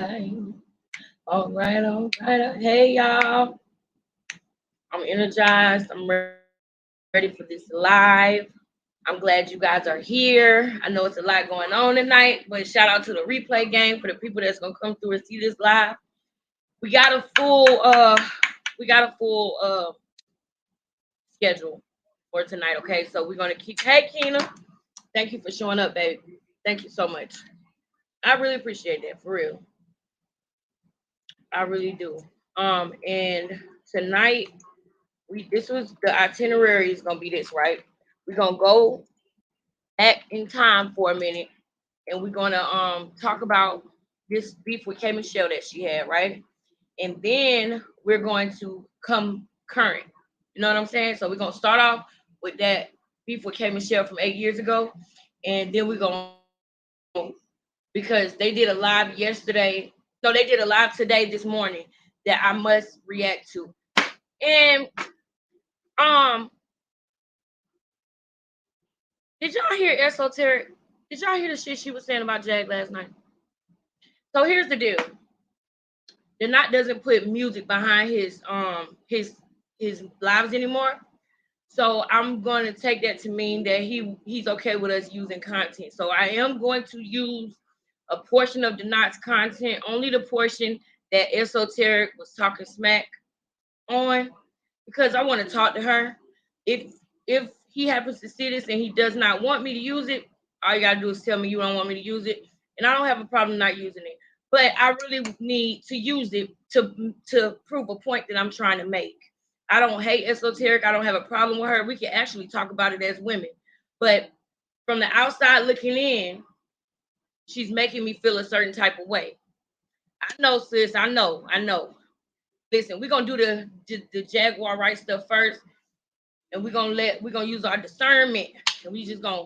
All right, all right. Hey, y'all. I'm energized. I'm ready for this live. I'm glad you guys are here. I know it's a lot going on tonight, but shout out to the replay game for the people that's gonna come through and see this live. We got a full schedule for tonight. Okay, so we're gonna keep. Hey, Keena, thank you for showing up, babe. Thank you so much. I really appreciate that for real. I really do. And tonight we this was the itinerary is gonna be this, right? We're gonna go back in time for a minute, and we're gonna talk about this beef with K Michelle that she had, right? And then we're going to come current. You know what I'm saying? So we're gonna start off with that beef with K Michelle from 8 years ago, and then we're gonna because they did a live yesterday. No, they did a live today this morning that I must react to. And um, did y'all hear Esoteric? Did y'all hear the shit she was saying about Jag last night? So here's the deal. The Knot doesn't put music behind his lives anymore. So I'm going to take that to mean that he's okay with us using content. So I am going to use a portion of the Knot's content, only the portion that Esoteric was talking smack on, because I want to talk to her. If he happens to see this and he does not want me to use it, all you gotta do is tell me you don't want me to use it, and I don't have a problem not using it. But I really need to use it to prove a point that I'm trying to make. I don't hate Esoteric. I don't have a problem with her. We can actually talk about it as women. But from the outside looking in, she's making me feel a certain type of way. I know, sis. I know. I know. Listen, we're gonna do the Jaguar right stuff first, and we're gonna use our discernment, and we just gonna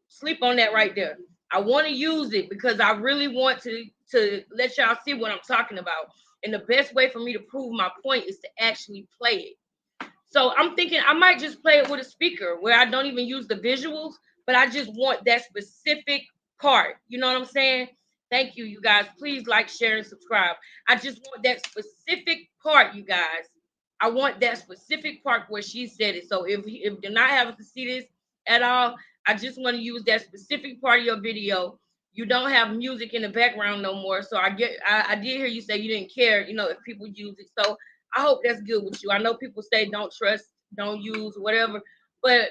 sleep on that right there. I want to use it because I really want to let y'all see what I'm talking about. And the best way for me to prove my point is to actually play it. So I'm thinking I might just play it with a speaker where I don't even use the visuals, but I just want that specific part. You know what I'm saying? Thank you, you guys. Please like, share, and subscribe. I just want that specific part, you guys. I want that specific part where she said it. So if they're not having to see this at all, I just want to use that specific part of your video. You don't have music in the background no more. So I did hear you say you didn't care, if people use it. So I hope that's good with you. I know people say don't trust, don't use, whatever, but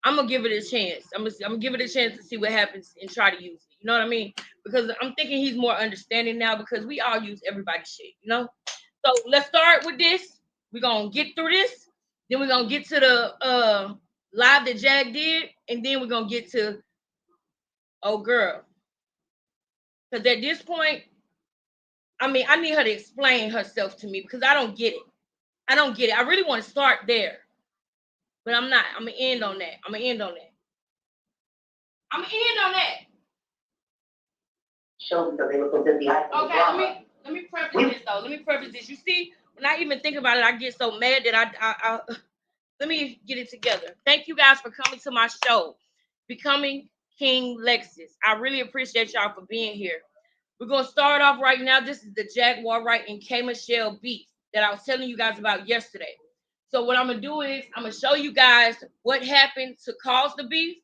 I'm gonna give it a chance. I'm gonna give it a chance to see what happens and try to use it. You know what I mean? Because I'm thinking he's more understanding now because we all use everybody's shit. So let's start with this. We're gonna get through this. Then we're gonna get to the live that Jag did, and then we're gonna get to oh girl. Because at this point, I mean, I need her to explain herself to me because I don't get it. I don't get it. I really want to start there, but I'm not. I'm gonna end on that. I'm gonna end on that. I'm gonna end on that. Show me the okay, let me preface this though. Let me preface this. You see, when I even think about it, I get so mad that I let me get it together. Thank you guys for coming to my show, Becoming King Lexus. I really appreciate y'all for being here. We're gonna start off right now. This is the Jaguar Wright and K Michelle beef that I was telling you guys about yesterday. So what I'm gonna do is I'm gonna show you guys what happened to cause the beef,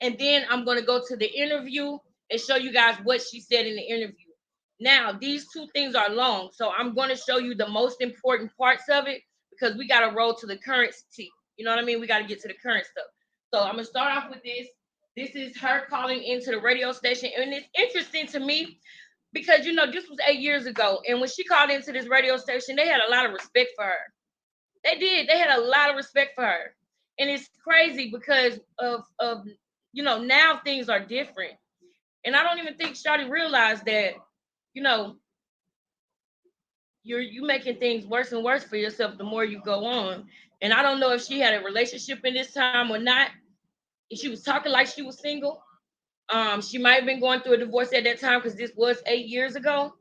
and then I'm gonna go to the interview and show you guys what she said in the interview. Now these two things are long, so I'm gonna show you the most important parts of it because we gotta roll to the current tea. You know what I mean? We gotta get to the current stuff. So I'm gonna start off with this. This is her calling into the radio station, and it's interesting to me because this was 8 years ago, and when she called into this radio station, they had a lot of respect for her. They did. They had a lot of respect for her, and it's crazy because of now things are different, and I don't even think Shawty realized that you know you making things worse and worse for yourself the more you go on. And I don't know if she had a relationship in this time or not. If she was talking like she was single, she might have been going through a divorce at that time because this was 8 years ago.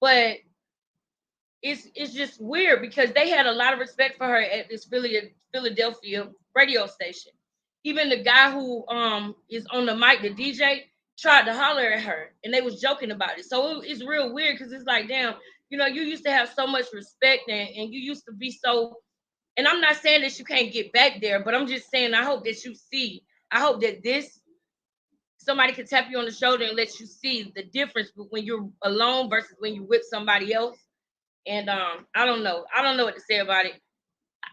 But it's just weird because they had a lot of respect for her at this Philadelphia radio station. Even the guy who is on the mic, the DJ, tried to holler at her, and they was joking about it. So it's real weird because it's like, damn, you know, you used to have so much respect, and you used to be so. And I'm not saying that you can't get back there, but I'm just saying I hope that you see. I hope that this somebody can tap you on the shoulder and let you see the difference when you're alone versus when you with somebody else. And I don't know. I don't know what to say about it.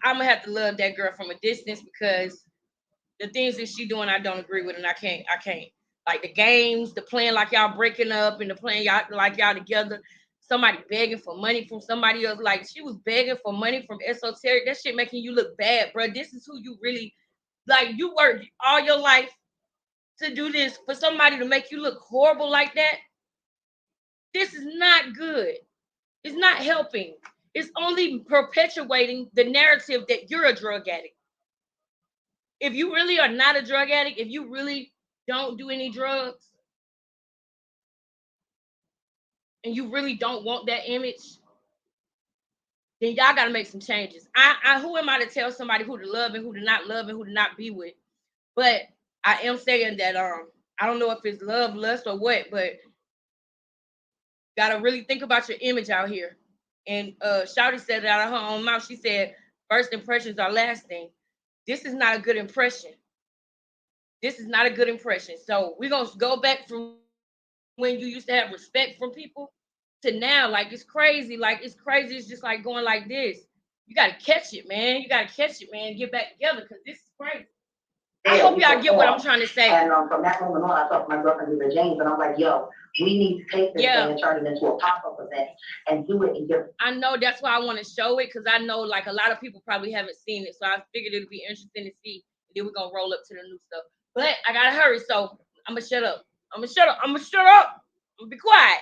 I'm gonna have to love that girl from a distance because the things that she doing I don't agree with, and I can't like the games, the playing like y'all breaking up, and the playing y'all like y'all together. Somebody begging for money from somebody else, like she was begging for money from Esoteric. That shit making you look bad, bro. This is who you really like. You worked all your life to do this for somebody to make you look horrible like that. This is not good. It's not helping. It's only perpetuating the narrative that you're a drug addict. If you really are not a drug addict, if you really don't do any drugs, and you really don't want that image, then y'all got to make some changes. Who am I to tell somebody who to love and who to not love and who to not be with? But I am saying that I don't know if it's love, lust, or what, but gotta really think about your image out here. And Shouty said it out of her own mouth. She said, first impressions are lasting. This is not a good impression. This is not a good impression. So we're gonna go back from when you used to have respect from people to now. Like it's crazy. Like it's crazy. It's just like going like this. You gotta catch it, man. You gotta catch it, man. Get back together because this is crazy. I hope y'all get what I'm trying to say. And from that moment on, I talked to my girlfriend, Lisa James, and I'm like, yo, we need to take this thing and turn it into a pop-up event and do it and get. I know that's why I want to show it because I know like a lot of people probably haven't seen it. So I figured it'd be interesting to see. And then we're gonna roll up to the new stuff. But I gotta hurry, so I'm gonna shut up. I'm gonna shut up. I'm gonna be quiet.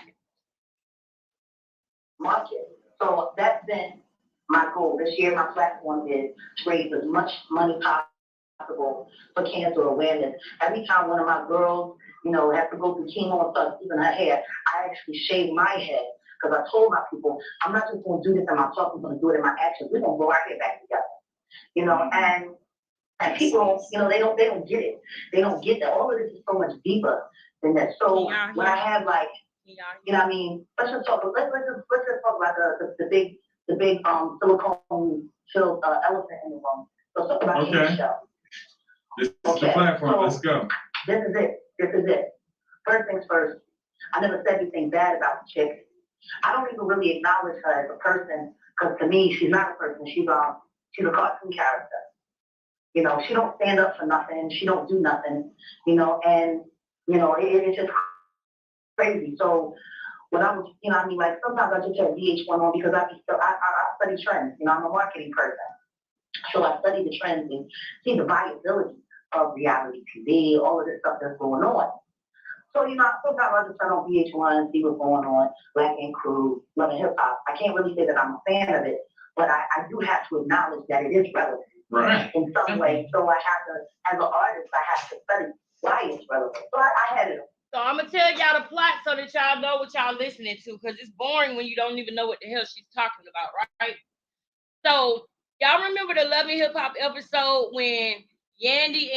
Market. So that's been my goal this year. My platform is raise as much money possible for cancer awareness. Every time one of my girls, has to go through chemo and start keeping her hair, I actually shave my head because I told my people, I'm not just going to do this in my talk, I'm going to do it in my actions. We're going to grow our hair back together, and people, they don't get it. They don't get that. All of this is so much deeper than that. So when I have what I mean, let's just talk about the big silicone filled elephant in the room. Let's talk about the show. This is the platform. So, let's go. This is it. First things first. I never said anything bad about the chick. I don't even really acknowledge her as a person because to me, she's not a person. She's a cartoon character. She don't stand up for nothing. She don't do nothing. It's just crazy. So when I was, like sometimes I just have VH1 on because I study trends. I'm a marketing person. So I study the trends and see the viability of reality TV, all of this stuff that's going on. So, sometimes I just turn on VH1 and see what's going on, Black Ink Crew, Love and Hip Hop. I can't really say that I'm a fan of it, but I do have to acknowledge that it is relevant in some way. So I have to, as an artist, I have to study why it's relevant. So I had it. So I'm gonna tell y'all the plot so that y'all know what y'all listening to, because it's boring when you don't even know what the hell she's talking about, right? So y'all remember the Love and Hip Hop episode when Yandy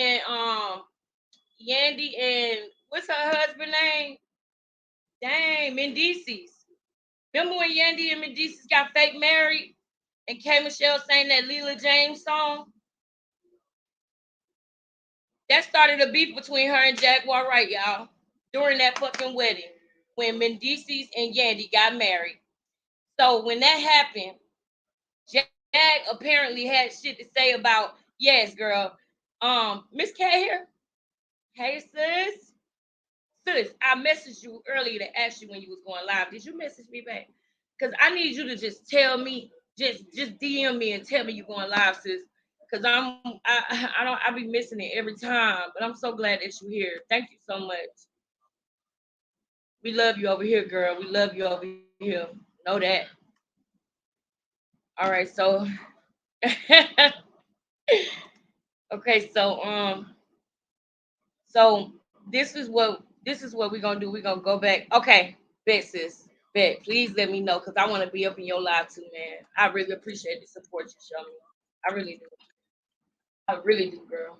and what's her husband name? Dang, Mendices. Remember when Yandy and Mendices got fake married and K Michelle sang that Leela James song? That started a beef between her and Jaguar Wright, y'all, during that fucking wedding when Mendices and Yandy got married. So when that happened, Jag apparently had shit to say about, yes, girl. Miss K here. Hey, sis. Sis, I messaged you earlier to ask you when you was going live. Did you message me back? Because I need you to just tell me, just DM me and tell me you're going live, sis. Because I be missing it every time. But I'm so glad that you're here. Thank you so much. We love you over here, girl. We love you over here. Know that. All right, so okay, so this is what we're gonna do. We're gonna go back. Okay, bet sis. Bet. Please let me know because I want to be up in your live too, man. I really appreciate the support you show me. I really do. I really do, girl.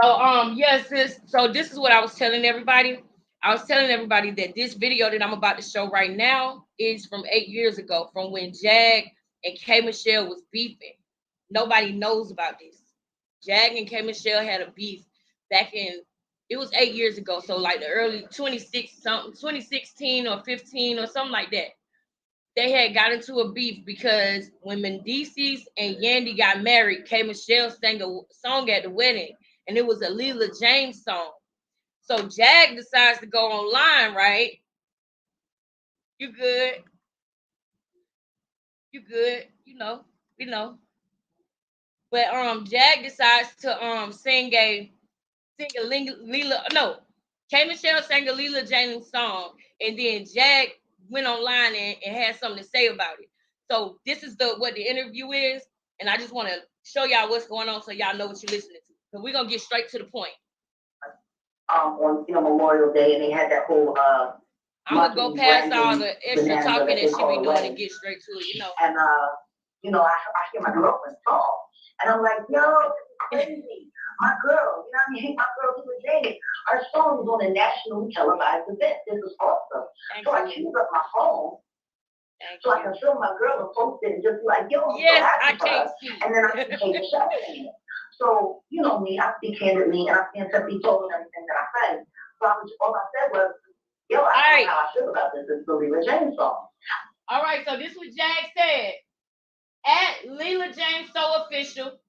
So yes, sis. So this is what I was telling everybody. I was telling everybody that this video that I'm about to show right now is from 8 years ago, from when Jag and K Michelle was beefing. Nobody knows about this. Jag and K Michelle had a beef back in, it was 8 years ago, so like the early 2016 or 15 or something like that. They had got into a beef because when Mendices and Yandy got married, K Michelle sang a song at the wedding, and it was a Leela James song. So Jag decides to go online, right? You good? You good? You know, we know. But Jag decides to sing a Leela, no, K Michelle sang a Leela James song, and then Jag went online and had something to say about it. So this is what the interview is, and I just want to show y'all what's going on so y'all know what you're listening to. So we're gonna get straight to the point. On Memorial Day, and they had that whole I'm gonna go past all the extra talking that she be doing and get straight to it, And I hear my girlfriend talk, and I'm like, yo, crazy. My girl, you know what I mean? My girl Leela James, her song is on a nationally televised event. This is awesome. So I queued up my phone so I can show my girl and post it and just be like, yo, I'm yes, so happy I for can't her. see. And then I can take a shot at it. So, you know me, I speak candidly, and I can't be told everything that I say. So all I said was, yo, I don't know how I feel about this. It's the Leela James song. All right, so this is what Jag said. At Leela James So Official,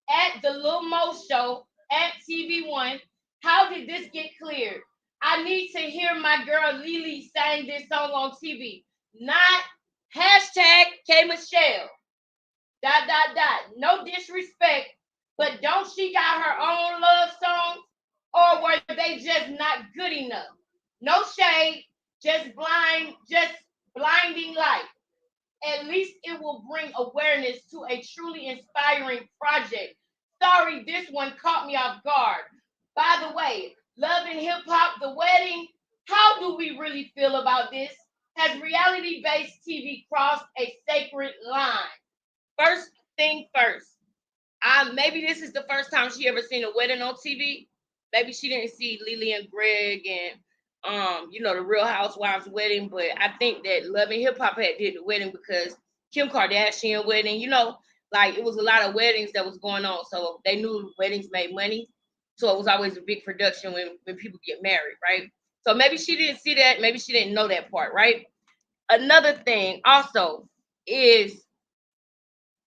at the Lil Mo Show, at TV One, how did this get cleared? I need to hear my girl Lily sang this song on TV. Not hashtag K Michelle. ... No disrespect, but don't she got her own love songs? Or were they just not good enough? No shade, just blinding light. At least it will bring awareness to a truly inspiring project. Sorry, this one caught me off guard. By the way, Love and Hip Hop, The Wedding, how do we really feel about this? Has reality-based TV crossed a sacred line? First thing first, maybe this is the first time she ever seen a wedding on TV. Maybe she didn't see Lily and Greg and the Real Housewives wedding, but I think that Love and Hip Hop had did the wedding because Kim Kardashian wedding, like it was a lot of weddings that was going on. So they knew weddings made money. So it was always a big production when people get married, right? So maybe she didn't see that. Maybe she didn't know that part, right? Another thing also is,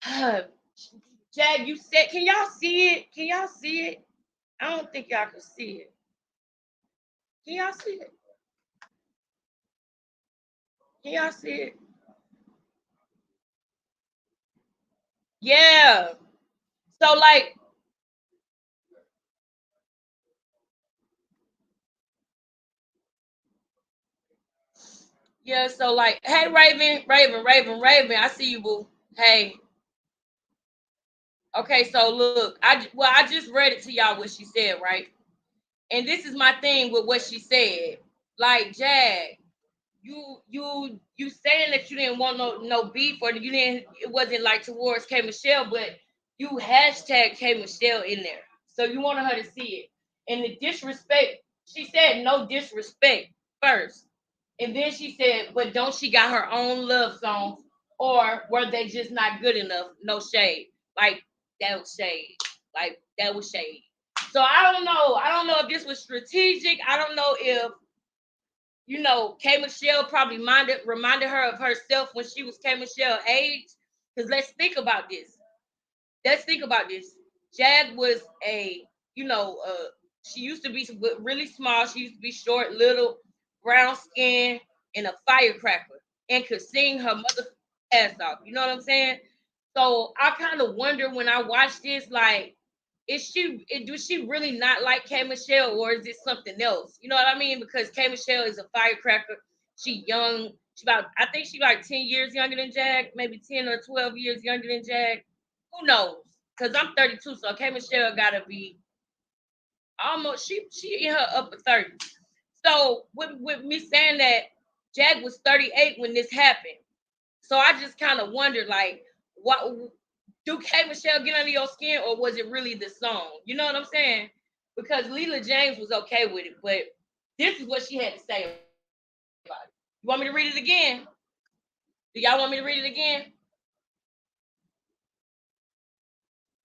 Jag, you said, can y'all see it? Can y'all see it? I don't think y'all can see it. Can y'all see it? Can y'all see it? Yeah. So like, yeah, so like, hey Raven, I see you, boo. Hey. Okay, so look, I just read it to y'all what she said, right? And this is my thing with what she said. Like, Jag, you saying that you didn't want no beef, or it wasn't like towards K Michelle, but you hashtag K Michelle in there. So you wanted her to see it. And the disrespect, she said no disrespect first. And then she said, but don't she got her own love songs? Or were they just not good enough? No shade. Like, that was shade. Like, that was shade. So I don't know. I don't know if this was strategic. I don't know if, K Michelle probably reminded her of herself when she was K Michelle age. Because let's think about this. Jag was she used to be really small. She used to be short, little, brown skin, and a firecracker, and could sing her mother ass off. You know what I'm saying? So I kind of wonder when I watch this, like, does she really not like K Michelle, or is it something else? You know what I mean? Because K Michelle is a firecracker. She young. I think she like 10 years younger than Jag, maybe 10 or 12 years younger than Jag. Who knows? Because I'm 32, so K Michelle gotta be almost, she in her upper 30s. So with me saying that, Jag was 38 when this happened. So I just kind of wondered, like, what do K Michelle get under your skin, or was it really the song? You know what I'm saying? Because Leela James was okay with it, but This is what she had to say about it. You want me to read it again? Do y'all want me to read it again?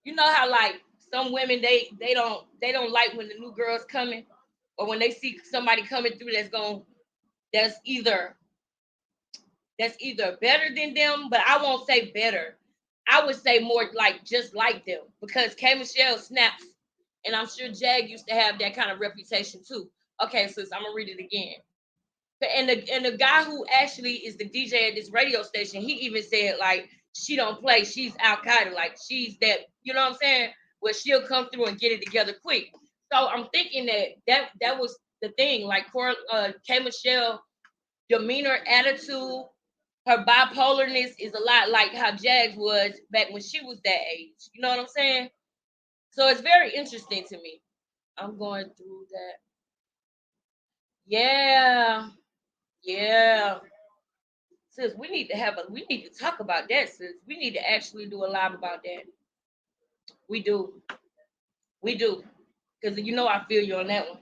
You know how like some women they don't like when the new girl's coming, or when they see somebody coming through that's either better than them, but I won't say better. I would say more like just like them, because K Michelle snaps, and I'm sure Jag used to have that kind of reputation too. Okay, sis, I'm gonna read it again. And the guy who actually is the DJ at this radio station, he even said like she don't play, she's Al Qaeda, like she's that, you know what I'm saying? Where she'll come through and get it together quick. So I'm thinking that was the thing, like K Michelle demeanor, attitude, her bipolarness is a lot like how Jags was back when she was that age. You know what I'm saying? So it's very interesting to me. I'm going through that. Yeah. Yeah. Sis, we need to talk about that, sis. We need to actually do a live about that. We do. We do. Because you know I feel you on that one.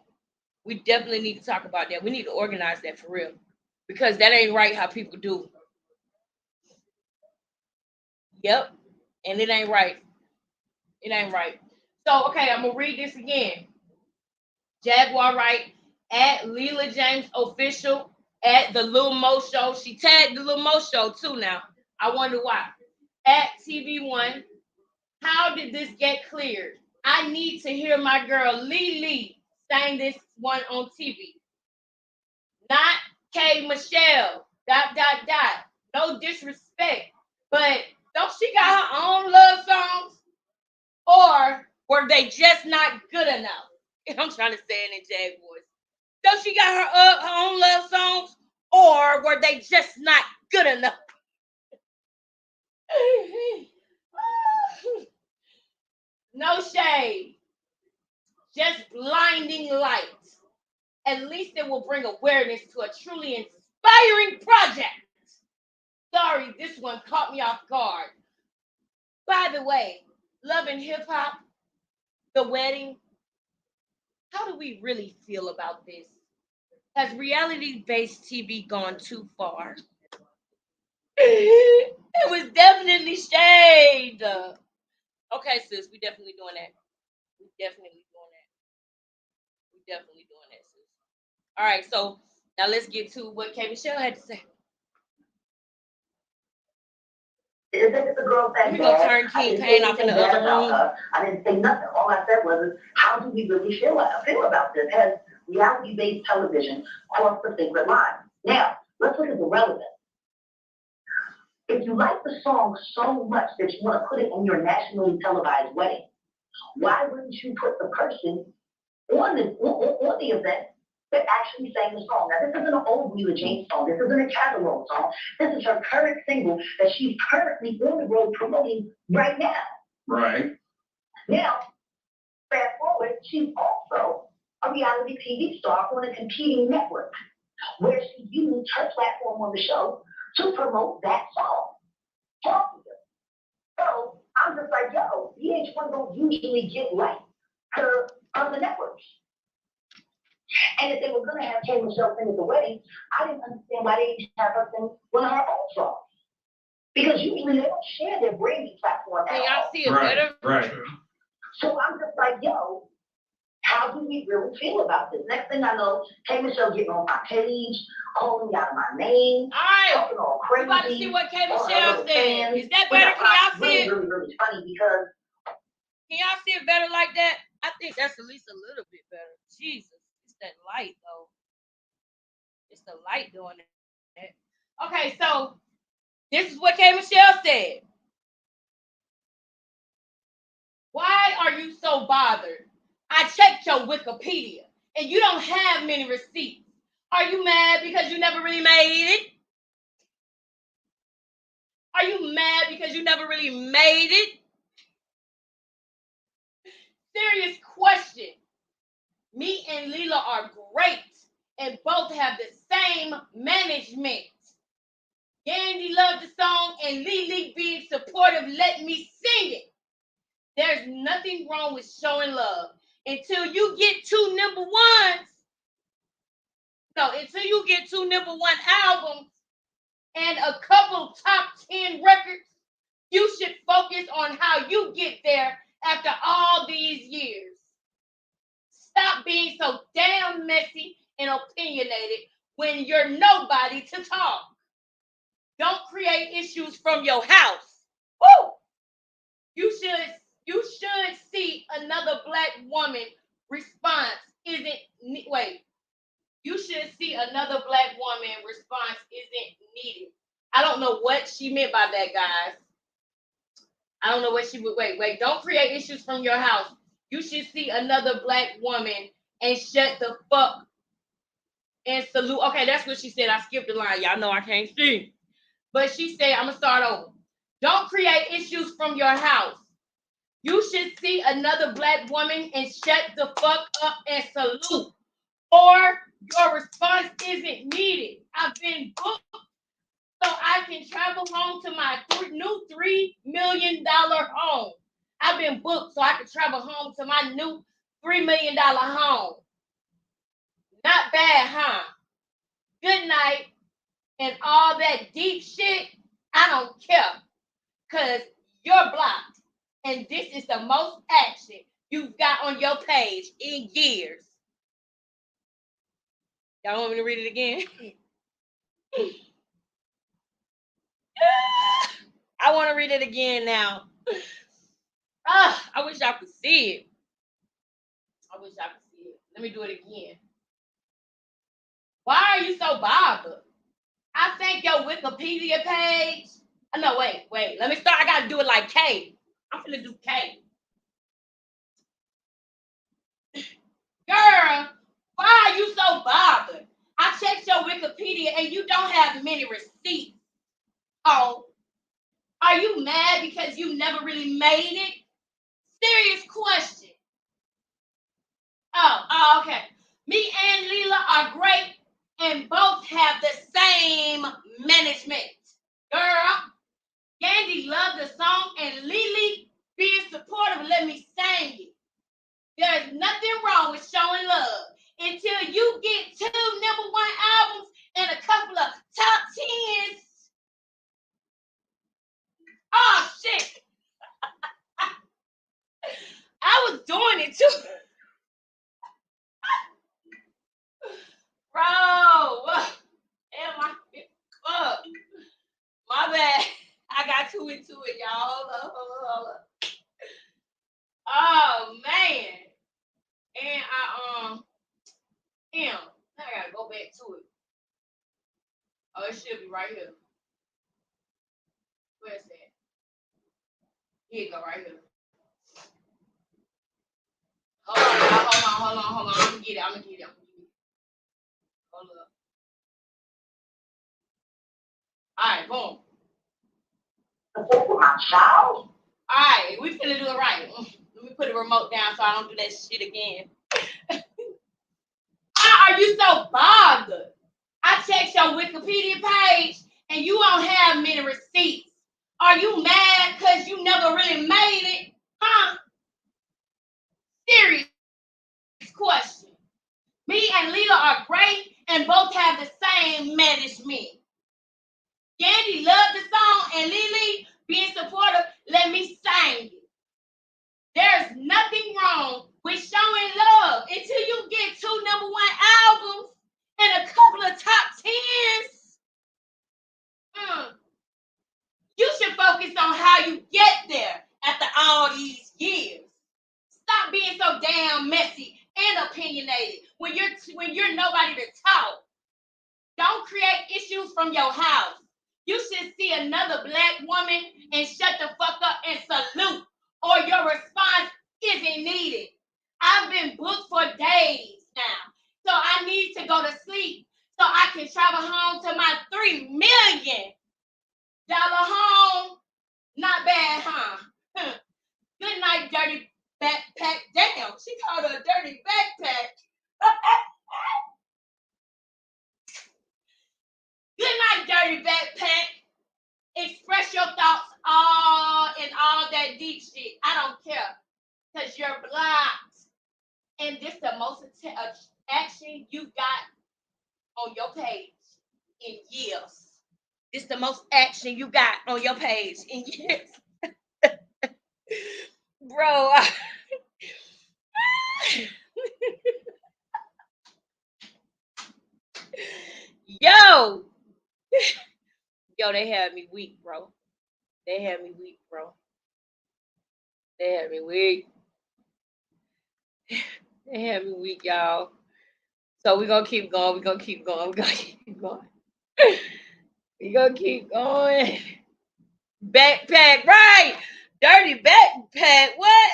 We definitely need to talk about that. We need to organize that for real. Because that ain't right how people do. Yep. And it ain't right. It ain't right. So, okay, I'm going to read this again. Jaguar Wright at Leela James Official at the Lil Mo Show. She tagged the Lil Mo Show too now. I wonder why. At TV1. How did this get cleared? I need to hear my girl Lily saying this one on TV. Not K Michelle. ... No disrespect. But don't she got her own love songs? Or were they just not good enough? I'm trying to say it in Jag voice. Don't she got her own love songs? Or were they just not good enough? No shade. Just blinding light. At least it will bring awareness to a truly inspiring project. Sorry, this one caught me off guard. By the way, Love and Hip Hop, The Wedding, how do we really feel about this? Has reality-based TV gone too far? It was definitely shade. Okay, sis, we definitely doing that. We definitely doing that, sis. All right, so now let's get to what K Michelle had to say. Is it the girl that Let me go turn King Payne off in the other room. I didn't say nothing. All I said was, how do we really feel about this? Has reality-based television crossed the sacred line? Now, let's look at the relevance. If you like the song so much that you want to put it on your nationally televised wedding, why wouldn't you put the person on the event that actually sang the song? Now, this isn't an old Leela James song. This isn't a catalog song. This is her current single that she's currently on the road promoting right now. Right. Now, fast forward, she's also a reality TV star on a competing network where she used her platform on the show to promote that song. So I'm just like, yo, VH1 don't usually get like her other networks. And if they were going to have K Michelle sing at the wedding, I didn't understand why they didn't have her sing one of her own songs. Because usually they don't share their branding platform at all. Can y'all see it better? Right. So I'm just like, yo, how do we really feel about this? Next thing I know, K Michelle getting on my page, calling me out of my name, All right, talking all crazy. we about to see what K all Michelle other said. fans. Is that better? Can y'all see it? Really, really funny because Can y'all see it better like that? I think that's at least a little bit better. Jesus, it's that light though. It's the light doing that. Okay, so this is what K Michelle said. Why are you so bothered? I checked your Wikipedia and you don't have many receipts. Are you mad because you never really made it? Are you mad because you never really made it? Serious question. Me and Leela are great and both have the same management. Yandy loved the song and Lily being supportive let me sing it. There's nothing wrong with showing love until you get two number ones. No, until you get 2 number one albums and a couple top 10 records, you should focus on how you get there after all these years. Stop being so damn messy and opinionated when you're nobody to talk. Don't create issues from your house. Woo! You should see another black woman response isn't wait. You should see another black woman response isn't needed. I don't know what she meant by that, guys. I don't know what she would wait. Don't create issues from your house. You should see another black woman and shut the fuck and salute. Okay, that's what she said. I skipped the line. Y'all know I can't see. But she said, I'm gonna start over. Don't create issues from your house. You should see another black woman and shut the fuck up and salute. Or your response isn't needed. I've been booked so I can travel home to my new $3 million home. I've been booked so I can travel home to my new $3 million home. Not bad, huh? Good night. And all that deep shit, I don't care. Because you're blocked. And this is the most action you've got on your page in years. Y'all want me to read it again? I want to read it again now. I wish I could see it. I wish I could see it. Let me do it again. Why are you so bothered? I think your Wikipedia page. No, wait. Let me start. I gotta do it like K. I'm gonna do K. Girl, why are you so bothered? I checked your Wikipedia and you don't have many receipts. Oh, are you mad because you never really made it? Serious question. Oh, okay. Me and Leela are great and both have the same management. Girl, Yandy loved the song and Lily being supportive let me sing it. There's nothing wrong with showing love until you get 2 number one albums and a couple of top 10s. Oh, shit. I was doing it too. Bro. Am I? My bad. I got too into it, y'all. Hold up. Oh, man. And I gotta go back to it. Oh, it should be right here. Where's that? Here you go, right here. Hold on. I'm gonna get it. Hold up. All right, boom. Support my child? All right, we finna do it right. Let me put the remote down so I don't do that shit again. Why are you so bothered? I checked your Wikipedia page and you don't have many receipts. Are you mad because you never really made it? Huh? Serious question. Me and Leela are great and both have the same management. Yandy loved the song and Lily being supportive let me sing it. There's nothing wrong with showing love until you get 2 number one albums and a couple of top 10s. You should focus on how you get there after all these years. Stop being so damn messy and opinionated when you're nobody to talk. Don't create issues from your house. You should see another black woman and shut the fuck up and salute, or your response isn't needed. I've been booked for days now, so I need to go to sleep so I can travel home to my $3 million home. Not bad, huh? Good night, dirty backpack. Damn, she called her a dirty backpack. Good night, dirty backpack. Express your thoughts in all that deep shit. I don't care. Because you're blocked. And this the most action you got on your page in years. This the most action you got on your page in years. Bro. Yo. Yo, they had me weak, bro. They had me weak, bro. They had me weak. They had me weak, y'all. So we're gonna keep going. We're gonna keep going. We're gonna keep going. We're gonna keep going. Backpack, right? Dirty backpack. What?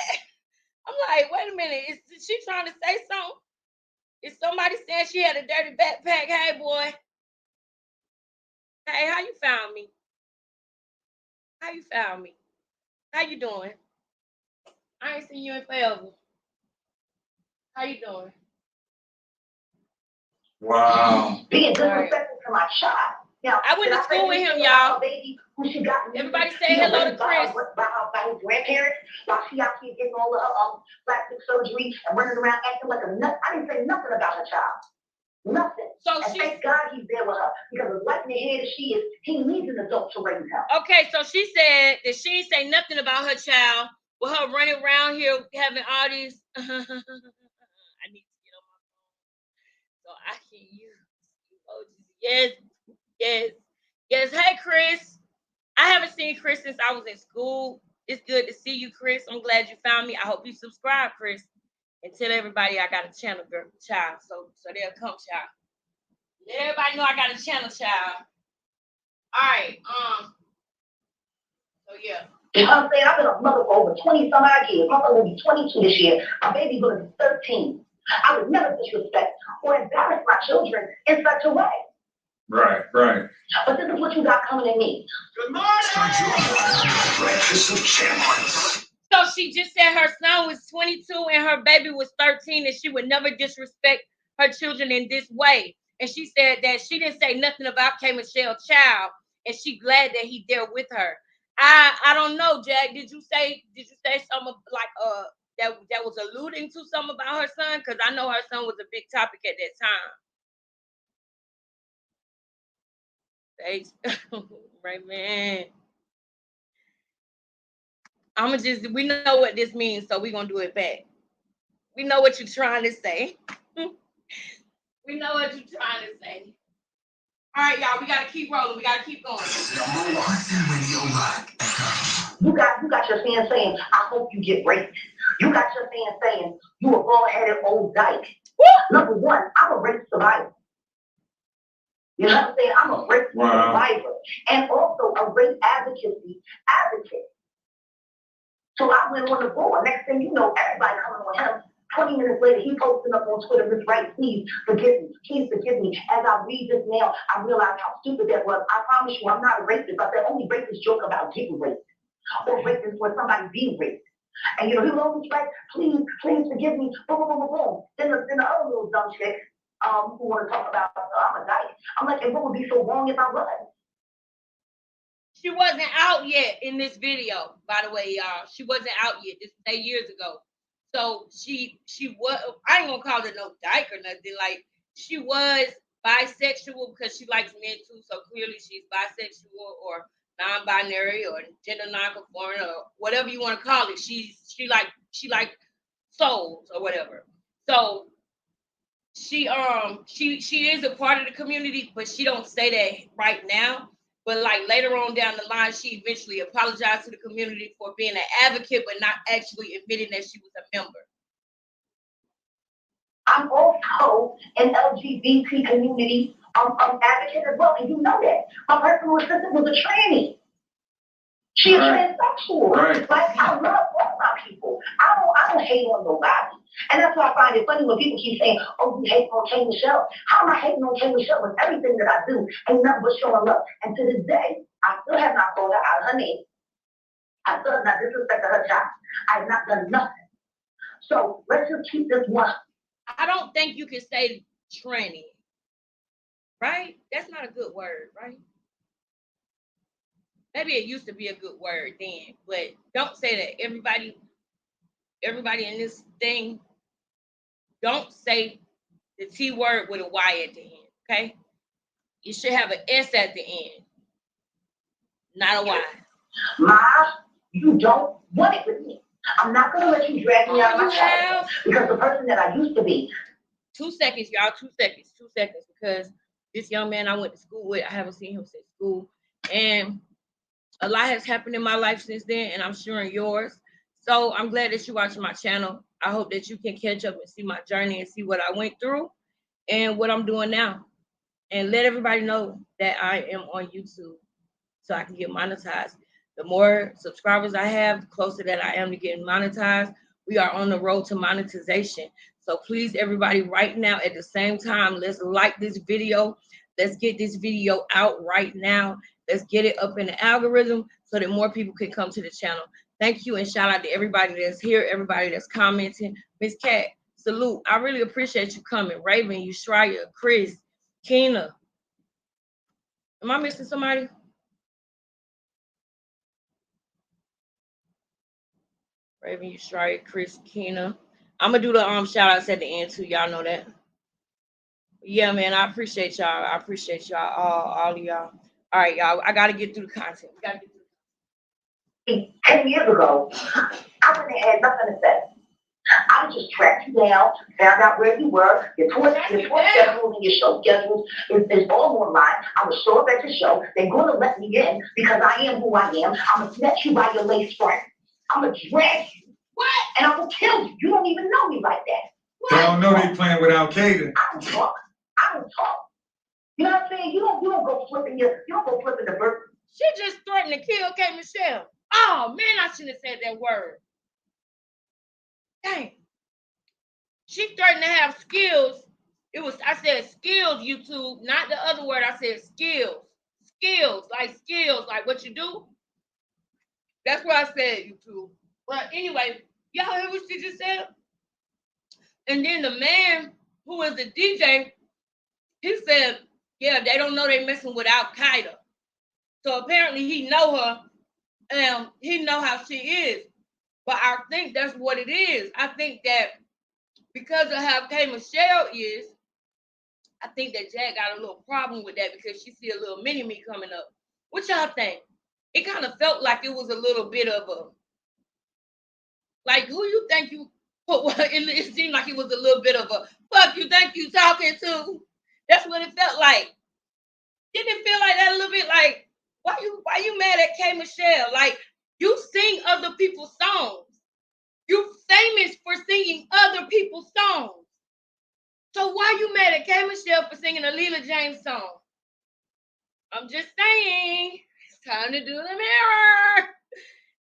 I'm like, wait a minute. Is she trying to say something? Is somebody saying she had a dirty backpack? Hey, boy. Hey, how you found me? How you found me? How you doing? I ain't seen you in forever. How you doing? Wow. Being disrespectful to my child. Now, I went to school with him, y'all. Everybody say hello to Chris. By his grandparents, while she out here getting all the plastic surgery and running around acting like a nut. I didn't say nothing about her child. Nothing. So and thank God he's there with her. Because as white in the head as she is, he needs an adult to raise her. Okay, so she said that she didn't say nothing about her child with her running around here having all these. I need to get on my phone so I can use emojis. Yes, yes, yes. Hey, Chris. I haven't seen Chris since I was in school. It's good to see you, Chris. I'm glad you found me. I hope you subscribe, Chris, and tell everybody I got a channel, girl, child. So they'll come, child. Let everybody know I got a channel, child. All right. So yeah. You know what I'm saying? I've been a mother for over 20 some odd years. My son will be 22 this year. My baby will be 13. I would never disrespect or embarrass my children in such a way. Right. But this is what you got coming at me. Good morning! Breakfast of Champions. So she just said her son was 22 and her baby was 13 and she would never disrespect her children in this way. And she said that she didn't say nothing about K. Michelle's child and she glad that he there with her. I don't know, Jack. Did you say something like that was alluding to something about her son? Because I know her son was a big topic at that time. Right, man. We know what this means, so we're gonna do it back. We know what you're trying to say. We know what you're trying to say. All right, y'all, we gotta keep rolling. We gotta keep going. Number one in Radio Rock. You got your fans saying, I hope you get raped. You got your fans saying, you a bald-headed old dyke. Number one, I'm a rape survivor. You know what I'm saying? I'm a rape survivor. And also a rape advocate. So I went on the board. Next thing you know, everybody coming on him. 20 minutes later, he posted up on Twitter, Miss Wright, please forgive me. Please forgive me. As I read this now, I realize how stupid that was. I promise you, I'm not a rapist. I said only rapists joke about getting raped. Or rapists when somebody being raped. And you know, he was always like, please forgive me. Boom, boom, boom, boom. Then the other little dumb chick who want to talk about I'm a dyke. I'm like, and what would be so wrong if I was? She wasn't out yet in this video, by the way, y'all. She wasn't out yet. This was 8 years ago. So she was, I ain't gonna call her no dyke or nothing. Like, she was bisexual because she likes men too. So clearly she's bisexual or non-binary or gender non-conforming or whatever you want to call it. She like souls or whatever. So she is a part of the community, but she don't say that right now. But like later on down the line, she eventually apologized to the community for being an advocate, but not actually admitting that she was a member. I'm also an LGBT community advocate as well, and you know that. My personal assistant was a tranny. She's transsexual. Right. Like, I love all my people. I don't hate on nobody. And that's why I find it funny when people keep saying, oh, you hate on K. Michelle. How am I hating on K. Michelle when everything that I do ain't nothing but showing love? And to this day, I still have not called her out her name. I still have not disrespected her child. I have not done nothing. So let's just keep this one. I don't think you can say tranny, right? That's not a good word, right? Maybe it used to be a good word then, but don't say that. Everybody in this thing, don't say the T word with a Y at the end. Okay? You should have an S at the end, not a Y. Ma, you don't want it with me. I'm not gonna let you drag me out of my character because the person that I used to be. 2 seconds, y'all. 2 seconds. 2 seconds. Because this young man I went to school with, I haven't seen him since school. And a lot has happened in my life since then, and I'm sure in yours. So I'm glad that you're watching my channel. I hope that you can catch up and see my journey and see what I went through and what I'm doing now. And let everybody know that I am on YouTube so I can get monetized. The more subscribers I have, the closer that I am to getting monetized. We are on the road to monetization. So please, everybody, right now at the same time, let's like this video. Let's get this video out right now. Let's get it up in the algorithm so that more people can come to the channel. Thank you, and shout out to everybody that's here, everybody that's commenting. Miss Cat, salute. I really appreciate you coming. Raven, Yushraya, Chris, Keena. Am I missing somebody? Raven, Yushraya, Chris, Keena. I'm gonna do the shout outs at the end too. Y'all know that. Yeah, man, I appreciate y'all. I appreciate y'all, all of y'all. All right, y'all. I gotta get through the content. We gotta get through. 10 years ago, I wouldn't have had nothing to say. I would just track you down, found out where you were, your tour schedules and your show schedules is all online. I would show up at your show. They're going to let me in because I am who I am. I'm going to snatch you by your lace front. I'm going to drag you. What? And I'm going to kill you. You don't even know me like that. What? They don't know they playing with Al-Qaeda. I don't talk. I don't talk. You know what I'm saying? You don't go flipping the bird. She just threatened to kill K. Michelle. Oh man, I shouldn't have said that word. Dang. She threatened to have skills. I said skills, YouTube, not the other word. I said skills. Skills, like what you do. That's what I said, YouTube. But anyway, y'all hear what she just said? And then the man who is the DJ, he said, yeah, they don't know they messing with Al-Qaeda. So apparently he know her and he know how she is. But I think that's what it is. I think that because of how K. Michelle is, I think that Jack got a little problem with that because she see a little mini-me coming up. What y'all think? It kind of felt like it was a little bit of a, like, who you think you put, it seemed like it was a little bit of a, fuck you think you talking to? That's what it felt like. Didn't it feel like that a little bit? Like, why you mad at K. Michelle? Like, you sing other people's songs. You famous for singing other people's songs. So why you mad at K. Michelle for singing a Leela James song? I'm just saying, it's time to do the mirror.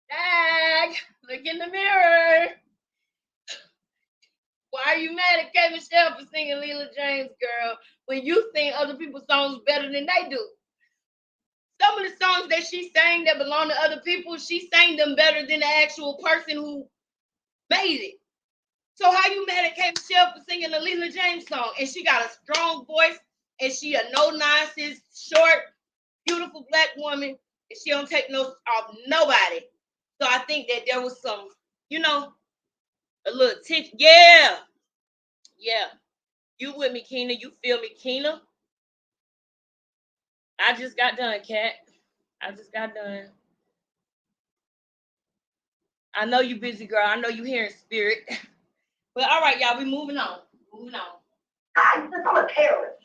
Dag, look in the mirror. Why are you mad at K. Michelle for singing Leela James, girl, when you sing other people's songs better than they do? Some of the songs that she sang that belong to other people, she sang them better than the actual person who made it. So how you mad at K. Michelle for singing the Leela James song? And she got a strong voice, and she a no-nonsense, short, beautiful black woman, and she don't take no off nobody. So I think that there was some, a little tension. Yeah. You with me, Keena? You feel me, Keena? I just got done, Kat. I just got done. I know you busy, girl. I know you hearing spirit. But all right, y'all, we moving on. I'm a terrorist.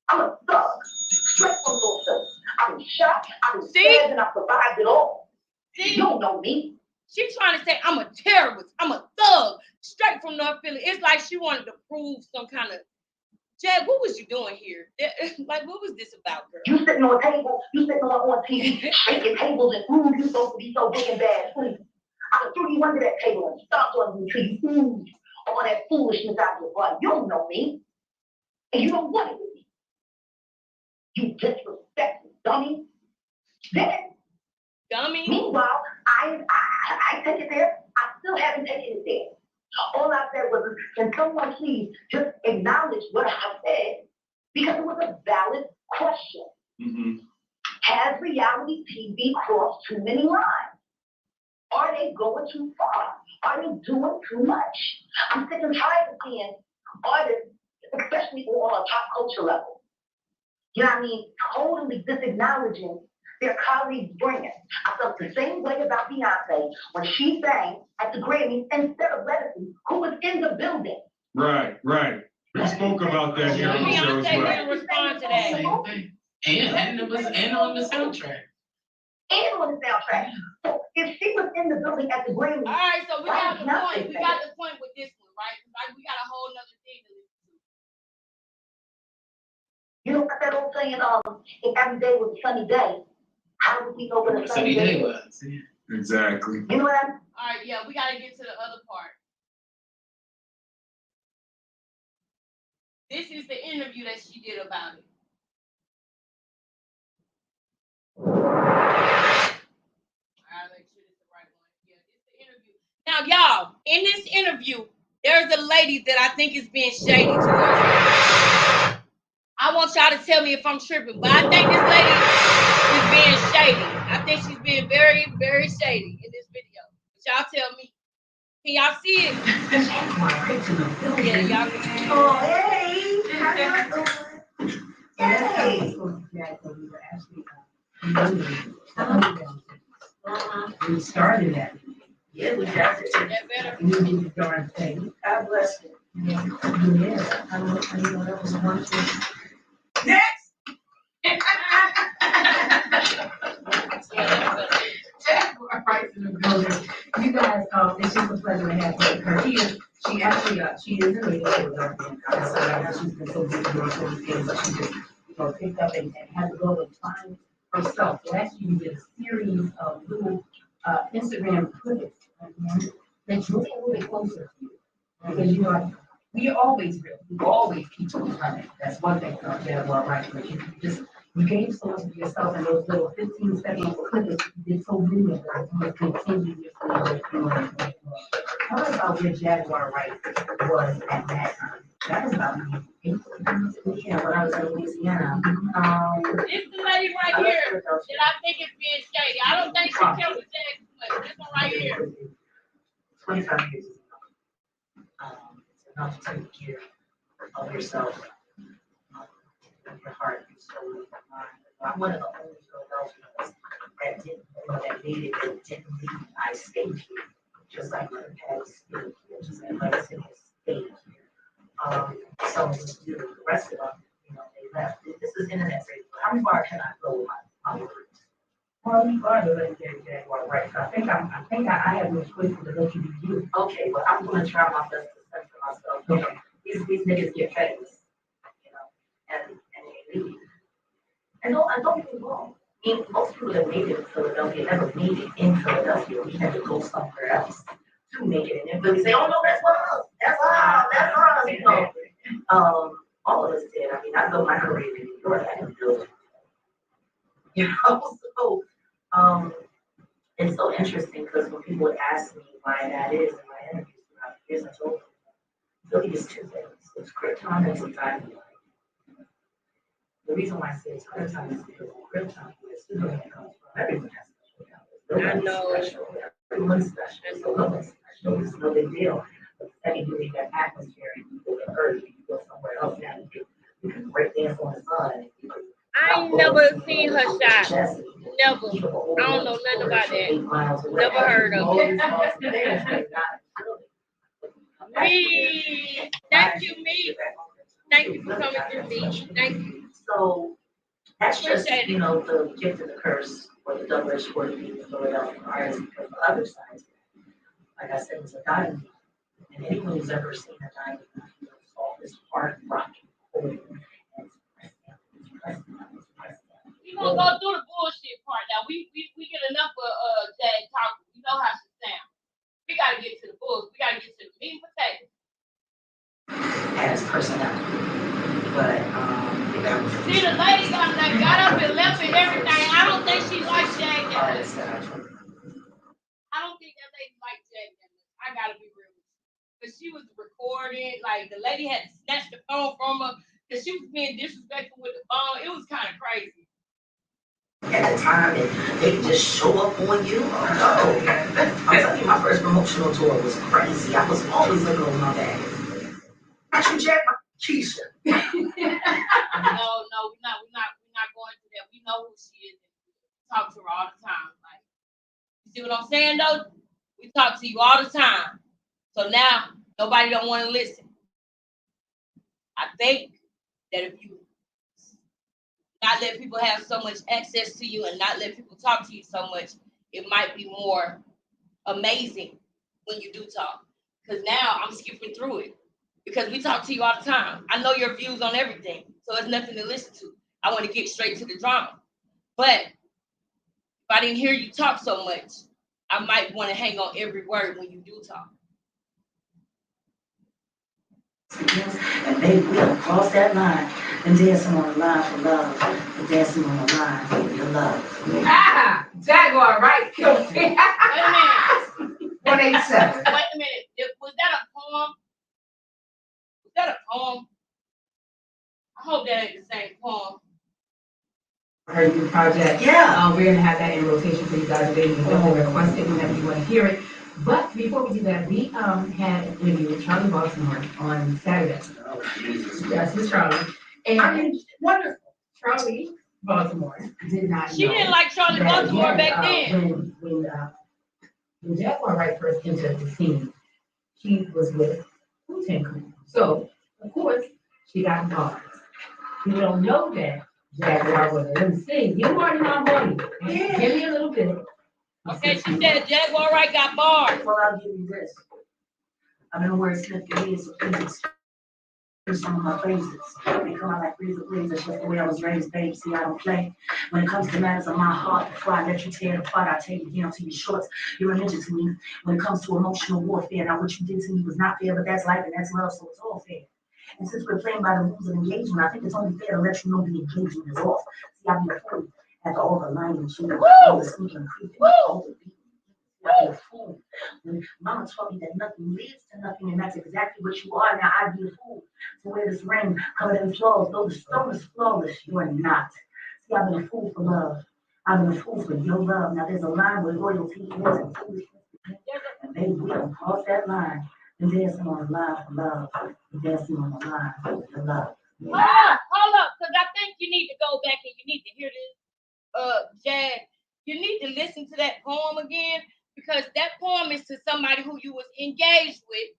I'm a thug. Straight from those thugs. I've been shot, I've been stabbed, and I've survived it all. You don't know me. She's trying to say I'm a terrorist. I'm a thug. Straight from North Philly. It's like she wanted to prove some kind of. Jad, what was you doing here? Like, what was this about, girl? You sitting on a table, you sitting on TV, shaking tables and ooh, you supposed to be so big and bad. I threw you under that table and stomped on you until you oozed all that foolishness out of your blood. You don't know me. And you don't want it with me. You disrespectful dummy. Then, dummy. Meanwhile, I take it there. I still haven't taken it there. All I said was, can someone please just acknowledge what I said? Because it was a valid question. Mm-hmm. Has reality TV crossed too many lines? Are they going too far? Are they doing too much? I'm sick and tired of seeing artists, especially on a top culture level, you know what I mean, totally disacknowledging their colleagues' brand. I felt the same way about Beyonce when she sang at the Grammys instead of Lettuce, who was in the building. Right. We spoke about that here on the show as Beyonce well. didn't respond to that. Same thing. And it was and on the soundtrack. And on the soundtrack. So if she was in the building at the Grammys, All right, so we got the Why point. We not? got the point with this one, right? Like we got a whole nother thing to listen to. you know what that old saying, if every day was a sunny day, how would we know what a Sunny day is? was. Yeah. Exactly. You know what I mean? All right, yeah, we gotta get to the other part. This is the interview that she did about it. I'll make sure it's the right one. Yeah, it's the interview. Now, y'all, in this interview, there's a lady that I think is being shady towards her. I want y'all to tell me if I'm tripping, but I think this lady is being shady. I think she's being very, very shady in this video. But y'all tell me. Can y'all see it? Yeah, y'all can see it. Oh, hey, how y'all doing? Hey. We started that. Yeah, we got it. That better. We did the darn thing. God bless you. Yeah, I know that was one thing. Next. Yeah, that's better. You guys, it's just a pleasure to have her here. She actually, she is a lady, so I know she's been so busy doing so many things, but she just, picked up and had to go and find herself. So actually, we did a series of little, Instagram clips that drew me a little bit closer to you. Because, we always keep you coming. That's one thing about Jaguar, right? But you gave so much of yourself in those little 15-second clips. You did so many of those. You continue to tell us about where Jaguar Right was at that time. That was about yeah, when I was in Louisiana. This the lady right here that I think is being shady. I don't think she killed the Jag too much. This one right here. 25 years ago. It's enough to take care of yourself, your heart, your soul, your mind. I'm one of the only Philadelphians that made it, that didn't leave. I stayed here, just like my dad stayed here, just like my city stayed here. So the rest of them, they left. This is internet radio. How far can I go with my words? Well, you are the legendary Jaguar Right. So I think I have no choice but to let you be you. Okay, well, I'm going to try my best to censor myself. Okay. These niggas get famous, and they leave. And don't get me wrong. I mean, most people that made it in Philadelphia never made it in Philadelphia. We had to go somewhere else to make it. And then we say, oh no, that's us. That's us. All of us did. I mean, I built my career in New York. I didn't build it. So it's so interesting because when people would ask me why that is in my interviews throughout the years, I told them, Philly is two things. It's crib time and some time. The reason why I say it's crib time is because in crib time, it's still going to come from everyone has special. I know. Everyone's special. So no one's special. It's no big deal. But the second you leave that atmosphere and you go to Earth, you go somewhere else now, you can break dance on the sun. I ain't never seen her shot. Never. I don't know nothing about that. Never heard of it. Me. Thank you, me. Thank you for coming through, me. Thank you. So that's just, Appreciate it. the gift and the curse, or the double-edged sword of being a Philadelphia artist, because the other side, like I said, was a diamond. And anyone who's ever seen a diamond, saw this hard rock and We gonna go through the bullshit part now. We get enough of Jag talking. We know how she sound. We gotta get to the bulls. We gotta get to the meat and potatoes. has personality. But See, the lady got up and left and everything. I don't think she likes Jag that much. artists that I trust. I don't think that lady liked Jag that much. I gotta be real with you. Because she was recording, like the lady had snatched the phone from her because she was being disrespectful with the phone. It was kind of crazy. At the time, and they just show up on you. Oh no. I'm telling you, my first promotional tour was crazy. I was always looking over my bag. Got you, Jack? Keisha. No, we're not what I'm saying though? We talk to you all the time. So now nobody don't want to listen. I think that if you not let people have so much access to you and not let people talk to you so much, it might be more amazing when you do talk. Because now I'm skipping through it. Because we talk to you all the time. I know your views on everything. So it's nothing to listen to. I want to get straight to the drama. But if I didn't hear you talk so much, I might want to hang on every word when you do talk. And baby, we done crossed that line and dancing on the line for love, and dancing on the line for your love. Ah, Jaguar, right? Wait a minute. 187. Wait a minute. Was that a poem? Was that a poem? I hope that ain't the same poem. Heard your project. Yeah. We're gonna have that in rotation for you guys today. You can definitely request it whenever you want to hear it. But before we do that, we had an interview with Charlie Baltimore on Saturday. Yes, with Charlie. And wonderful. Charlie Baltimore did not know. She didn't like Charlie that, Baltimore yeah, back then. When Jaguar Wright first entered the scene, she was with Wu-Tang Clan. So, of course, she got bars. You don't know that Jaguar was let me sing. You already know I'm on you. Yeah. Give me a little bit. Okay, she said Jaguar Wright got bars. Well, I'll give you this. I've been wordsmith for years, so please excuse some of my phrases. They come out like razor blades. That's just the way I was raised, babe. See, I don't play. When it comes to matters of my heart, before I let you tear it apart, I'll take you down to your shorts. You're a ninja to me. When it comes to emotional warfare, now what you did to me was not fair, but that's life and that's love, so it's all fair. And since we're playing by the rules of engagement, I think it's only fair to let you know the engagement is off. See, I'll be a fool after all the lying and cheating, all the sneaking and creeping, all the beating. I'll be a fool. When mama taught me that nothing leads to nothing, and that's exactly what you are. Now I'd be a fool to wear this ring covered in flaws. Though the stone is flawless, you are not. See, I've been a fool for love. I've been a fool for your love. Now there's a line where loyalty is and foolishness begins. And baby, we don't cross that line. And dancing on the line for love. And dancing on the line for love. Yeah. Hold up, because I think you need to go back and you need to hear this, Jag. You need to listen to that poem again, because that poem is to somebody who you was engaged with.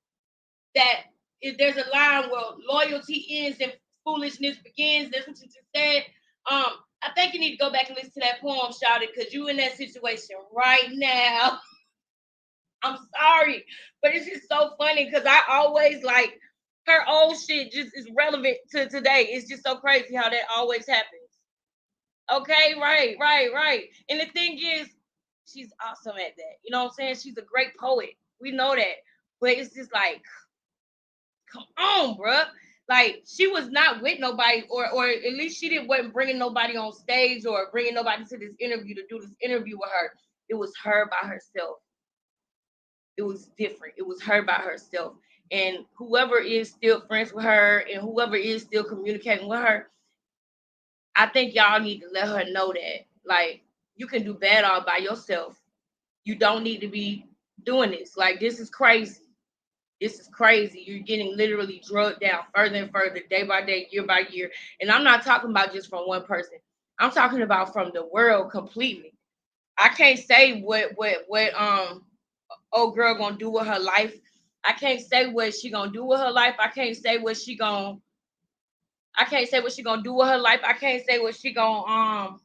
That if there's a line where loyalty ends and foolishness begins. That's what you just said. I think you need to go back and listen to that poem, Shawty, because you in that situation right now. I'm sorry, but it's just so funny because I always like her old shit just is relevant to today. It's just so crazy how that always happens. Okay, right. And the thing is, she's awesome at that. You know what I'm saying? She's a great poet. We know that. But it's just like, come on, bruh. Like, she was not with nobody, or at least she wasn't bringing nobody on stage or bringing nobody to this interview to do this interview with her. It was her by herself. It was different. It was her by herself. And whoever is still friends with her and whoever is still communicating with her, I think y'all need to let her know that, like, you can do bad all by yourself. You don't need to be doing this. Like, this is crazy. This is crazy. You're getting literally drugged down further and further, day by day, year by year. And I'm not talking about just from one person. I'm talking about from the world completely. I can't say what old girl gonna do with her life. I can't say what she gonna do with her life. I can't say what she gonna do with her life. I can't say what she gonna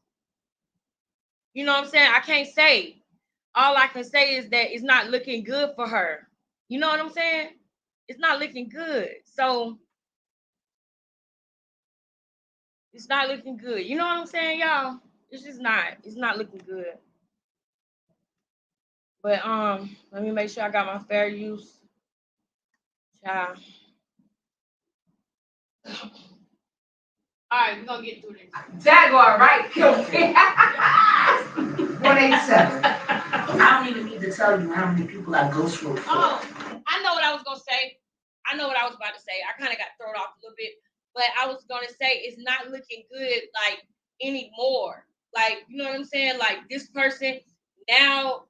you know what I'm saying? I can't say. All I can say is that it's not looking good for her. You know what I'm saying? It's not looking good. So it's not looking good. You know what I'm saying, y'all? It's just not. It's not looking good. But let me make sure I got my fair use. Child. All right, we're gonna get through this. Jaguar, right? 187. I don't even need to tell you how many people I go through. Oh, I know what I was gonna say. I know what I was about to say. I kind of got thrown off a little bit, but I was gonna say it's not looking good like anymore. Like, you know what I'm saying? Like, this person now,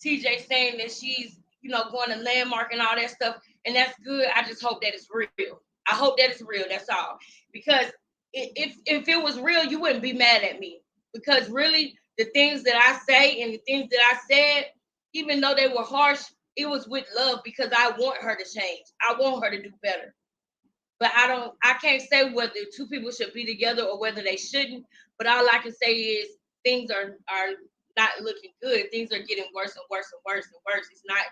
TJ saying that she's, you know, going to Landmark and all that stuff, and that's good. I just hope that it's real. I hope that it's real. That's all. Because if it was real, you wouldn't be mad at me. Because really, the things that I say and the things that I said, even though they were harsh, it was with love because I want her to change. I want her to do better. But I can't say whether two people should be together or whether they shouldn't. But all I can say is things are not looking good. Things are getting worse and worse and worse and worse. It's not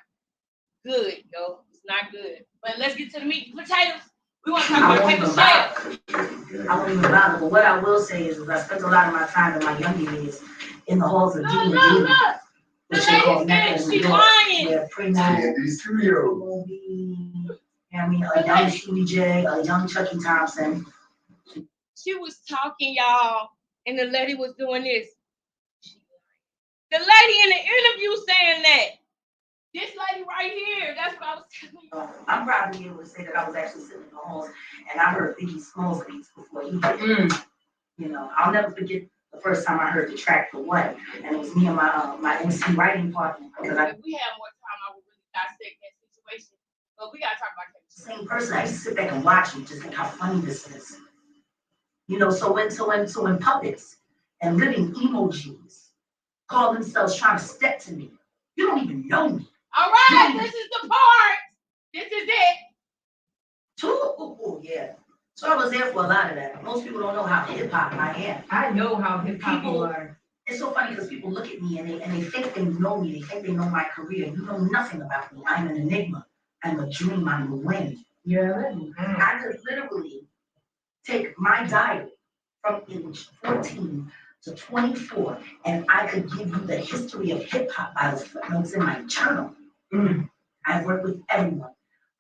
good, yo. It's not good. But let's get to the meat and potatoes. We want to talk about paper shell. I won't even bother, but what I will say is I spent a lot of my time in my younger years in the halls of Look, D&D, look. The which they call lady Mecca said and she's Resort, lying. where primo D&D Studio. will be, I mean, a young Shuli J, a young Chucky Thompson. She was talking, y'all, and the lady was doing this. The lady in the interview saying that. This lady right here, that's what I was telling you. I'm proud to be able to say that I was actually sitting in the halls and I heard Biggie Smalls beats before he did. You know, I'll never forget the first time I heard the track For What, and it was me and my MC writing partner. If we had more time, I would really dissect that situation. But we gotta talk about that. Same person. I used to sit back and watch him, just think how funny this is. You know, so when puppets and living emojis call themselves trying to step to me, you don't even know me. All right, this is the part. This is it. Yeah. So I was there for a lot of that. Most people don't know how hip hop I am. I know how hip hop you People- are. It's so funny because people look at me and they think they know me. They think they know my career. You know nothing about me. I'm an enigma. I'm a dream. I'm the wind. Yeah. I could literally take my diary from age 14 to 24, and I could give you the history of hip hop by the footnotes in my journal. I've worked with everyone.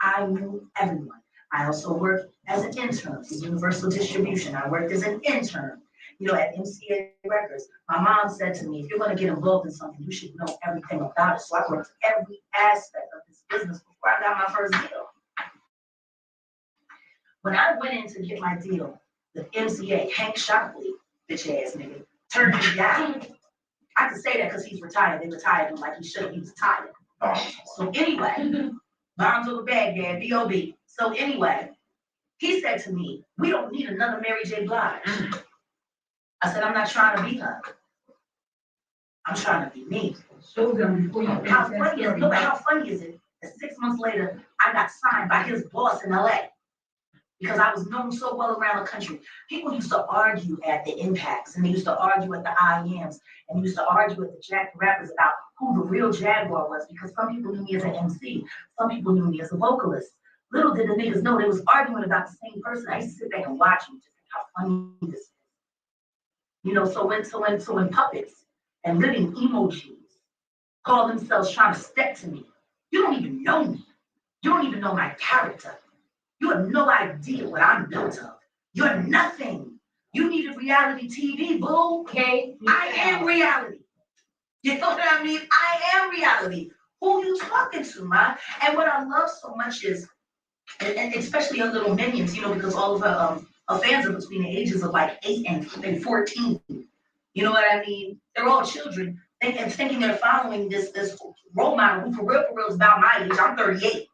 I knew everyone. I also worked as an intern for Universal Distribution. I worked as an intern, you know, at MCA Records. My mom said to me, if you're going to get involved in something, you should know everything about it. So I worked every aspect of this business before I got my first deal. When I went in to get my deal with MCA, Hank Shockley, bitch ass nigga, turned me down. I can say that because he's retired. They retired him like he should have. He was tired. So anyway, Bombs over Baghdad, B.O.B. So anyway, he said to me, we don't need another Mary J. Blige. I said, I'm not trying to be her. I'm trying to be me. Show them before you finish How that funny is story. no, but how funny is it that 6 months later, I got signed by his boss in LA because I was known so well around the country. People used to argue at the Impacts, and they used to argue at the IMs, and used to argue at the Jack the Rappers about who the real Jaguar was, because some people knew me as an MC, some people knew me as a vocalist. Little did the niggas know they was arguing about the same person. I used to sit back and watch them, just think how funny this is. You know, so when puppets and living emojis call themselves trying to step to me, you don't even know me. You don't even know my character. You have no idea what I'm built of. You're nothing. You needed reality TV, boo. Okay. I am reality. You know what I mean? I am reality. Who you talking to, man? And what I love so much is, and especially her little minions, you know, because all of her fans are between the ages of like 8 and 14. You know what I mean? They're all children thinking they're following this role model who for real is about my age. I'm 38.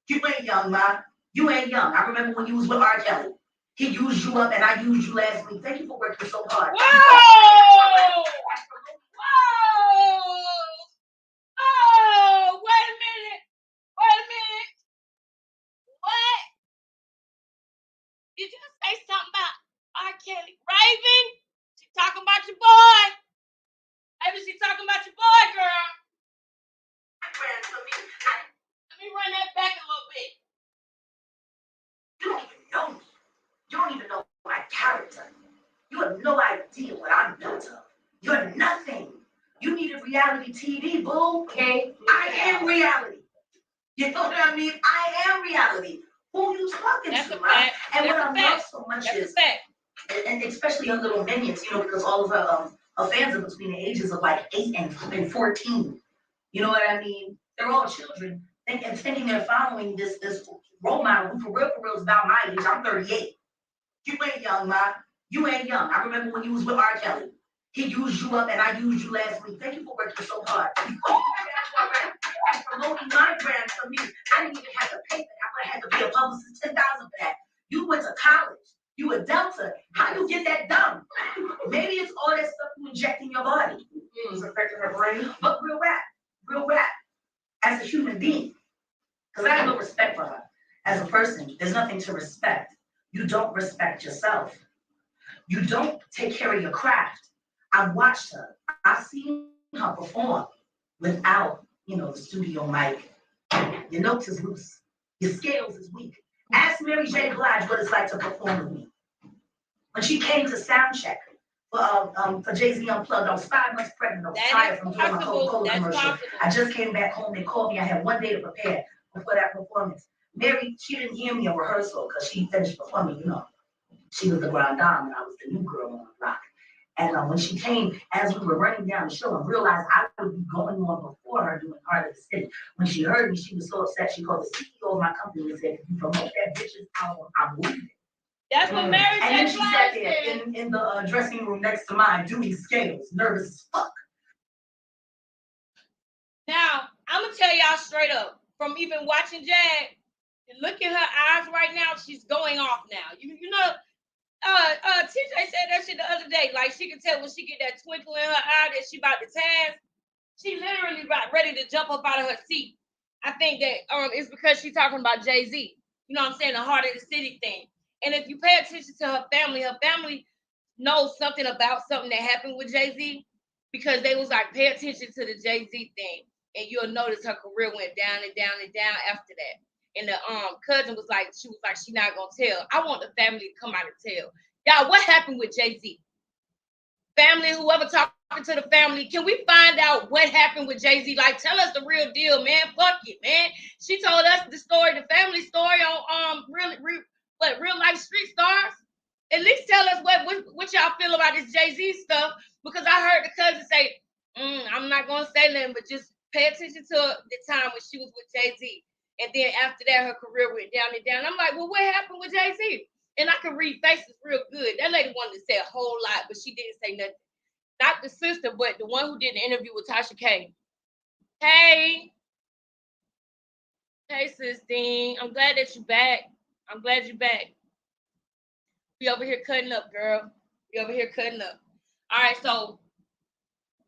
You ain't young, man. You ain't young. I remember when you was with R. Kelly. He used you up and I used you last week. Thank you for working so hard. Whoa! Whoa! Oh, wait a minute. What? Did you say something about R. Kelly? Raven? She talking about your boy. Maybe she talking about your boy, girl. Let me run that back a little bit. You don't even know me. You don't even know my character. You have no idea what I'm built of. You're nothing. You needed reality TV, boo. Okay. I am reality. You know what I mean? I am reality. Who you talking That's to, a man? fact. And what That's a I love fact. so much That's a is, fact. and especially her little minions, you know, because all of her fans are between the ages of like 8 and 14. You know what I mean? They're all children thinking they're following this role model who for real is about my age. I'm 38. You ain't young, man. You ain't young. I remember when you was with R. Kelly. He used you up and I used you last week. Thank you for working so hard. And promoting my brand for me. I didn't even have to pay that. I would have had to pay a publicist $10,000 for that. You went to college. You were Delta. How you get that done? Maybe it's all that stuff you inject in your body. It's affecting her brain. But real rap. real rap as a human being. Because I have no respect for her. As a person, there's nothing to respect. You don't respect yourself. You don't take care of your craft. I've watched her. I've seen her perform without, the studio mic. Your notes is loose. Your scales is weak. Ask Mary J. Blige what it's like to perform with me. When she came to soundcheck for Jay-Z Unplugged, I was 5 months pregnant. I was tired from doing my Coca-Cola commercial. I just came back home. They called me. I had 1 day to prepare before that performance. Mary, she didn't hear me in rehearsal because she finished performing, She was the grand dame and I was the new girl on the block. And when she came, as we were running down the show and realized I would be going on before her doing Heart of the City, when she heard me, she was so upset. She called the CEO of my company and said, if you promote that bitch's album, I'm leaving. That's what Mary And then J. she Blige sat there said. in the dressing room next to mine doing scales, nervous as fuck. Now, I'm going to tell y'all straight up, from even watching Jag, look at her eyes right now, she's going off now. TJ said that shit the other day. Like, she can tell when she get that twinkle in her eye that she about to taz. She literally about ready to jump up out of her seat. I think that it's because she's talking about Jay-Z. You know what I'm saying? The Heart of the City thing. And if you pay attention to her family knows something about something that happened with Jay-Z because they was like, pay attention to the Jay-Z thing. And you'll notice her career went down and down and down after that. And the cousin was like, she not gonna tell. I want the family to come out and tell. Y'all, what happened with Jay-Z? Family, whoever talking to the family, can we find out what happened with Jay-Z? Like, tell us the real deal, man. Fuck it, man. She told us the story, the family story on real life street stars. At least tell us what y'all feel about this Jay-Z stuff. Because I heard the cousin say, I'm not gonna say nothing, but just pay attention to the time when she was with Jay-Z. And then after that, her career went down and down. I'm like, well, what happened with Jay-Z? And I could read faces real good. That lady wanted to say a whole lot, but she didn't say nothing. Not the sister, but the one who did the interview with Tasha K. Hey, sis Dean. I'm glad that you're back. I'm glad you're back. We over here cutting up, girl. We over here cutting up. All right, so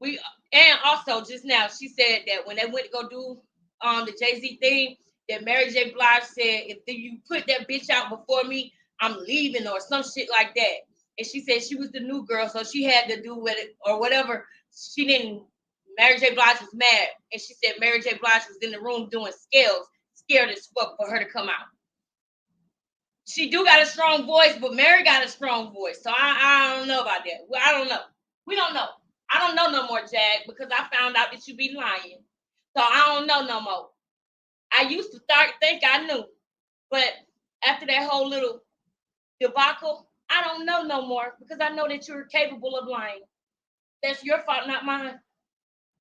and also just now, she said that when they went to go do the Jay-Z thing, that Mary J. Blige said, if you put that bitch out before me, I'm leaving or some shit like that. And she said she was the new girl, so she had to do with it or whatever. She didn't. Mary J. Blige was mad. And she said Mary J. Blige was in the room doing scales, scared as fuck for her to come out. She do got a strong voice, but Mary got a strong voice. So I don't know about that. Well, I don't know. We don't know. I don't know no more, Jag, because I found out that you be lying. So I don't know no more. I used to think I knew. But after that whole little debacle, I don't know no more because I know that you're capable of lying. That's your fault, not mine.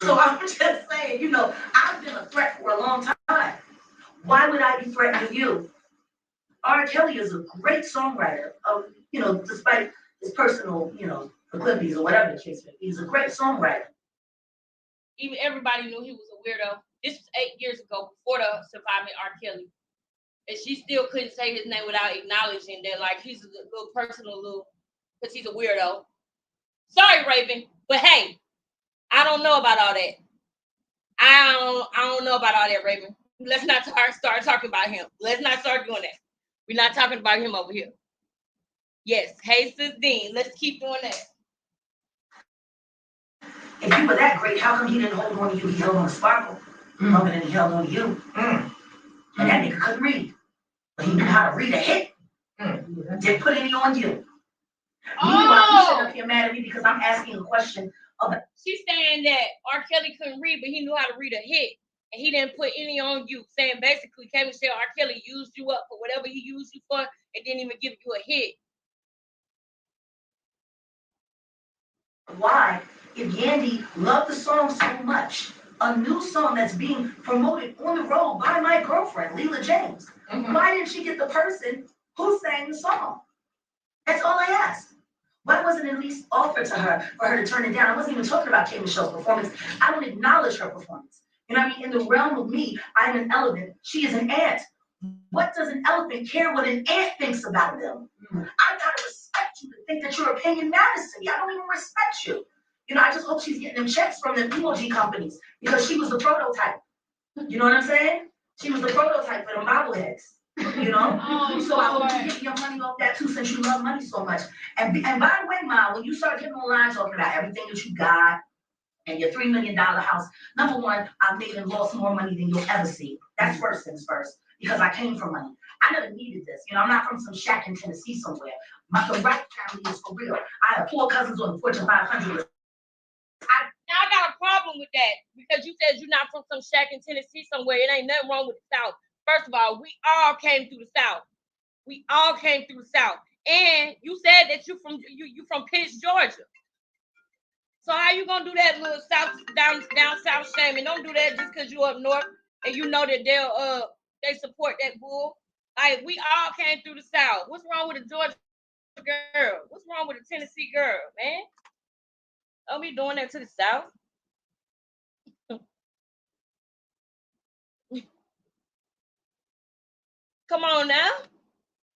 So I'm just saying, I've been a threat for a long time. Why would I be threatening you? R. Kelly is a great songwriter, despite his personal, proclivities or whatever the case may be. He's a great songwriter. Even everybody knew he was a weirdo. This was 8 years ago, before the surviving R. Kelly. And she still couldn't say his name without acknowledging that, like, he's a little personal because he's a weirdo. Sorry, Raven, but hey, I don't know about all that. I don't know about all that, Raven. Let's not start talking about him. Let's not start doing that. We're not talking about him over here. Yes, hey, Sis Dean, let's keep doing that. If you were that great, how come he didn't hold on to you? He held on to Sparkle longer than he held on to you. And that nigga couldn't read. But he knew how to read a hit. Didn't put any on you. Meanwhile, you sit up here mad at me because I'm asking a question about. She's saying that R. Kelly couldn't read, but he knew how to read a hit. And he didn't put any on you. Saying basically, Kevin said R. Kelly used you up for whatever he used you for and didn't even give you a hit. Why, if Yandy loved the song so much, a new song that's being promoted on the road by my girlfriend, Leela James, why didn't she get the person who sang the song? That's all I asked. Why wasn't it at least offered to her for her to turn it down? I wasn't even talking about K. Michelle's performance. I don't acknowledge her performance. You know what I mean? In the realm of me, I'm an elephant. She is an ant. What does an elephant care what an ant thinks about them? I gotta respect you to think that your opinion matters to me. I don't even respect you. You know, I just hope she's getting them checks from the emoji companies because she was the prototype. You know what I'm saying? She was the prototype for the bobbleheads. You know? So I hope you get your money off that too, since you love money so much. And by the way, Ma, when you start getting online talking about everything that you got and your $3 million house, number one, I've made and lost more money than you'll ever see. That's first things first, because I came from money. I never needed this. You know, I'm not from some shack in Tennessee somewhere. The Wright family is for real. I have 4 cousins on the Fortune 500. Now I got a problem with that because you said you're not from some shack in Tennessee somewhere. It ain't nothing wrong with the South. First of all, we all came through the South. We all came through the South. And you said that you from Pitts, Georgia. So how you gonna do that little South down South shaming? Don't do that just because you up north and you know that they support that bull. Like we all came through the South. What's wrong with a Georgia girl? What's wrong with a Tennessee girl, man? Don't be doing that to the South. Come on now.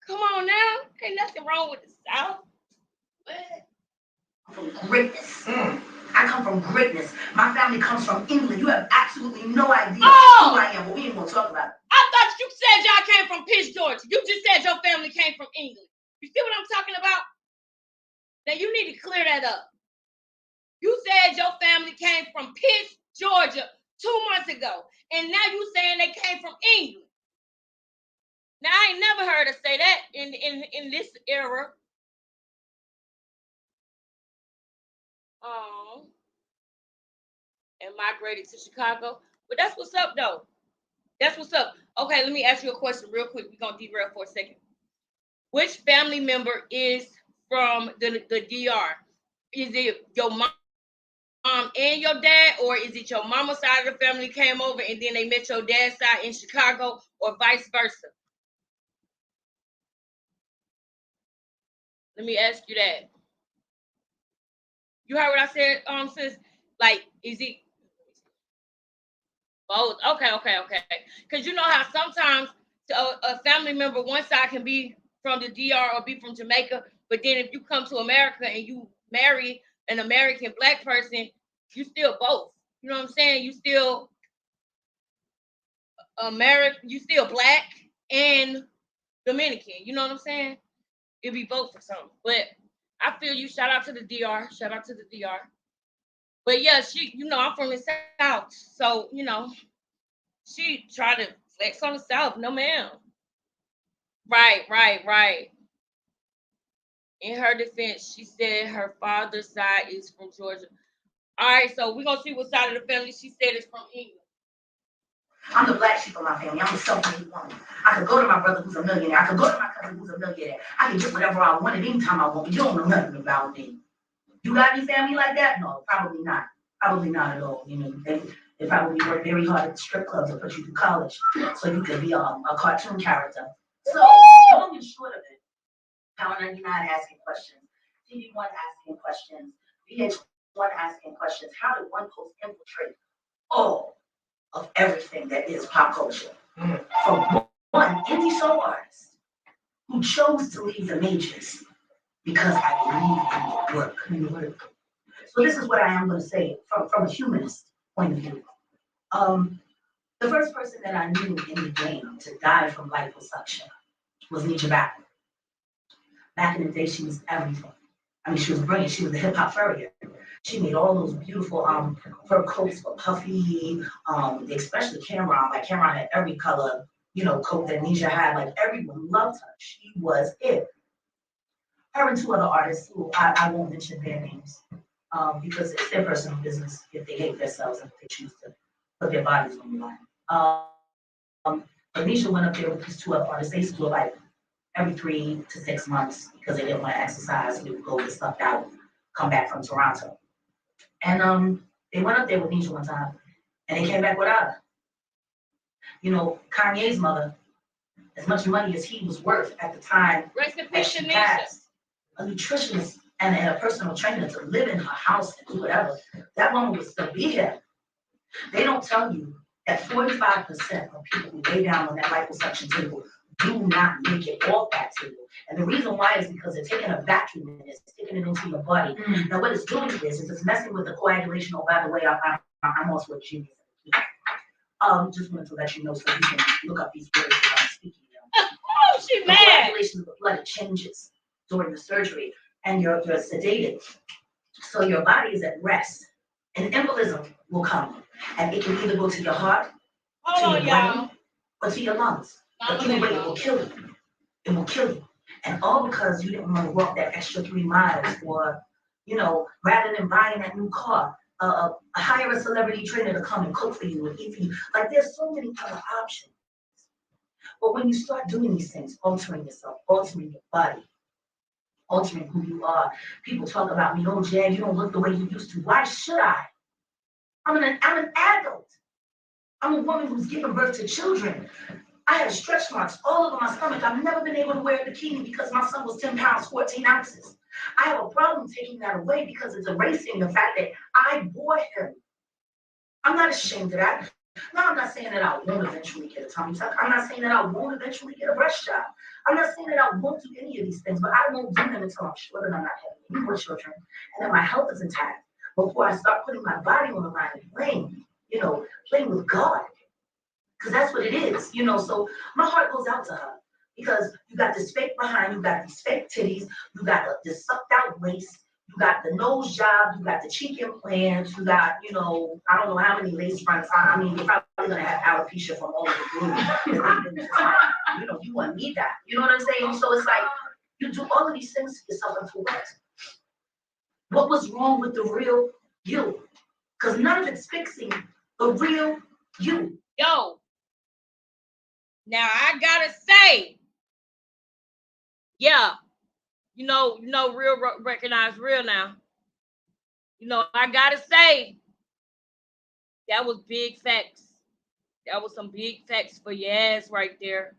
Come on now. Ain't nothing wrong with the South. Greatness. I come from greatness. My family comes from England. You have absolutely no idea Oh! who I am, but we ain't gonna talk about it. I thought you said y'all came from Pitts, Georgia. You just said your family came from England. You see what I'm talking about? Now you need to clear that up. You said your family came from Pitts, Georgia 2 months ago. And now you saying they came from England. Now I ain't never heard her say that in this era. And migrated to Chicago. But that's what's up though. That's what's up. Okay, let me ask you a question real quick. We're gonna derail for a second. Which family member is from the DR? Is it your mom and your dad, or is it your mama's side of the family came over and then they met your dad's side in Chicago, or vice versa? Let me ask you that. You heard what I said, sis? Like, is it both? Okay. Because you know how sometimes a family member, one side can be from the DR or be from Jamaica, but then if you come to America and you marry an American Black person, you still both. You know what I'm saying? You still American, you still Black and Dominican. You know what I'm saying? It'd be both for something. But I feel you. Shout out to the DR. Shout out to the DR. But yeah, she, you know, I'm from the South. So, you know, she tried to flex on the South. No, ma'am. Right. In her defense, she said her father's side is from Georgia. All right, so we're going to see what side of the family she said is from England. I'm the black sheep of my family. I'm a self-made woman. I could go to my brother who's a millionaire. I could go to my cousin who's a millionaire. I can get whatever I want at any time I want. You don't know nothing about me. You got any family like that? No, probably not. Probably not at all. You know, they probably work very hard at the strip clubs to put you through college so you could be a cartoon character. So, long and short of it, Power 99 asking questions, TV1 asking questions, VH1 asking questions. How did one post infiltrate all of everything that is pop culture? From one indie soul artist who chose to leave the majors because I believe in the work. So this is what I am going to say from a humanist point of view. The first person that I knew in the game to die from liposuction was Nisha Back. Back in the day, she was everything. I mean, she was brilliant. She was the hip hop furrier. She made all those beautiful fur coats for Puffy, especially Cameron. Like Cameron had every color, you know, coat that Nisha had. Like everyone loved her. She was it. Her and 2 other artists who I won't mention their names because it's their personal business if they hate themselves and if they choose to put their bodies on the line. Nisha went up there with these 2 other artists. They used to do it like every 3 to 6 months because they didn't want to exercise. We would go get stuffed out, come back from Toronto. And they went up there with Nisha one time and they came back without her. You know, Kanye's mother, as much money as he was worth at the time that she passed, a nutritionist and a personal trainer to live in her house and do whatever, that woman would still be there. They don't tell you that 45% of people who lay down on that liposuction table do not make it off that table. And the reason why is because they're taking a vacuum and it's sticking it into your body. Now what it's doing is it's messing with the coagulation. Oh, by the way, I'm also a genius. Just wanted to let you know so you can look up these words that I'm speaking of. Oh, she The mad. coagulation of the blood, it changes during the surgery and you're sedated. So your body is at rest. And embolism will come. And it can either go to your heart, to Hold your on, y'all. brain, or to your lungs. But either way, it will kill you. It will kill you. And all because you didn't want to walk that extra 3 miles or, you know, rather than buying that new car, hire a celebrity trainer to come and cook for you and eat for you. Like there's so many other options. But when you start doing these things, altering yourself, altering your body, altering who you are, people talk about me, oh, Jag, you don't look the way you used to. Why should I? I'm an adult. I'm a woman who's given birth to children. I have stretch marks all over my stomach. I've never been able to wear a bikini because my son was 10 pounds, 14 ounces. I have a problem taking that away because it's erasing the fact that I bore him. I'm not ashamed of that. No, I'm not saying that I won't eventually get a tummy tuck. I'm not saying that I won't eventually get a breast job. I'm not saying that I won't do any of these things, but I won't do them until I'm sure that I'm not having any more children and that my health is intact before I start putting my body on the line and playing with God. Because that's what it is, so my heart goes out to her because you got this fake behind, you got these fake titties, you got this sucked out waist, you got the nose job, you got the cheek implants, you got, I don't know how many lace fronts. I mean, you're probably gonna have alopecia from all of the glue. You wouldn't need that. You know what I'm saying? So it's like, you do all of these things to yourself and for what? What was wrong with the real you? Because none of it's fixing the real you. Yo. Now I gotta say, yeah, real recognize real now. I gotta say, that was big facts. That was some big facts for your ass right there.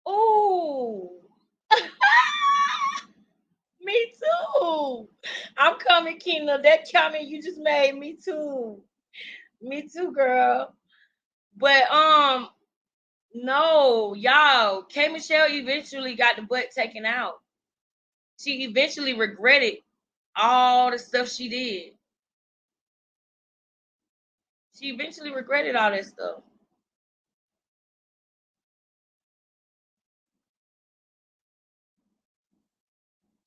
Ooh. Me too. I'm coming, Kina. That comment you just made, me too. Me too, girl. But no, y'all, K Michelle eventually got the butt taken out. She eventually regretted all the stuff she did. She eventually regretted all that stuff.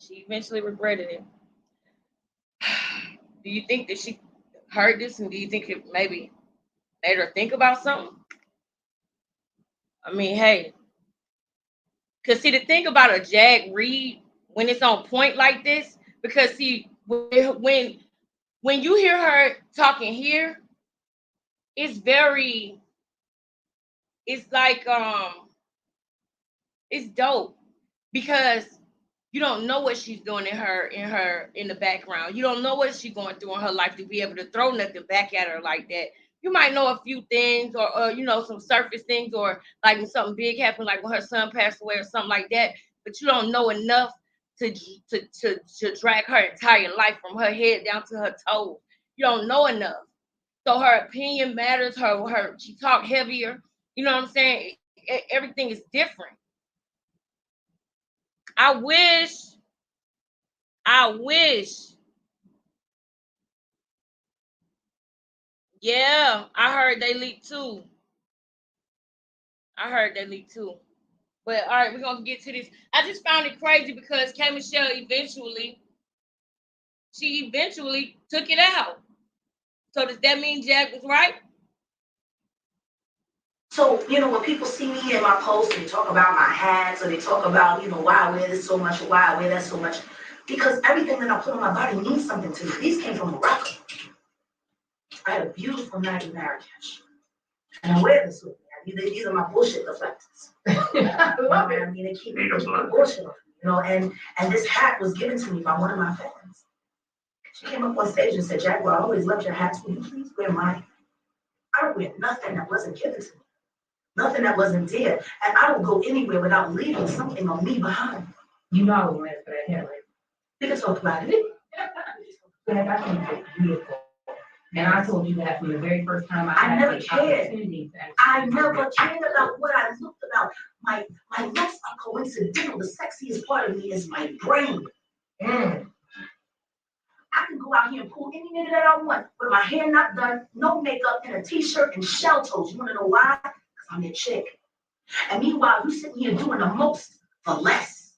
She eventually regretted it. Do you think that she heard this, and do you think it maybe made her think about something? I mean, hey, because see, the thing about a Jag read when it's on point like this, because see, when you hear her talking here, it's like it's dope because you don't know what she's doing in the background. You don't know what she's going through in her life to be able to throw nothing back at her like that. You might know a few things or some surface things, or like when something big happened, like when her son passed away or something like that, but you don't know enough to drag her entire life from her head down to her toes. You don't know enough. So her opinion matters, she talk heavier. You know what I'm saying? Everything is different. I wish. Yeah, I heard they leaked too. But all right, we're gonna get to this. I just found it crazy because K Michelle eventually took it out. So does that mean Jag was right? So, when people see me in my posts and they talk about my hats or they talk about, why I wear this so much or why I wear that so much, because everything that I put on my body means something to me. These came from Morocco. I had a beautiful night in Marrakesh. And I wear this with me. These are my bullshit reflectors. I love it. I mean, they keep me bullshit, and this hat was given to me by one of my fans. She came up on stage and said, Jaguar, I always loved your hats. Will you please wear mine? I don't wear nothing that wasn't given to me. Nothing that wasn't there. And I don't go anywhere without leaving something on me behind. You know I was mad for that hair, right? We can talk about it. I think it's beautiful. And I told you that from the very first time I I had never the cared. opportunity to I actually. never cared about what I looked about. My looks are coincidental. The sexiest part of me is my brain. I can go out here and pull any nigga that I want with my hair not done, no makeup, and a t-shirt and shell toes. You wanna know why? Because I'm a chick. And meanwhile, you sitting here doing the most for less.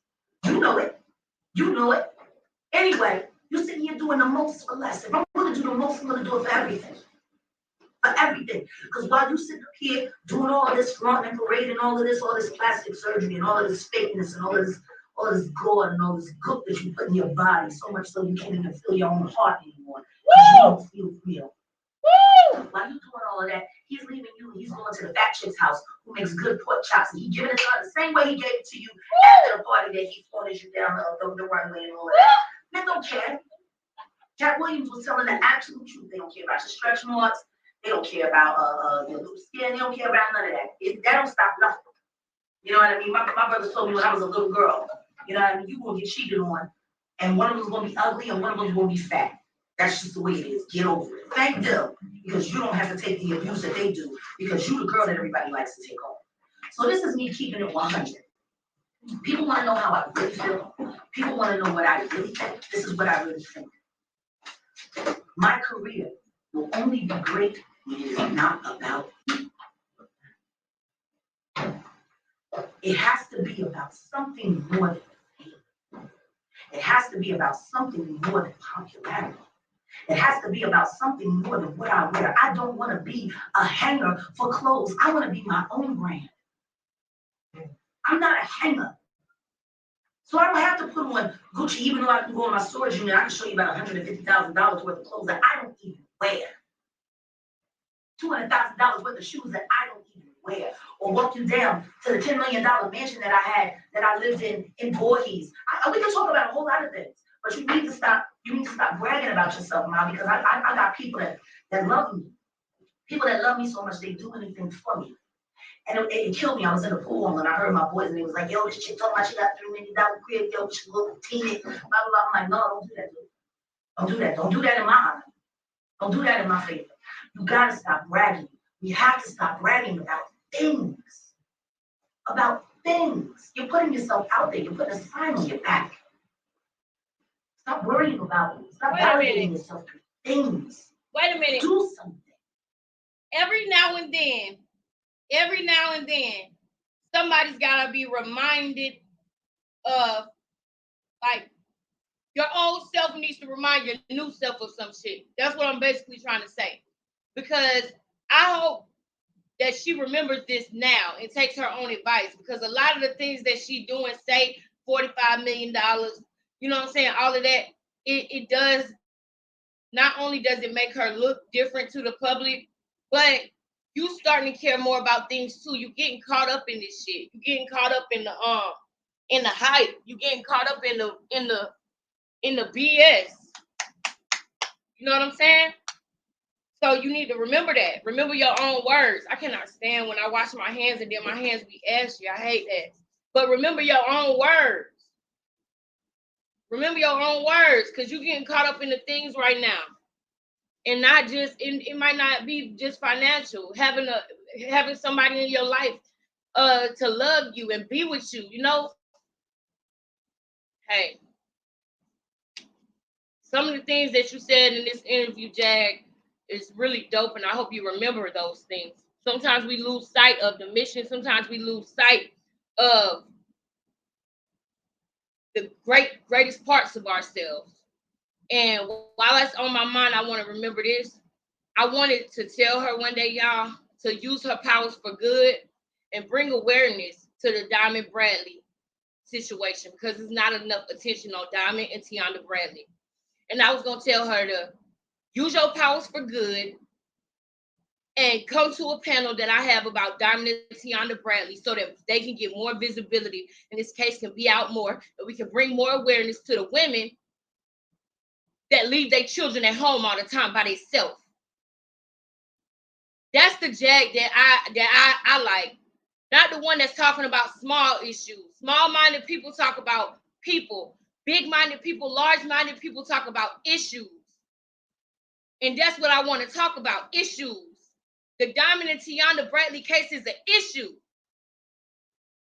You know it. You know it. Anyway, you sitting here doing the most for less. If I'm gonna do the most, I'm gonna do it for everything. For everything. Because while you sit up here doing all this front and parading all this plastic surgery and all of this fakeness and all this gore and all this gook that you put in your body, so much so you can't even feel your own heart anymore. 'Cause you don't feel real. While you doing all of that, he's leaving you and he's going to the fat chick's house who makes good pork chops and he giving it to her the same way he gave it to you after the party that he floated you down the runway and all of that. Men don't care. Jack Williams was telling the absolute truth. They don't care about your stretch marks. They don't care about your loose skin. They don't care about none of that. That don't stop nothing. You know what I mean? My brother told me when I was a little girl, you know what I mean? You gonna get cheated on, and one of them's gonna be ugly and one of them's gonna be fat. That's just the way it is. Get over it. Thank them, because you don't have to take the abuse that they do, because you the girl that everybody likes to take home. So this is me keeping it 100. People want to know how I really feel. People want to know what I really think. This is what I really think. My career will only be great when it is not about me. It has to be about something more than fame. It has to be about something more than popularity. It has to be about something more than what I wear. I don't want to be a hanger for clothes. I want to be my own brand. I'm not a hanger. So I don't have to put on Gucci, even though I can go in my storage unit. I can show you about $150,000 worth of clothes that I don't even wear. $200,000 worth of shoes that I don't even wear. Or walk you down to the $10 million mansion that I lived in Voorhees. We can talk about a whole lot of things, but you need to stop bragging about yourself, Ma, because I got people that love me. People that love me so much they do anything for me. And it killed me. I was in the pool and I heard my boys and they was like, yo, this chick talking about she got $3 million crib, yo, we should go to teen it, blah, blah, blah. I'm like, no, don't do that, dude. Don't do that. Don't do that in my honor. Don't do that in my favor. You gotta stop bragging. We have to stop bragging about things. About things. You're putting yourself out there. You're putting a sign on your back. Stop worrying about it. Stop validating yourself through things. Wait a minute. Do something. Every now and then, somebody's gotta be reminded of, like, your old self needs to remind your new self of some shit. That's what I'm basically trying to say. Because I hope that she remembers this now and takes her own advice. Because a lot of the things that she do and say, $45 million, you know what I'm saying, all of that, it does, not only does it make her look different to the public, but you starting to care more about things too. You getting caught up in this shit. You getting caught up in the hype. You getting caught up in the BS. You know what I'm saying? So you need to remember that. Remember your own words. I cannot stand when I wash my hands and then my hands be ashy. I hate that. But remember your own words. Remember your own words, because you're getting caught up in the things right now. And not just, it might not be just financial. Having somebody in your life to love you and be with you, you know? Hey. Some of the things that you said in this interview, Jag, is really dope, and I hope you remember those things. Sometimes we lose sight of the mission. Sometimes we lose sight of the greatest parts of ourselves. And while that's on my mind, I want to remember this. I wanted to tell her one day, y'all, to use her powers for good and bring awareness to the Diamond Bradley situation, because there's not enough attention on Diamond and Tiana Bradley. And I was going to tell her to use your powers for good and come to a panel that I have about Diamond and Tiana Bradley so that they can get more visibility and this case can be out more, and we can bring more awareness to the women that leave their children at home all the time by themselves. That's the Jag that I like. Not the one that's talking about small issues. Small-minded people talk about people. Big-minded people, large-minded people talk about issues. And that's what I want to talk about, issues. The Diamond and Tiana Bradley case is an issue.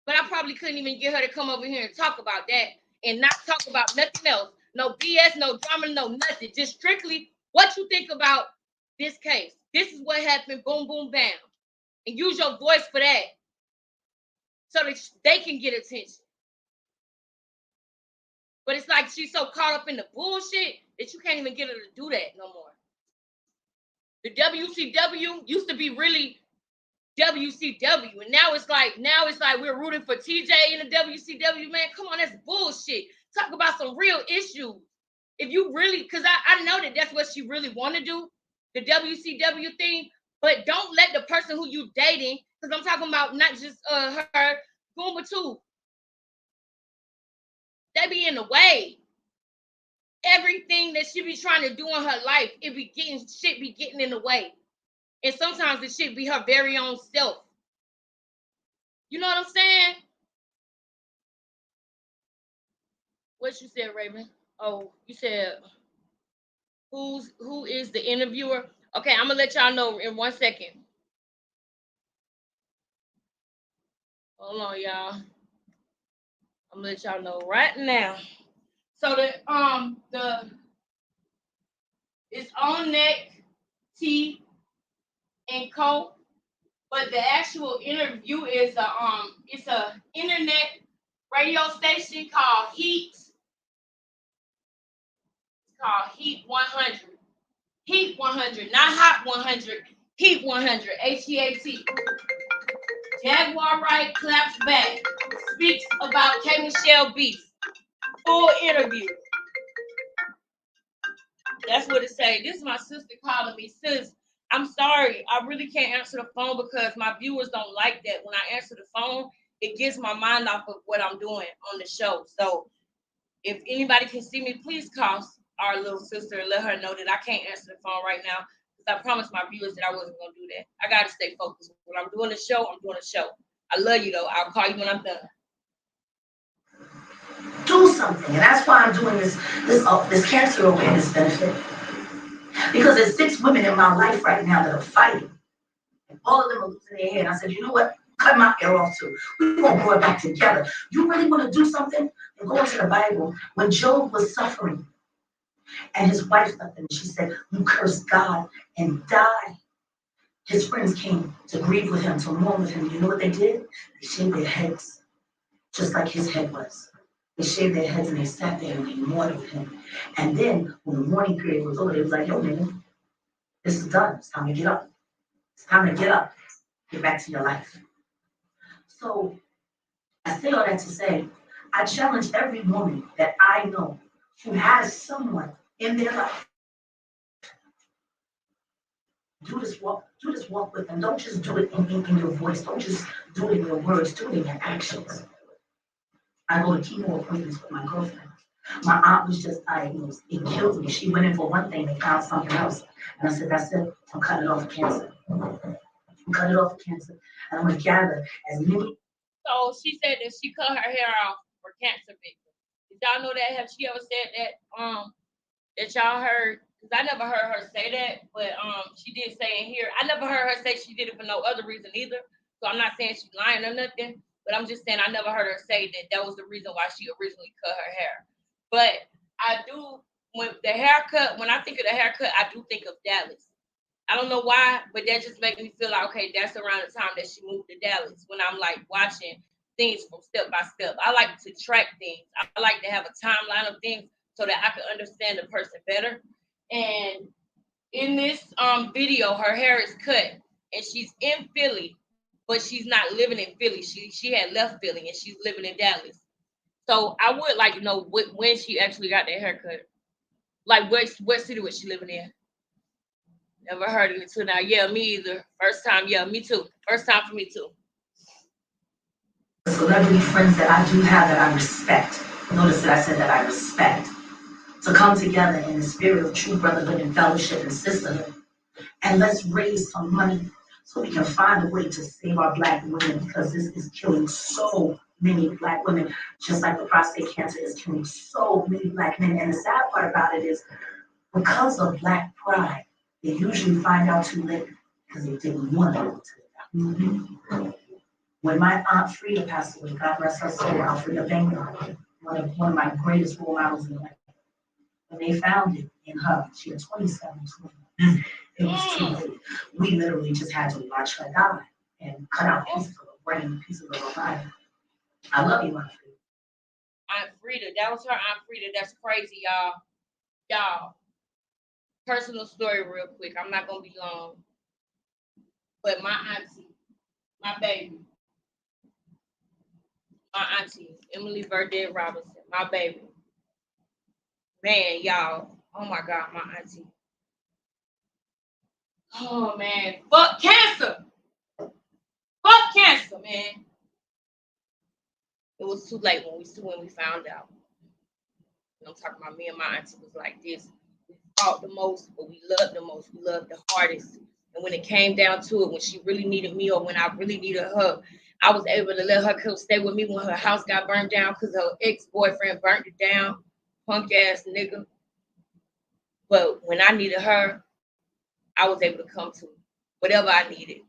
But I probably couldn't even get her to come over here and talk about that and not talk about nothing else. No BS, no drama, no nothing. Just strictly what you think about this case. This is what happened, boom, boom, bam. And use your voice for that so that they can get attention. But it's like she's so caught up in the bullshit that you can't even get her to do that no more. The WCW used to be really WCW, and now it's like we're rooting for TJ in the WCW. Man, come on, that's bullshit. Talk about some real issues. If you really, because I know that that's what she really want to do, the WCW thing, but don't let the person who you dating, because I'm talking about not just her, Goomba too, they be in the way. Everything that she be trying to do in her life, shit be getting in the way. And sometimes the shit be her very own self. You know what I'm saying? What you said, Raven? Oh, you said who is the interviewer? Okay, I'm gonna let y'all know in 1 second. Hold on, y'all. I'm gonna let y'all know right now. So the it's On Neck T and Co. But the actual interview is it's a internet radio station called Heat. It's called Heat 100. Heat 100, not Hot 100. Heat 100. HEAT. Jaguar Wright claps back. Speaks about K. Michelle Beast. Full interview. That's what it say. This is my sister calling me. Sis, I'm sorry. I really can't answer the phone because my viewers don't like that. When I answer the phone, it gets my mind off of what I'm doing on the show. So if anybody can see me, please call our little sister and let her know that I can't answer the phone right now because I promised my viewers that I wasn't going to do that. I got to stay focused. When I'm doing the show, I'm doing the show. I love you, though. I'll call you when I'm done. Do something. And that's why I'm doing this cancer awareness benefit. Because there's 6 women in my life right now that are fighting. And all of them are losing their hair. And I said, you know what? Cut my hair off too. We're going to grow it back together. You really want to do something? And go into the Bible. When Job was suffering and his wife left him, she said, you curse God and die. His friends came to grieve with him, to mourn with him. You know what they did? They shaved their heads, just like his head was. They shaved their heads and they sat there and they mourned with him. And then when the mourning period was over, they was like, yo, man, this is done. It's time to get up. It's time to get up. Get back to your life. So I say all that to say, I challenge every woman that I know who has someone in their life. Do this walk with them. Don't just do it in your voice. Don't just do it in your words. Do it in your actions. I go to chemo appointments with my girlfriend. My aunt was just diagnosed. It killed me. She went in for one thing, they found something else. And I said, that's it. I'm cutting it off cancer. I'm cutting it off cancer. And I'm going to gather as many. So she said that she cut her hair off for cancer victims. Did y'all know that? Have she ever said that? That y'all heard? Because I never heard her say that, but she did say in here. I never heard her say she did it for no other reason either. So I'm not saying she's lying or nothing, but I'm just saying I never heard her say that was the reason why she originally cut her hair. But I do, when I think of the haircut, I do think of Dallas. I don't know why, but that just makes me feel like, okay, that's around the time that she moved to Dallas, when I'm like watching things from step by step. I like to track things. I like to have a timeline of things so that I can understand the person better. And in this video, her hair is cut and she's in Philly, but she's not living in Philly. She had left Philly and she's living in Dallas. So I would like to know when she actually got that haircut. Like what city was she living in? Never heard of it until now. Yeah, me either. First time. Yeah, me too. First time for me too. Celebrity friends that I do have that I respect. Notice that I said that I respect. To come together in the spirit of true brotherhood and fellowship and sisterhood. And let's raise some money so we can find a way to save our Black women, because this is killing so many Black women, just like the prostate cancer is killing so many Black men. And the sad part about it is, because of Black pride, They usually find out too late because they didn't want to go to the doctor. When my Aunt Frida passed away, God rest her soul, Alfreda Vanguard, one of my greatest role models in life. When they found it in her, she had 27 twins. It was too late. We literally just had to watch her die and cut out pieces of her brain, pieces of her body. I love you, Aunt Frida. Aunt Frida, that was her Aunt Frida. That's crazy, y'all. Y'all, personal story real quick. I'm not gonna be long. But my auntie, my baby, my auntie, Emily Verdette Robinson, my baby. Man, y'all. Oh my God, my auntie. Oh man, fuck cancer. Fuck cancer, man. It was too late when we found out. I'm talking about me and my auntie was like this. We fought the most, but we loved the most. We loved the hardest. And when it came down to it, when she really needed me or when I really needed her, I was able to let her come stay with me when her house got burned down because her ex-boyfriend burnt it down. Punk ass nigga. But when I needed her, I was able to come to whatever I needed.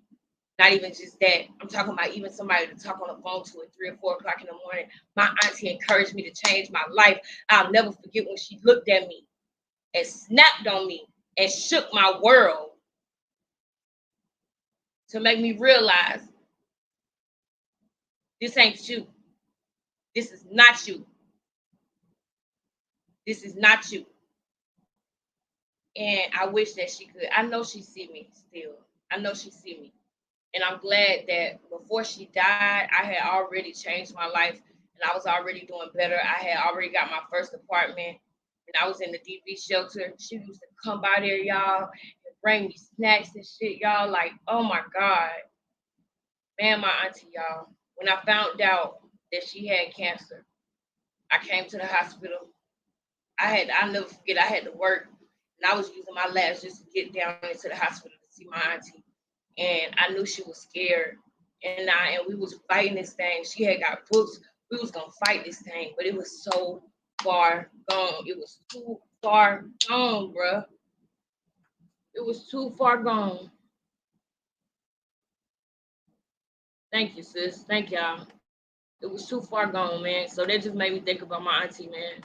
Not even just that. I'm talking about even somebody to talk on the phone to at 3 or 4 o'clock in the morning. My auntie encouraged me to change my life. I'll never forget when she looked at me and snapped on me and shook my world to make me realize this ain't you. This is not you. This is not you. And I wish that she could. I know she see me still. I know she see me. And I'm glad that before she died, I had already changed my life and I was already doing better. I had already got my first apartment and I was in the DV shelter. She used to come by there, y'all, and bring me snacks and shit, y'all. Like, oh my God. Man, my auntie, y'all. When I found out that she had cancer, I came to the hospital. I'll never forget, I had to work and I was using my labs just to get down into the hospital to see my auntie. And I knew she was scared. And we was fighting this thing. She had got books. We was gonna fight this thing, but it was so far gone. It was too far gone, bruh. It was too far gone. Thank you, sis. Thank y'all. It was too far gone, man. So that just made me think about my auntie, man.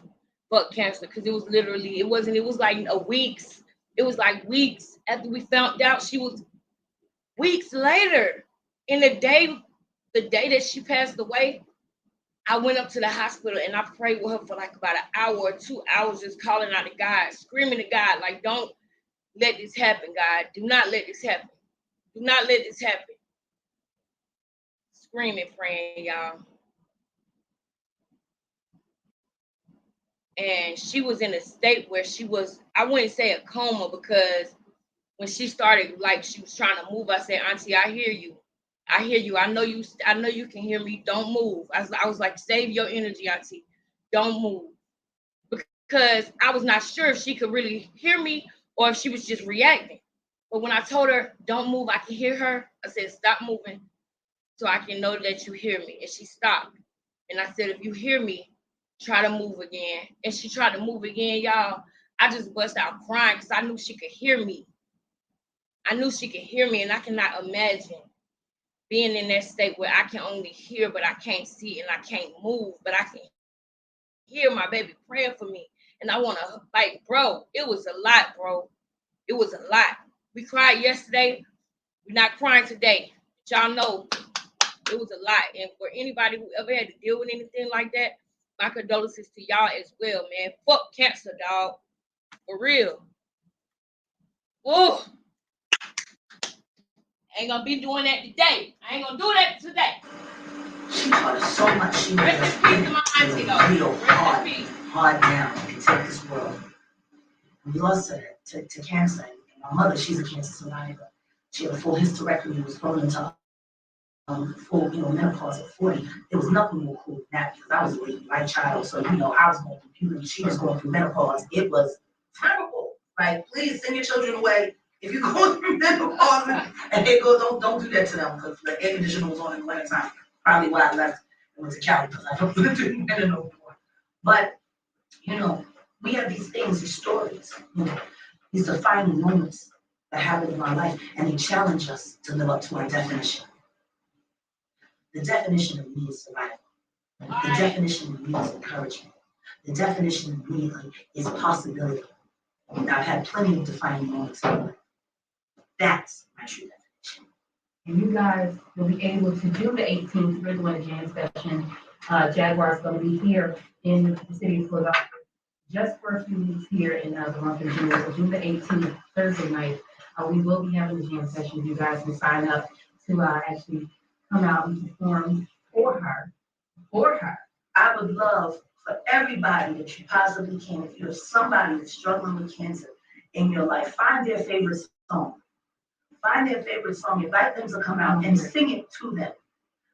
Fuck cancer, because it was literally, it was like weeks. It was like weeks after we found out she was. Weeks later, in the day that she passed away, I went up to the hospital and I prayed with her for like about an hour or 2 hours, just calling out to God, screaming to God, like, don't let this happen, God. Do not let this happen. Do not let this happen. Screaming, praying, y'all. And she was in a state where she was, I wouldn't say a coma, because when she started, like, she was trying to move, I said, Auntie, I hear you. I hear you. I know you can hear me. Don't move. I was like, save your energy, Auntie. Don't move. Because I was not sure if she could really hear me or if she was just reacting. But when I told her, don't move, I can hear her, I said, stop moving so I can know that you hear me. And she stopped. And I said, if you hear me, try to move again. And she tried to move again, y'all. I just bust out crying because I knew she could hear me. I knew she could hear me, and I cannot imagine being in that state where I can only hear, but I can't see, and I can't move, but I can hear my baby praying for me. And I want to, like, bro, it was a lot, bro. It was a lot. We cried yesterday. We're not crying today. But y'all know it was a lot. And for anybody who ever had to deal with anything like that, my condolences to y'all as well, man. Fuck cancer, dog. For real. Whoa. Ain't gonna be doing that today. I ain't gonna do that today. She taught us so much. She Rest in peace to my auntie, though. real Rest in peace. hard now to take this world. We lost her to cancer. And my mother, she's a cancer survivor. She had a full hysterectomy, was thrown into full, menopause at 40. There was nothing more cool than that because I was a late white child. So, I was going through puberty. She was going through menopause. It was terrible. Right? Please send your children away. If you're going through menopause and they go, don't do that to them because the air conditioner was on in the winter time. Probably why I left and went to Cali because I don't live in winter no more. But, we have these things, these stories, these defining moments that happen in our life, and they challenge us to live up to our definition. The definition of me is survival. The definition of me is encouragement. The definition of me is possibility. I've had plenty of defining moments in my life. That's my true definition. And you guys will be able to do the 18th. We're doing a jam session. Jaguar's going to be here in the city of Philadelphia just for a few weeks here in the month of June. We'll do the 18th Thursday night. We will be having the jam session. You guys can sign up to actually come out and perform for her. For her. I would love for everybody that you possibly can, if you're somebody that's struggling with cancer in your life, find their favorite song. Find their favorite song, invite them to come out and sing it to them.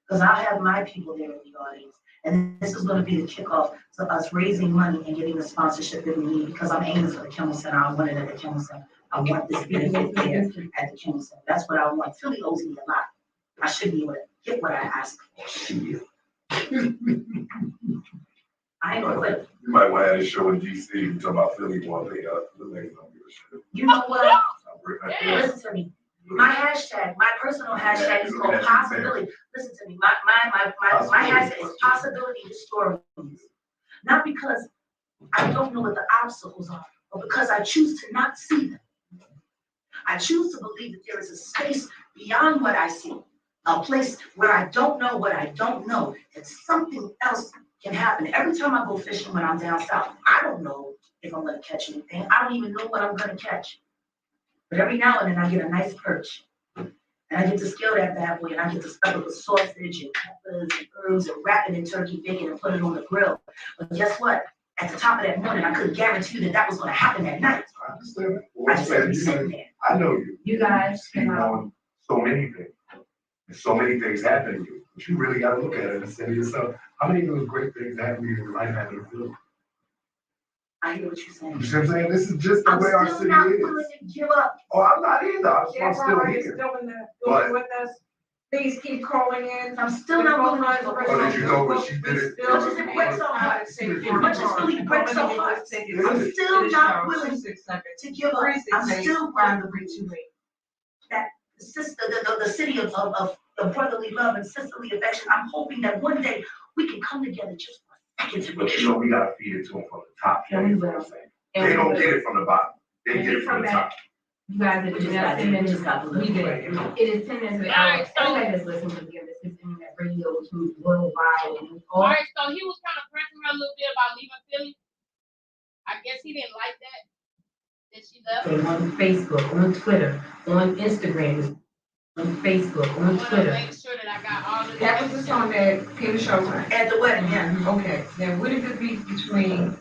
Because I'll have my people there in the audience. And this is going to be the kickoff to us raising money and getting the sponsorship that we need, because I'm aiming for the Kimmel Center. I want it at the Kimmel Center. I want this benefit there at the Kimmel Center. That's what I want. Philly owes me a lot. I should be able to get what I asked for. I ain't gonna quit. You might want to have a show in DC, you talk about Philly one day, the niggas don't give a shit. You know what? Yeah. Listen to me. My hashtag, my personal hashtag is called possibility. Listen to me. My hashtag is possibility historians. Not because I don't know what the obstacles are, but because I choose to not see them. I choose to believe that there is a space beyond what I see, a place where I don't know what I don't know, and something else can happen. Every time I go fishing when I'm down south, I don't know if I'm gonna catch anything. I don't even know what I'm gonna catch. But every now and then I get a nice perch. And I get to scale that bad boy, and I get to stuff it with sausage and peppers and herbs and wrap it in turkey bacon and put it on the grill. But guess what? At the top of that morning, I could guarantee you that was gonna happen that night. I understand. I just had to be sitting there. I know you. You guys Speak can, on so many things. And so many things happen to you. But you really gotta look at it and say to yourself, how many of those great things happen to you in your life happen to you? I hear what you're saying. You see what I'm saying? This is just the I'm way our still city not is. willing to give up. Oh, I'm not either. I'm still Are you here. still in the But- building with us? Please keep calling in. I'm still not willing to give up. Oh, did you know what she did it? Much as it breaks our hearts, much as really breaks our hearts, I'm still not willing to give up. I'm still willing to reach you. That the sister, the city of brotherly love and sisterly affection, I'm hoping that one day we can come together just for a second to But make you know, sure. we gotta feed it to them from the top. Yeah, we That's what will. I'm saying. They don't get it from the bottom. They get it from the top. you guys, We it's just now got 10 to, we minutes. just got to We live did. right. It is 10 minutes of the All hour. right, so- Everybody that's listening to this is internet radio, which means worldwide. And All right, so he was kind of pressing her a little bit about leaving Philly. I guess he didn't like that she left. on Facebook, on Twitter, on Instagram, on Facebook, I on want to Twitter. make sure that I got all of That was the song that Peter showed me. At the wedding, yeah. Okay, then what is the beef between?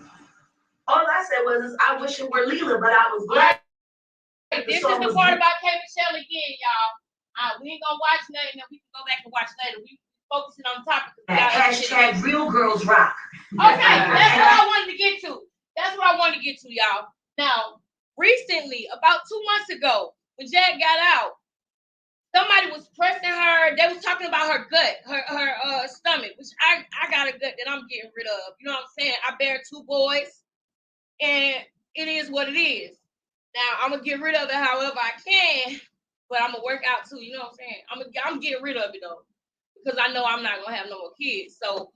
All I said was, I wish it were Leela, but I was glad. This is the part about K. Michelle again, y'all. We ain't gonna watch nothing that we can go back and watch later. We focusing on the topic. Hashtag real girls rock. Okay, that's what I wanted to get to. That's what I wanted to get to, y'all. Now, recently, about 2 months ago, when Jag got out, somebody was pressing her. They was talking about her gut, her stomach, which I got a gut that I'm getting rid of. You know what I'm saying? I bear 2 boys, and it is what it is. Now, I'm gonna get rid of it however I can, but I'm gonna work out too. You know what I'm saying? I'm getting rid of it though, because I know I'm not gonna have no more kids. So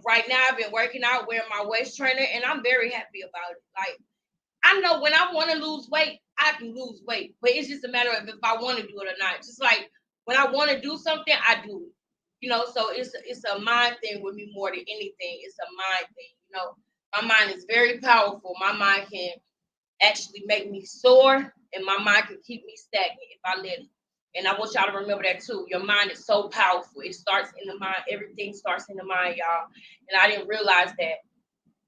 right now I've been working out, wearing my waist trainer, and I'm very happy about it. Like, I know when I want to lose weight, I can lose weight, but it's just a matter of if I want to do it or not. Just like when I want to do something, I do it. You know, so it's a mind thing with me more than anything. It's a mind thing. You know, my mind is very powerful. My mind can actually make me soar, and my mind can keep me stagnant if I let it. And I want y'all to remember that too. Your mind is so powerful. It starts in the mind. Everything starts in the mind, y'all. And I didn't realize that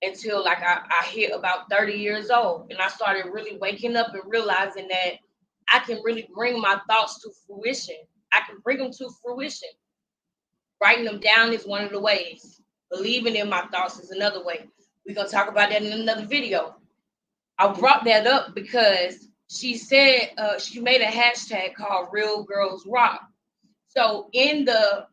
until like I hit about 30 years old. And I started really waking up and realizing that I can really bring my thoughts to fruition. I can bring them to fruition. Writing them down is one of the ways. Believing in my thoughts is another way. We're going to talk about that in another video. I brought that up because she said she made a hashtag called Real Girls Rock. So in the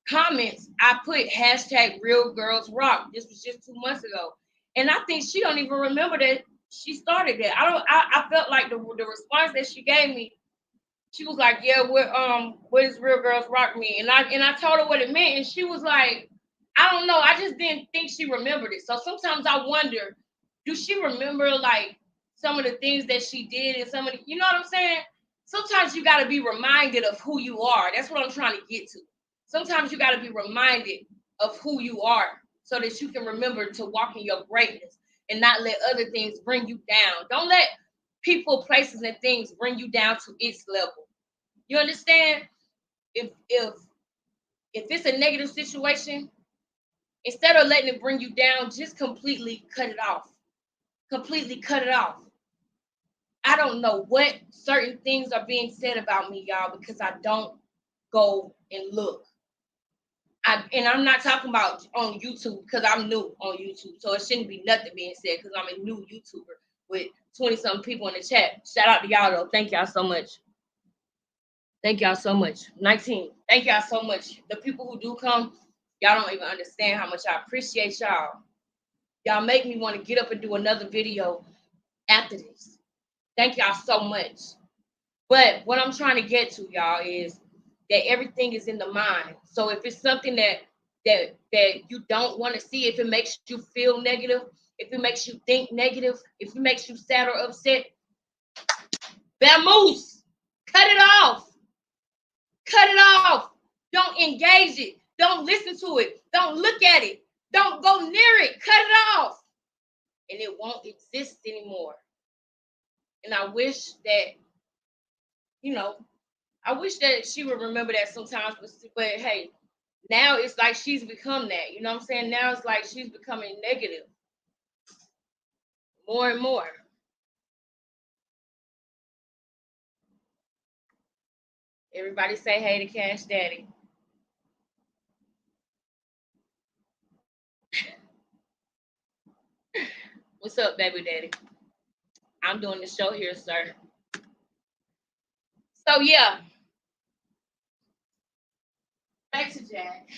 comments, I put hashtag Real Girls Rock. This was just 2 months ago. And I think she don't even remember that she started that. I felt like the response that she gave me she was like, yeah, what is Real Girls Rock me? And I told her what it meant, and she was like, I don't know, I just didn't think she remembered it. So sometimes I wonder, do she remember like some of the things that she did and some of the, you know what I'm saying? Sometimes you gotta be reminded of who you are. That's what I'm trying to get to. Sometimes you gotta be reminded of who you are so that you can remember to walk in your greatness and not let other things bring you down. Don't let people, places, and things bring you down to its level. You understand? If it's a negative situation, instead of letting it bring you down, just completely cut it off. Completely cut it off. I don't know what certain things are being said about me, y'all, because I don't go and look. And I'm not talking about on YouTube because I'm new on YouTube, so it shouldn't be nothing being said because I'm a new YouTuber with 20-something people in the chat. Shout out to y'all though. Thank y'all so much. Thank y'all so much. 19. Thank y'all so much. The people who do come, y'all don't even understand how much I appreciate y'all. Y'all make me want to get up and do another video after this. Thank y'all so much. But what I'm trying to get to, y'all, is that everything is in the mind. So if it's something that you don't want to see, if it makes you feel negative, if it makes you think negative, if it makes you sad or upset, vamoose, cut it off. Cut it off. Don't engage it. Don't listen to it. Don't look at it. Don't go near it. Cut it off. And it won't exist anymore. And I wish that, I wish that she would remember that sometimes, but hey, now it's like she's become that. You know what I'm saying? Now it's like she's becoming negative more and more. Everybody say hey to Cash Daddy. What's up, baby daddy? I'm doing the show here, sir. So yeah. Back to Jack.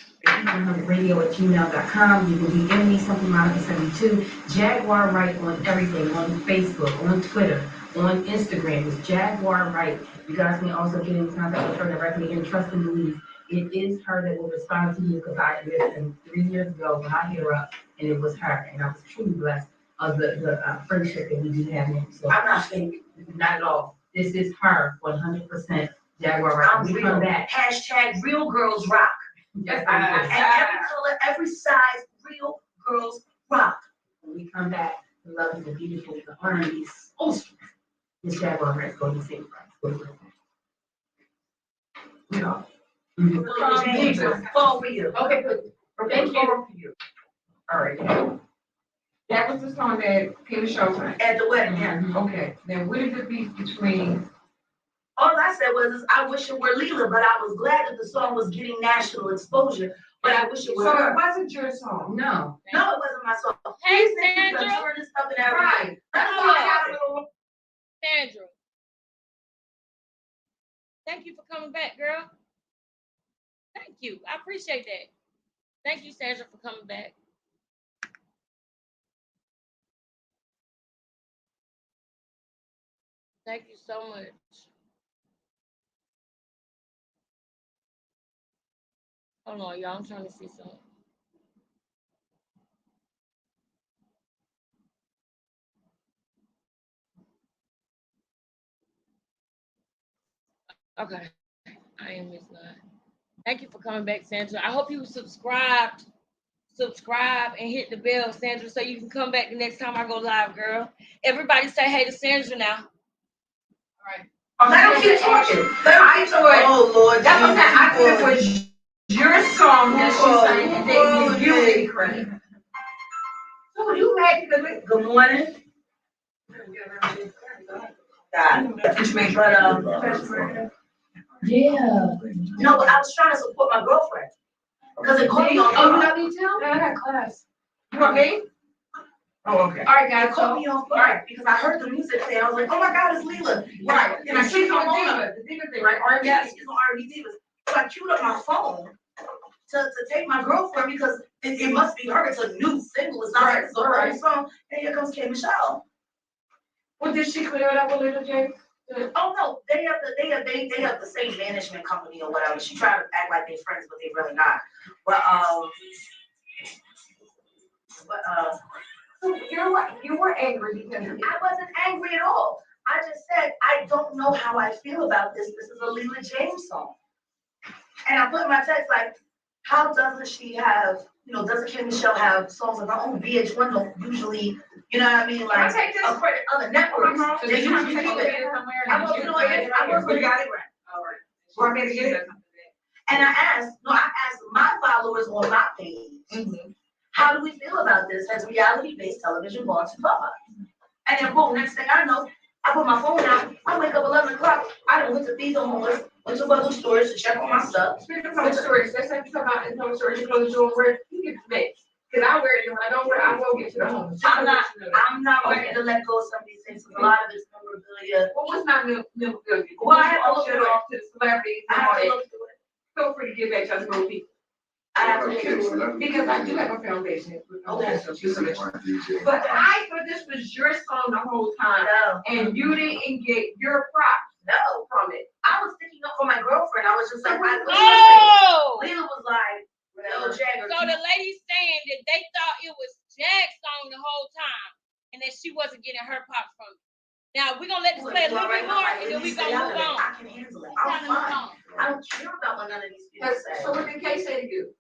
Radio@gmail.com. You can DM me something Monica 72. Jaguar Wright on everything, on Facebook, on Twitter, on Instagram. It's Jaguar Wright. You guys can also get in contact with her directly and trust and believe. It is her that will respond to you because I listened 3 years ago when I hit her up and it was her. And I was truly blessed of the friendship that we do have now. So I'm not saying, not at all. This is her 100%. Jaguar Wright. I'm We real. come back. Hashtag Real Girls Rock. Yes, And every color, every size, Real Girls Rock. when we come back, the love is the beautiful, the R&B, so sweet. Miss Jaguar Wright's going to sing for us. Yeah. For real. Okay, good. Thank you. All right. That was the song that Peter Showtime. At the wedding, yeah. Okay, then what is the beef between? All I said was, I wish it were Leela, but I was glad that the song was getting national exposure, but I wish it were So her. it wasn't your song? No. No, it wasn't my song. Hey, Sandra. Sandra. This stuff and everything. Right. That's Hold why up. I got it. Sandra. Thank you for coming back, girl. Thank you. I appreciate that. Thank you, Sandra, for coming back. Thank you so much. Hold on, y'all. I'm trying to see something. Okay. I am Miss Nine. Thank you for coming back, Sandra. I hope you subscribe and hit the bell, Sandra, so you can come back the next time I go live, girl. Everybody say hey to Sandra now. All right. Let them keep talking. Let them keep talking. Oh, Lord. That's what I'm saying, I think it was your song that she sang and then you really credit. So you mad because good morning. God. But, Yeah. no, but I was trying to support my girlfriend. Because it caught me on Oh, you guard. got me too? I got class. You want me? Oh, okay. All right, It guys, caught so, me off guard because I heard the music play. I was like, oh my God, it's Leela. right, And I she's queued on my phone up. Diva, the Diva thing, right? R&B. Yes, it's on R&B Divas. So I queued up my phone to take my girlfriend because it must be her. It's a new single. It's not like it's a Right. old song. And here comes K. Michelle. Well, did she clear it up a little, Jay? Oh, no, they have the same management company or whatever. She tried to act like they're friends, but they really not. But, So you're what, you were angry because I wasn't angry at all. I just said, I don't know how I feel about this. This is a Leela James song. And I put in my text like, how doesn't she have, doesn't Kim Michelle have songs of her own? VH1 don't usually, you know what I mean? Can I Like, take this? according to other networks, So they you want usually me to keep take it. it somewhere? I was gonna get it right. All right. Want me to get it? And I asked my followers on my page, how do we feel about this? Has reality-based television gone too far? And then boom, next thing I know, I put my phone out. I wake up 11 o'clock. I done went to feed the homeless, went to Bubble Stores to check on my stuff. Speaking of cold storage, let's say something about in cold storage, you close your door, you get the mix. Cause I wear it, when I don't wear it, I will get to the home. I'm not ready to let go of some of these things, because a lot of it's memorabilia. Well, what's not memorabilia? Well, I have to look it through it. off to the celebrities I and have all to that. look through it. Feel free to give back to us little people. I have to look through it. Because I do have a foundation. Okay. But I thought this was your song the whole time, No, and you didn't get your props no. from it. I was sticking up for my girlfriend. I was just like, Oh! Leela was like, no, Jagger. So the lady's saying that they thought it was Jag's song the whole time and that she wasn't getting her pop from it. Now we're gonna let this play a little bit more and then we're gonna move on. I can handle it. Time I'm to move fine. on. I don't care about what none of these people say. So what did Kay say to you?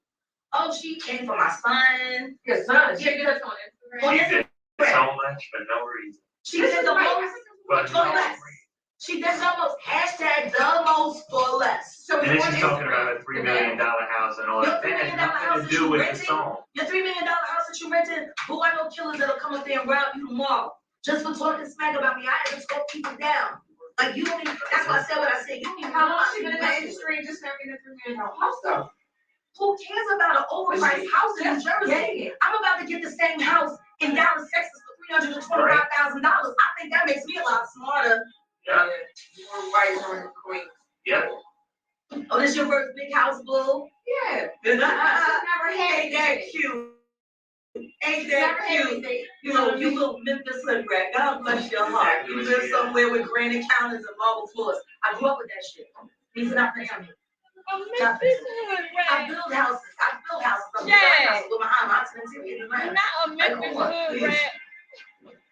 Oh, she came for my son. Your son, she did us on Well, Instagram. yes, So much for no reason. she did the most But for less. She did the most, hashtag the most for less. So And it's then on she's talking Instagram. about a $3 million house and all Your that. $3 That million has house nothing that to do you with the rented? song. Your $3 million house that you rented, who I know killers that'll come up there and rob you tomorrow. Just for talking smack about me. I had to talk people down. Like, you don't even, that's why I said what I said. You don't even How know long how she been in the industry and just having a $3 million house though? Who cares about an overpriced house in New Jersey? I'm about to get the same house in Dallas, Texas for $325,000. I think that makes me a lot smarter. Yeah, More white on queen. yeah. Oh, this your first big house, boo? Yeah. Ain't Never had that cute? Ain't that cute? You little Memphis hood rat. God bless your heart. You live somewhere with granite counters and marble floors. I grew up with that shit. Means nothing to me. Nothing. I build houses. I'm Yeah. houses with my house and interior You're design. not a Memphis hood rat.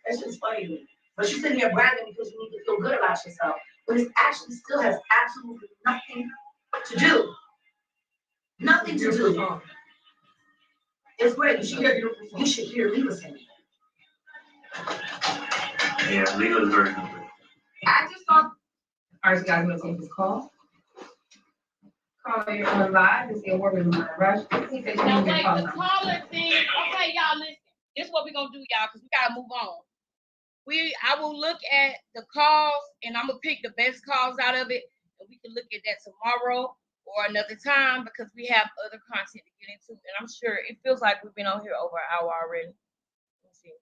That's just funny to me. But you're sitting here bragging because you need to feel good about yourself. But it actually still has absolutely nothing to do. Nothing to do. It's great. You should hear Leela sing. Yeah, Leela's version of it. I just thought, All right, so guys, I'm gonna take this call. Call you on live, this is the award winning Rush. He said, Now "Change your wait, phone the number." caller thing. Okay, y'all listen. This is what we're gonna do, y'all, because we gotta move on. I will look at the calls and I'm gonna pick the best calls out of it, and we can look at that tomorrow or another time because we have other content to get into. And I'm sure it feels like we've been on here over an hour already. Let's see.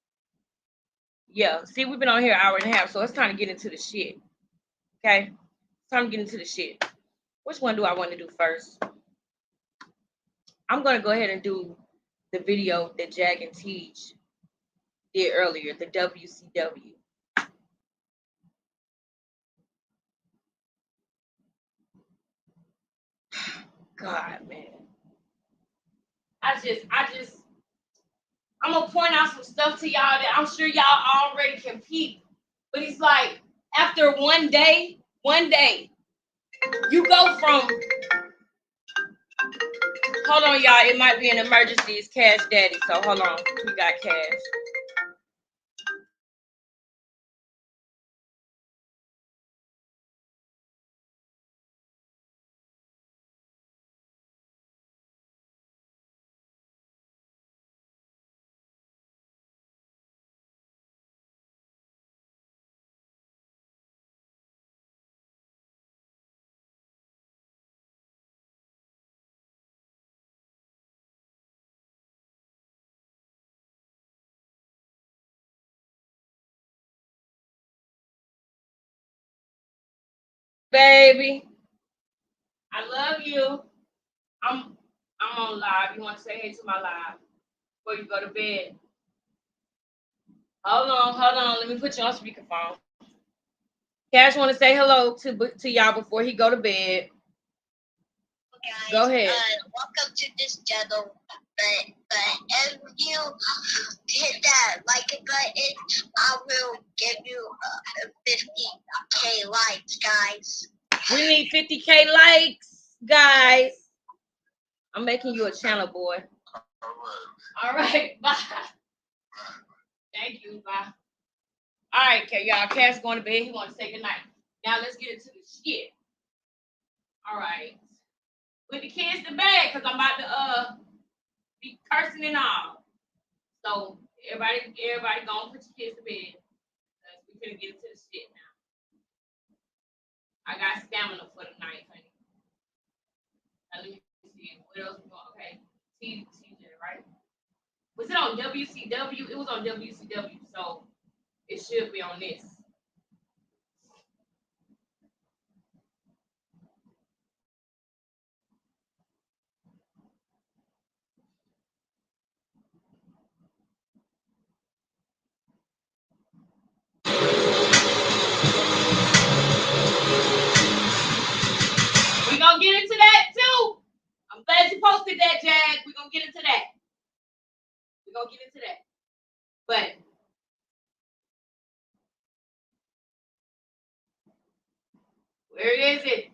Yeah, see, we've been on here an hour and a half, so it's time to get into the shit. Okay, it's time to get into the shit. Which one do I want to do first? I'm gonna go ahead and do the video that Jag and Teach did earlier, the WCW. God, man. I'm gonna point out some stuff to y'all that I'm sure y'all already can peep. But it's like, after one day, you go from, hold on, y'all, it might be an emergency. It's Cash Daddy, so hold on. We got Cash. Baby, I love you. I'm on live. You want to say hey to my live before you go to bed? Hold on. Let me put you on speakerphone. Cash want to say hello to y'all before he go to bed. Guys, Go ahead. Welcome to this channel. But if you hit that like button, I will give you 50K likes, guys. We need 50K likes, guys. I'm making you a channel, boy. All right, bye. Thank you, bye. All right, okay, y'all. Cash going to bed. He want to say good night. Now let's get into the shit. All right. Put the kids to bed because I'm about to be cursing and all. So everybody go and put your kids to bed. We finna get into the shit now. I got stamina for the night, honey. Now, let me see. What else we going? Okay. TJ, right? Was it on WCW? It was on WCW, so it should be on this. We gonna get into that too. I'm glad you posted that, Jag. We're gonna get into that. But where is it?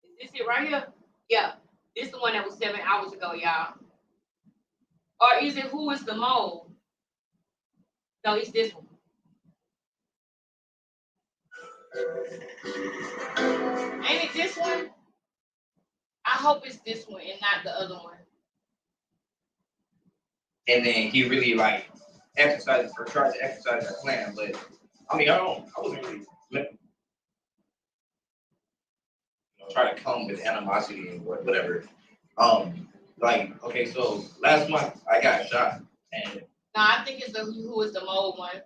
Is this it right here? Yeah. This is the one that was 7 hours ago, y'all. Or is it Who is the Mole? No, it's this one. Ain't it this one? I hope it's this one and not the other one. And then he really like exercised or tried to exercise that plan, but I mean, I wasn't really try to come with animosity and whatever. Like, okay, so last month I got shot, and No, I think it's the Who is the Mole one.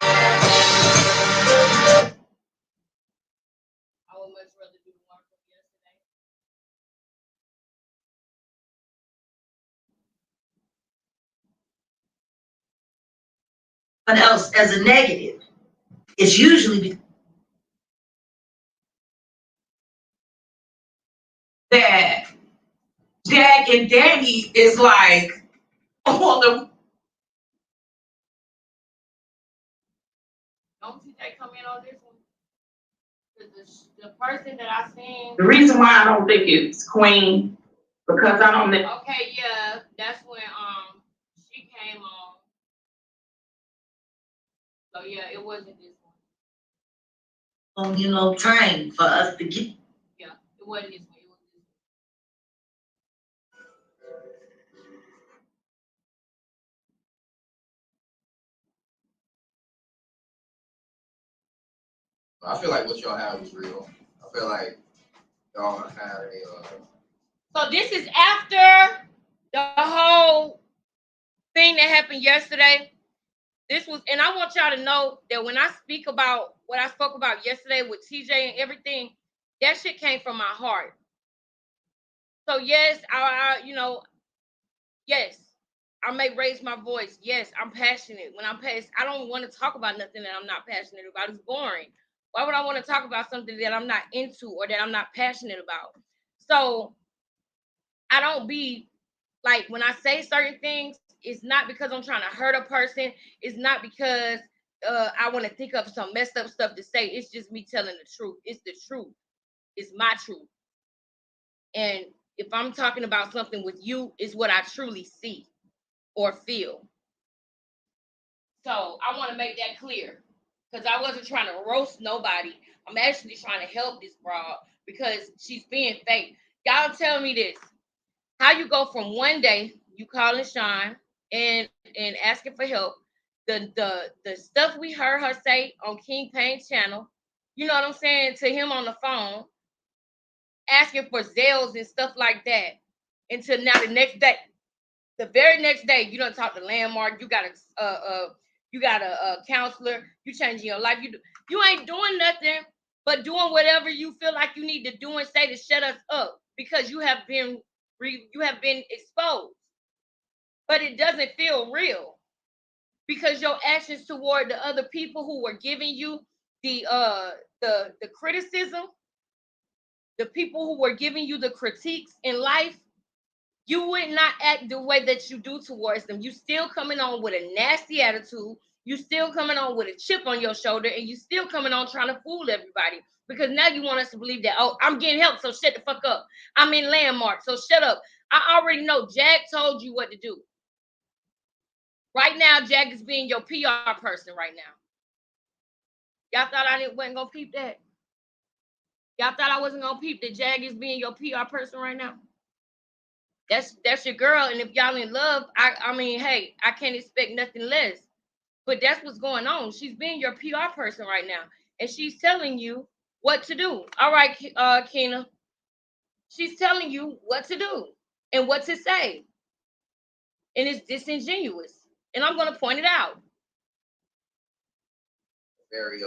I would much rather do the one from yesterday. What else as a negative? It's usually that Jack and Danny is like on the. Don't TJ come in on this one? Because the person that I seen. The reason why I don't think it's Queen, because I don't know. Okay, yeah, that's when she came on. So yeah, it wasn't this one. Trying for us to get. Yeah, it wasn't this one. It was this I feel like what y'all had was real. I feel like y'all had a. So this is after the whole thing that happened yesterday. This was, and I want y'all to know that when I speak about what I spoke about yesterday with TJ and everything, that shit came from my heart. So yes, yes, I may raise my voice. Yes, I'm passionate. When I'm passionate, I don't want to talk about nothing that I'm not passionate about. It's boring. Why would I want to talk about something that I'm not into or that I'm not passionate about? So I don't be like, when I say certain things, it's not because I'm trying to hurt a person. It's not because I want to think of some messed up stuff to say. It's just me telling the truth. It's the truth. It's my truth. And if I'm talking about something with you, it's what I truly see or feel. So I want to make that clear, because I wasn't trying to roast nobody. I'm actually trying to help this broad because she's being fake. Y'all tell me this. How you go from one day you calling Sean and asking for help, the stuff we heard her say on King Payne's channel, you know what I'm saying, to him on the phone, asking for Zales and stuff like that, until now the very next day, you don't talk to Landmark, you got a counselor, you changing your life, you ain't doing nothing but doing whatever you feel like you need to do and say to shut us up, because you have been exposed. But it doesn't feel real, because your actions toward the other people who were giving you the criticism, the people who were giving you the critiques in life, you would not act the way that you do towards them. You still coming on with a nasty attitude. You still coming on with a chip on your shoulder, and you still coming on trying to fool everybody. Because now you want us to believe that, oh, I'm getting help, so shut the fuck up. I'm in Landmark, so shut up. I already know Jag told you what to do. Right now, Jag is being your PR person right now. Y'all thought wasn't gonna peep that? Y'all thought I wasn't gonna peep that Jag is being your PR person right now? That's your girl, and if y'all in love, I mean, hey, I can't expect nothing less. But that's what's going on. She's being your PR person right now, and she's telling you what to do. All right, Keena. She's telling you what to do and what to say, and it's disingenuous. And I'm gonna point it out. Very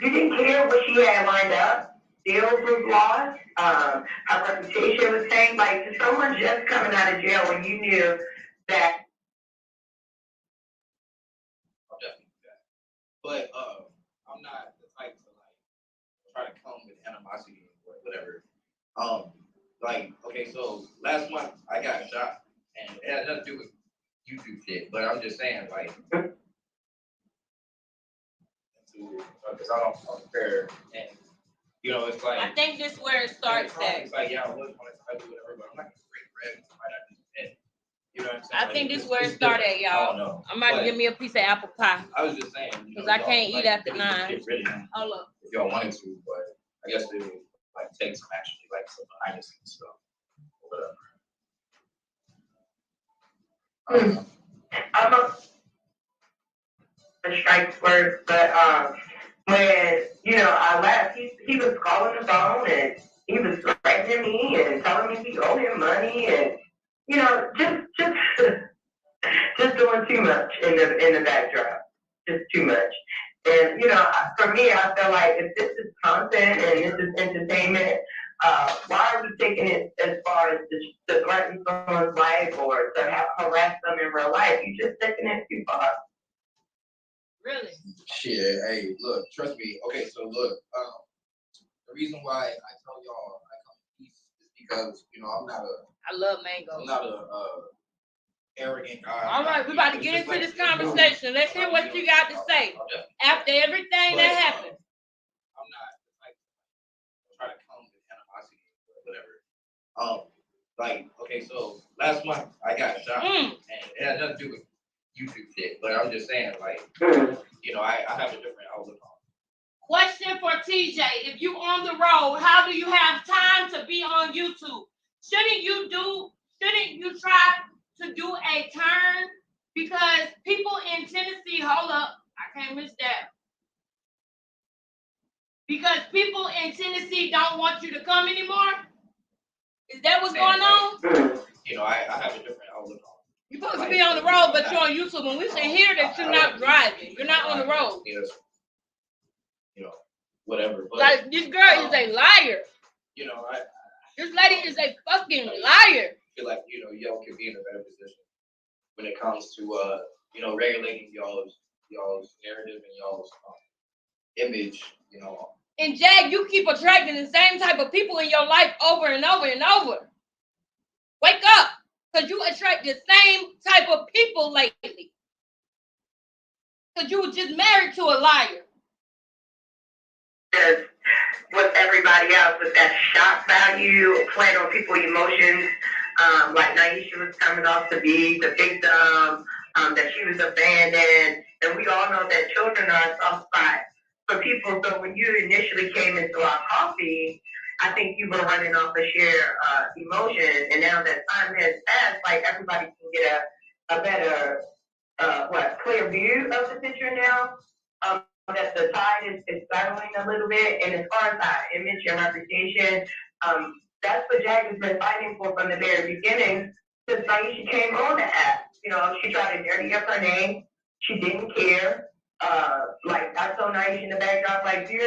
you didn't care what she had lined up. Deals was lost. Her reputation was tanked. Like, to someone just coming out of jail when you knew that. I'll definitely do that. But I'm not the type to like try to come with animosity or whatever. Like, okay, so last month I got shot, and it had nothing to do with YouTube shit. But I'm just saying, like, because I don't compare, and you know, it's like I think this is where it starts. It's like, yeah, I was want to do whatever, but I'm not gonna break bread with somebody I just met. You know what I'm saying? I think this is where it started, I y'all. don't know. I'm about to give me a piece of apple pie. I was just saying, because I can't eat after really 9. Get rid of him Hold up. if y'all wanted to, but I guess they would like take some action, like some behind the scenes stuff, whatever. I'm a strike first, but when I left, he was calling the phone and he was threatening me and telling me he owed him money and just doing too much in the backdrop, just too much. And for me, I feel like if this is content and this is entertainment, why are we taking it as far as to threaten someone's life or to harass them in real life? You're just taking it too far. Really? Shit, hey, look, trust me. Okay, so look, the reason why I tell y'all I come to peace is because, I'm not I love mango. I'm not a arrogant guy. All right, we're about to get into this conversation. Let's hear what you got to say after everything that happened. I'm not like try to come with animosity or whatever. Like, okay, so last month I got shot, and it had nothing to do with YouTube shit, but I'm just saying, like, I have a different outlook on it. Question for TJ: if you on the road, how do you have time to be on YouTube? Shouldn't you try to do a turn? Because people in Tennessee, hold up, I can't miss that. Because people in Tennessee don't want you to come anymore? Is that what's going on? I have a different outlook on it. You're supposed to be on the road, but you're on YouTube, and we should hear that you're not driving. You're not on the road. Whatever. But, like, this girl is a liar. This lady is a fucking liar. I feel like, y'all could be in a better position when it comes to, regulating y'all's narrative and y'all's image, And Jag, you keep attracting the same type of people in your life over and over and over. Wake up, because you attract the same type of people lately. Because you were just married to a liar. With everybody else, with that shock value, playing on people's emotions, like Naisha was coming off to be the victim, that she was abandoned, and we all know that children are a soft spot for people. So when you initially came into our coffee, I think you were running off a sheer emotion, and now that time has passed, like everybody can get a better, clear view of the picture now. That the tide is settling a little bit, and as far as our image and reputation, that's what Jag has been fighting for from the very beginning. Since Naisha came on the app, she tried to dirty up her name. She didn't care. Like I told Naisha in the backdrop, like, you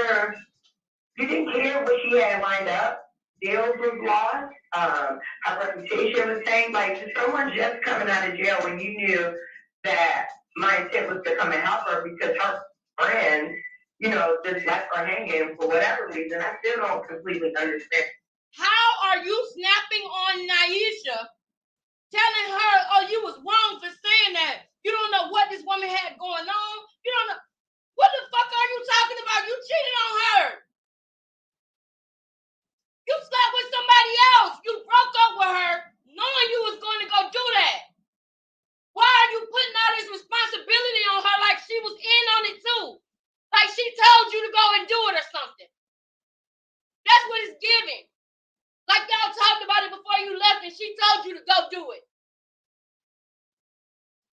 didn't care what she had lined up. deals was lost, her reputation was tainted, like, someone just coming out of jail when you knew that my intent was to come and help her because her friends, you know, just left her hanging for whatever reason. I still don't completely understand. How are you snapping on Naisha, telling her, oh, you was wrong for saying that? You don't know what this woman had going on. You don't know. What the fuck are you talking about? You cheated on her. You slept with somebody else. You broke up with her knowing you was going to go do that. Why are you putting all this responsibility on her like she was in on it too? Like she told you to go and do it or something. That's what it's giving. Like y'all talked about it before you left and she told you to go do it.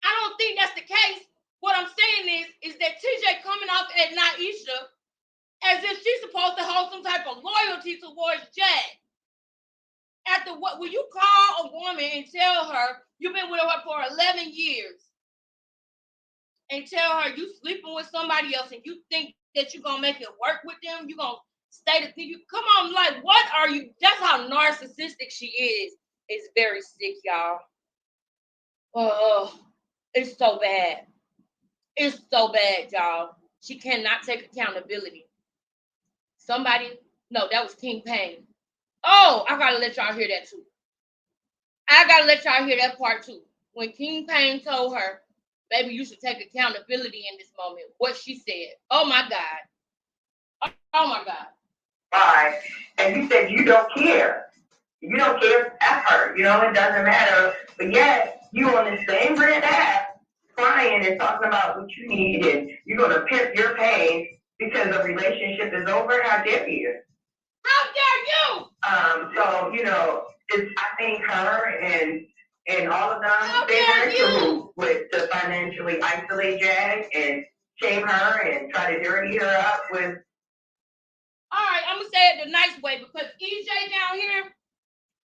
I don't think that's the case. What I'm saying is that TJ coming off at Naisha as if she's supposed to hold some type of loyalty towards Jag. After what, when you call a woman and tell her you've been with her for 11 years and tell her you sleeping with somebody else and you think that you're going to make it work with them, you're going to stay to think you, come on, like, what are you, that's how narcissistic she is. It's very sick, y'all. Oh, it's so bad. It's so bad, y'all. She cannot take accountability. Somebody, no, that was King Payne. Oh, I gotta let y'all hear that too. I gotta let y'all hear that part too. When King Payne told her, baby, you should take accountability in this moment. What she said. Oh my God. Oh my God. Right. And you said you don't care. You don't care at her. You know, it doesn't matter. But yet, you on the same red app crying and talking about what you need and you're gonna pimp your pain because the relationship is over. How dare you? How dare you? So, you know, I think her and all of them, they were in cahoots with to financially isolate Jag and shame her and try to dirty her up with. All right, I'm gonna say it the nice way because EJ down here,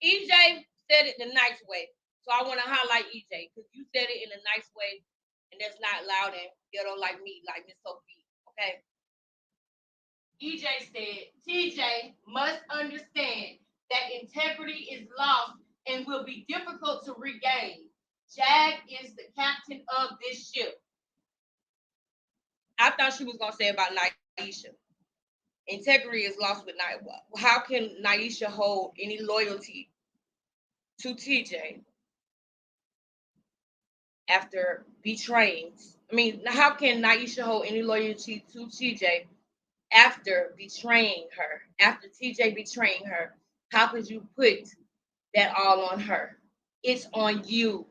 EJ said it the nice way. So I want to highlight EJ because you said it in a nice way, and that's not loud and ghetto like me, like Miss Sophie. Okay. EJ said, TJ must understand that integrity is lost and will be difficult to regain. Jag is the captain of this ship. I thought she was going to say about Naisha. Integrity is lost with Naisha. How can Naisha hold any loyalty to TJ after betraying? I mean, how can Naisha hold any loyalty to TJ after betraying her, after TJ betraying her? How could you put that all on her? It's on you.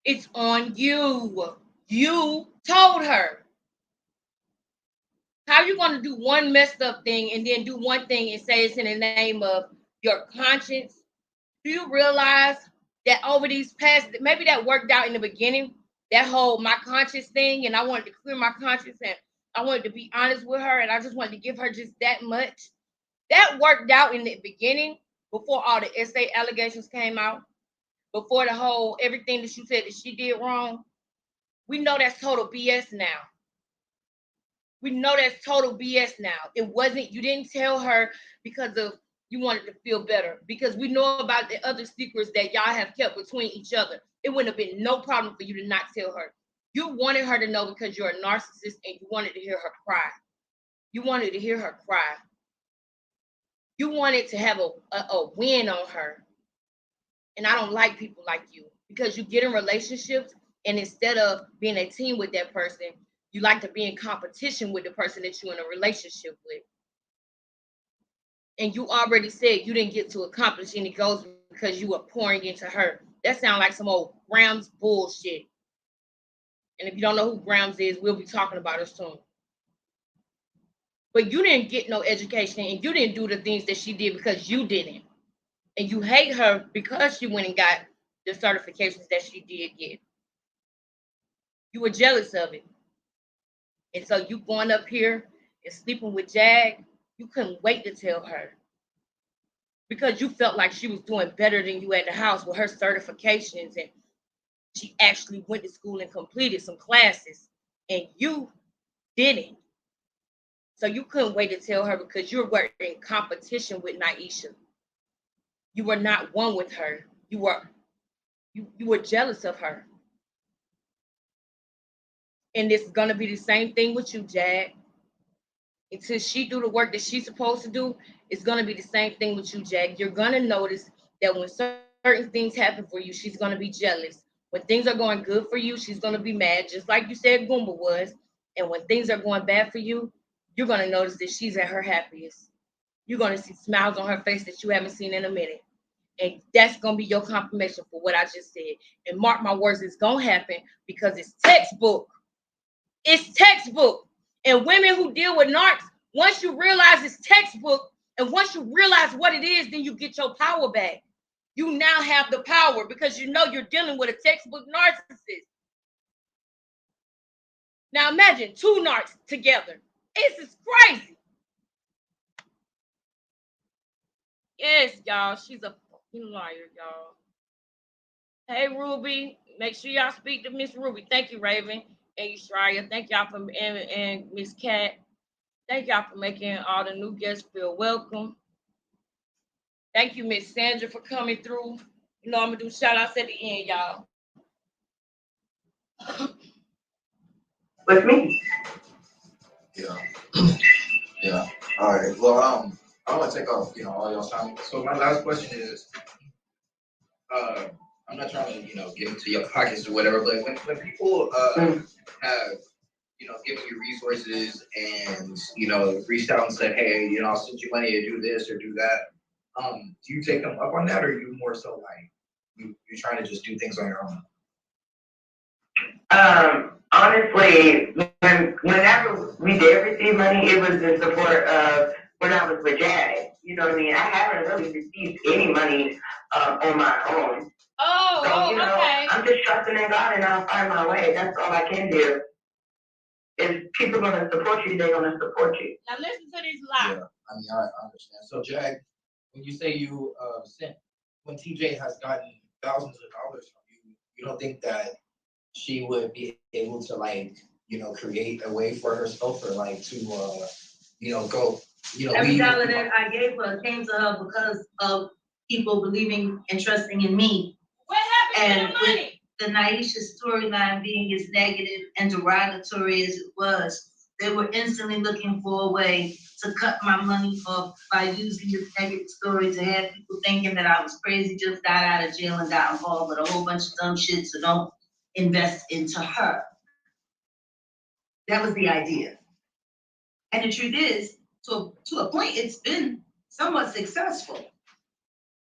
It's on you. You told her. How are you going to do one messed up thing and then do one thing and say it's in the name of your conscience? Do you realize that over these past, maybe that worked out in the beginning, that whole my conscience thing, and I wanted to clear my conscience and I wanted to be honest with her and I just wanted to give her just that much. That worked out in the beginning before all the SA allegations came out, before the whole everything that you said that she did wrong. We know that's total BS now. We know that's total BS now. It wasn't, you didn't tell her because of you wanted to feel better, because we know about the other secrets that y'all have kept between each other. It wouldn't have been no problem for you to not tell her. You wanted her to know because you're a narcissist and you wanted to hear her cry. You wanted to hear her cry. You wanted to have a win on her. And I don't like people like you because you get in relationships and instead of being a team with that person, you like to be in competition with the person that you're in a relationship with. And you already said you didn't get to accomplish any goals because you were pouring into her. That sounds like some old Grams bullshit. And if you don't know who Grams is, we'll be talking about her soon. But you didn't get no education and you didn't do the things that she did because you didn't. And you hate her because she went and got the certifications that she did get. You were jealous of it. And so you going up here and sleeping with Jag, you couldn't wait to tell her. Because you felt like she was doing better than you at the house with her certifications. And she actually went to school and completed some classes. And you didn't. So you couldn't wait to tell her because you were in competition with Naisha. You were not one with her. You were jealous of her. And it's gonna be the same thing with you, Jag. Until she do the work that she's supposed to do, it's gonna be the same thing with you, Jag. You're gonna notice that when certain things happen for you, she's gonna be jealous. When things are going good for you, she's gonna be mad, just like you said Goomba was. And when things are going bad for you, you're gonna notice that she's at her happiest. You're gonna see smiles on her face that you haven't seen in a minute. And that's gonna be your confirmation for what I just said. And mark my words, it's gonna happen because it's textbook. It's textbook. And women who deal with narcs, once you realize it's textbook, and once you realize what it is, then you get your power back. You now have the power because you know you're dealing with a textbook narcissist. Now imagine 2 narcs together. This is crazy. Yes, y'all. She's a fucking liar, y'all. Hey, Ruby. Make sure y'all speak to Miss Ruby. Thank you, Raven. And Yushraya. Thank y'all for and Miss Cat. Thank y'all for making all the new guests feel welcome. Thank you, Miss Sandra, for coming through. You know I'm gonna do shout outs at the end, y'all. With me. Yeah. Yeah. All right. Well, I don't want to take off, all y'all's time. So my last question is, I'm not trying to, get into your pockets or whatever, but when people have, given you resources and, reached out and said, hey, I'll send you money to do this or do that, do you take them up on that, or are you more so like you're trying to just do things on your own? Honestly, whenever we did receive money, it was in support of when I was with Jag. You know what I mean? I haven't really received any money on my own. So, Okay. I'm just trusting in God and I'll find my way. That's all I can do. If people are going to support you, they're going to support you. Now listen to this lie. Yeah, I understand. So, Jag, when you say you when TJ has gotten thousands of dollars from you, you don't think that she would be able to create a way for herself or to go, Every dollar that I gave her came to her because of people believing and trusting in me. What happened to the money? The Naisha storyline being as negative and derogatory as it was, they were instantly looking for a way to cut my money off by using this negative story to have people thinking that I was crazy, just got out of jail and got involved with a whole bunch of dumb shit, so don't invest into her. That was the idea. And the truth is, to a point, it's been somewhat successful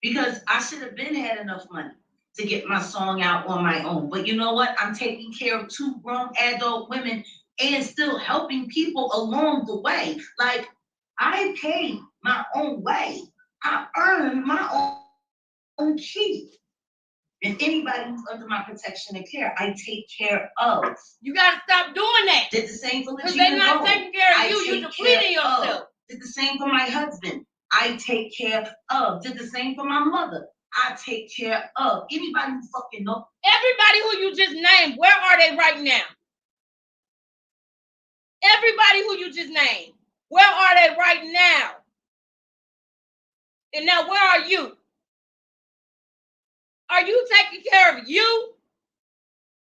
because I should have been had enough money to get my song out on my own. But you know what? I'm taking care of 2 grown adult women and still helping people along the way. Like, I paid my own way. I earned my own key. And anybody who's under my protection and care, I take care of. You gotta stop doing that. Did the same for because they're not taking care of you. You're depleting yourself. Did the same for my husband. I take care of. Did the same for my mother. I take care of. Anybody who fucking know. Everybody who you just named, where are they right now? Everybody who you just named, where are they right now? And now where are you? Are you taking care of you?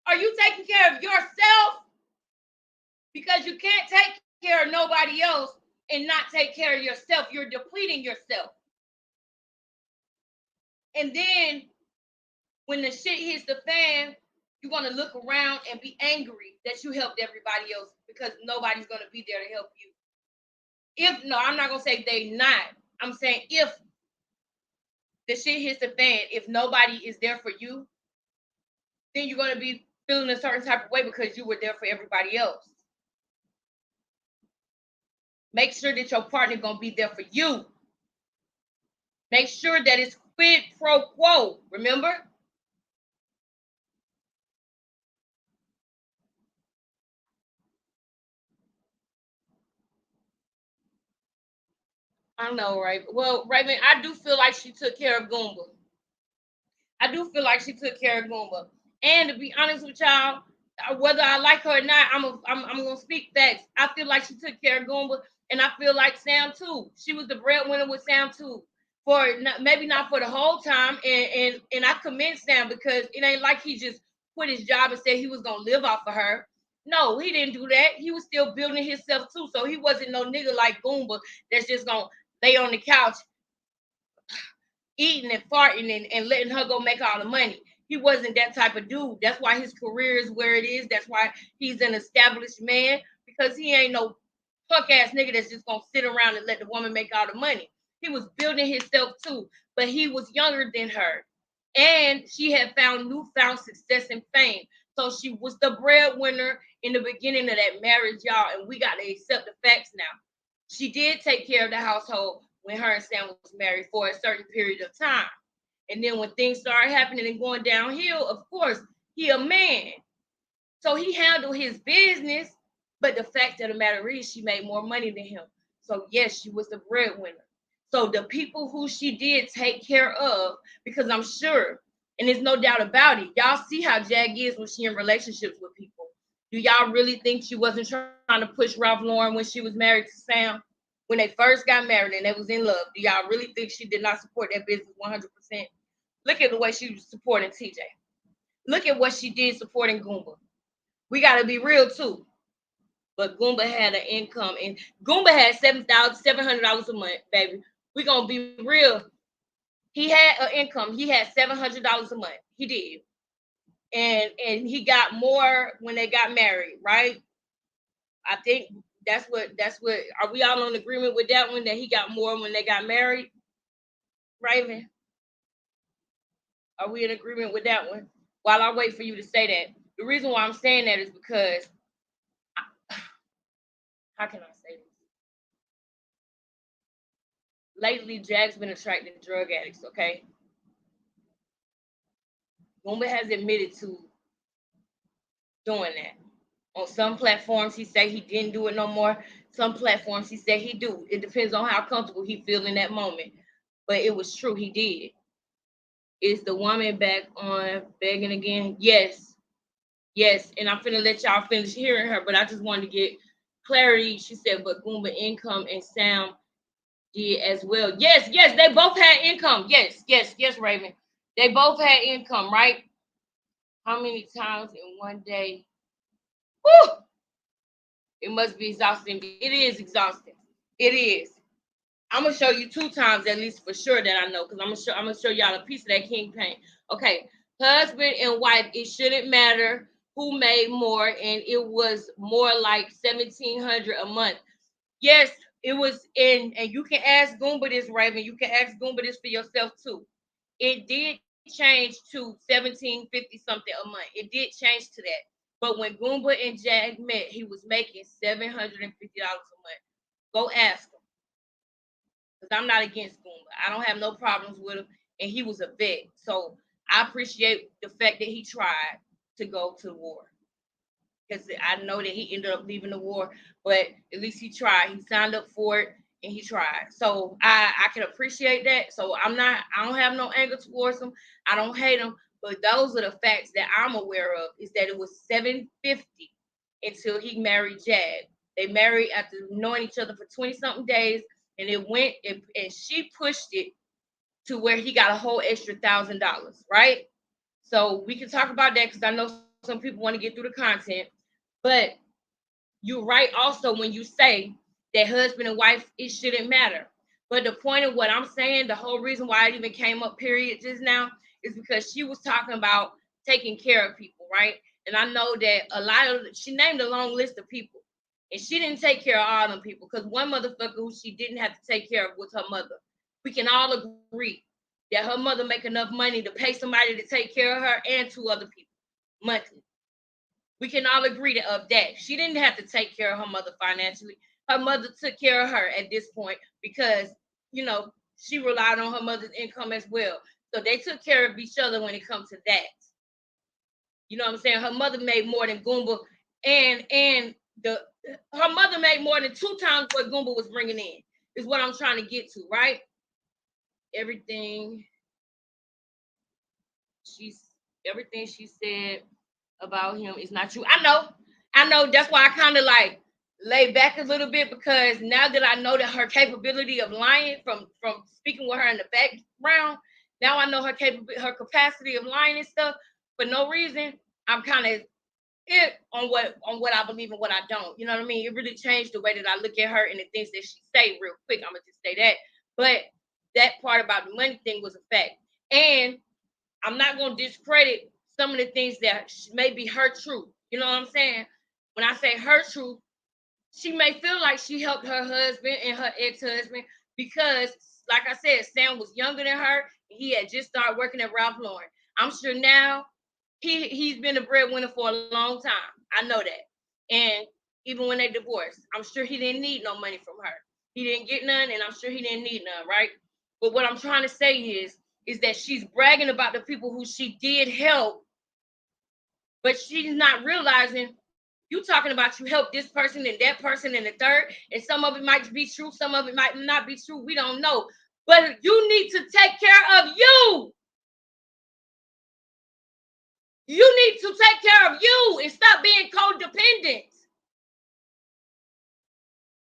Are you taking care of yourself? Because you can't take care of nobody else and not take care of yourself. You're depleting yourself. And then when the shit hits the fan, you're going to look around and be angry that you helped everybody else because nobody's going to be there to help you. I'm not going to say they not. I'm saying if the shit hits the fan, if nobody is there for you, then you're going to be feeling a certain type of way because you were there for everybody else. Make sure that your partner going to be there for you. Make sure that it's quid pro quo. Remember? I know, right? Well, Raven, I do feel like she took care of Goomba. I do feel like she took care of Goomba. And to be honest with y'all, whether I like her or not, I'm gonna speak facts. I feel like she took care of Goomba And I feel like Sam too. She was the breadwinner with Sam too. Maybe not for the whole time. And I commend Sam because it ain't like he just quit his job and said he was gonna live off of her. No, he didn't do that. He was still building himself too. So he wasn't no nigga like Goomba that's just gonna lay on the couch eating and farting and letting her go make all the money. He wasn't that type of dude. That's why his career is where it is. That's why he's an established man, because he ain't no punk ass nigga that's just gonna sit around and let the woman make all the money. He was building himself too, but he was younger than her. And she had found newfound success and fame. So she was the breadwinner in the beginning of that marriage, y'all. And we got to accept the facts now. She did take care of the household when her and Sam was married for a certain period of time. And then when things started happening and going downhill, of course, he a man. So he handled his business. But the fact of the matter is she made more money than him. So yes, she was the breadwinner. So the people who she did take care of, because I'm sure, and there's no doubt about it, y'all see how Jag is when she in relationships with people. Do y'all really think she wasn't trying to push Ralph Lauren when she was married to Sam? When they first got married and they was in love, do y'all really think she did not support that business 100%? Look at the way she was supporting TJ. Look at what she did supporting Goomba. We got to be real too. But Goomba had an income, and Goomba had $700 a month, baby. We gonna be real. He had an income. He had $700 a month. He did, and he got more when they got married, right? I think that's what. Are we all in agreement with that one? That he got more when they got married, Raven? Are we in agreement with that one? While I wait for you to say that, the reason why I'm saying that is because, how can I say this? Lately, Jag's been attracting drug addicts, okay? Goomba has admitted to doing that. On some platforms, he said he didn't do it no more. Some platforms, he said he do. It depends on how comfortable he feel in that moment. But it was true, he did. Is the woman back on begging again? Yes. Yes, and I'm finna let y'all finish hearing her, but I just wanted to get clarity. She said, but Goomba income and Sam did as well. Yes, they both had income. Yes, Raven. They both had income, right? How many times in one day? Woo! It must be exhausting. It is exhausting. It is. I'm gonna show you 2 times at least for sure that I know, because I'm gonna show y'all a piece of that king paint. Okay, husband and wife, it shouldn't matter who made more, and it was more like $1,700 a month. Yes, it was in, and you can ask Goomba this, Raven. You can ask Goomba this for yourself too. It did change to $1,750 something a month. It did change to that. But when Goomba and Jag met, he was making $750 a month. Go ask him. Because I'm not against Goomba. I don't have no problems with him. And he was a vet. So I appreciate the fact that he tried to go to the war. Because I know that he ended up leaving the war, but at least he tried. He signed up for it and he tried. So I can appreciate that. So I don't have no anger towards him. I don't hate him. But those are the facts that I'm aware of, is that it was $750 until he married Jag. They married after knowing each other for 20-something days, and it went, and she pushed it to where he got a whole extra $1,000, right? So we can talk about that because I know some people want to get through the content. But you're right also when you say that husband and wife, it shouldn't matter. But the point of what I'm saying, the whole reason why it even came up, period, just now, is because she was talking about taking care of people, right? And I know that she named a long list of people. And she didn't take care of all them people, because one motherfucker who she didn't have to take care of was her mother. We can all agree that her mother make enough money to pay somebody to take care of her and 2 other people monthly. We can all agree of that. She didn't have to take care of her mother financially. Her mother took care of her at this point because, she relied on her mother's income as well. So they took care of each other when it comes to that. You know what I'm saying? Her mother made more than Goomba, and her mother made more than 2 times what Goomba was bringing in, is what I'm trying to get to, right? Everything she said about him is not true. I know. That's why I kind of like, lay back a little bit, because now that I know that her capability of lying from speaking with her in the background, now I know her capacity of lying and stuff for no reason. I'm kind of on what I believe and what I don't. You know what I mean? It really changed the way that I look at her and the things that she say real quick. I'm gonna just say that. But that part about the money thing was a fact. And I'm not gonna discredit some of the things that may be her truth. You know what I'm saying? When I say her truth, she may feel like she helped her husband and her ex-husband because, like I said, Sam was younger than her. He had just started working at Ralph Lauren. I'm sure now he's been a breadwinner for a long time. I know that. And even when they divorced, I'm sure he didn't need no money from her. He didn't get none, and I'm sure he didn't need none, right? But what I'm trying to say is that she's bragging about the people who she did help, but she's not realizing you talking about you help this person and that person and the third, and some of it might be true, some of it might not be true. We don't know. But you need to take care of you. You need to take care of you and stop being codependent.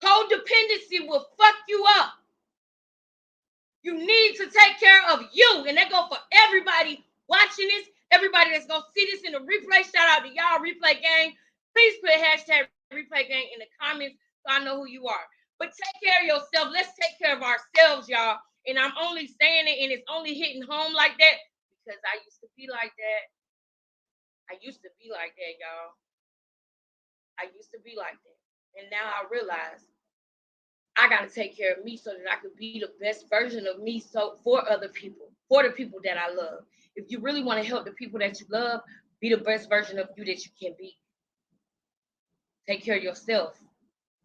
Codependency will fuck you up. You need to take care of you. And that goes for everybody watching this, everybody that's going to see this in the replay. Shout out to y'all, Replay Gang. Please put hashtag Replay Gang in the comments so I know who you are. But take care of yourself. Let's take care of ourselves, y'all. And I'm only saying it, and it's only hitting home like that because I used to be like that. I used to be like that, y'all. I used to be like that. And now I realize I got to take care of me so that I could be the best version of me for other people, for the people that I love. If you really want to help the people that you love, be the best version of you that you can be. Take care of yourself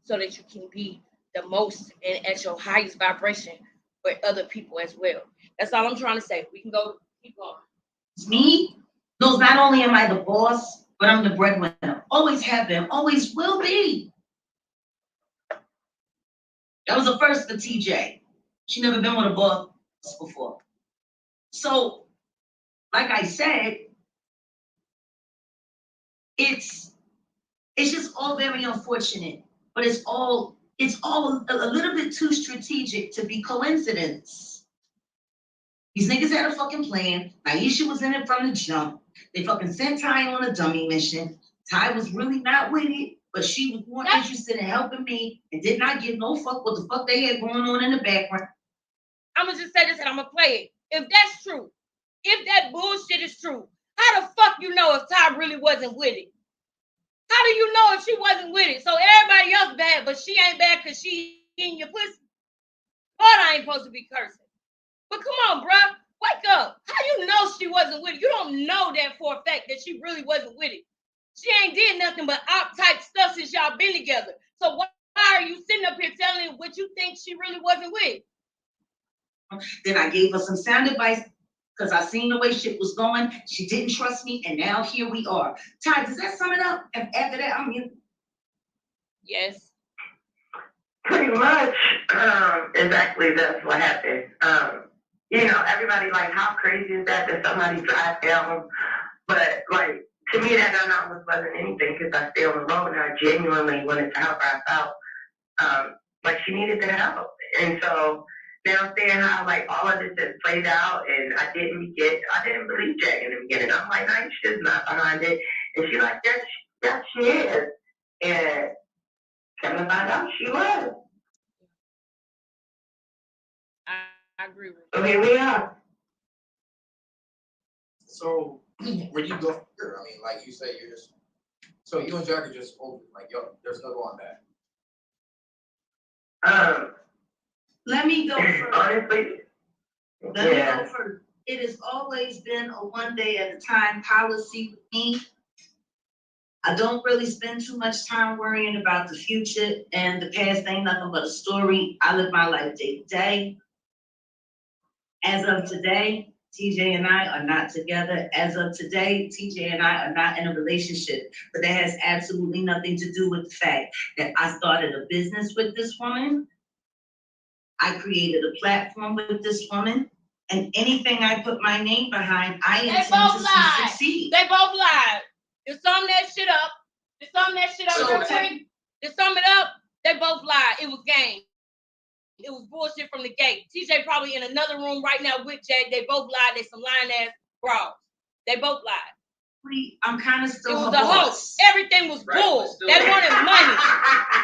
so that you can be the most and at your highest vibration for other people as well. That's all I'm trying to say. We can go, keep going. It's me. No, not only am I the boss, but I'm the breadwinner. Always have been, always will be. That was the first for TJ. She never been with a boss before. So, like I said, it's just all very unfortunate, but it's all a little bit too strategic to be coincidence. These niggas had a fucking plan. Aisha was in it from the jump. They fucking sent Ty on a dummy mission. Ty was really not with it, but she was more interested in helping me and did not give no fuck what the fuck they had going on in the background. I'm gonna just say this and I'm gonna play it. If that's true, if that bullshit is true, how the fuck you know if Ty really wasn't with it? How do you know if she wasn't with it? So everybody else bad, but she ain't bad because she in your pussy. God, I ain't supposed to be cursing. But come on, bruh. Wake up. How you know she wasn't with it? You don't know that for a fact that she really wasn't with it. She ain't did nothing but op type stuff since y'all been together. So why are you sitting up here telling what you think she really wasn't with? Then I gave her some sound advice because I seen the way shit was going. She didn't trust me, and now here we are. Ty, does that sum it up? And after that, I'm in. Yes. Pretty much, exactly that's what happened. You know, everybody like, how crazy is that somebody drives down? But like, to me, that almost wasn't anything because I stay on the road and I genuinely wanted to help her out. But she needed the help. And so now seeing how like all of this has played out and I didn't believe Jack in the beginning. I'm like, no, she's not behind it. And she like, yes, she is. And come to find out she was. I agree with you. So here we are. So when you go here, I mean, like you say, you're just so you and Jack are just open, like yo, there's no going back. Let me go first. Honestly, Let me go first. It has always been a one day at a time policy with me. I don't really spend too much time worrying about the future, and the past ain't nothing but a story. I live my life day to day. As of today, TJ and I are not together. As of today, TJ and I are not in a relationship. But that has absolutely nothing to do with the fact that I started a business with this woman. I created a platform with this woman. And anything I put my name behind, I intend to succeed. They both lied. You sum that shit up. You sum that shit up real quick. To sum it up, they both lied. It was game. It was bullshit from the gate. TJ probably in another room right now with Jag. They both lied. They some lying ass bras. They both lied. I'm kind of still It was her a boss. hoax. Everything was bull. They wanted money.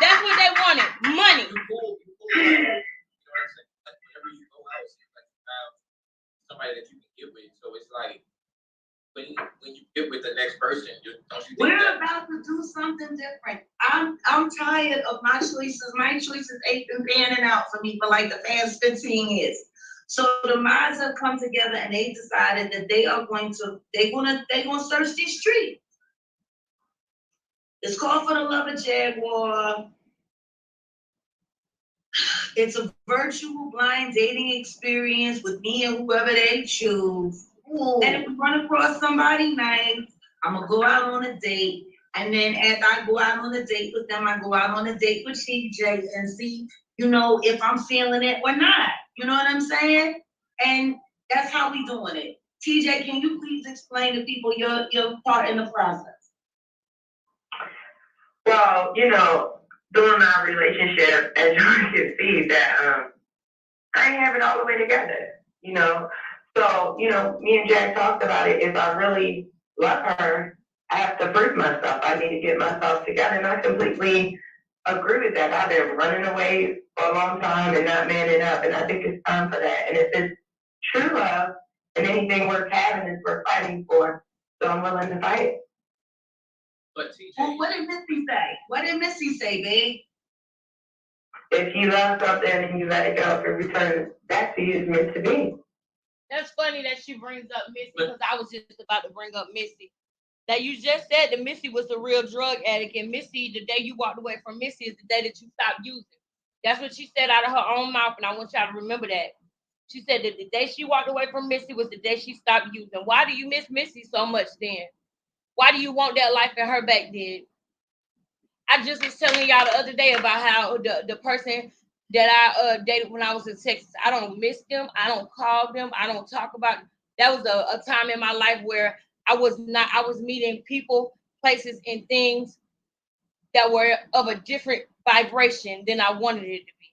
That's what they wanted. Money. You know what I'm saying? Like whenever you go out, it's like you have somebody that you can get with. So it's like when you get with the next person, don't you think We're that about to do something different. I'm tired of my choices. My choices ain't been panning out for me for like the past 15 years. So the minds have come together and they decided that they're gonna search these streets. It's called For the Love of Jaguar. It's a virtual blind dating experience with me and whoever they choose. And if we run across somebody nice, I'm gonna go out on a date. And then as I go out on a date with them, I go out on a date with TJ and see, if I'm feeling it or not. You know what I'm saying? And that's how we doing it. TJ, can you please explain to people your part in the process? Well, during our relationship, as you can see, that I ain't have it all the way together, So, me and Jack talked about it. If I really love her, I have to prove myself. I need to get myself together. And I completely agree with that. I've been running away for a long time and not manning up. And I think it's time for that. And if it's true love, and anything worth having is worth fighting for, so I'm willing to fight. But TJ, Well, what did Missy say? What did Missy say, babe? If you love something and you let it go and return back to you, it's meant to be. That's funny that she brings up Missy because I was just about to bring up Missy. Now you just said that Missy was a real drug addict, and Missy, the day you walked away from Missy is the day that you stopped using. That's what she said out of her own mouth, and I want y'all to remember that. She said that the day she walked away from Missy was the day she stopped using. Why do you miss Missy so much then? Why do you want that life in her back then? I just was telling y'all the other day about how the person that I dated when I was in Texas, I don't miss them. I don't call them. I don't talk about them. That was a time in my life where I was meeting people, places, and things that were of a different vibration than I wanted it to be.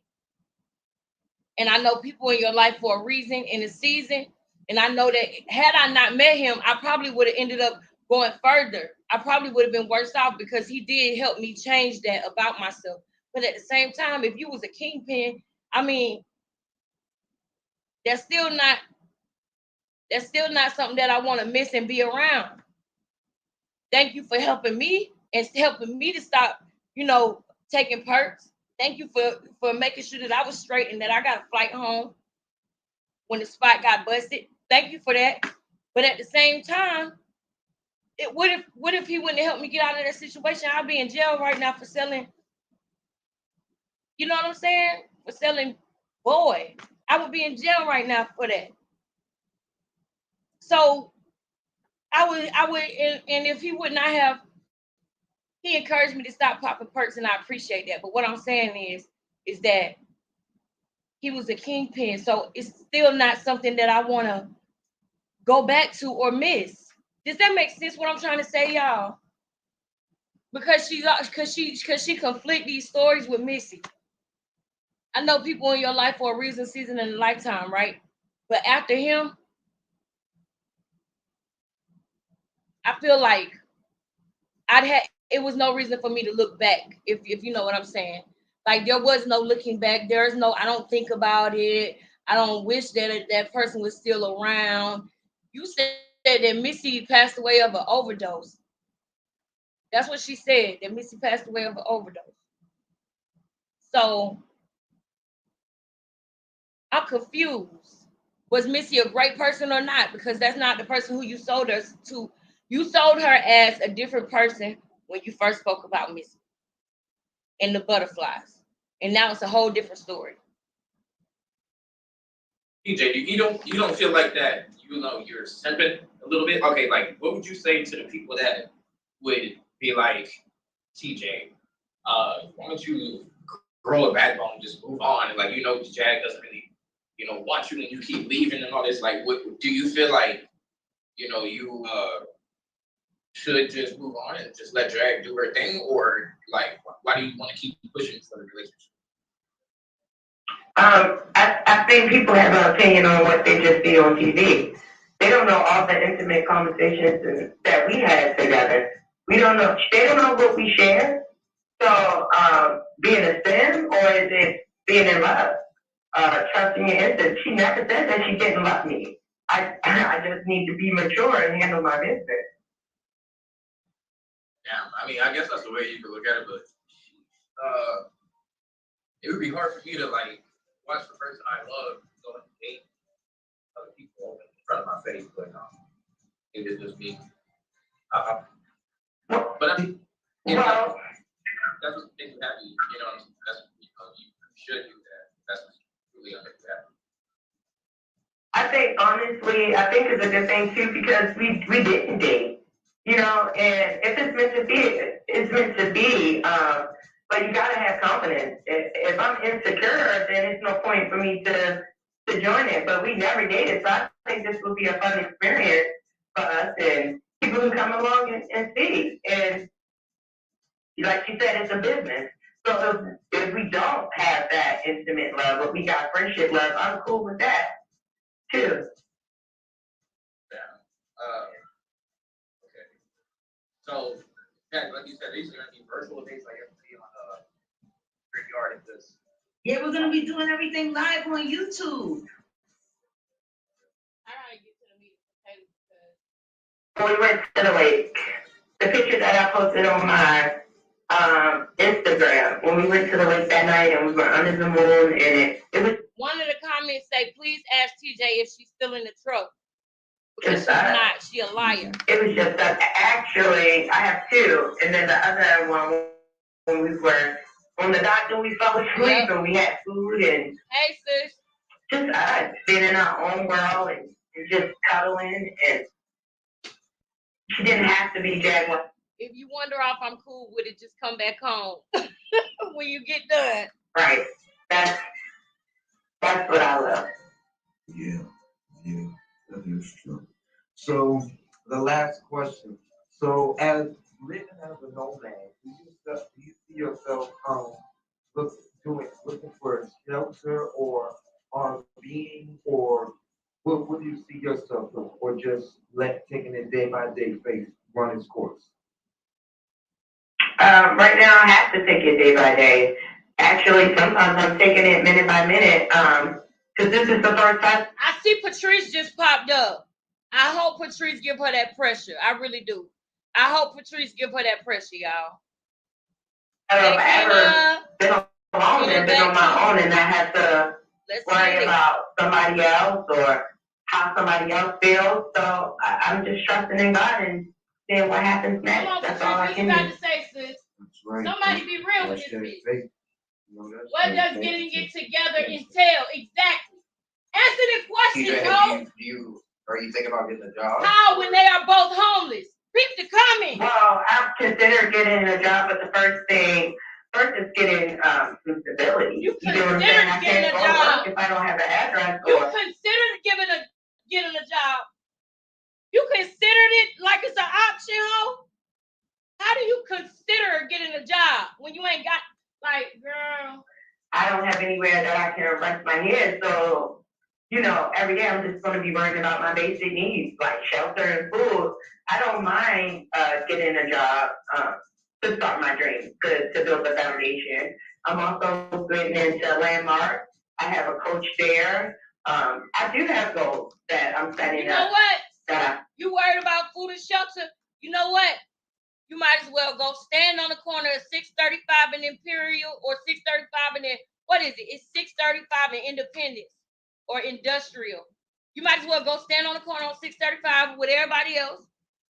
And I know people in your life for a reason, in a season. And I know that had I not met him, I probably would have ended up going further. I probably would have been worse off because he did help me change that about myself. But at the same time, if you was a kingpin, I mean, that's still not something that I want to miss and be around. Thank you for helping me and helping me to stop, taking perks. Thank you for making sure that I was straight and that I got a flight home when the spot got busted. Thank you for that. But at the same time, what if he wouldn't have helped me get out of that situation? I'd be in jail right now for selling, you know what I'm saying? For selling boy. I would be in jail right now for that. So I would, and if he would not have, he encouraged me to stop popping perks, and I appreciate that. But what I'm saying is that he was a kingpin, so it's still not something that I want to go back to or miss. Does that make sense? What I'm trying to say, y'all? Because she conflict these stories with Missy. I know people in your life for a reason, season, and a lifetime, right? But after him, I feel like it was no reason for me to look back, if you know what I'm saying. Like there was no looking back. There's no, I don't think about it. I don't wish that person was still around. You said that Missy passed away of an overdose. That's what she said, that Missy passed away of an overdose. So I'm confused. Was Missy a great person or not? Because that's not the person who you sold her to. You sold her as a different person when you first spoke about Missy and the butterflies. And now it's a whole different story. TJ, you don't feel like that, you're simping a little bit? Okay, like what would you say to the people that would be like, TJ, why don't you grow a backbone, just move on, and like Jag doesn't really, want you and you keep leaving and all this. Like, what do you feel like, you should just move on and just let drag do her thing, or like, why do you want to keep pushing for the relationship? I think people have an opinion on what they just see on TV. They don't know all the intimate conversations that we had together. We don't know. They don't know what we share. So, being a sim, or is it being in love? Trusting your instinct. She never said that she didn't love me. I just need to be mature and handle my business. Yeah, I mean, I guess that's the way you could look at it, but it would be hard for me to like watch the person I love go and date other people in front of my face, but it is just me. But I mean, Well, that's what makes you happy, you know. That's you should do that. That's what really makes you happy. I think honestly, I think it's a good thing too because we didn't date, you know, and if it's meant to be, it's meant to be. But you gotta have confidence. If I'm insecure, then it's no point for me to join it. But we never dated, so I think this will be a fun experience for us and people who come along and see. And like you said, it's a business. So if we don't have that intimate love, but we got friendship love, I'm cool with that too. Okay. So, yeah, like you said, these are gonna be virtual dates like everybody on StreamYard and this. Yeah, we're gonna be doing everything live on YouTube. I gotta get to the meeting. When we went to the lake, the picture that I posted on my Instagram, when we went to the lake that night and we were under the moon, and it was One of the comments say, please ask TJ if she's still in the truck. Because just she's not. She a liar. it was just actually, I have two, and then the other one when we were on the dock and we fell asleep and we had food and Hey sis. just us being in our own world and just cuddling, and she didn't have to be Jaguar. If you wonder if I'm cool with it, just come back home when you get done. Right. That's what I love. Yeah, that is true. So the last question. So as living as a nomad, do you see yourself looking for shelter or being, or what do you see yourself doing, or just taking it day by day face run its course? Right now I have to take it day by day. Actually, sometimes I'm taking it minute by minute. Because this is the first time. I see Patrice just popped up. I hope Patrice give her that pressure. I really do. I hope Patrice give her that pressure, y'all. I've ever been alone and been on my own and I have to worry about somebody else or how somebody else feels. So I'm just trusting in God and seeing what happens next. Come on, That's all I Patrice, can what you do. got to say, sis? That's right. Somebody be real with this bitch. What What does getting it together entail? Exactly. Answer the question, yo. Are you thinking about getting a job? How when they are both homeless? Read the comment. Well, I've considered getting a job, but the first is getting some stability. You know what I'm saying? considered I getting can't a go to job. work if I don't have an address. You Or considered getting a job. You considered it like it's an option, ho? How do you consider getting a job when you ain't got, like, girl? I don't have anywhere that I can rest my head, so every day I'm just going to be worrying about my basic needs like shelter and food. I don't mind getting a job to start my dreams, to build a foundation. I'm also getting into Landmark. I have a coach there. I do have goals that I'm setting up. You know what? You worried about food and shelter? You know what? You might as well go stand on the corner of 635 and Imperial or 635 and then, what is it? It's 635 and Independence or Industrial. You might as well go stand on the corner on 635 with everybody else,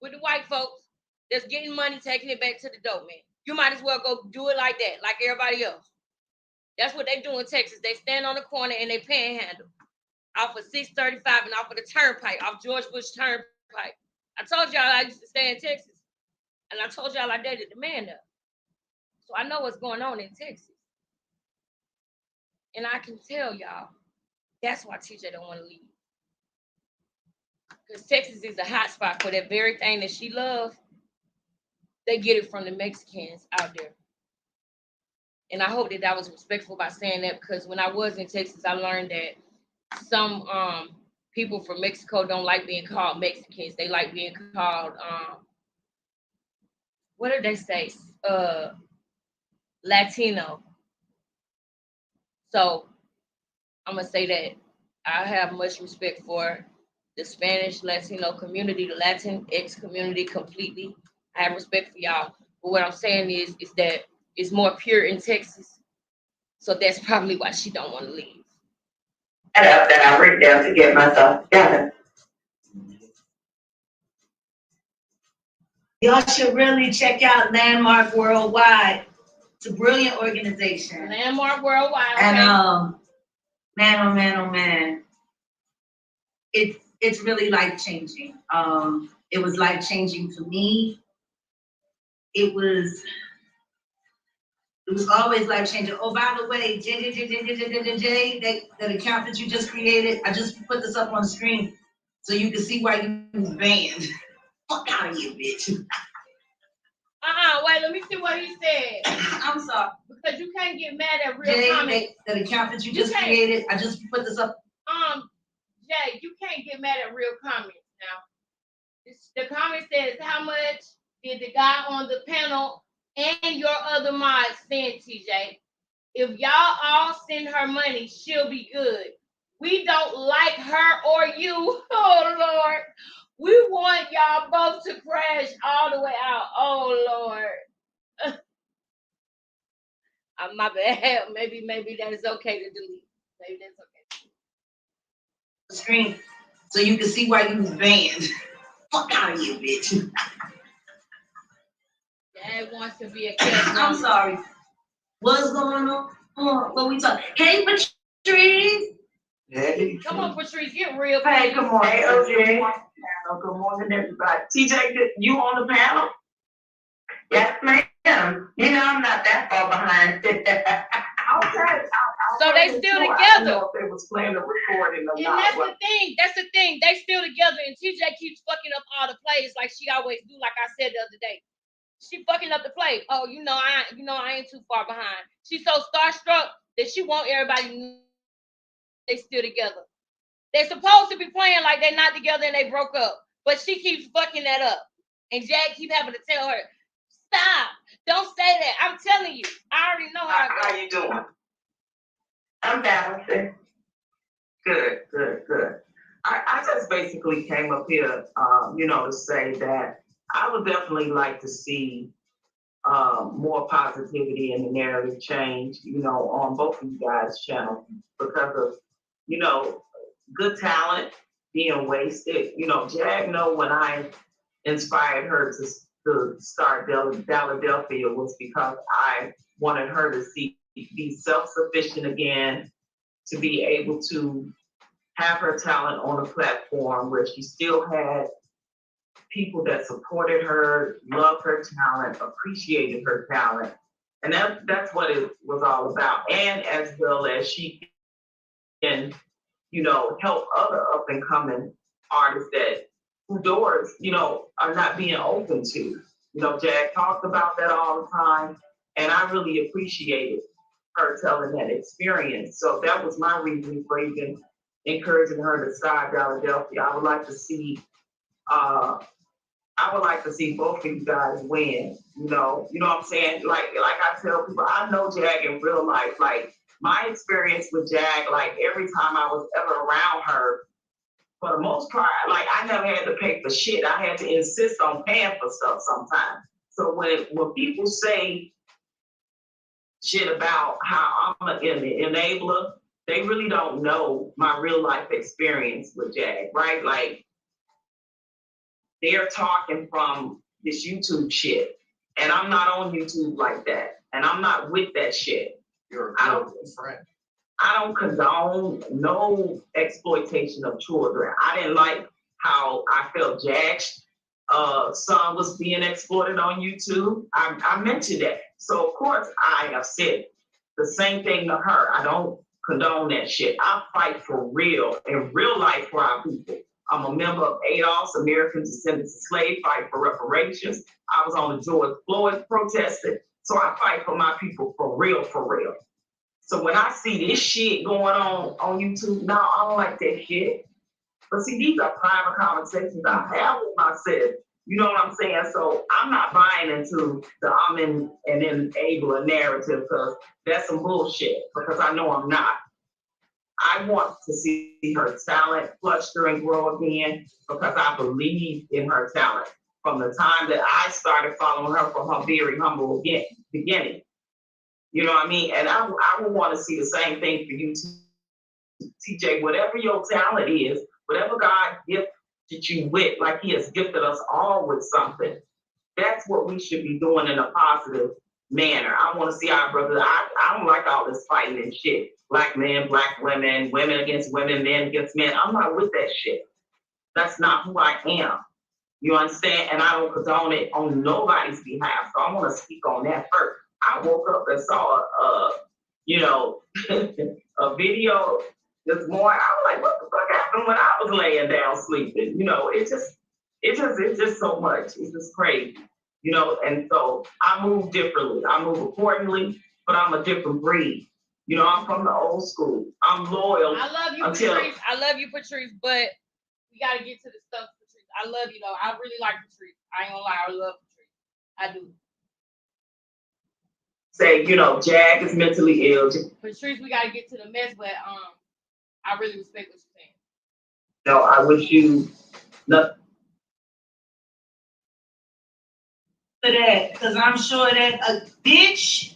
with the white folks that's getting money, taking it back to the dope man. You might as well go do it like that, like everybody else. That's what they do in Texas. They stand on the corner and they panhandle off of 635 and off of the turnpike, off George Bush Turnpike. I told y'all I used to stay in Texas. And I told y'all I dated the man up. So I know what's going on in Texas. And I can tell y'all, that's why TJ don't want to leave. Because Texas is a hot spot for that very thing that she loves. they get it from the Mexicans out there. And I hope that I was respectful by saying that, because when I was in Texas, I learned that some people from Mexico don't like being called Mexicans. They like being called what did they say? Latino. So I'm gonna say that I have much respect for the Spanish Latino community, the Latinx community completely. I have respect for y'all. But what I'm saying is that it's more pure in Texas. So that's probably why she don't want to leave. That I break down to get myself together. Y'all should really check out Landmark Worldwide. It's a brilliant organization. Landmark Worldwide. Okay. And man, oh man, oh man, it's really life changing. It was life changing for me. It was always life changing. Oh, by the way, that account that you just created, I just put this up on the screen so you can see why you was banned. Fuck out of here, bitch. Wait, let me see what he said. I'm sorry. Because you can't get mad at real comments. That account that you just created, I just put this up. Jay, you can't get mad at real comments now. The comment says, how much did the guy on the panel and your other mods send, TJ? If y'all all send her money, she'll be good. We don't like her or you. Oh, Lord. We want y'all both to crash all the way out. Oh, Lord. My bad. Maybe that is okay to delete. Maybe that's okay. Screen so you can see why you was banned. Fuck out of here, bitch. Dad wants to be a kid. I'm sorry. What's going on? What we talking? Hey, Patrice. Hey. Come on, Patrice. Get real. Hey, good morning. Hey, OJ. Good morning, everybody. TJ, you on the panel? Yes, ma'am. You know I'm not that far behind. Okay. So they still together. I don't know if they was planning a recording or And not. that's the thing. That's the thing. They still together, and TJ keeps fucking up all the plays like she always do. Like I said the other day, she fucking up the play. Oh, I ain't too far behind. She's so starstruck that she want everybody to know they still together. They're supposed to be playing like they're not together and they broke up, but she keeps fucking that up. And Jack keep having to tell her, stop, don't say that. I'm telling you, I already know how it goes. How you doing? I'm balancing. Good. I just basically came up here, to say that I would definitely like to see more positivity and the narrative change, on both of you guys' channels because of, good talent being wasted. Jag know when I inspired her to start Philadelphia was because I wanted her to be self-sufficient again, to be able to have her talent on a platform where she still had people that supported her, loved her talent, appreciated her talent. And that's what it was all about. And as well as she can, help other up and coming artists whose doors, are not being open to. Jag talked about that all the time. And I really appreciated her telling that experience. So that was my reason for even encouraging her to start Philadelphia. I would like to see both of you guys win. You know what I'm saying? Like I tell people, I know Jag in real life. Like my experience with Jag, like every time I was ever around her, for the most part, like I never had to pay for shit. I had to insist on paying for stuff sometimes. So when people say shit about how I'm an enabler, they really don't know my real life experience with Jag, right? Like they're talking from this YouTube shit. And I'm not on YouTube like that. And I'm not with that shit. You're a good friend. I don't condone no exploitation of children. I didn't like how I felt Jag's son was being exploited on YouTube. I mentioned that. So of course I have said the same thing to her. I don't condone that shit. I fight for real, in real life for our people. I'm a member of ADOS, American Descendants of Slave Fight for Reparations. I was on the George Floyd protesting. So I fight for my people for real, for real. So when I see this shit going on YouTube, no, I don't like that shit. But see, these are private conversations I have with myself. You know what I'm saying? So I'm not buying into the I'm an enabler narrative because that's some bullshit, because I know I'm not. I want to see her talent fluster and grow again because I believe in her talent from the time that I started following her from her very humble beginning. You know what I mean? And I would want to see the same thing for you, TJ. Whatever your talent is, whatever God gifted you with, like he has gifted us all with something, that's what we should be doing in a positive manner. I want to see our brothers. I don't like all this fighting and shit. Black men, black women, women against women, men against men. I'm not with that shit. That's not who I am. You understand? And I don't condone it on nobody's behalf. So I want to speak on that first. I woke up and saw a video this morning. I was like, what the fuck happened when I was laying down sleeping? You know, it's just so much. It's just crazy. You know, and so I move differently. I move accordingly, but I'm a different breed. You know, I'm from the old school. I'm loyal. I love you, Patrice. I love you, Patrice, but we got to get to the stuff, Patrice. I love you, though. I really like Patrice. I ain't gonna lie. I love Patrice. I do. Say, you know, Jag is mentally ill. Patrice, we got to get to the mess, but I really respect what you're saying. No, I wish you nothing. For that, because I'm sure that a bitch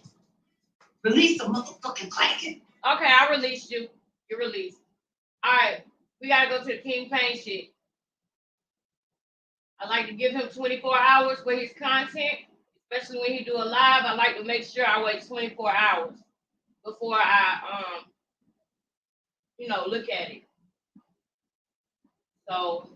released a motherfucking clanking. Okay, I released you. You're released. All right, we gotta go to the King Payne shit. I like to give him 24 hours for his content, especially when he do a live. I like to make sure I wait 24 hours before I look at it. So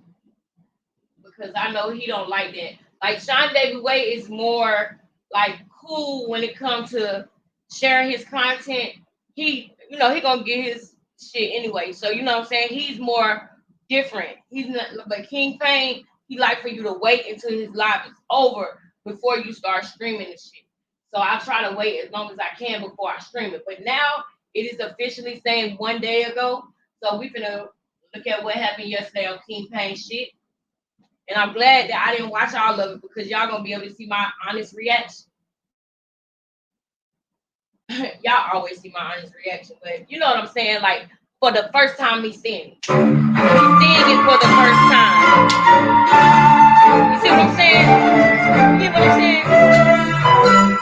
because I know he don't like that. Like Sean David Way is more like cool when it comes to sharing his content. He gonna get his shit anyway. So you know what I'm saying? He's more different. He's not, but King Payne, he like for you to wait until his live is over before you start streaming the shit. So I try to wait as long as I can before I stream it. But now it is officially saying 1 day ago. So we finna look at what happened yesterday on King Payne shit. And I'm glad that I didn't watch all of it because y'all gonna be able to see my honest reaction. Y'all always see my honest reaction, but you know what I'm saying? Like, for the first time me seeing it. He's seeing it for the first time. You see what I'm saying? You get what I'm saying?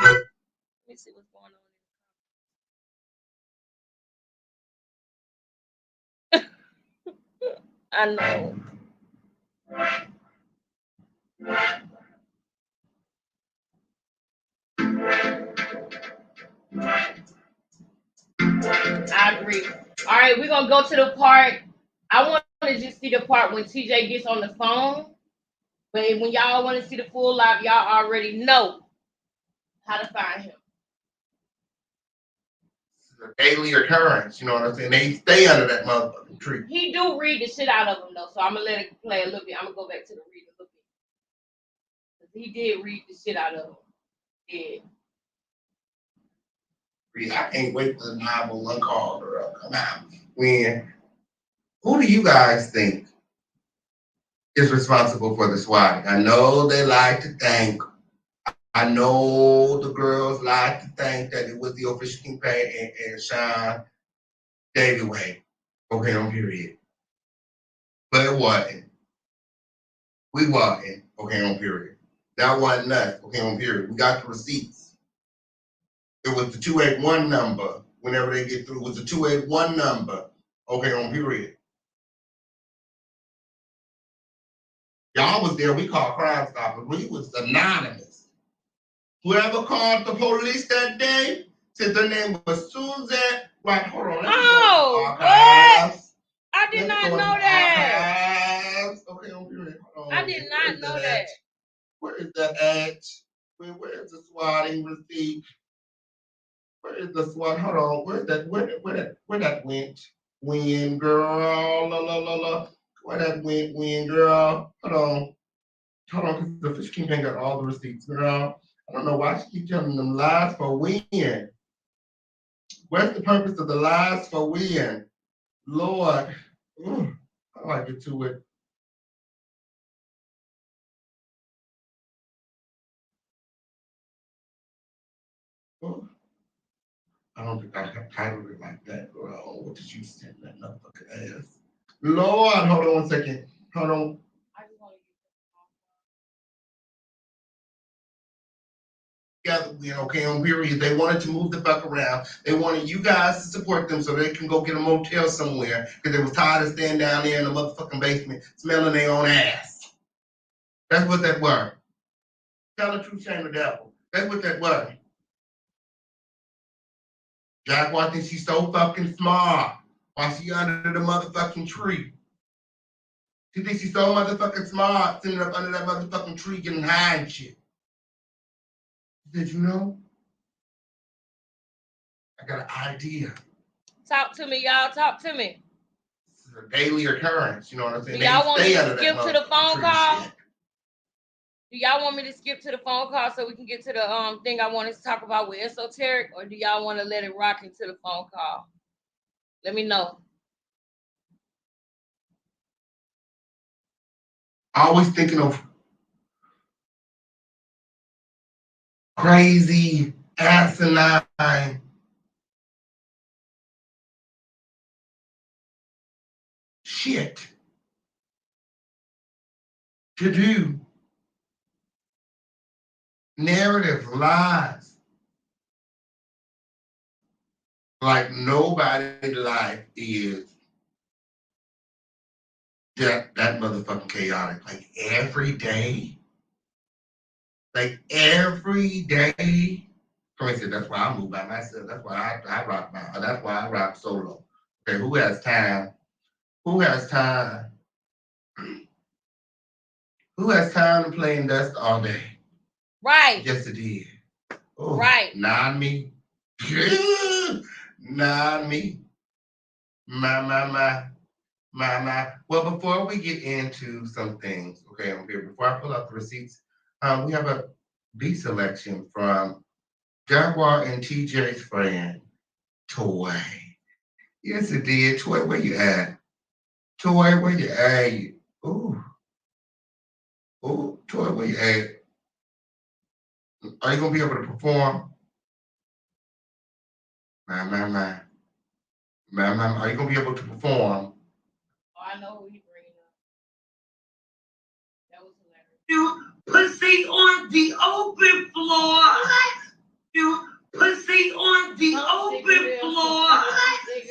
Let me see what's going on. I know. I agree. All right, we're gonna go to the part. I want to just see the part when TJ gets on the phone. But when y'all want to see the full live, y'all already know how to find him. It's a daily occurrence, you know what I'm saying? They stay under that motherfucking tree. He do read the shit out of them though, so I'm gonna let it play a little bit. I'm gonna go back to the read a little bit. He did read the shit out of them. Yeah. I can't wait for the 911 call to come out. Who do you guys think is responsible for the swatting? I know they like to think. I know the girls like to think that it was the official King Payne and Sean David Way. Okay, on period. But it wasn't. We wasn't. Okay, on period. That wasn't us. Okay, on period. We got the receipts. It was the 281 number. Whenever they get through, it was the 281 number. Okay, on period. Y'all was there. We called Crime Stoppers. We was anonymous. Whoever called the police that day said their name was Suzette. Right, hold on. Oh, what? I did not know that. Okay, on period. Hold on. I did not know that. Where is that at? Where is the swatting receipt? Where is the SWAT? Hold on. Where that went? When, girl? La la la la. Where that win, girl? Hold on, because the Fish King ain't got all the receipts, girl. I don't know why she keep telling them lies for win. What's the purpose of the lies for win? Lord, I like it to it. Ooh. I don't think I have titled it like that, girl. What did you send that motherfucker ass? Lord, hold on 1 second. Hold on. Together, okay, on period. They wanted to move the fuck around. They wanted you guys to support them so they can go get a motel somewhere because they was tired of staying down there in the motherfucking basement smelling their own ass. That's what that was. Tell the truth, shame the devil. That's what that was. Jaguar thinks she's so fucking smart while she under the motherfucking tree. She thinks she's so motherfucking smart sitting up under that motherfucking tree getting high and shit. Did you know? I got an idea. Talk to me, y'all. Talk to me. This is a daily occurrence, you know what I'm saying? Do y'all want me to They skip stay to the phone tree call? shit. Do y'all want me to skip to the phone call so we can get to the thing I wanted to talk about with esoteric, or do y'all want to let it rock into the phone call? Let me know. Always thinking of crazy, asinine shit to do. Narrative lies. Like nobody's life is that motherfucking chaotic. Like every day. For instance, that's why I move by myself. That's why I rock by. That's why I rock solo. Okay, who has time? Who has time? Who has time to play in dust all day? Right. Yes, it did. Oh, right. Not me. Not me. My. Well, before we get into some things, okay, I'm here. Before I pull out the receipts, we have a B selection from Jaguar and TJ's friend, Toy. Yes, it did. Toy, where you at? Toy, where you at? Ooh, Toy, where you at? Are you gonna be able to perform? My. Are you gonna be able to perform? Oh, I know who he bringing up. That was hilarious. You pussy on the open floor. You pussy on the open floor.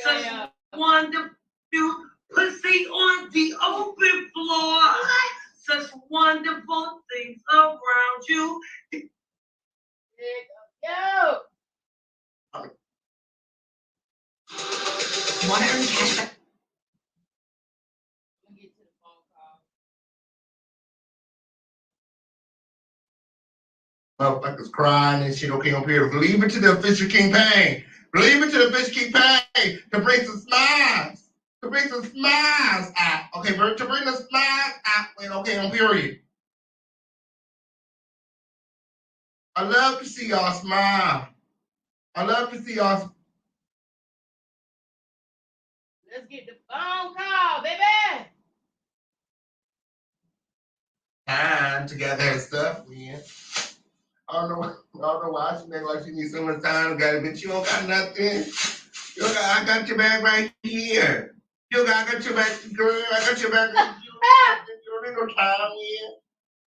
Such wonderful. You pussy on the open floor. Such wonderful things around you. Yo. Want to earn cash back? Motherfuckers crying and shit. Okay, up here. Leave it to the Fisher King Payne. Leave it to the Fisher King Payne to bring some smiles. To bring some smiles out. Okay, to bring the smiles out. Okay, on period. I love to see y'all smile. I love to see y'all. Let's get the phone call, baby. Time together and stuff, man. I don't know why she make like she needs so much time. Got it, but you don't got nothing. I got your bag right here. I got your back, girl. I got your back. You don't need no time, man.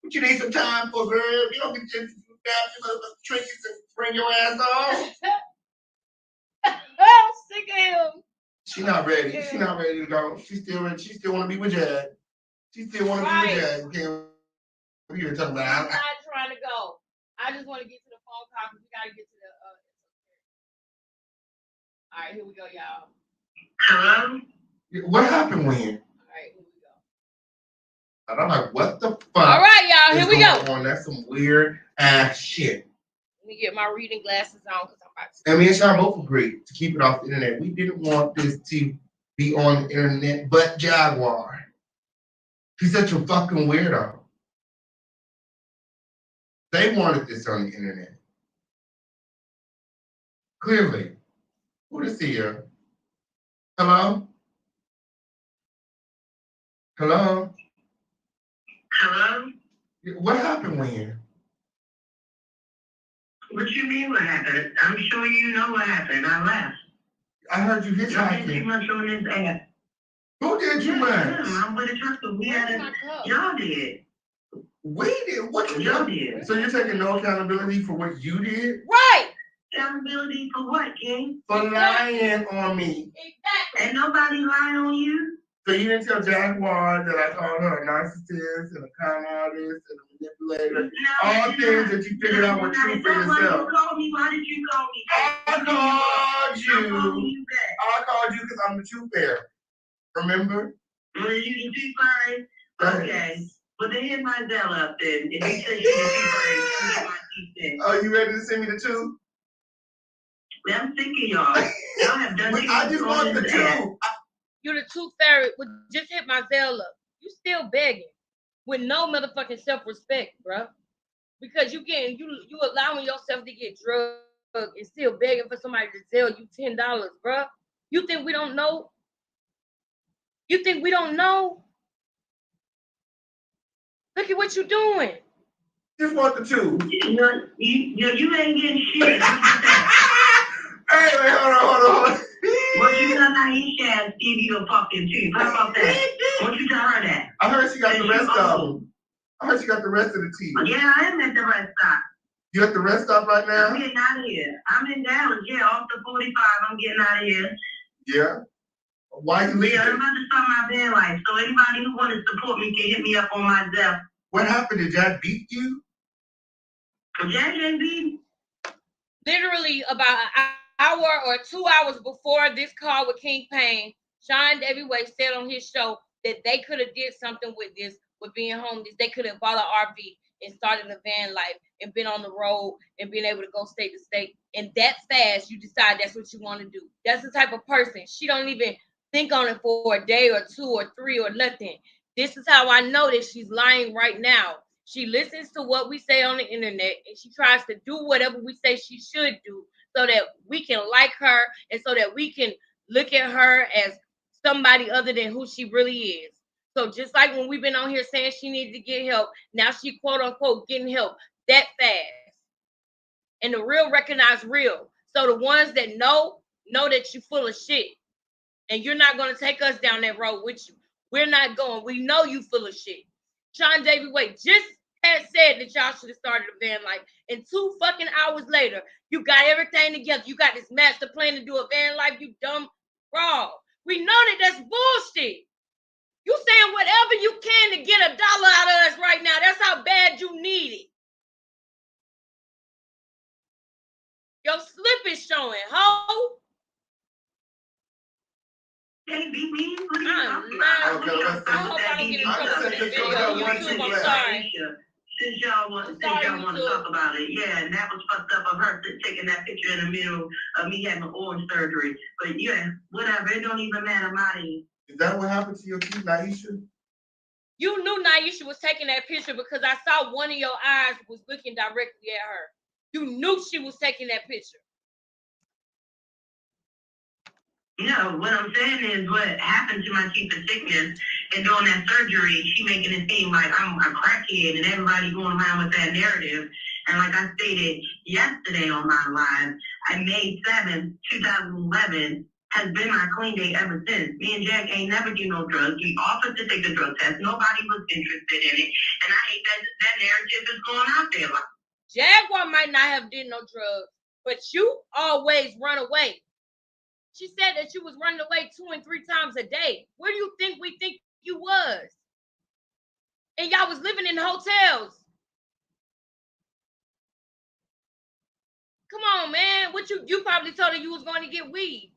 What you need some time for, girl? You don't get your trinkets and bring your ass on. I'm sick of him. She not ready. She not ready to go. She still want to be with Jag. She still want to be with Jag. Okay, we were talking about. I'm not trying to go. I just want to get to the phone call because we gotta get to the. All right, here we go, y'all. Hello? What happened when? All right, here we go. And I'm like, what the fuck? All right, y'all, here we go. That's some weird ass shit. Let me get my reading glasses on because I'm about to. And me and Sean both agreed to keep it off the internet. We didn't want this to be on the internet, but Jaguar. He's such a fucking weirdo. They wanted this on the internet. Clearly. Who is here? Hello? Hello? Hello? What happened when? What you mean what happened? I'm sure you know what happened. I left. I heard you Y'all did too hitchhiking. much on this app. Who did you much? I'm with a trucker. We had a, y'all did. We did? What you Y'all did? did. So you're taking no accountability for what you did? Right. Accountability for what, King? For lying on me. Exactly. Ain't nobody lying on you. So you didn't tell Jaguar that I called her a narcissist and a con artist and a manipulator. All things that you figured out were true for yourself. You called me. Why did you call me? I called you. I called you because I'm the truth bearer. Remember? Well, you the truth fairy? Okay. Well, then hit my Zell up then. If you say you're the truth fairy, send me my teeth. Oh, you ready to send me the truth? Well, I'm sick of y'all. Y'all have done too I much just on want the this app. truth. You the truth fairy would just hit my Zell up. You still begging with no motherfucking self-respect, bro. Because you allowing yourself to get drugged and still begging for somebody to sell you $10, bro. You think we don't know? You think we don't know? Look at what you doing. Just want the truth. You ain't getting shit. Hey, wait, hold on. What you tell Naisha and give you a fucking tooth? How about that? What you tell her that? I heard she got the rest of them. I heard she got the rest of the teeth. Yeah, I am at the rest stop. You at the rest stop right now? I'm getting out of here. I'm in Dallas. Yeah, off the 45. I'm getting out of here. Yeah. Why you leaving? Yeah, I'm about to start my van life. So anybody who want to support me can hit me up on my Zell. What happened? Did Jack beat you? Jack ain't beat. Literally about an hour or 2 hours before this call with King Payne, Sean Davy Way said on his show that they could have did something with this, with being homeless. They could have bought an RV and started a van life and been on the road and been able to go state to state. And that fast, you decide that's what you want to do. That's the type of person. She don't even think on it for a day or two or three or nothing. This is how I know that she's lying right now. She listens to what we say on the internet and she tries to do whatever we say she should do so that we can like her and so that we can look at her as somebody other than who she really is. So just like when we've been on here saying she needs to get help, now she quote unquote getting help that fast. And the real recognize real. So the ones that know that you're full of shit. And you're not going to take us down that road with you. We're not going. We know you full of shit. Sean Davy Way just had said that y'all should have started a van life. And 2 fucking hours later, you got everything together. You got this master plan to do a van life, you dumb fraud. We know that that's bullshit. You saying whatever you can to get $1 out of us right now. That's how bad you need it. Your slip is showing, ho. Can't beat me. What are you I'm talking not. about? I hope I don't get in trouble for this video on YouTube. I'm sorry. Since y'all want to talk about it, yeah, and that was fucked up of her taking that picture in the middle of me having orange surgery. But yeah, whatever, it don't even matter, Marty. Is that what happened to your teeth, Naisha? You knew Naisha was taking that picture because I saw one of your eyes was looking directly at her. You knew she was taking that picture. No, what I'm saying is what happened to my chief of sickness and doing that surgery, she making it seem like I'm a crackhead and everybody going around with that narrative. And like I stated yesterday on my live, May 7th, 2011 has been my clean day ever since. Me and Jack ain't never do no drugs. We offered to take the drug test. Nobody was interested in it. And I hate that narrative is going out there. Like, Jaguar might not have did no drugs, but you always run away. She said that you was running away 2 and 3 times a day. Where do you think we think you was? And y'all was living in hotels. Come on, man. What you probably told her you was going to get weed.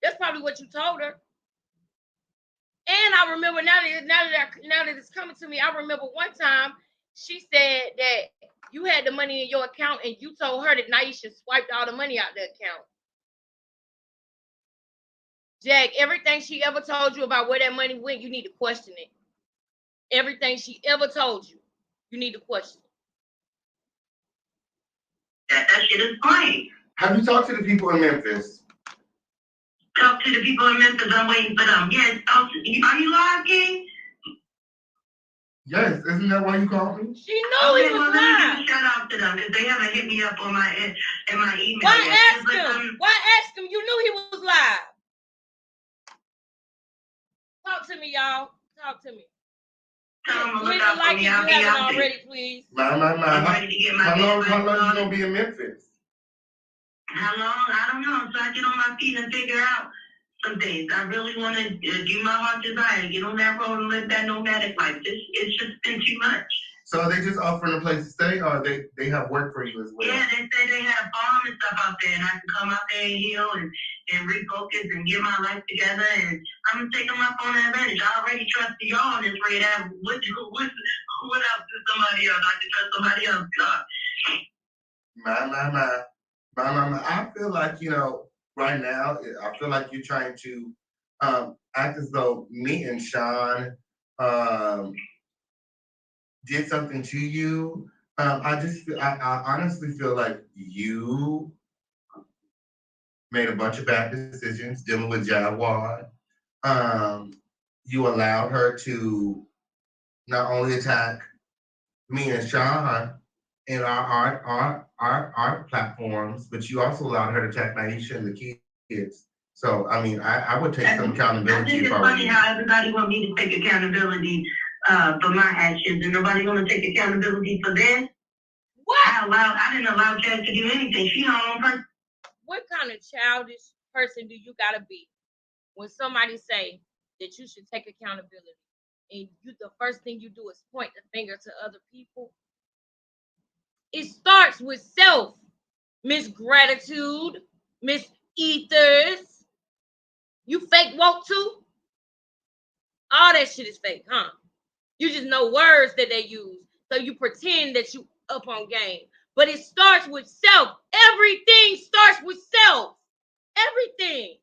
That's probably what you told her. And I remember now that it's coming to me, I remember one time she said that you had the money in your account and you told her that Naisha swiped all the money out the account. Jack, everything she ever told you about where that money went, you need to question it. Everything she ever told you, you need to question. That shit is plain. Have you talked to the people in Memphis? Talk to the people in Memphis. I'm waiting for them. Yes. Are you live, King? Yes, isn't that why you called me? She knew he was Let live. me give a shout out to them because they haven't hit me up on my in my email. Why ask him? Why ask him? You knew he was live. Talk to me, y'all. Talk to me. Tell them to Hit look the out for like me. if I'll you be haven't out there. already, please. I'm ready to get my How long invite you on. gonna be in Memphis? How long? I don't know. So I get on my feet and figure out some things. I really want to do my heart desire, get on that road and live that nomadic life. It's just been too much. So are they just offering a place to stay, or they have work for you as well? Yeah, they say they have farm and stuff out there, and I can come out there and heal and refocus and get my life together. And I'm gonna take them up on that advantage. I already trust y'all in this rate. What else is somebody else? I can trust somebody else. God. My. I feel like, right now, I feel like you're trying to act as though me and Sean did something to you. I honestly feel like you made a bunch of bad decisions dealing with Jaguar. You allowed her to not only attack me and Sean in our art platforms, but you also allowed her to attack Naisha and the kids. So, I mean, I would take some accountability. I think it's funny how everybody want me to take accountability for my actions, and nobody gonna take accountability for theirs. What? I didn't allow Chad to do anything. She her own person. What kind of childish person do you gotta be when somebody say that you should take accountability, and the first thing you do is point the finger to other people? It starts with self, Miss Gratitude, Miss Ethers. You fake woke too? All that shit is fake, huh? You just know words that they use, so you pretend that you up on game. But it starts with self. Everything starts with self. Everything.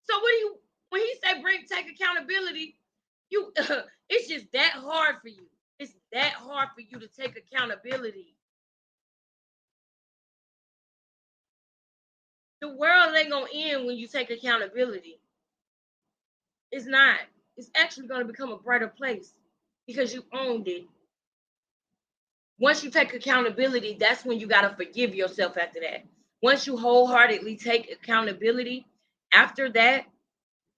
So when he say take accountability, it's just that hard for you. It's that hard for you to take accountability. The world ain't gonna end when you take accountability. It's not. It's actually gonna become a brighter place because you owned it. Once you take accountability, that's when you gotta forgive yourself after that. Once you wholeheartedly take accountability, after that,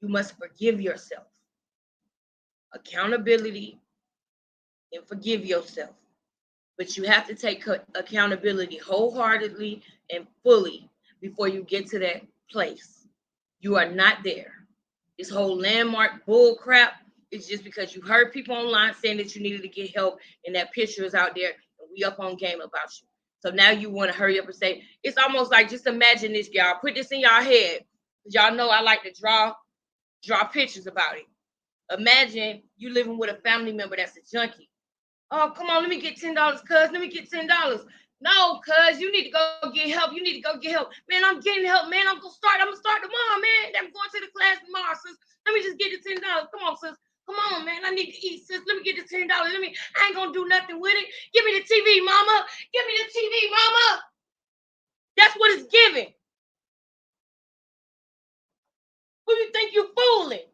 you must forgive yourself. Accountability and forgive yourself. But you have to take accountability wholeheartedly and fully before you get to that place. You are not there. This whole landmark bull crap is just because you heard people online saying that you needed to get help and that picture is out there and we up on game about you. So now you want to hurry up and say, it's almost like, just imagine this, y'all. Put this in y'all head. Y'all know I like to draw pictures about it. Imagine you living with a family member that's a junkie. Oh, come on, let me get $10, cuz. Let me get $10. No, cuz, you need to go get help. You need to go get help. Man, I'm getting help, man. I'm gonna start tomorrow, man. I'm going to the class tomorrow, sis. Let me just get the $10. Come on, sis. Come on, man. I need to eat, sis. Let me get the $10. I ain't gonna do nothing with it. Give me the TV, mama. Give me the TV, mama. That's what it's giving. Who do you think you're fooling?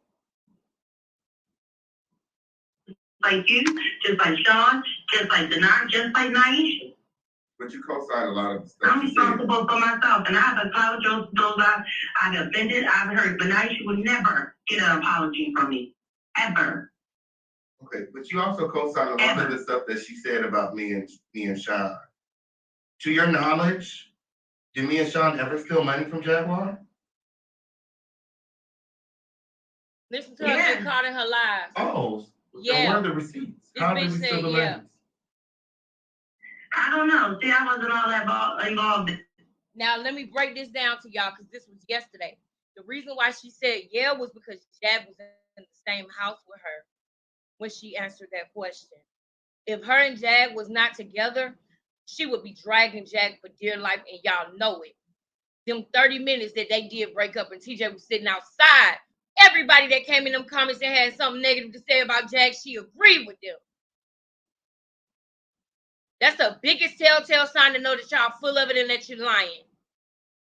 Like you, just like Sean, just like Denard, just like Naisha. But you co-sign a lot of the stuff. I'm responsible for myself, and I've apologized to those I've offended, I've hurt, but Naisha would never get an apology from me, ever. Okay, but you also co-sign a lot of the stuff that she said about me and Sean. To your knowledge, did me and Sean ever steal money from Jaguar? Listen to her get caught in her lies. Oh, yeah. Where are the receipts? How did we steal the money? I don't know. See, I wasn't all that involved. Now, let me break this down to y'all because this was yesterday. The reason why she said yeah was because Jag was in the same house with her when she answered that question. If her and Jag was not together, she would be dragging Jag for dear life, and y'all know it. Them 30 minutes that they did break up and TJ was sitting outside everybody that came in them comments and had something negative to say about Jag, she agreed with them. That's the biggest telltale sign to know that y'all full of it and that you're lying.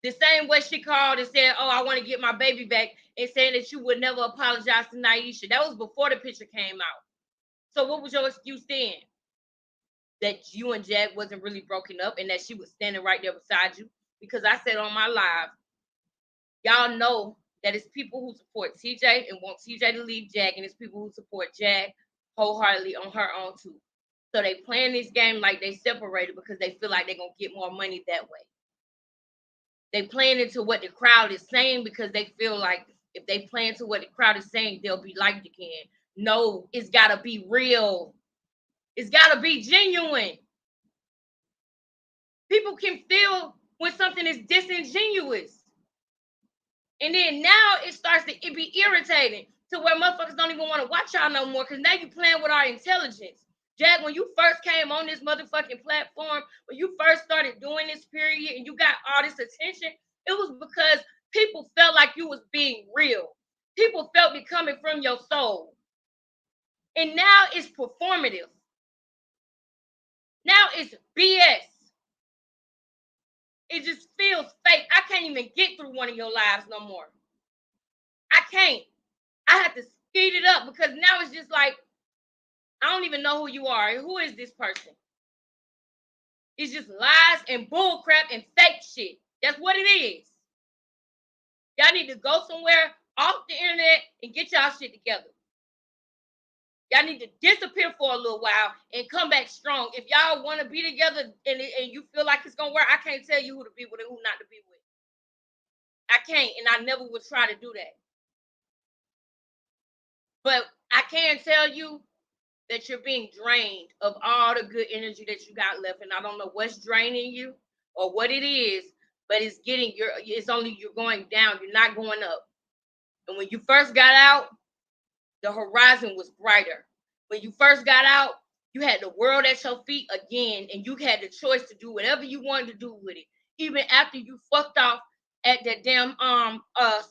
The same way she called and said, oh, I want to get my baby back, and saying that you would never apologize to Naisha. That was before the picture came out. So what was your excuse then? That you and Jag wasn't really broken up and that she was standing right there beside you? Because I said on my live, y'all know that it's people who support TJ and want TJ to leave Jag, and it's people who support Jag wholeheartedly on her own too. So they playing this game like they separated because they feel like they're going to get more money that way. They playing into what the crowd is saying because they feel like if they play into what the crowd is saying, they'll be liked again. No, it's got to be real. It's got to be genuine. People can feel when something is disingenuous. And then now it starts to be irritating to where motherfuckers don't even want to watch y'all no more because now you playing with our intelligence. Jag, when you first came on this motherfucking platform, when you first started doing this period and you got all this attention, it was because people felt like you was being real. People felt it coming from your soul. And now it's performative. Now it's BS. It just feels fake. I can't even get through one of your lives no more. I can't. I have to speed it up because now it's just like, I don't even know who you are. Who is this person? It's just lies and bullcrap and fake shit. That's what it is. Y'all need to go somewhere off the internet and get y'all shit together. Y'all need to disappear for a little while and come back strong. If y'all want to be together and you feel like it's going to work, I can't tell you who to be with and who not to be with. I can't, and I never would try to do that. But I can tell you that you're being drained of all the good energy that you got left. And I don't know what's draining you or what it is, but it's you're going down. You're not going up. And when you first got out, the horizon was brighter. When you first got out, you had the world at your feet again, and you had the choice to do whatever you wanted to do with it. Even after you fucked off at that damn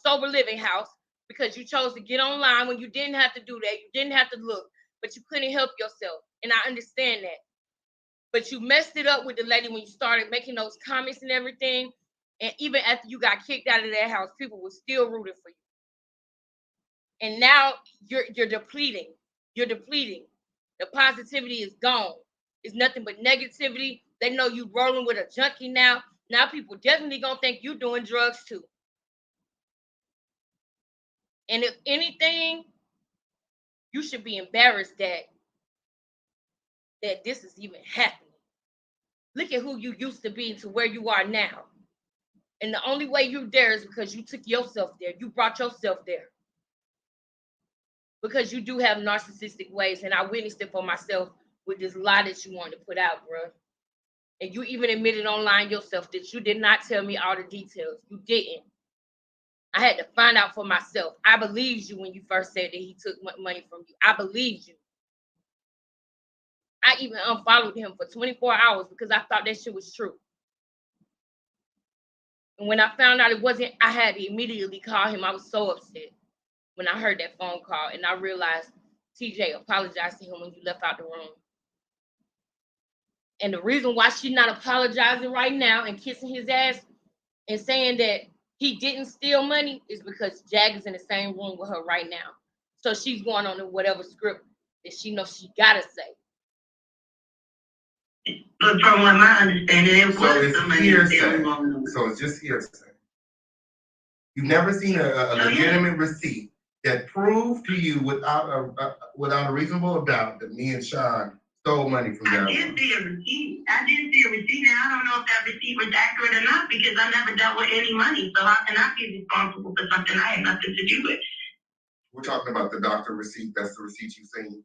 sober living house because you chose to get online when you didn't have to do that. You didn't have to look, but you couldn't help yourself. And I understand that. But you messed it up with the lady when you started making those comments and everything. And even after you got kicked out of that house, people were still rooting for you. And now you're depleting. You're depleting. The positivity is gone. It's nothing but negativity. They know you rolling with a junkie now. Now people definitely gonna think you doing drugs too. And if anything, you should be embarrassed that this is even happening. Look at who you used to be to where you are now. And the only way you're there is because you took yourself there. You brought yourself there. Because you do have narcissistic ways, and I witnessed it for myself with this lie that you wanted to put out, bro. And you even admitted online yourself that you did not tell me all the details. You didn't. I had to find out for myself. I believed you when you first said that he took money from you. I believed you. I even unfollowed him for 24 hours because I thought that shit was true. And when I found out it wasn't, I had to immediately call him. I was so upset when I heard that phone call, and I realized TJ apologized to him when you left out the room. And the reason why she's not apologizing right now and kissing his ass and saying that he didn't steal money is because Jag is in the same room with her right now. So she's going on to whatever script that she knows she gotta say. But from what my understanding, it was somebody hearsay. So it's just hearsay. You've never seen a legitimate receipt that proved to you without a reasonable doubt that me and Sean stole money from them. I did see a receipt. And I don't know if that receipt was accurate or not because I never dealt with any money. So how can I be responsible for something I had nothing to do with? We're talking about the doctor receipt. That's the receipt you've seen.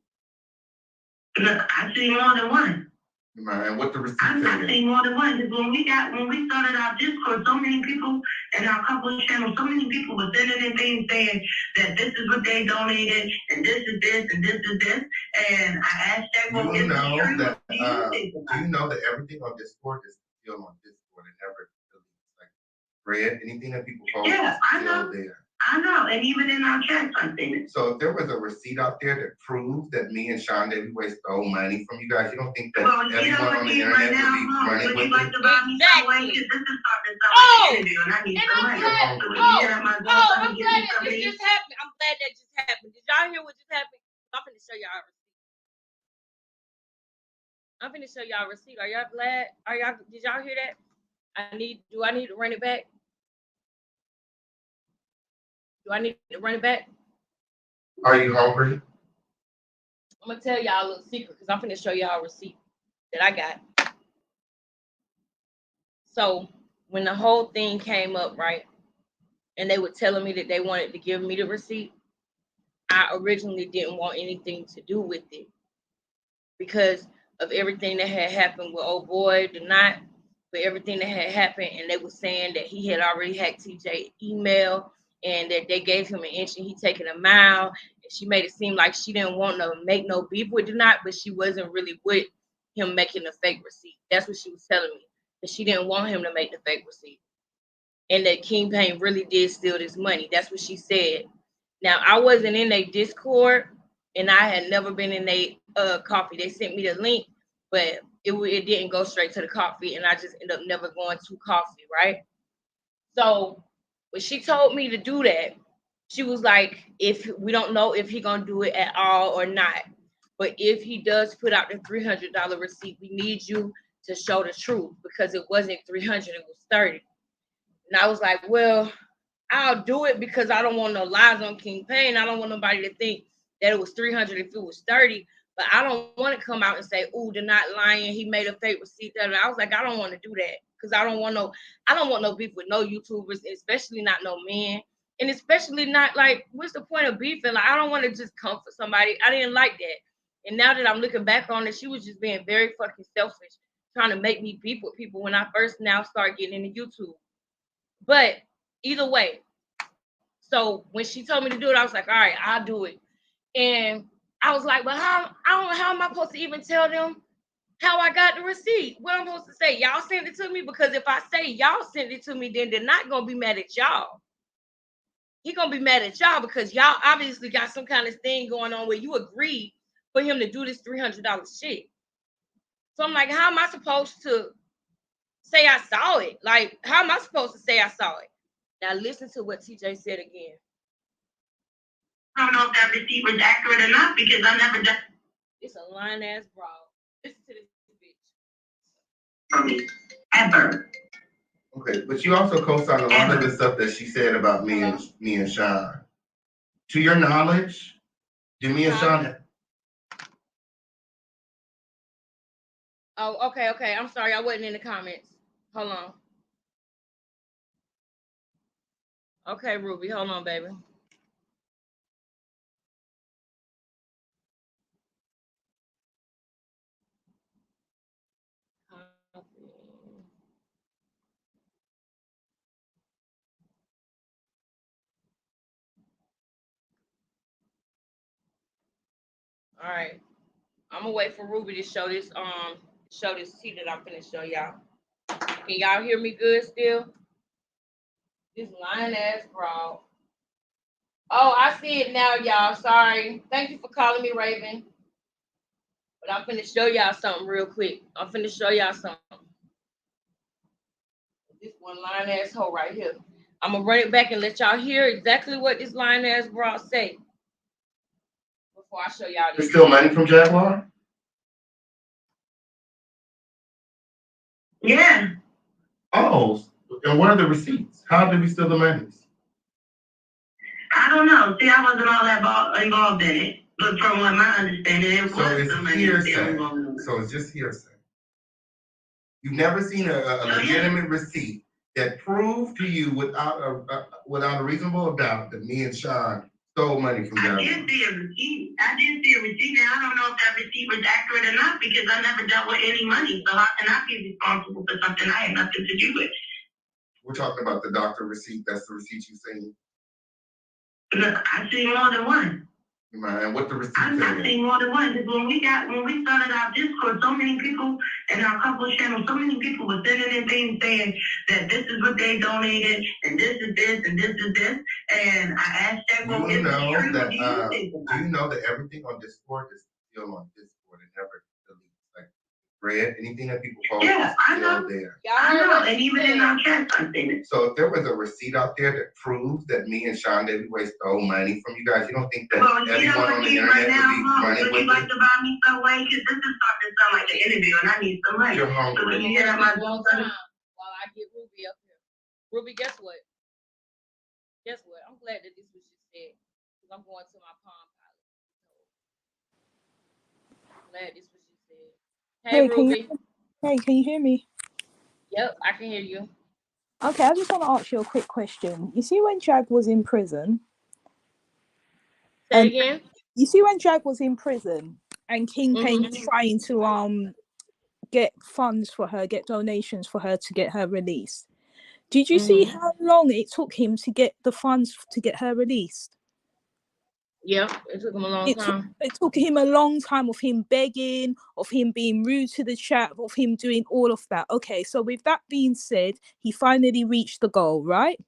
Look, I've seen more than one. And what the receipt I've seen more than one. Because when we started our Discord, so many people in our couple channels, so many people were sending in things saying that this is what they donated, and this is this, and this is this. And I asked that, well, you know that do you know that everything on Discord is still on Discord and never like Fred, anything that people post is still there. I know, and even in our checks, I seen it. So if there was a receipt out there that proves that me and Sean Davidway stole money from you guys, you don't think that Well, you know everyone what, on the Keith, internet right now, would be running would you with like it? to buy me some way? Because this is starting to sound Oh, like an interview, and I need and some I'm money. glad. So when you get at my door, Oh, let I'm me get glad you that some this things. just happened. I'm glad that just happened. Did y'all hear what just happened? I'm finna show y'all a receipt. I'm finna show y'all a receipt. Are y'all glad? Did y'all hear that? Do I need to run it back? Do I need to run it back? Are you hungry? I'm gonna tell y'all a little secret because I'm finna show y'all a receipt that I got. So when the whole thing came up, right, and they were telling me that they wanted to give me the receipt, I originally didn't want anything to do with it because of everything that had happened with old boy, the night, for everything that had happened, and they were saying that he had already hacked TJ email and that they gave him an inch and he taking a mile. And she made it seem like she didn't want to make no beef with Denat, but she wasn't really with him making a fake receipt. That's what she was telling me. That she didn't want him to make the fake receipt. And that King Payne really did steal this money. That's what she said. Now, I wasn't in their Discord, and I had never been in their coffee. They sent me the link, but it didn't go straight to the coffee, and I just ended up never going to coffee, right? So when she told me to do that, she was like, if we don't know if he gonna do it at all or not, but if he does put out the $300 receipt, we need you to show the truth because it wasn't 300, it was 30. And I was like, well, I'll do it because I don't want no lies on King Payne. I don't want nobody to think that it was 300 if it was 30. But I don't want to come out and say, "Ooh, they're not lying. He made a fake receipt." I was like, I don't want to do that because I don't want no beef with no YouTubers, especially not no men, and especially not like, what's the point of beefing? Like, I don't want to just come for somebody. I didn't like that. And now that I'm looking back on it, she was just being very fucking selfish, trying to make me beef with people when I first now start getting into YouTube. But either way, so when she told me to do it, I was like, all right, I'll do it. And I was like, well, how am I supposed to even tell them how I got the receipt? What I'm supposed to say? Y'all sent it to me? Because if I say y'all sent it to me, then they're not gonna be mad at y'all. He gonna be mad at y'all because y'all obviously got some kind of thing going on where you agreed for him to do this $300 shit. So I'm like, how am I supposed to say I saw it? Like, how am I supposed to say I saw it? Now listen to what TJ said again. I don't know if that receipt was accurate or not because I never done. It's a lying ass bra. Listen to this bitch. For me, ever. Okay, but you also co-signed a lot of the stuff that she said about me and Sean. To your knowledge, did me and Sean? Oh, okay. I'm sorry, I wasn't in the comments. Hold on. Okay, Ruby, hold on, baby. All right, I'm gonna wait for Ruby to show this tea that I'm finna show y'all. Can y'all hear me good still? This lying ass bra. Oh, I see it now, y'all. Sorry. Thank you for calling me Raven. But I'm finna show y'all something real quick. I'm finna show y'all something. This one lying asshole right here. I'm gonna run it back and let y'all hear exactly what this lying ass bra say before I show y'all this. There's still money from Jaguar? Yeah. Oh, and what are the receipts? How did we steal the money? I don't know. See, I wasn't all that involved in it. But from what my understanding, it So was it's the money hearsay. still. So it's just hearsay. You've never seen a legitimate receipt that proved to you without a reasonable doubt that me and Sean stole money from Jaguar. I did see a receipt. Now, I don't know if that receipt was accurate or not because I never dealt with any money. So how can I be responsible for something I had nothing to do with? We're talking about the doctor receipt. That's the receipt you seen. Look, I see more than one. Man, what the receipt I'm not say? saying more than one, because when we started our Discord, so many people in our couple channel, so many people were sending in things saying that this is what they donated, and this is this, and this is this. And I asked Jack, well, is it true? What do you think? Do you know that everything on Discord is still on Discord and never deletes? Like thread, anything that people post Yeah, is I know. still there. I know, and even in our chat, I seen it. So if there was a receipt out there that proves that me and Sean David Way stole money from you guys, you don't think that Well, you know everyone what, on the Steve, internet right now, would be Mom, running would with you like it? to buy me some way? Because this is starting to sound like an interview, and I need some money. You're So hungry. when you hear that, my Long time while I get Ruby up here. Ruby, guess what? Guess what? I'm glad that this was just said because I'm going to my Palm Pilot. I'm glad this was just said. Hey, Ruby. Can you hear me? Yep, I can hear you. Okay, I just want to ask you a quick question. You see when Jag was in prison? Say again? You see when Jag was in prison and Kingpin trying to get funds for her, get donations for her to get her released. Did you see how long it took him to get the funds to get her released? Yep, it took him a long time. It took him a long time of him begging, of him being rude to the chat, of him doing all of that. Okay, so with that being said, he finally reached the goal, right?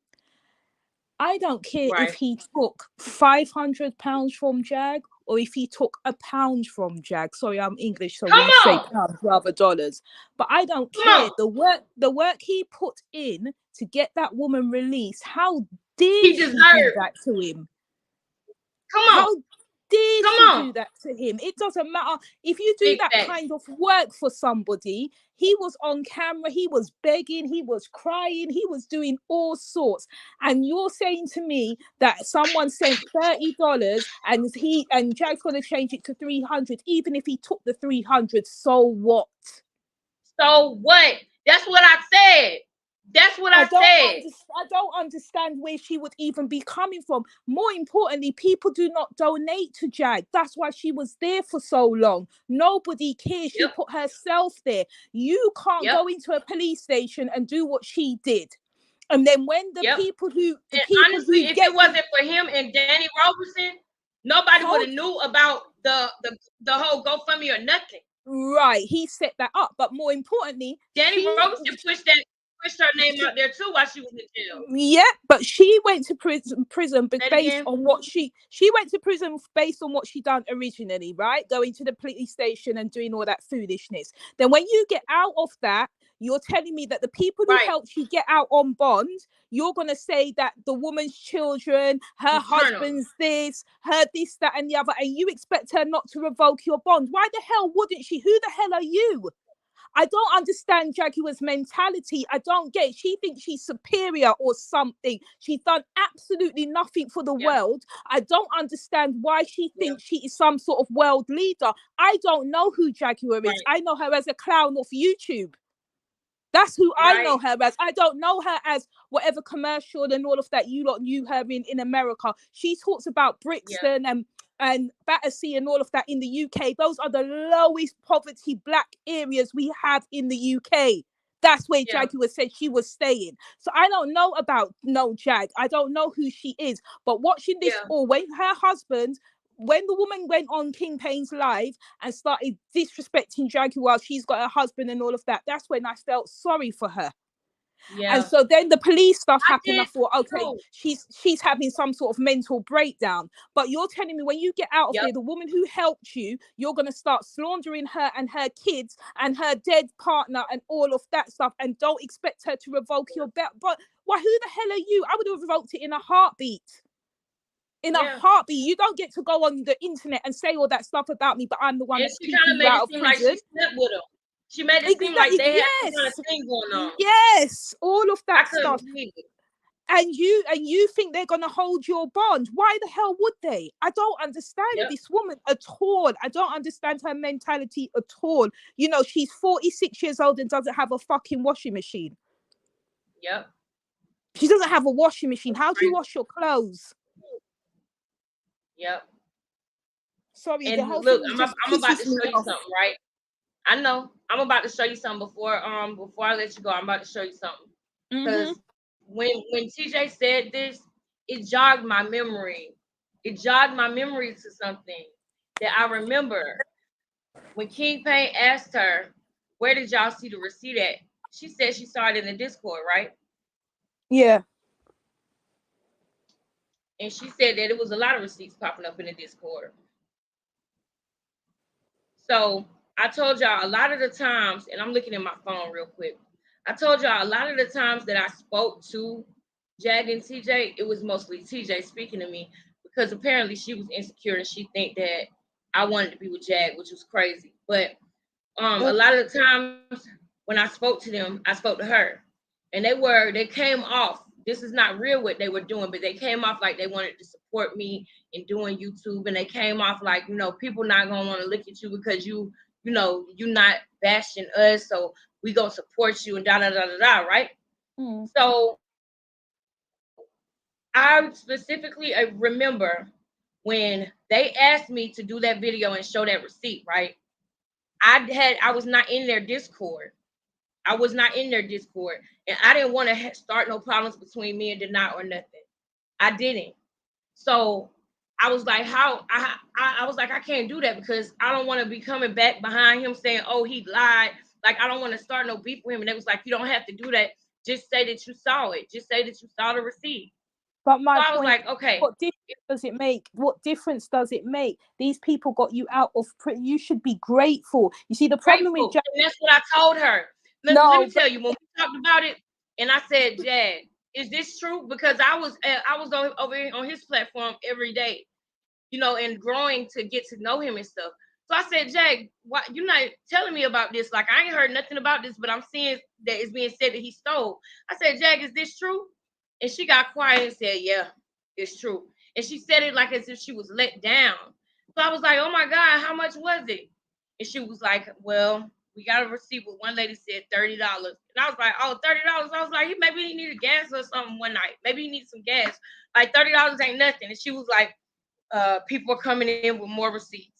I don't care if he took £500 from Jag or if he took £1 from Jag. Sorry, I'm English, so we say pounds rather dollars. But I don't care. The work he put in to get that woman released, how dare she do that to him? How dare she do that to him? It doesn't matter. If you do that kind of work for somebody, he was on camera, he was begging, he was crying, he was doing all sorts. And you're saying to me that someone sent $30 and Jag's gonna change it to 300, even if he took the 300, so what? So what? That's what I said. That's what I said. I don't understand where she would even be coming from. More importantly, people do not donate to Jag. That's why she was there for so long. Nobody cares. She put herself there. You can't go into a police station and do what she did. And then when the people who honestly, if it wasn't for him and Danny Roberson, nobody would have knew about the whole GoFundMe or nothing. Right, he set that up. But more importantly, Danny Roberson pushed her name out there too while she was in jail. Yeah, but she went to prison based on what she went to prison based on what she done originally, right? Going to the police station and doing all that foolishness. Then when you get out of that, you're telling me that the people who helped you get out on bond, you're gonna say that the woman's children, her husband's this, her this, that, and the other, and you expect her not to revoke your bond. Why the hell wouldn't she? Who the hell are you? I don't understand Jaguar's mentality. I don't get it. She thinks she's superior or something. She's done absolutely nothing for the world. I don't understand why she thinks she is some sort of world leader. I don't know who Jaguar is. I know her as a clown off YouTube. That's who I know her as. I don't know her as whatever commercial and all of that you lot knew her in America. She talks about Brixton and Battersea and all of that in the UK. Those are the lowest poverty black areas we have in the UK. That's where Jaguar said she was staying. So I don't know about Jag. I don't know who she is. But watching this all, when her husband, when the woman went on Kingpin's live and started disrespecting Jaguar, she's got her husband and all of that, that's when I felt sorry for her. And so then the police stuff happened. I thought, okay, she's having some sort of mental breakdown. But you're telling me when you get out of there, the woman who helped you, you're going to start slandering her and her kids and her dead partner and all of that stuff, and don't expect her to revoke your bet. But why? Who the hell are you? I would have revoked it in a heartbeat. In a heartbeat. You don't get to go on the internet and say all that stuff about me, but I'm the one that's keeping you out of prison. Like she slept with him. She made it seem like they had some kind of thing going on. Yes, all of that stuff. And you think they're gonna hold your bond? Why the hell would they? I don't understand this woman at all. I don't understand her mentality at all. You know, she's 46 years old and doesn't have a fucking washing machine. Yep. She doesn't have a washing machine. How do you wash your clothes? Yep. Sorry, and the whole look, thing I'm about to show you something, right? I know. I'm about to show you something before I let you go. I'm about to show you something. Because when TJ said this, it jogged my memory. it jogged my memory to something that I remember. When King Payne asked her, where did y'all see the receipt at? She said she saw it in the Discord, right? Yeah. And she said that it was a lot of receipts popping up in the Discord. So I told y'all a lot of the times, and I'm looking at my phone real quick. I told y'all a lot of the times that I spoke to Jag and TJ, it was mostly TJ speaking to me because apparently she was insecure and she think that I wanted to be with Jag, which was crazy. But a lot of the times when I spoke to them, I spoke to her, and they came off. This is not real what they were doing, but they came off like they wanted to support me in doing YouTube, and they came off like, you know, people not gonna want to look at you because you know, you're not bashing us, so we gonna support you and da da da da da, right? So I specifically remember when they asked me to do that video and show that receipt, right? I was not in their Discord. I was not in their Discord, and I didn't want to start no problems between me and Denai or nothing. I didn't. So I was like, I was like, I can't do that because I don't want to be coming back behind him saying, oh, he lied. Like, I don't want to start no beef with him. And they was like, you don't have to do that. Just say that you saw it. Just say that you saw the receipt. But my I was like, okay. What difference does it make? What difference does it make? These people got you out of prison. You should be grateful. You see, the problem with Jag, and that's what I told her. Let me tell you, when we talked about it, and I said, Jag, is this true? Because I was over here on his platform every day, you know, and growing to get to know him and stuff. So I said, Jag, why you're not telling me about this? Like, I ain't heard nothing about this, but I'm seeing that it's being said that he stole. I said, Jag, is this true? And she got quiet and said, yeah, it's true. And she said it like as if she was let down. So I was like, oh my God, how much was it? And she was like, well, we got a receipt, but one lady said $30. And I was like, oh, $30. I was like, maybe he needed gas or something one night. Maybe he needs some gas. Like $30 ain't nothing. And she was like, people are coming in with more receipts.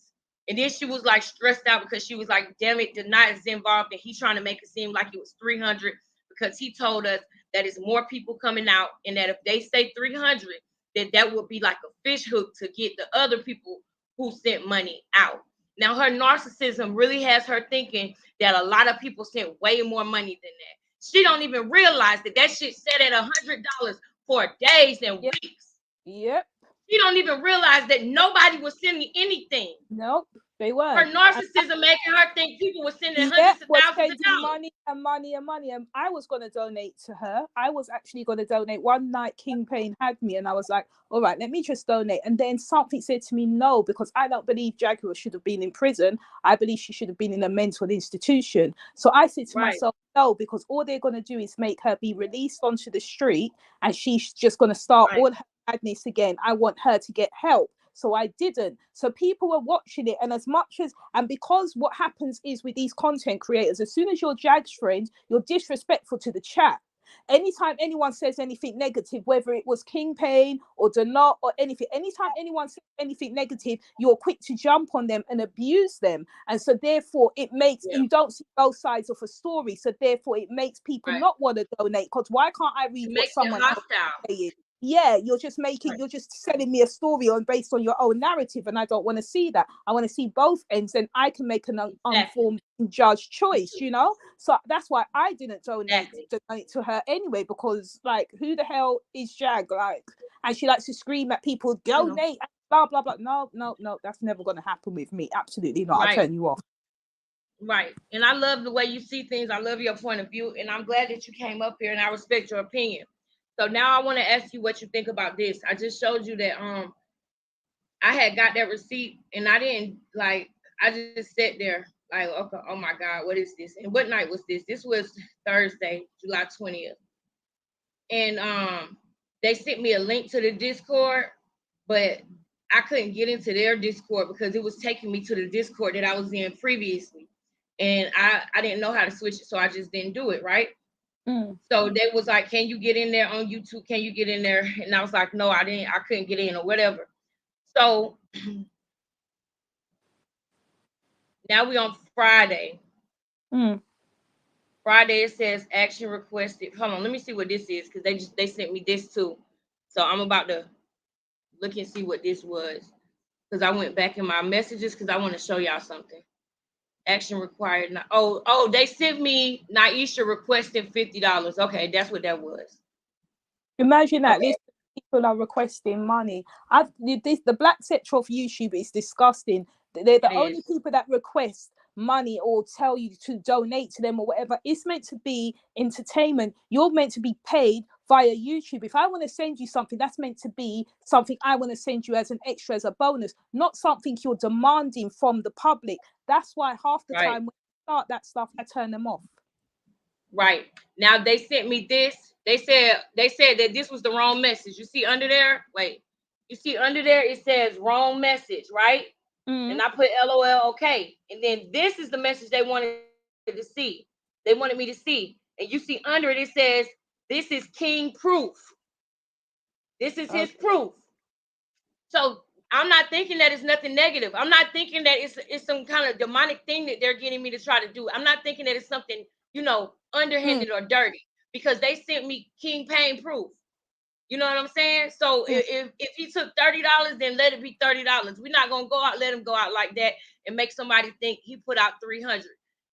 And then she was like stressed out because she was like, damn it, Denai is involved, and he's trying to make it seem like it was 300 because he told us that it's more people coming out, and that if they say 300, that would be like a fish hook to get the other people who sent money out. Now her narcissism really has her thinking that a lot of people sent way more money than that. She don't even realize that that shit set at $100 for days and weeks. Yep. She don't even realize that nobody was sending anything. Nope, they were. Her narcissism making her think people were sending hundreds of thousands of dollars. Money and money and money. And I was going to donate to her. I was actually going to donate. One night King Payne had me and I was like, all right, let me just donate. And then something said to me, no, because I don't believe Jaguar should have been in prison. I believe she should have been in a mental institution. So I said to myself, no, because all they're going to do is make her be released onto the street and she's just going to start all her madness again. I want her to get help. So I didn't. So people were watching it, and as much as, and because what happens is with these content creators, as soon as you're Jag's friend, you're disrespectful to the chat. Anytime anyone says anything negative, whether it was King Payne or Donut or anything, anytime anyone says anything negative, you're quick to jump on them and abuse them. And so therefore it makes, you don't see both sides of a story. So therefore it makes people not want to donate, because why can't I read what someone else is saying? Yeah, you're just you're just selling me a story based on your own narrative, and I don't want to see that. I want to see both ends, and I can make an informed judge choice, you know. So that's why I didn't donate to her anyway, because like, who the hell is Jag? Like, and she likes to scream at people, donate, blah blah blah. No, that's never going to happen with me. Absolutely not. I'll turn you off. Right. And I love the way you see things. I love your point of view, and I'm glad that you came up here, and I respect your opinion. So now I want to ask you what you think about this. I just showed you that I had got that receipt, and I didn't I just sat there like, okay, oh my God, what is this? And what night was this? This was Thursday, July 20th. And they sent me a link to the Discord, but I couldn't get into their Discord because it was taking me to the Discord that I was in previously. And I didn't know how to switch it, so I just didn't do it, right? So they was like, can you get in there on YouTube? Can you get in there? And I was like, no, I couldn't get in or whatever. So now we on Friday. Friday it says action requested. Hold on, let me see what this is, because they sent me this too. So I'm about to look and see what this was. Because I went back in my messages because I want to show y'all something. Action required. Oh, they sent me Naisha requesting $50. Okay, that's what that was. Imagine that. Okay. List of people are requesting money. The black sector of YouTube is disgusting. They're the only people that request money or tell you to donate to them or whatever. It's meant to be entertainment. You're meant to be paid via YouTube. If I want to send you something, that's meant to be something I want to send you as an extra, as a bonus, not something you're demanding from the public. That's why half the time when I start that stuff, I turn them off. Right. Now they sent me this. They said that this was the wrong message. You see under there? Wait. You see under there it says wrong message, right? And I put LOL okay. And then this is the message they wanted to see. They wanted me to see. And you see under it, it says, this is King proof. This is his proof. So I'm not thinking that it's nothing negative. I'm not thinking that it's some kind of demonic thing that they're getting me to try to do. I'm not thinking that it's something, underhanded or dirty, because they sent me King Pain proof. You know what I'm saying? So if he took $30, then let it be $30. We're not gonna let him go out like that and make somebody think he put out 300.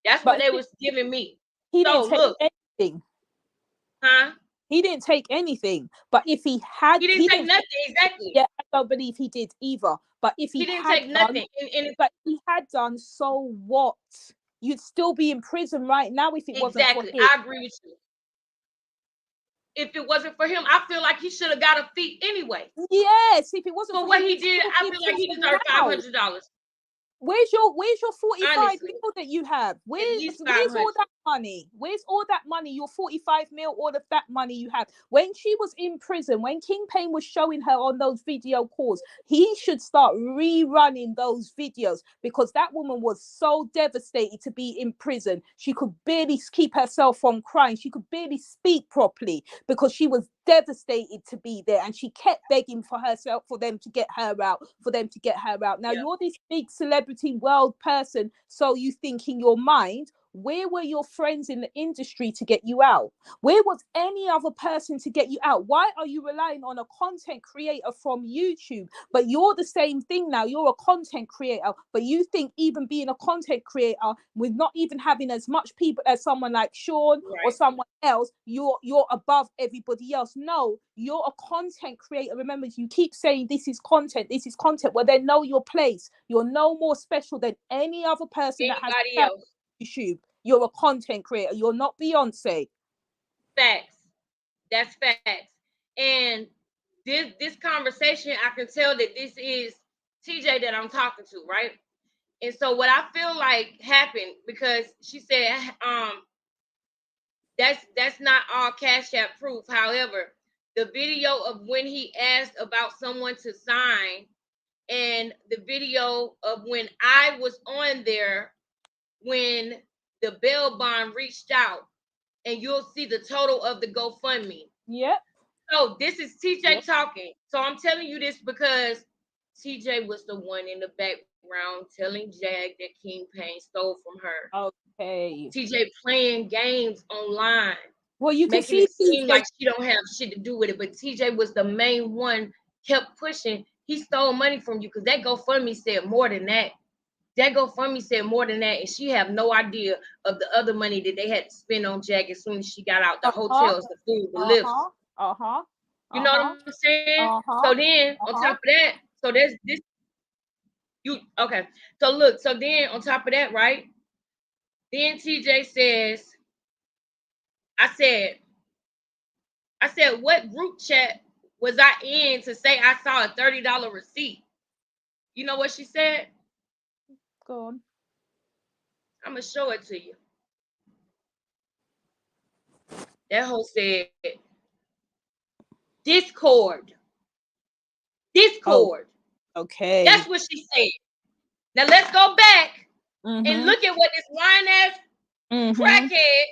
That's what they was giving me. He didn't take anything. Huh? He didn't take anything. But if he had, he didn't take nothing. Exactly. Yeah, I don't believe he did either. But if he didn't had take nothing, but he had done, so what? You'd still be in prison right now if it wasn't for him. I agree with you. If it wasn't for him, I feel like he should have got a fee anyway. Yes, if it wasn't for what he did, I feel like he deserved $500. Where's your 45 Honestly. mil that you have? Where's all that money? Where's all that money? Your 45 mil, all of that money you have. When she was in prison, when King Pain was showing her on those video calls, he should start rerunning those videos, because that woman was so devastated to be in prison. She could barely keep herself from crying. She could barely speak properly because she was devastated to be there, and she kept begging for herself, for them to get her out, Now you're this big celebrity world person, so you think in your mind, where were your friends in the industry to get you out? Where was any other person to get you out? Why are you relying on a content creator from YouTube? But you're the same thing now. You're a content creator, but you think even being a content creator with not even having as much people as someone like Sean or someone else, you're above everybody else. No, you're a content creator. Remember, you keep saying this is content. Well, then know your place. You're no more special than any other person that has else. YouTube. You're a content creator. You're not Beyonce. Facts. That's facts. And this conversation, I can tell that this is TJ that I'm talking to, right? And so what I feel like happened, because she said, that's not all Cash App proof. However, the video of when he asked about someone to sign, and the video of when I was on there when the bail bond reached out, and you'll see the total of the GoFundMe. Yep. So this is TJ talking. So I'm telling you this because TJ was the one in the background telling Jag that King Pain stole from her. Okay. TJ playing games online. Well, you can making see it seem like she don't have shit to do with it, but TJ was the main one, kept pushing. He stole money from you, because that GoFundMe said more than that. That GoFundMe said more than that, and she have no idea of the other money that they had to spend on Jag as soon as she got out, the hotels, the food, the lifts. You know what I'm saying? So then on top of that, so there's this. Okay. So look, so then on top of that, right? Then TJ says, I said, what group chat was I in to say I saw a $30 receipt? You know what she said? Go on. I'm gonna show it to you. That hoe said, Discord. Okay. That's what she said. Now let's go back and look at what this lying ass crackhead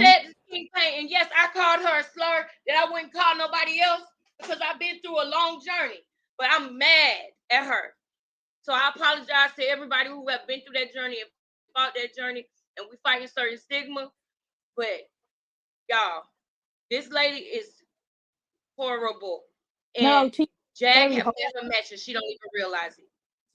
said to King Pain. And yes, I called her a slur that I wouldn't call nobody else, because I've been through a long journey. But I'm mad at her. So I apologize to everybody who have been through that journey and fought that journey, and we fighting certain stigma. But y'all, this lady is horrible. And No, Jag Very have never met you. She don't even realize it.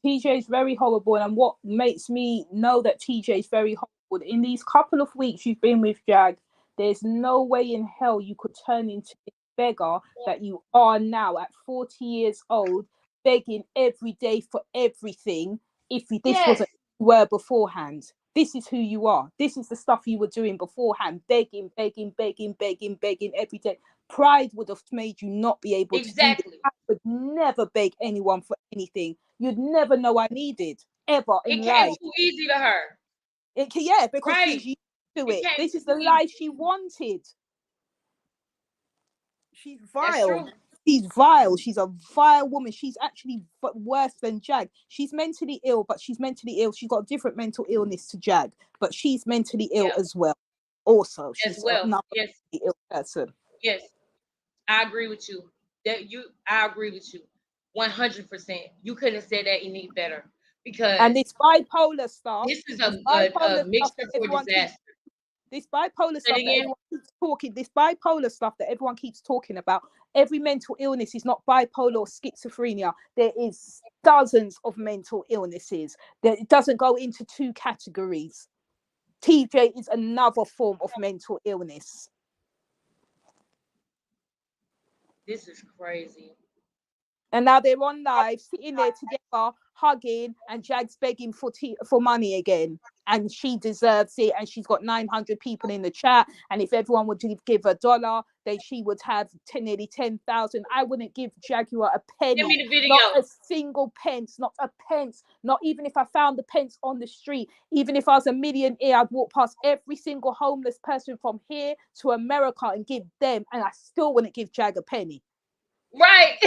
TJ is very horrible, and what makes me know that TJ is very horrible, in these couple of weeks you've been with Jag, there's no way in hell you could turn into the beggar that you are now at 40 years old, begging every day for everything. If this wasn't who you were beforehand, this is who you are. This is the stuff you were doing beforehand, begging every day. Pride would have made you not be able to do this. I would never beg anyone for anything. You'd never know I needed ever in It life. came too easy to her. Because Right. she's used to it. This is the life she wanted. She's vile. She's vile. She's a vile woman. She's actually worse than Jag. She's mentally ill, but she's mentally ill. She's got a different mental illness to Jag, but she's mentally ill as well. Also, she's another mentally ill person. Yes, I agree with you. I agree with you, 100%. You couldn't have said that any better, because and this bipolar stuff. This is a mixture for disaster. This bipolar stuff that everyone keeps talking. This bipolar stuff that everyone keeps talking about. Every mental illness is not bipolar or schizophrenia. There is dozens of mental illnesses. That it doesn't go into two categories. TJ is another form of mental illness. This is crazy. And now they're on live, sitting there together, hugging, and Jag's begging for money again. And she deserves it. And she's got 900 people in the chat. And if everyone would give $1, then she would have nearly 10,000. I wouldn't give Jaguar a penny. Give me the video. Not a single pence. Not a pence. Not even if I found the pence on the street. Even if I was a millionaire, I'd walk past every single homeless person from here to America and give them. And I still wouldn't give Jag a penny. Right.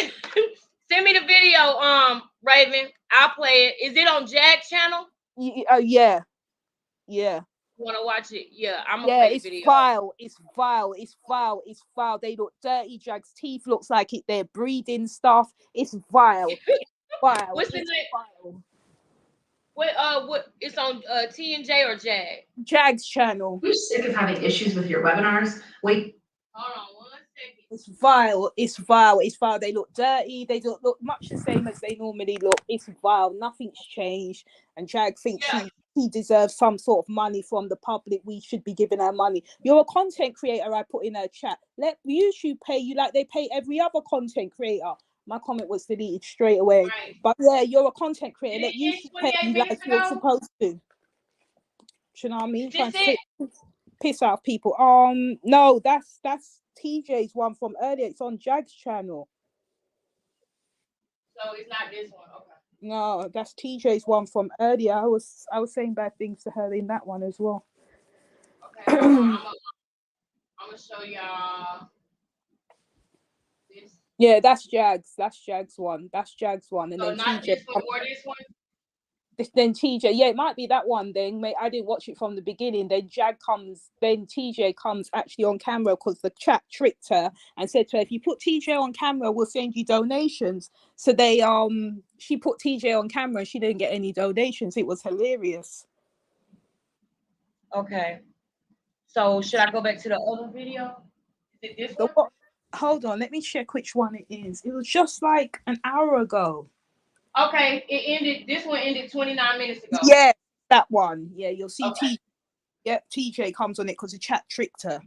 Send me the video, Raven. I'll play it. Is it on Jag channel? Yeah. Yeah. Want to watch it? Yeah, I'm gonna play the video. Vile. It's vile. It's vile. It's vile. They look dirty. Jag's teeth looks like they're breathing stuff. It's vile. It's vile. What's the name? What? It's on T&J or Jag? Jag's channel. You're sick of having issues with your webinars. Wait. Hold on 1 second. It's vile. It's vile. It's vile. They look dirty. They don't look much the same as they normally look. It's vile. Nothing's changed. And Jag thinks he deserves some sort of money from the public. We should be giving her money. You're a content creator, I put in her chat. Let YouTube pay you like they pay every other content creator. My comment was deleted straight away. Right. But yeah, you're a content creator. Let YouTube pay you like you're supposed to. Do you know what I mean? Trying to piss out people. No, that's TJ's one from earlier. It's on Jag's channel. So it's not this one. Okay. No, that's TJ's one from earlier. I was saying bad things to her in that one as well. Okay, I'm gonna show y'all this. Yeah, that's Jag's. That's Jag's one. That's Jag's one. And so then not TJ this one or this one. Then TJ, yeah, it might be that one. Then I didn't watch it from the beginning. Then TJ comes actually on camera because the chat tricked her and said to her, if you put TJ on camera, we'll send you donations. So she put TJ on camera and she didn't get any donations. It was hilarious. Okay. So should I go back to the other video? Is it this one? Hold on, let me check which one it is. It was just like an hour ago. Okay, this one ended 29 minutes ago. Yeah, that one. Yeah, you'll see TJ. Yep, TJ comes on it because the chat tricked her.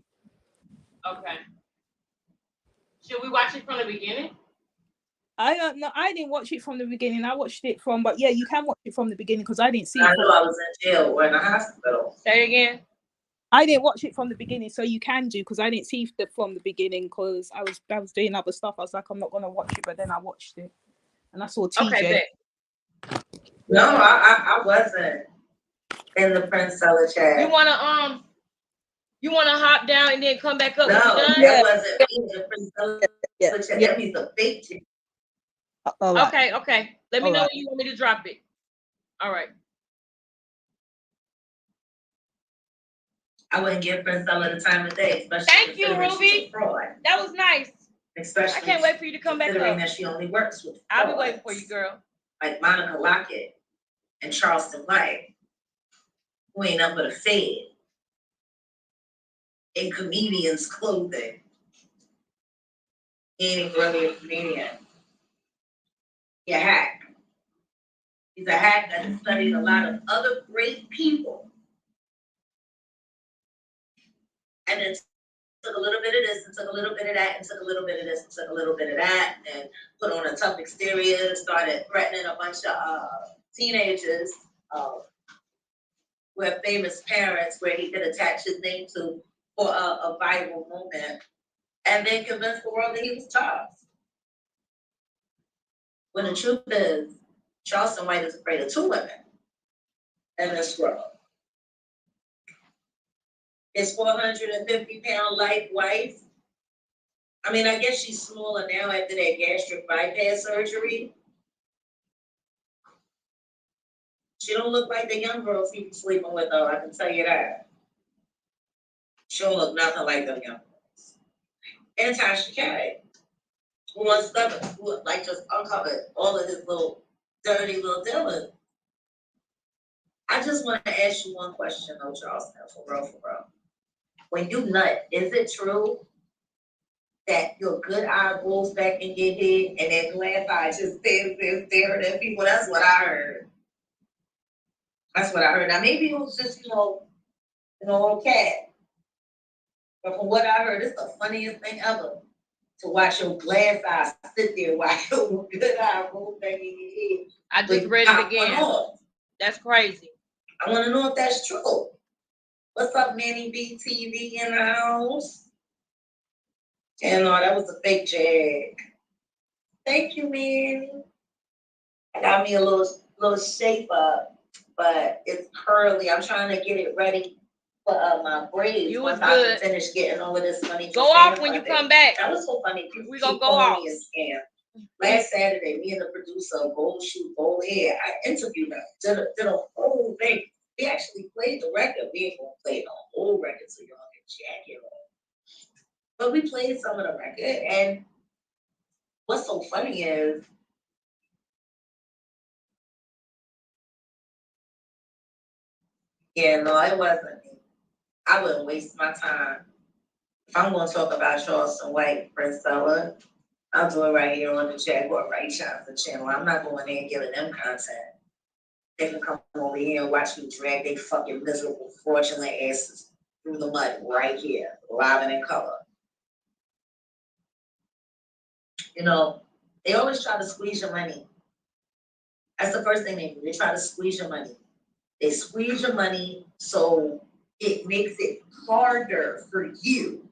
Okay. Should we watch it from the beginning? I don't know. I didn't watch it from the beginning. I watched it from, but yeah, you can watch it from the beginning because I didn't see it. I know I was in jail or in the hospital. Say it again. I didn't watch it from the beginning, so you can do because I didn't see it from the beginning because I was doing other stuff. I was like, I'm not gonna watch it, but then I watched it. And I saw TJ. Okay, no, I wasn't in the Prince Seller chat. You wanna hop down and then come back up? No, that wasn't me in the Prince Seller chat. That means a fake chat. Right. Okay. Let me know when you want me to drop it. All right. I wouldn't give Prince Seller the time of day, especially. Thank you, Ruby. That was nice. Especially I can't wait for you to come back up. Considering that she only works with I'll be waiting for you, girl. Like Monica Lockett and Charleston White, who ain't nothing but a fed in comedians' clothing. He ain't really a comedian. He a hack. He's a hack that has studied a lot of other great people. And then took a little bit of this and took a little bit of that and took a little bit of this and took a little bit of that and put on a tough exterior, started threatening a bunch of teenagers who have famous parents where he could attach his name to for a viral moment, and then convinced the world that he was Charles. When the truth is, Charleston White is afraid of two women in this world. His 450-pound life wife, I mean, I guess she's smaller now after that gastric bypass surgery. She don't look like the young girls he was sleeping with, though, I can tell you that. She don't look nothing like them young girls. And Tasha K, who was stubborn, who like just uncovered all of his little dirty little dealings. I just want to ask you one question, though, Charleston, for real. When you nut, is it true that your good eye rolls back in your head and that glass eye just stands there staring at people? That's what I heard. That's what I heard. Now maybe it was just, okay. But from what I heard, it's the funniest thing ever to watch your glass eye sit there while your good eye rolls back in your head. I just read it again. That's crazy. I want to know if that's true. What's up, Manny BTV in the house? And no, that was a fake Jag. Thank you, Manny. I got me a little shape up, but it's curly. I'm trying to get it ready for my braids. You was once good. I can finish getting over this money. Go off when you come back. That was so funny. We gonna go off. Me a scam. Last Saturday, me and the producer of Gold Shoe, Gold Hair, I interviewed her, did a whole thing. We actually played the record. We ain't gonna play the whole record so y'all can check it on. But we played some of the record, and what's so funny is yeah, no, it wasn't me. I wouldn't waste my time. If I'm gonna talk about Charleston White, Prince Stella, I'll do it right here on the Jaguar Right Johnson channel. I'm not going there and giving them content. They can come over here and watch me drag they fucking miserable, fraudulent asses through the mud right here, live and in color. They always try to squeeze your money. That's the first thing they do. They try to squeeze your money. They squeeze your money so it makes it harder for you.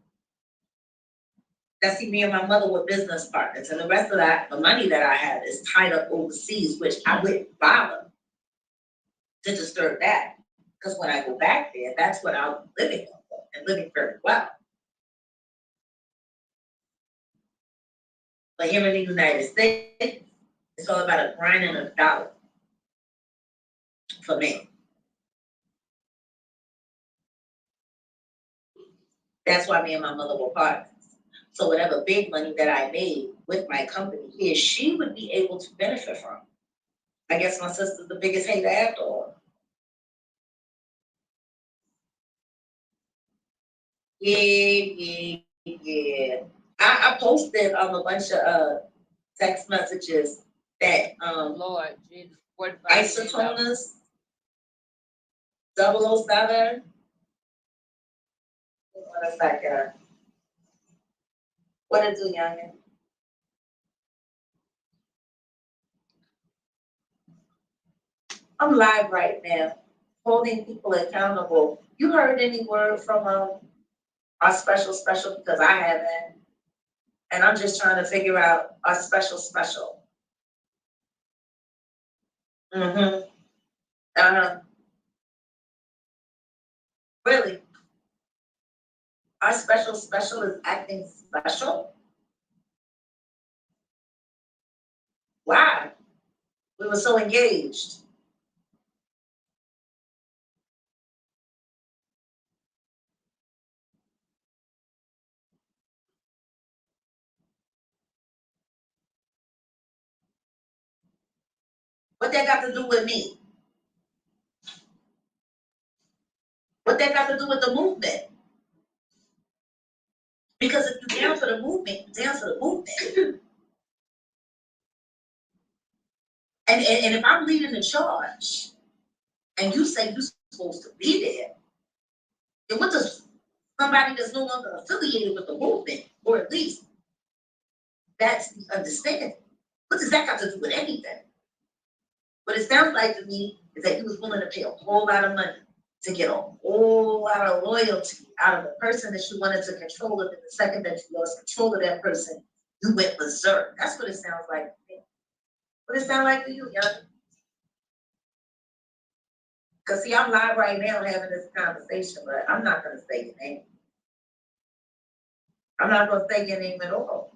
That's me and my mother were business partners, and the rest of that, the money that I have is tied up overseas, which I wouldn't bother to disturb that. Because when I go back there, that's what I'm living on and living very well. But here in the United States, it's all about a grind and a dollar for me. That's why me and my mother were partners. So whatever big money that I made with my company here, she would be able to benefit from. I guess my sister's the biggest hater after all. Yeah. I posted a bunch of text messages that Lord Jesus, Isotoners 007. What a second. What is it, youngin? I'm live right now, holding people accountable. You heard any word from our special because I haven't, and I'm just trying to figure out our special. Really? Our special is acting special? Why? We were so engaged. What that got to do with me? What that got to do with the movement? Because if you're down for the movement, you're down for the movement. And if I'm leading the charge, and you say you're supposed to be there, then what does somebody that's no longer affiliated with the movement, or at least that's the understanding, what does that got to do with anything? What it sounds like to me is that he was willing to pay a whole lot of money to get a whole lot of loyalty out of the person that you wanted to control it. And the second that you lost control of that person, you went berserk. That's what it sounds like to me. What it sound like to you, young? Because see, I'm live right now having this conversation, but I'm not going to say your name. I'm not going to say your name at all.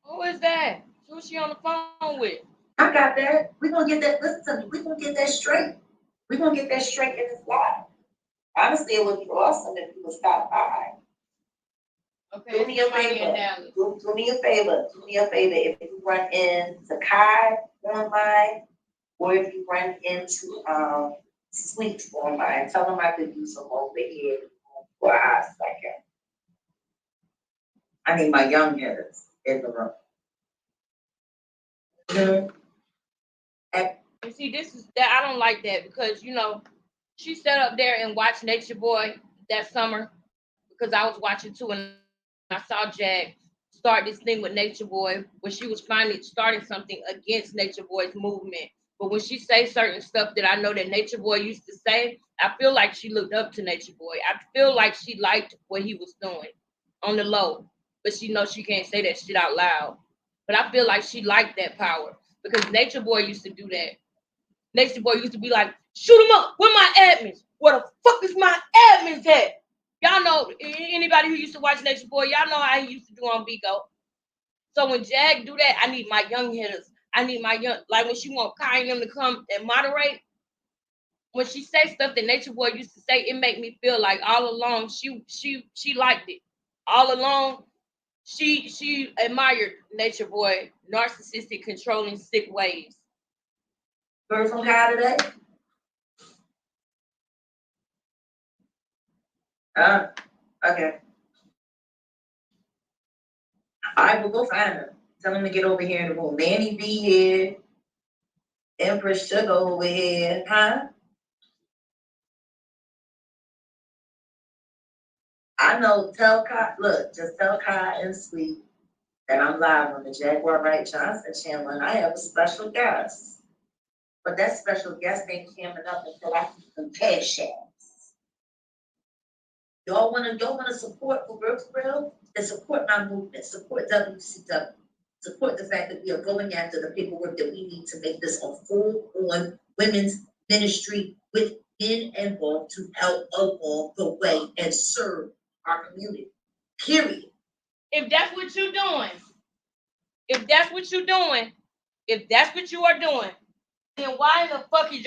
Who is that? Who's she on the phone with? I got that. We're going to get that. Listen to me. We're going to get that straight. We're going to get that straight in this live. Honestly, it would be awesome if you would stop by. Okay. Do me a favor. Do me a favor. Do me a favor. If you run into Kai online, or if you run into Sweet online, tell them I could do some over here for a second. I need my young hitters in the room. And see, this is that I don't like that because you know she sat up there and watched Nature Boy that summer because I was watching too, and I saw Jag start this thing with Nature Boy when she was finally starting something against Nature Boy's movement. But when she say certain stuff that I know that Nature Boy used to say, I feel like she looked up to Nature Boy. I feel like she liked what he was doing on the low, but she knows she can't say that shit out loud. But I feel like she liked that power because Nature Boy used to do that. Nature Boy used to be like, shoot him up. Where my admins? Where the fuck is my admins at? Y'all know, anybody who used to watch Nature Boy, y'all know how he used to do on Bigo. So when Jag do that, I need my young hitters. I need my young, like when she want Kai and them to come and moderate. When she say stuff that Nature Boy used to say, it make me feel like all along she liked it. All along, she admired Nature Boy narcissistic, controlling, sick ways. Heard from Kai today? Okay. All right, we'll go find her. Tell him to get over here in the room. Manny be here. Empress Sugar over here. Huh? I know, tell Kai, look, just tell Kai and Sweet that I'm live on the Jaguar Wright Johnson channel and I have a special guest. But that special guest ain't coming up until I see some cash apps. Y'all wanna support for real? Then support my movement, support WCW. Support the fact that we are going after the paperwork that we need to make this a full-on women's ministry with men involved to help along the way and serve our community. Period. If that's what you're doing, if that's what you are doing, then why in the fuck is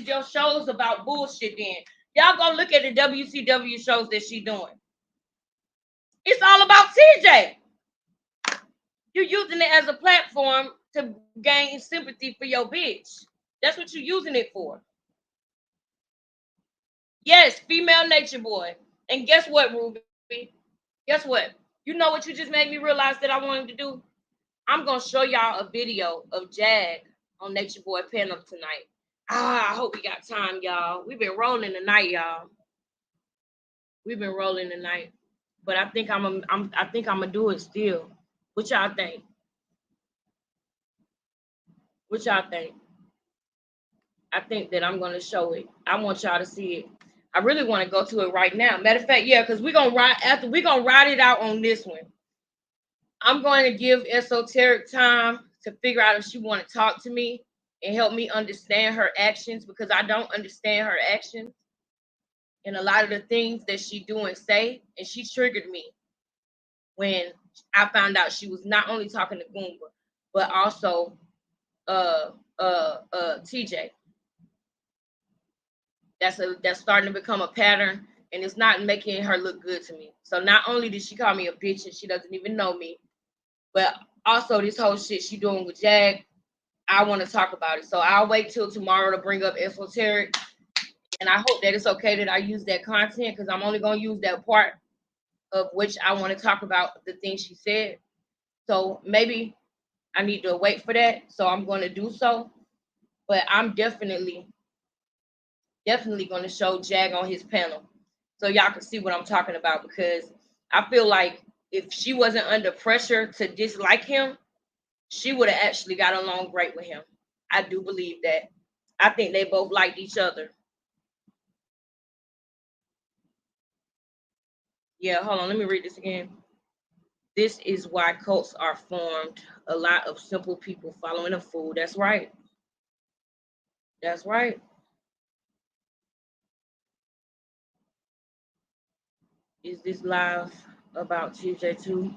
your shows about bullshit then? Y'all go look at the WCW shows that she doing. It's all about TJ. You're using it as a platform to gain sympathy for your bitch. That's what you're using it for. Yes, female Nature Boy. And guess what, Ruby? Guess what? You know what you just made me realize that I wanted to do? I'm going to show y'all a video of Jag on Nature Boy panel tonight. I hope we got time, y'all. We've been rolling tonight, y'all. We've been rolling tonight. But I think I'm gonna do it still. What y'all think? What y'all think? I think that I'm gonna show it. I want y'all to see it. I really want to go to it right now. Matter of fact, yeah, because we're gonna ride it out on this one. I'm going to give Esoteric time to figure out if she want to talk to me and help me understand her actions because I don't understand her actions and a lot of the things that she do and say. And she triggered me when I found out she was not only talking to Goomba, but also TJ. That's starting to become a pattern and it's not making her look good to me. So not only did she call me a bitch and she doesn't even know me, but also this whole shit she doing with Jag, I want to talk about it. So I'll wait till tomorrow to bring up Esoteric. And I hope that it's okay that I use that content because I'm only going to use that part of which I want to talk about the things she said. So maybe I need to wait for that. So I'm going to do so. But I'm definitely going to show Jag on his panel so y'all can see what I'm talking about, because I feel like if she wasn't under pressure to dislike him, she would have actually got along great with him. I do believe that. I think they both liked each other. Yeah, hold on. Let me read this again. This is why cults are formed. A lot of simple people following a fool. That's right. That's right. Is this live about TJ too?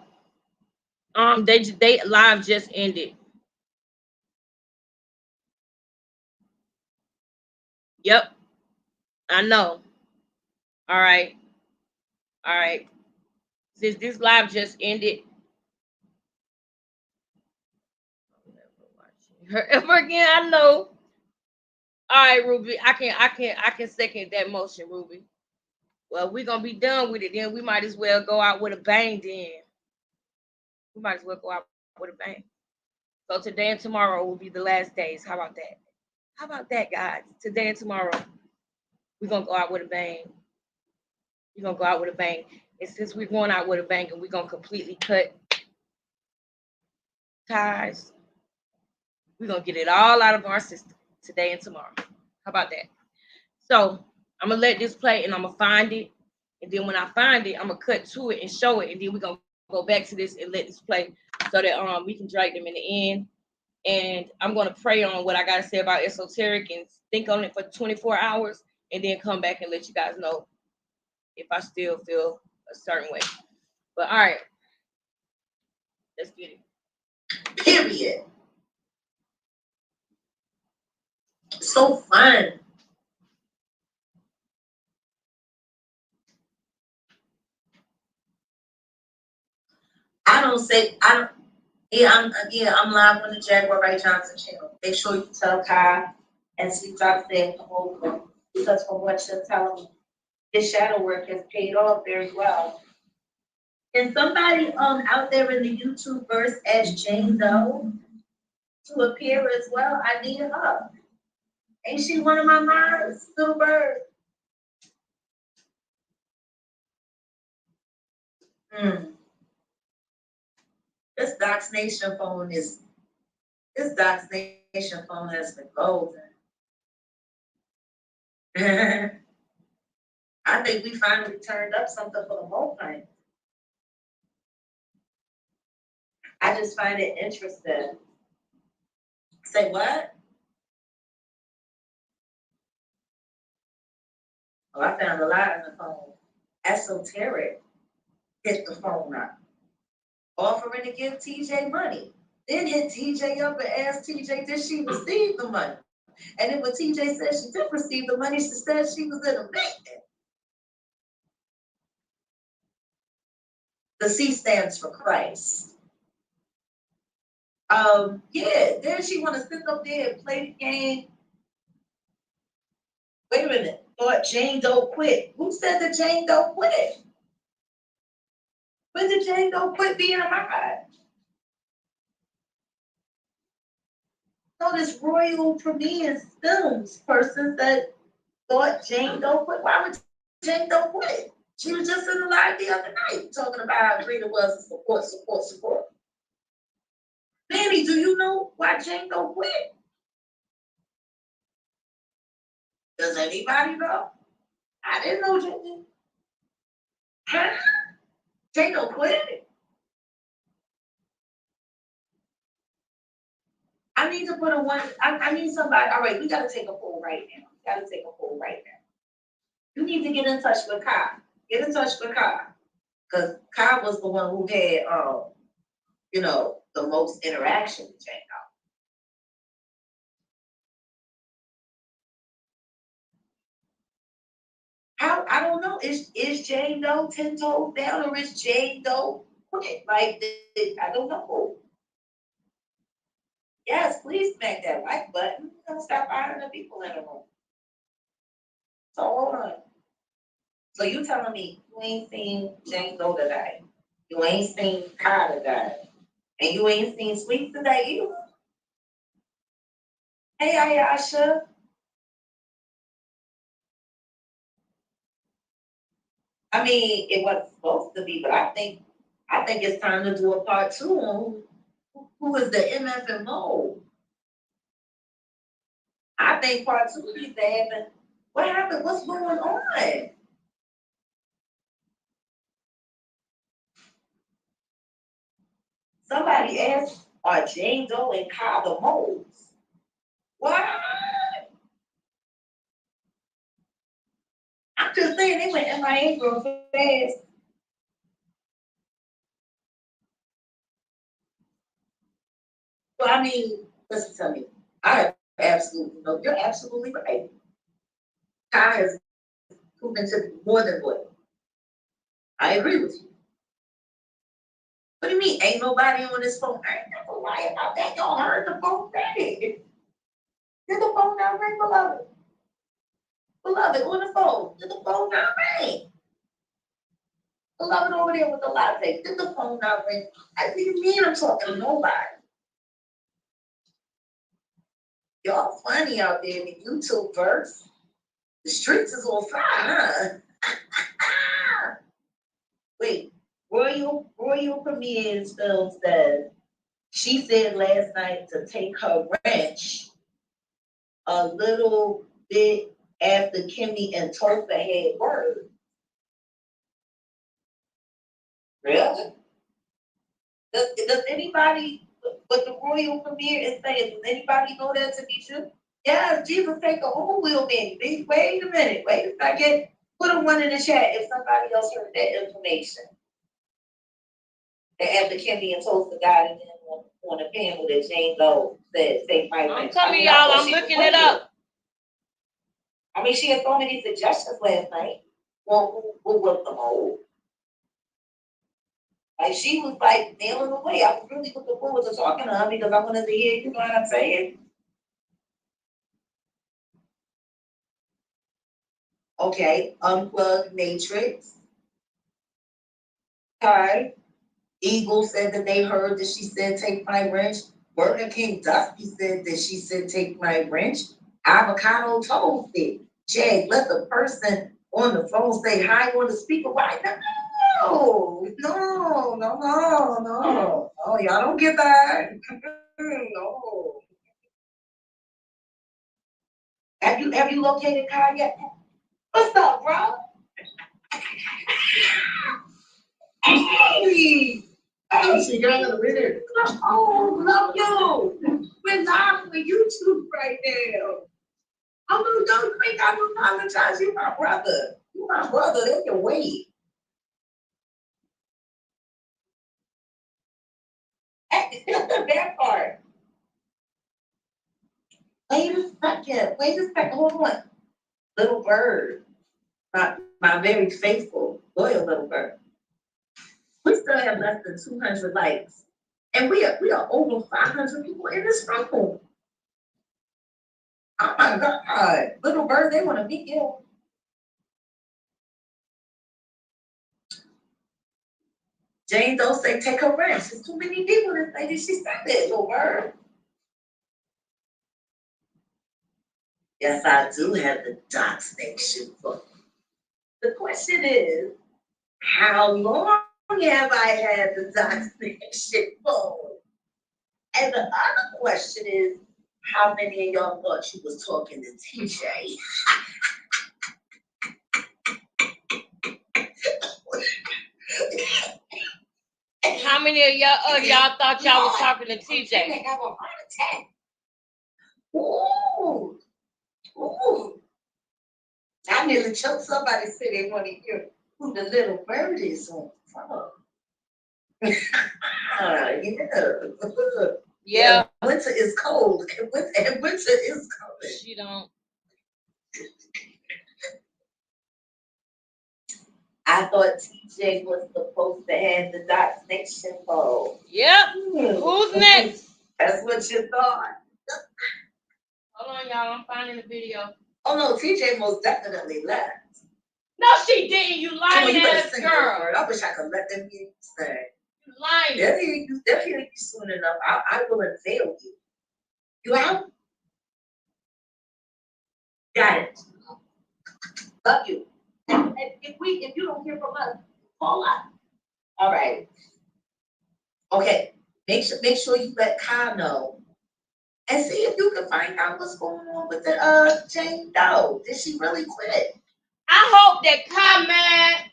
They live just ended. Yep. I know. All right. All right. Since this live just ended, her ever again. I know. All right, Ruby. I can second that motion, Ruby. Well, we're gonna be done with it. Then we might as well go out with a bang. Then we might as well go out with a bang. So today and tomorrow will be the last days. How about that? How about that, guys? Today and tomorrow, we're gonna go out with a bang. We're gonna go out with a bang. And since we're going out with a bang, and we're gonna completely cut ties, we're gonna get it all out of our system today and tomorrow. How about that? So I'm gonna let this play, and I'm gonna find it, and then when I find it, I'm gonna cut to it and show it, and then we're gonna go back to this and let this play so that we can drag them in the end. And I'm gonna pray on what I gotta say about esoteric and think on it for 24 hours, and then come back and let you guys know if I still feel a certain way. But all right, let's get it. Period. So fun. I'm live on the Jaguar Ray Johnson channel. Make sure you tell Kai and Sweet Drop said come over, because from what you're telling me, his shadow work has paid off very well. And somebody out there in the YouTube verse asked Jane Doe to appear as well. I need her. Ain't she one of my moms? Little bird. This Docs Nation phone has been golden. I think we finally turned up something for the whole thing. I just find it interesting. Say what? Oh, I found a lot in the phone. Esoteric hit the phone up, offering to give TJ money. Then hit TJ up and asked TJ, did she receive the money? And then when TJ said she did receive the money, she said she was in a meeting. The C stands for Christ. Yeah, then she want to sit up there and play the game. Wait a minute, thought Jane Doe quit. Who said that Jane Doe quit? When did Jane Doe quit being alive? So this Royal Premiere Films person that thought Jane Doe quit. Why would Jane Doe quit? She was just in the live the other night talking about how great it was to support. Manny, do you know why Jane Doe quit? Does anybody know? I didn't know Jane. Huh? Jane Doe quit? I need to put a one. I need somebody. All right, we got to take a poll right now. You need to get in touch with Kai. Get in touch with Kai. Because Kai was the one who had, the most interaction with Jane Doe. How, I don't know. Is Jane Doe 10 toes down, or is Jane Doe quit? Like, I don't know. Yes, please smack that like button. Don't stop hiring the people in the room. So hold on. So you telling me you ain't seen James Doe today? You ain't seen Kai today? And you ain't seen Sweet today either? Hey, Ayasha. I mean, it wasn't supposed to be, but I think it's time to do a part 2 on who is the MFMO. I think part 2 needs to happen. What happened? What's going on? Somebody asked, are Jane Doe and Kai the moles? What? I'm just saying they went MIA real fast. Well, I mean, listen to me. You're absolutely right. Kai has proven to be more than loyal. I agree with you. What do you mean? Ain't nobody on this phone? I ain't never lie about that. Y'all heard the phone ring. Did the phone not ring, beloved? Beloved, on the phone. Did the phone not ring? Beloved over there with the latte. Did the phone not ring? What do you mean I'm talking to nobody? Y'all funny out there in the YouTube verse. The streets is on fire, huh? Wait, Royal Premier's film says she said last night to take her wrench a little bit after Kimmy and Tulsa had word. Really? Does anybody, what the Royal Premier is saying, does anybody know that to be true? Yes, Jesus take a whole wheel, man. Wait a minute, wait a second. Put a 1 in the chat if somebody else heard that information. That after Kimmy and Tulsa got it on a panel that Jane Doe said, take my I'm telling y'all, I'm looking it up. I mean, she had so many suggestions last night. Well, who was the mole? Like, she was like nailing away. I was really looking forward to talking to her because I wanted to hear, you know what I'm saying? Okay, unplugged Matrix. Okay. Eagle said that they heard that she said take my wrench. Burger King Dusty said that she said take my wrench. Avocado toast it. Jag, let the person on the phone say hi on the speaker. Why? No, Oh, y'all don't get that. No. Have you located Kai yet? What's up, bro? Hey! Oh, she got a minute. Oh, love you. We're live on YouTube right now. Oh, no, don't think I don't apologize. You're my brother. You're my brother. They can wait. That part. Wait a second. Hold on. Little bird. My very faithful, loyal little bird. We still have less than 200 likes. And we are over 500 people in this room. Oh my God. Little bird, they want to meet you. Jane Doe say take her rest. There's too many people that say that she said that, little bird. Yes, I do have the Docs Nation book. The question is, how long have I had the Docs Nation book? And the other question is, how many of y'all thought you was talking to TJ? How many of y'all thought y'all was talking to TJ? They have a heart attack. Ooh. I nearly choked. Somebody said they want to hear who the little bird is on the phone. Yeah. Winter is cold, and winter is coming. She don't. I thought TJ was supposed to have the Docs Nation phone. Yep. Who's next? That's what you thought. Hold on, y'all. I'm finding the video. Oh no, TJ most definitely left. No, she didn't, you lying ass girl. I wish I could let them hear you say. You lying. They'll hear you soon enough. I will unveil you. You out? Got it. Love you. If you don't hear from us, call us. All right. Okay. Make sure you let Kyle know. And see if you can find out what's going on with the Jane Doe. Did she really quit? I hope that Kai, man.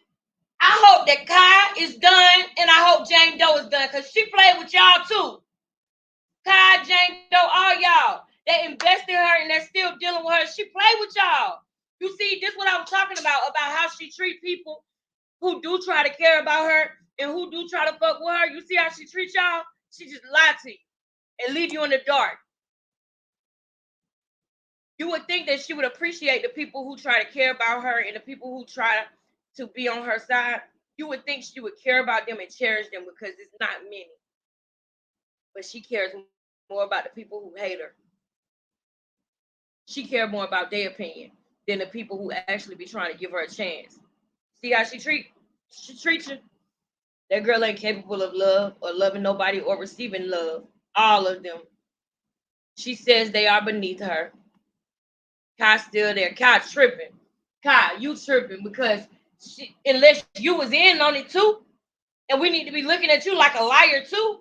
I hope that Kai is done, and I hope Jane Doe is done, because she played with y'all too. Kai, Jane Doe, all y'all. They invested in her, and they're still dealing with her. She played with y'all. You see, this is what I was talking about how she treat people who do try to care about her and who do try to fuck with her. You see how she treats y'all? She just lied to you and leave you in the dark. You would think that she would appreciate the people who try to care about her and the people who try to be on her side. You would think she would care about them and cherish them, because it's not many. But she cares more about the people who hate her. She cares more about their opinion than the people who actually be trying to give her a chance. See how she treats you? That girl ain't capable of love or loving nobody or receiving love. All of them. She says they are beneath her. Kai's still there. Kai tripping. Kai, you tripping, because unless you was in on it too, and we need to be looking at you like a liar too.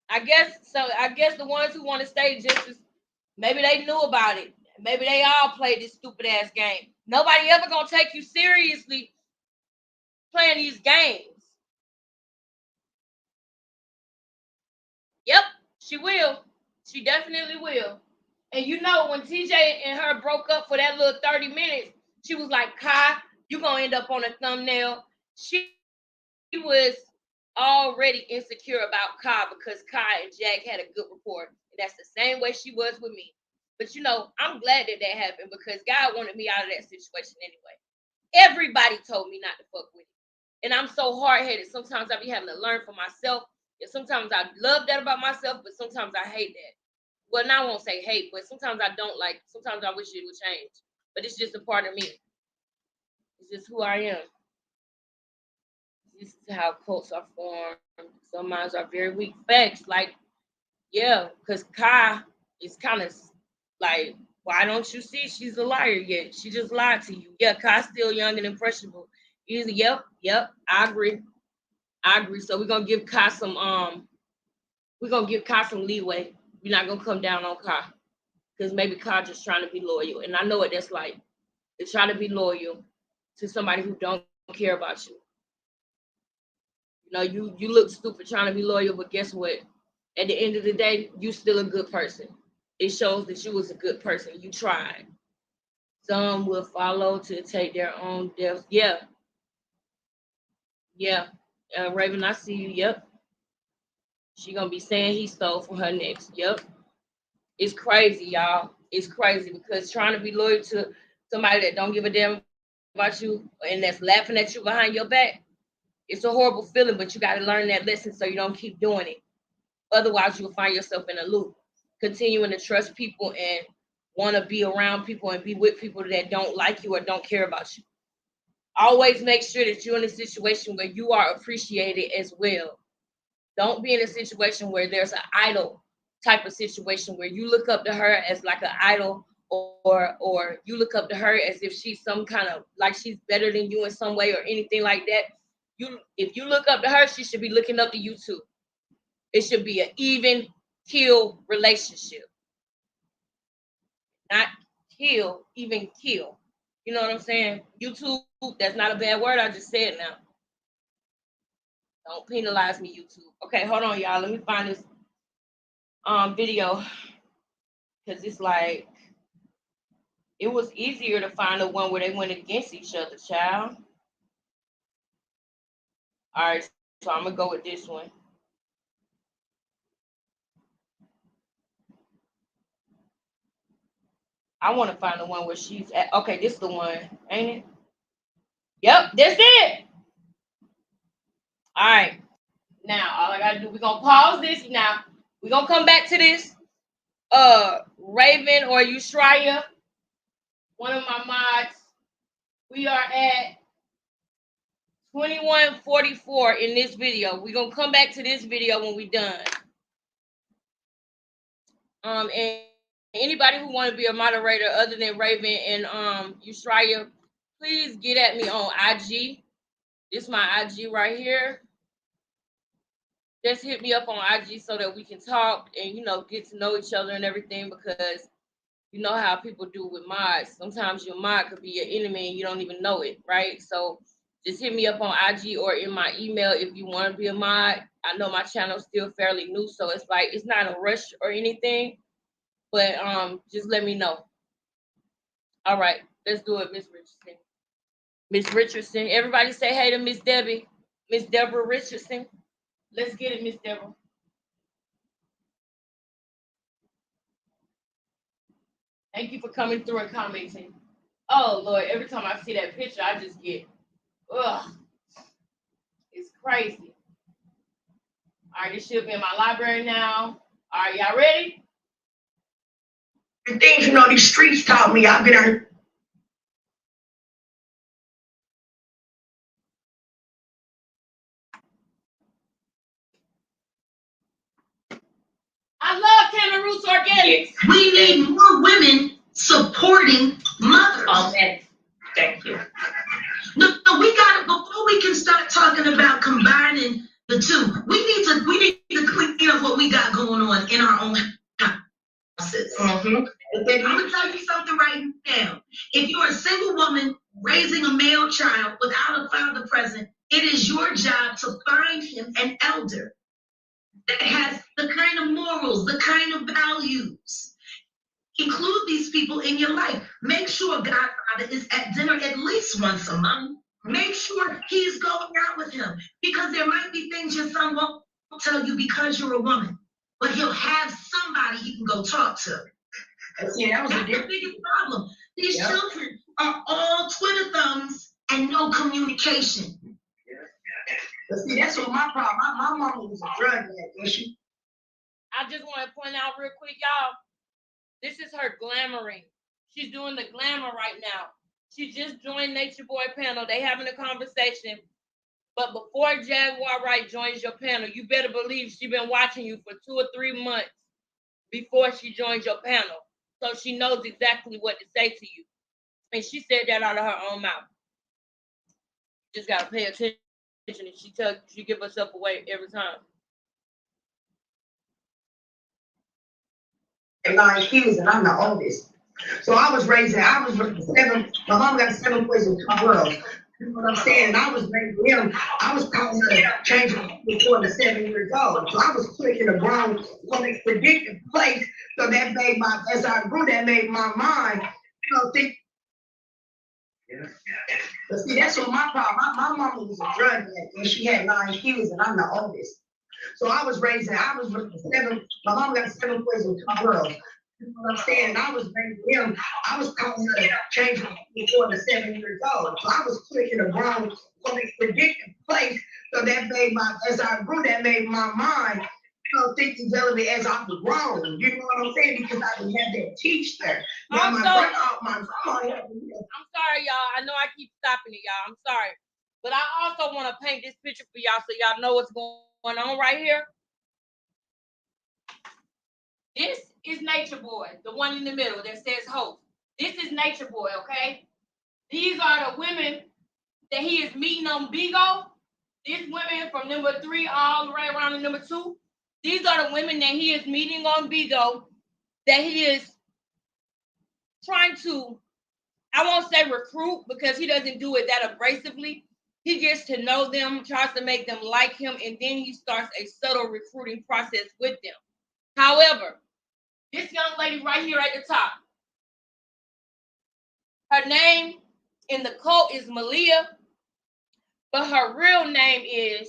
I guess the ones who want to stay just as, maybe they knew about it. Maybe they all played this stupid ass game. Nobody ever gonna take you seriously playing these games. Yep, she will. She definitely will. And you know, when TJ and her broke up for that little 30 minutes, she was like, Kai, you gonna end up on a thumbnail. She was already insecure about Kai because Kai and Jack had a good rapport. And that's the same way she was with me. But you know, I'm glad that happened, because God wanted me out of that situation anyway. Everybody told me not to fuck with him. And I'm so hard-headed. Sometimes I be having to learn for myself. And sometimes I love that about myself, but sometimes I hate that. Well, now I won't say hate, but sometimes I don't like. Sometimes I wish it would change. But it's just a part of me. It's just who I am. This is how cults are formed. Some minds are very weak. Facts, like, yeah, because Kai is kind of like, why don't you see she's a liar yet? She just lied to you. Yeah, Kai's still young and impressionable. He's yep, I agree. So we're gonna give Kai some leeway. We're not gonna come down on Kai, because maybe Kai just trying to be loyal. And I know what that's like, to try to be loyal to somebody who don't care about you. You know, you look stupid trying to be loyal, but guess what? At the end of the day, you still a good person. It shows that you was a good person. You tried. Some will follow to take their own deaths. Yeah. Raven, I see you. Yep. She gonna be saying he stole from her next. Yep. It's crazy, y'all. It's crazy, because trying to be loyal to somebody that don't give a damn about you and that's laughing at you behind your back, it's a horrible feeling, but you got to learn that lesson so you don't keep doing it. Otherwise, you'll find yourself in a loop, continuing to trust people and want to be around people and be with people that don't like you or don't care about you. Always make sure that you're in a situation where you are appreciated as well. Don't be in a situation where there's an idol type of situation where you look up to her as like an idol, or you look up to her as if she's some kind of, like she's better than you in some way or anything like that. If you look up to her, she should be looking up to you too. It should be an even kill relationship. Not kill, even kill. You know what I'm saying? YouTube, that's not a bad word. I just said now. Don't penalize me, YouTube. Okay, hold on, y'all. Let me find this video, because it's like, it was easier to find the one where they went against each other, child. All right, so I'm gonna go with this one. I want to find the one where she's at. Okay, this is the one, ain't it? Yep, that's it. All right. Now, all I gotta do, we're gonna pause this. Now, we're gonna come back to this. Raven or Yushraya, one of my mods. We are at 21:44 in this video. We're gonna come back to this video when we're done. And anybody who want to be a moderator other than Raven and Yushraya, please get at me on IG. This is my IG right here. Just hit me up on IG so that we can talk and, you know, get to know each other and everything, because you know how people do with mods. Sometimes your mod could be your enemy and you don't even know it, right? So just hit me up on IG or in my email if you want to be a mod. I know my channel is still fairly new, so it's like it's not a rush or anything, but just let me know. All right, let's do it, Miss Richardson. Miss Richardson, everybody say hey to Miss Debbie, Miss Deborah Richardson. Let's get it, Miss Deborah. Thank you for coming through and commenting. Oh, Lord, every time I see that picture, I just get, ugh. It's crazy. All right, this should be in my library now. All right, y'all ready? The things, you know, these streets taught me, I've been on. I love Canada Roots Organics. We need more women supporting mothers. Okay, thank you. No, we gotta, before we can start talking about combining the two, we need to clean up what we got going on in our own houses. Mm-hmm. I'm gonna tell you something right now. If you're a single woman raising a male child without a father present, it is your job to find him an elder that has the kind of morals, the kind of values. Include these people in your life. Make sure Godfather is at dinner at least once a month. Make sure he's going out with him, because there might be things your son won't tell you because you're a woman, but he'll have somebody he can go talk to. See, that was That's the biggest problem. These children are all Twitter thumbs and no communication. But see, that's what my problem. My mama was a drug addict, and she. I just want to point out real quick, y'all. This is her glamoring. She's doing the glamour right now. She just joined Nature Boy panel. They having a conversation. But before Jaguar Wright joins your panel, you better believe she's been watching you for 2 or 3 months before she joins your panel. So she knows exactly what to say to you. And she said that out of her own mouth. Just gotta pay attention, and she give herself away every time. And 9 kids, and I'm the oldest. So I was raising 7. My mom got 7 boys and 2 girls. You know what I'm saying? And I was raising them. I was calling her to change before the 7 years old. So I was clicking the ground on a predictive place. So that made as I grew, that made my mind, you know, think. But see, that's what my problem. My mama was a drug addict, and she had 9 kids, and I'm the oldest. So I was raising 7. My mom got 7 boys and 2 girls. You know what I'm saying? And I was raising them. I was calling her to change before the 7 years old. So I was clicking the ground on a predictive place. So that made as I grew, that made my mind, you know, think development as I was growing. You know what I'm saying? Because I didn't have that teacher. Now my grandma I'm sorry, y'all. I know I keep stopping it, y'all. I'm sorry. But I also want to paint this picture for y'all so y'all know what's going on right here. This is Nature Boy, the one in the middle that says host. This is Nature Boy, okay? These are the women that he is meeting on Bigo. These women from number 3 all the way around to number 2. These are the women that he is meeting on Bigo that he is trying to, I won't say recruit because he doesn't do it that abrasively. He gets to know them, tries to make them like him, and then he starts a subtle recruiting process with them. However, this young lady right here at the top, her name in the cult is Malia, but her real name is,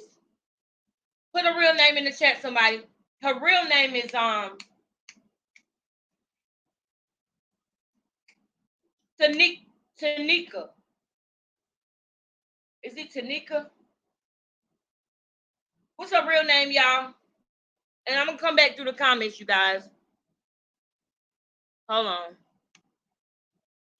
put a real name in the chat, somebody. Her real name is Tanika. Is it Tanika? What's her real name, y'all? And I'm gonna come back through the comments, you guys. Hold on.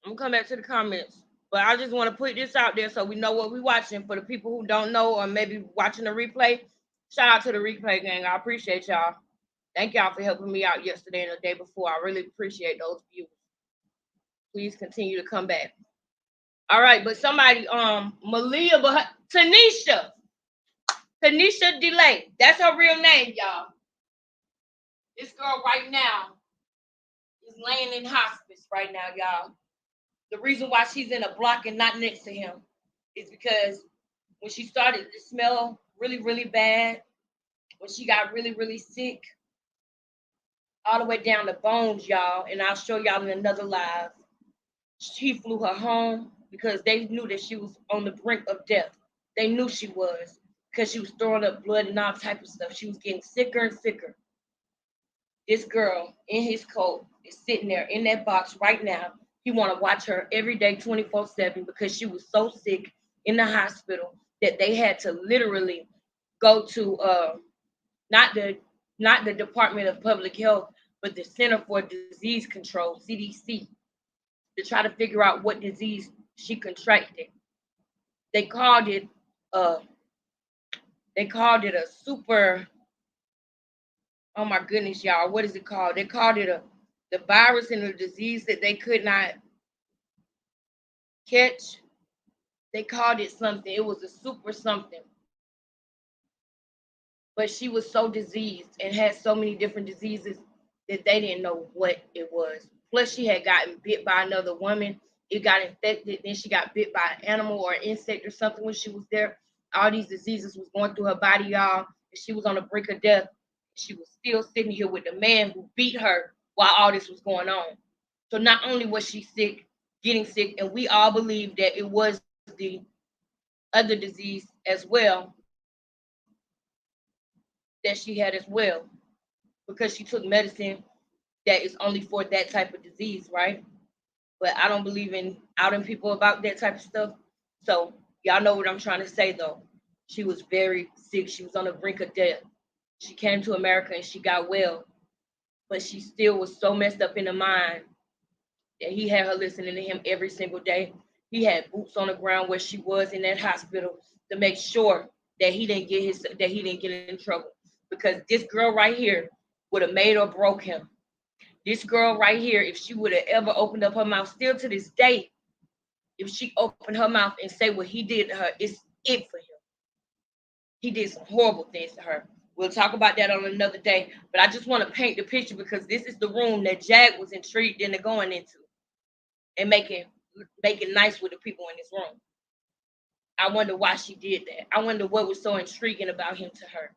I'm gonna come back to the comments. But I just want to put this out there so we know what we're watching. For the people who don't know or maybe watching the replay, shout out to the replay gang. I appreciate y'all. Thank y'all for helping me out yesterday and the day before. I really appreciate those views. Please continue to come back. All right, but somebody, Malia, but Tanisha Delay. That's her real name, y'all. This girl right now is laying in hospice right now, y'all. The reason why she's in a block and not next to him is because when she started to smell really, really bad, when she got really, really sick, all the way down to bones, y'all, and I'll show y'all in another live, he flew her home because they knew that she was on the brink of death. They knew she was because she was throwing up blood and all type of stuff. She was getting sicker and sicker. This girl in his coat is sitting there in that box right now. He want to watch her every day, 24/7, because she was so sick in the hospital that they had to literally go to not the Department of Public Health, but the Center for Disease Control, CDC, to try to figure out what disease she contracted. They called it a super, oh my goodness, y'all, what is it called? They called it the virus and the disease that they could not catch. They called it something. It was a super something. But she was so diseased and had so many different diseases that they didn't know what it was. Plus, she had gotten bit by another woman. It got infected. Then she got bit by an animal or an insect or something when she was there. All these diseases was going through her body, y'all. And she was on the brink of death. She was still sitting here with the man who beat her while all this was going on. So not only was she sick, getting sick, and we all believe that it was the other disease as well that she had as well, because she took medicine that is only for that type of disease, right? But I don't believe in outing people about that type of stuff. So y'all know what I'm trying to say, though. She was very sick. She was on the brink of death. She came to America and she got well, but she still was so messed up in the mind that he had her listening to him every single day. He had boots on the ground where she was in that hospital to make sure that he didn't get in trouble. Because this girl right here would have made or broke him. This girl right here, if she would have ever opened up her mouth, still to this day, if she opened her mouth and say what he did to her, it's it for him. He did some horrible things to her. We'll talk about that on another day. But I just want to paint the picture because this is the room that Jag was intrigued into going into and making nice with the people in this room. I wonder why she did that. I wonder what was so intriguing about him to her.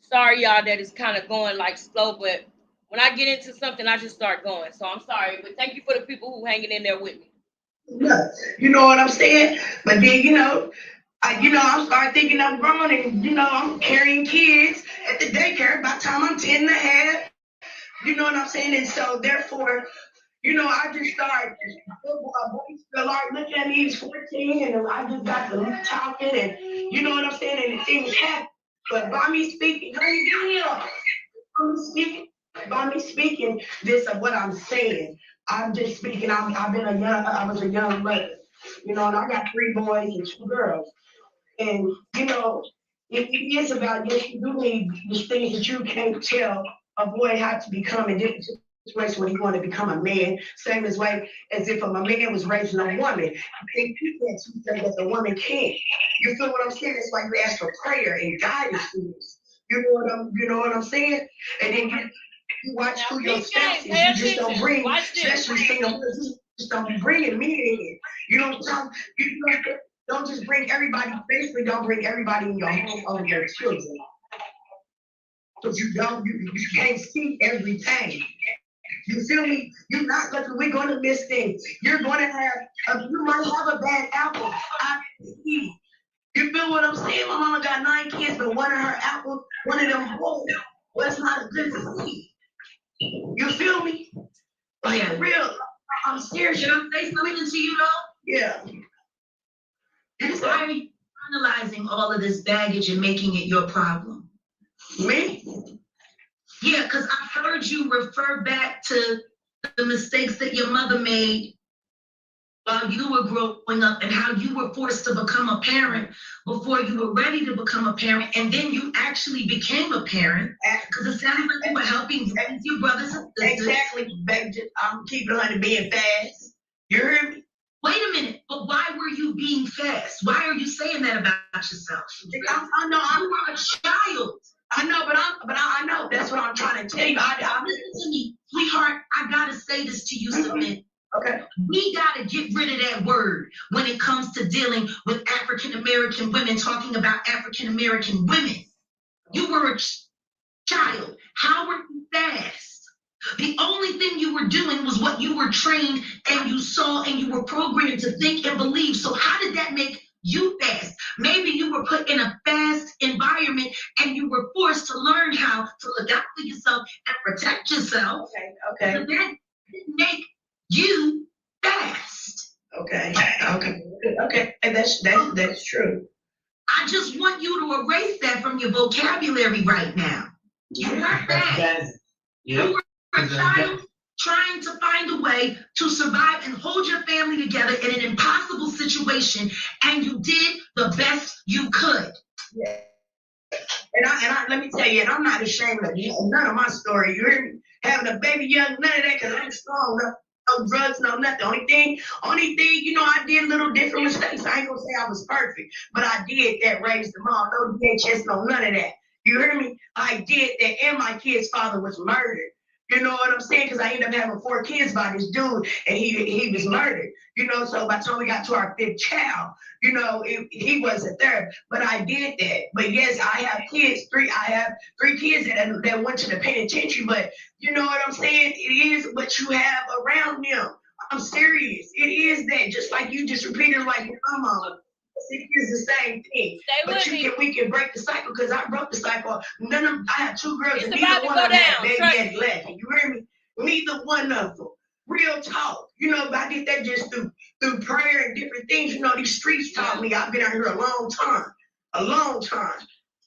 Sorry, y'all, that it's kind of going like slow, but when I get into something, I just start going. So I'm sorry, but thank you for the people who hanging in there with me. You know what I'm saying? But then, I start thinking I'm grown and, I'm carrying kids at the daycare by the time I'm 10 and a half. You know what I'm saying? And so therefore, I just started, looking at me, he's 14, and I just got to talking, and you know what I'm saying? And things happen. But by me speaking, this of what I'm saying, I'm just speaking. I was a young mother, and I got 3 boys and 2 girls, and it is about, yes, you do need the things that you can't tell a boy how to become in this situation when he want to become a man. Same as way as if a man was raising a woman. You can't say that the woman can't. You feel what I'm saying? It's like we ask for prayer and guidance through this. You know what I'm saying? And then you watch who your spouse is. You just don't bring, especially single mothers, you just don't be bringing me in. You don't just bring everybody. Basically, don't bring everybody in your home over your children. Because you can't see everything. You feel me? You're not looking. We're going to miss things. You're going to have. You might have a bad apple. You feel what I'm saying? My mama got 9 kids, but one of her apples, one of them boys, was not a good seed. You feel me? Like real. I'm serious. Should I say something to you though? Yeah. Why are you analyzing all of this baggage and making it your problem? Me? Yeah, because I heard you refer back to the mistakes that your mother made while you were growing up and how you were forced to become a parent before you were ready to become a parent, and then you actually became a parent, because it sounds like you were helping raise your brothers and sisters. Exactly, baby. I'm keeping her being fast. You heard me? Wait a minute, but why were you being fast? Why are you saying that about yourself? I know I'm not a child. I know, but I know. That's what I'm trying to tell you. Listen to me, sweetheart. I gotta say this to you, Submit. Okay. We gotta get rid of that word when it comes to dealing with African American women, talking about African American women. You were a child. How were you fast? The only thing you were doing was what you were trained and you saw and you were programmed to think and believe. So how did that make you fast? Maybe you were put in a fast environment and you were forced to learn how to look out for yourself and protect yourself. Okay. So that didn't make you fast. Okay. And that's true. I just want you to erase that from your vocabulary right now. You're not fast. You were a child trying to find a way to survive and hold your family together in an impossible situation, and you did the best you could. Yeah. And I let me tell you, and I'm not ashamed of none of my story. You hear me? Having a baby young, none of that, because I'm strong enough. No drugs, no nothing. Only thing, you know, I did little different mistakes. I ain't gonna say I was perfect, but I did that, raised them all. No DHS, no none of that. You hear me? I did that, and my kid's father was murdered. You know what I'm saying? Because I ended up having 4 kids by this dude, and he was murdered. You know, so by the time we got to our 5th child, you know, he wasn't there. But I did that. But yes, I have kids. I have 3 kids that went to the penitentiary. But you know what I'm saying? It is what you have around them. I'm serious. It is that. Just like you just repeated, like your mama. It is the same thing. But we can break the cycle, because I broke the cycle. I had 2 girls, and neither one of them had baby daddy left. You hear me? Neither one of them. Real talk. You know, but I did that just through prayer and different things. You know, these streets taught me. I've been out here a long time. A long time.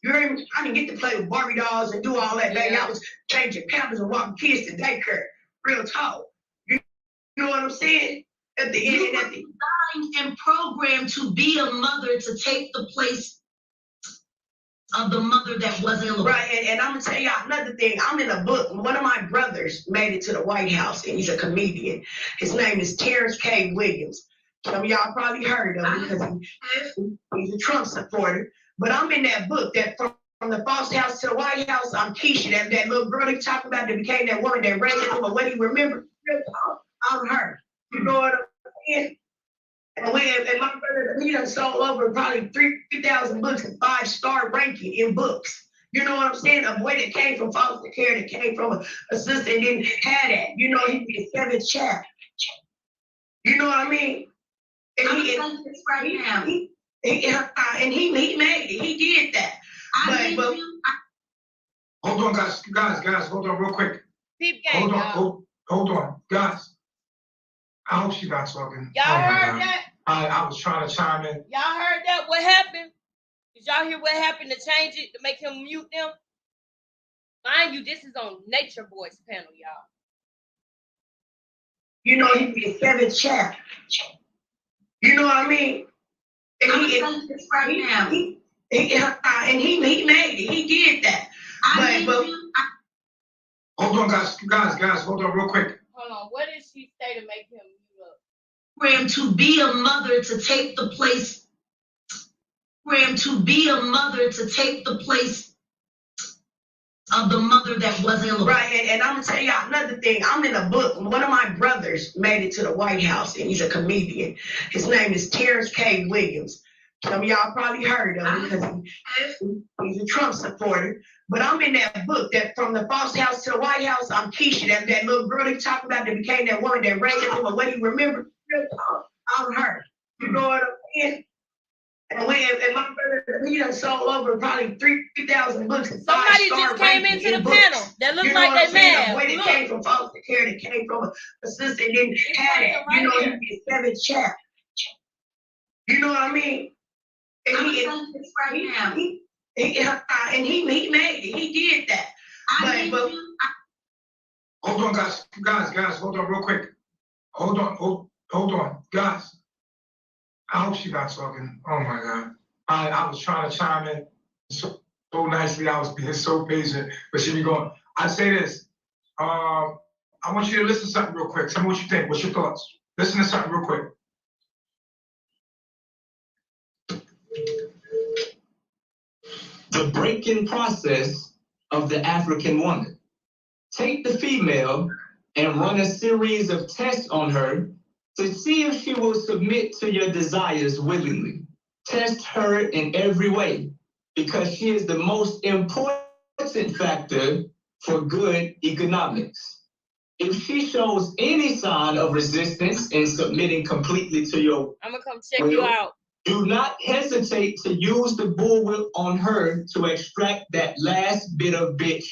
You hear me? I didn't get to play with Barbie dolls and do all that, baby. I was changing pampers and walking kids to daycare. Real talk. You know what I'm saying? At the end, you were designed and programmed to be a mother, to take the place of the mother that wasn't alive. Right, and I'm gonna tell y'all another thing. I'm in a book. One of my brothers made it to the White House, and he's a comedian. His name is Terrence K. Williams. Some of y'all probably heard of him because he's a Trump supporter. But I'm in that book that from the Foster House to the White House. I'm Keisha, that little girl they talking about that became that woman that raised him. But what do you remember? I'm her. You know what I'm saying? And my brother, he done sold over probably 3,000 books and 5-star ranking in books. You know what I'm saying? A boy that came from foster care, that came from a sister and didn't have that. You know, he be the 7th child. You know what I mean? And he made it. He did that. But hold on, guys, hold on real quick. Hold on, guys. I hope she's not talking. Y'all heard that? I was trying to chime in. Y'all heard that? What happened? Did y'all hear what happened to change it, to make him mute them? Mind you, this is on Nature Boys panel, y'all. You know, he be the 7th child. You know what I mean? And he made it. He did that. Hold on, guys, hold on real quick. Hold on, what did she say to make him mute up? Programmed to be a mother, to take the place. Programmed to be a mother, to take the place of the mother that wasn't alive. Right, and I'm gonna tell y'all another thing. I'm in a book. One of my brothers made it to the White House, and he's a comedian. His name is Terrence K. Williams. Some of y'all probably heard of him because he's a Trump supporter. But I'm in that book that from the Foster House to the White House. I'm Keisha, that little girl they talking about that became that woman that raised him. What do you remember? I'm her. You know what I'm saying? And my brother, he done sold over probably 3,000 books and 5-star Somebody just came into the panel that looked like they mad. A boy that came from foster care, that came from a sister and didn't have that. You know, he be the 7th child. You know what I mean? And he made it. He did that. But Hold on, guys, hold on real quick. Hold on, guys. I hope she's not talking. Oh my God. I was trying to chime in so nicely. I was being so patient, but she be going. I say this. I want you to listen to something real quick. Tell me what you think. What's your thoughts? Listen to something real quick. The break-in process of the African woman. Take the female and run a series of tests on her to see if she will submit to your desires willingly. Test her in every way because she is the most important factor for good economics. If she shows any sign of resistance in submitting completely to your I'm gonna come check you out. do not hesitate to use the bullwhip on her to extract that last bit of bitch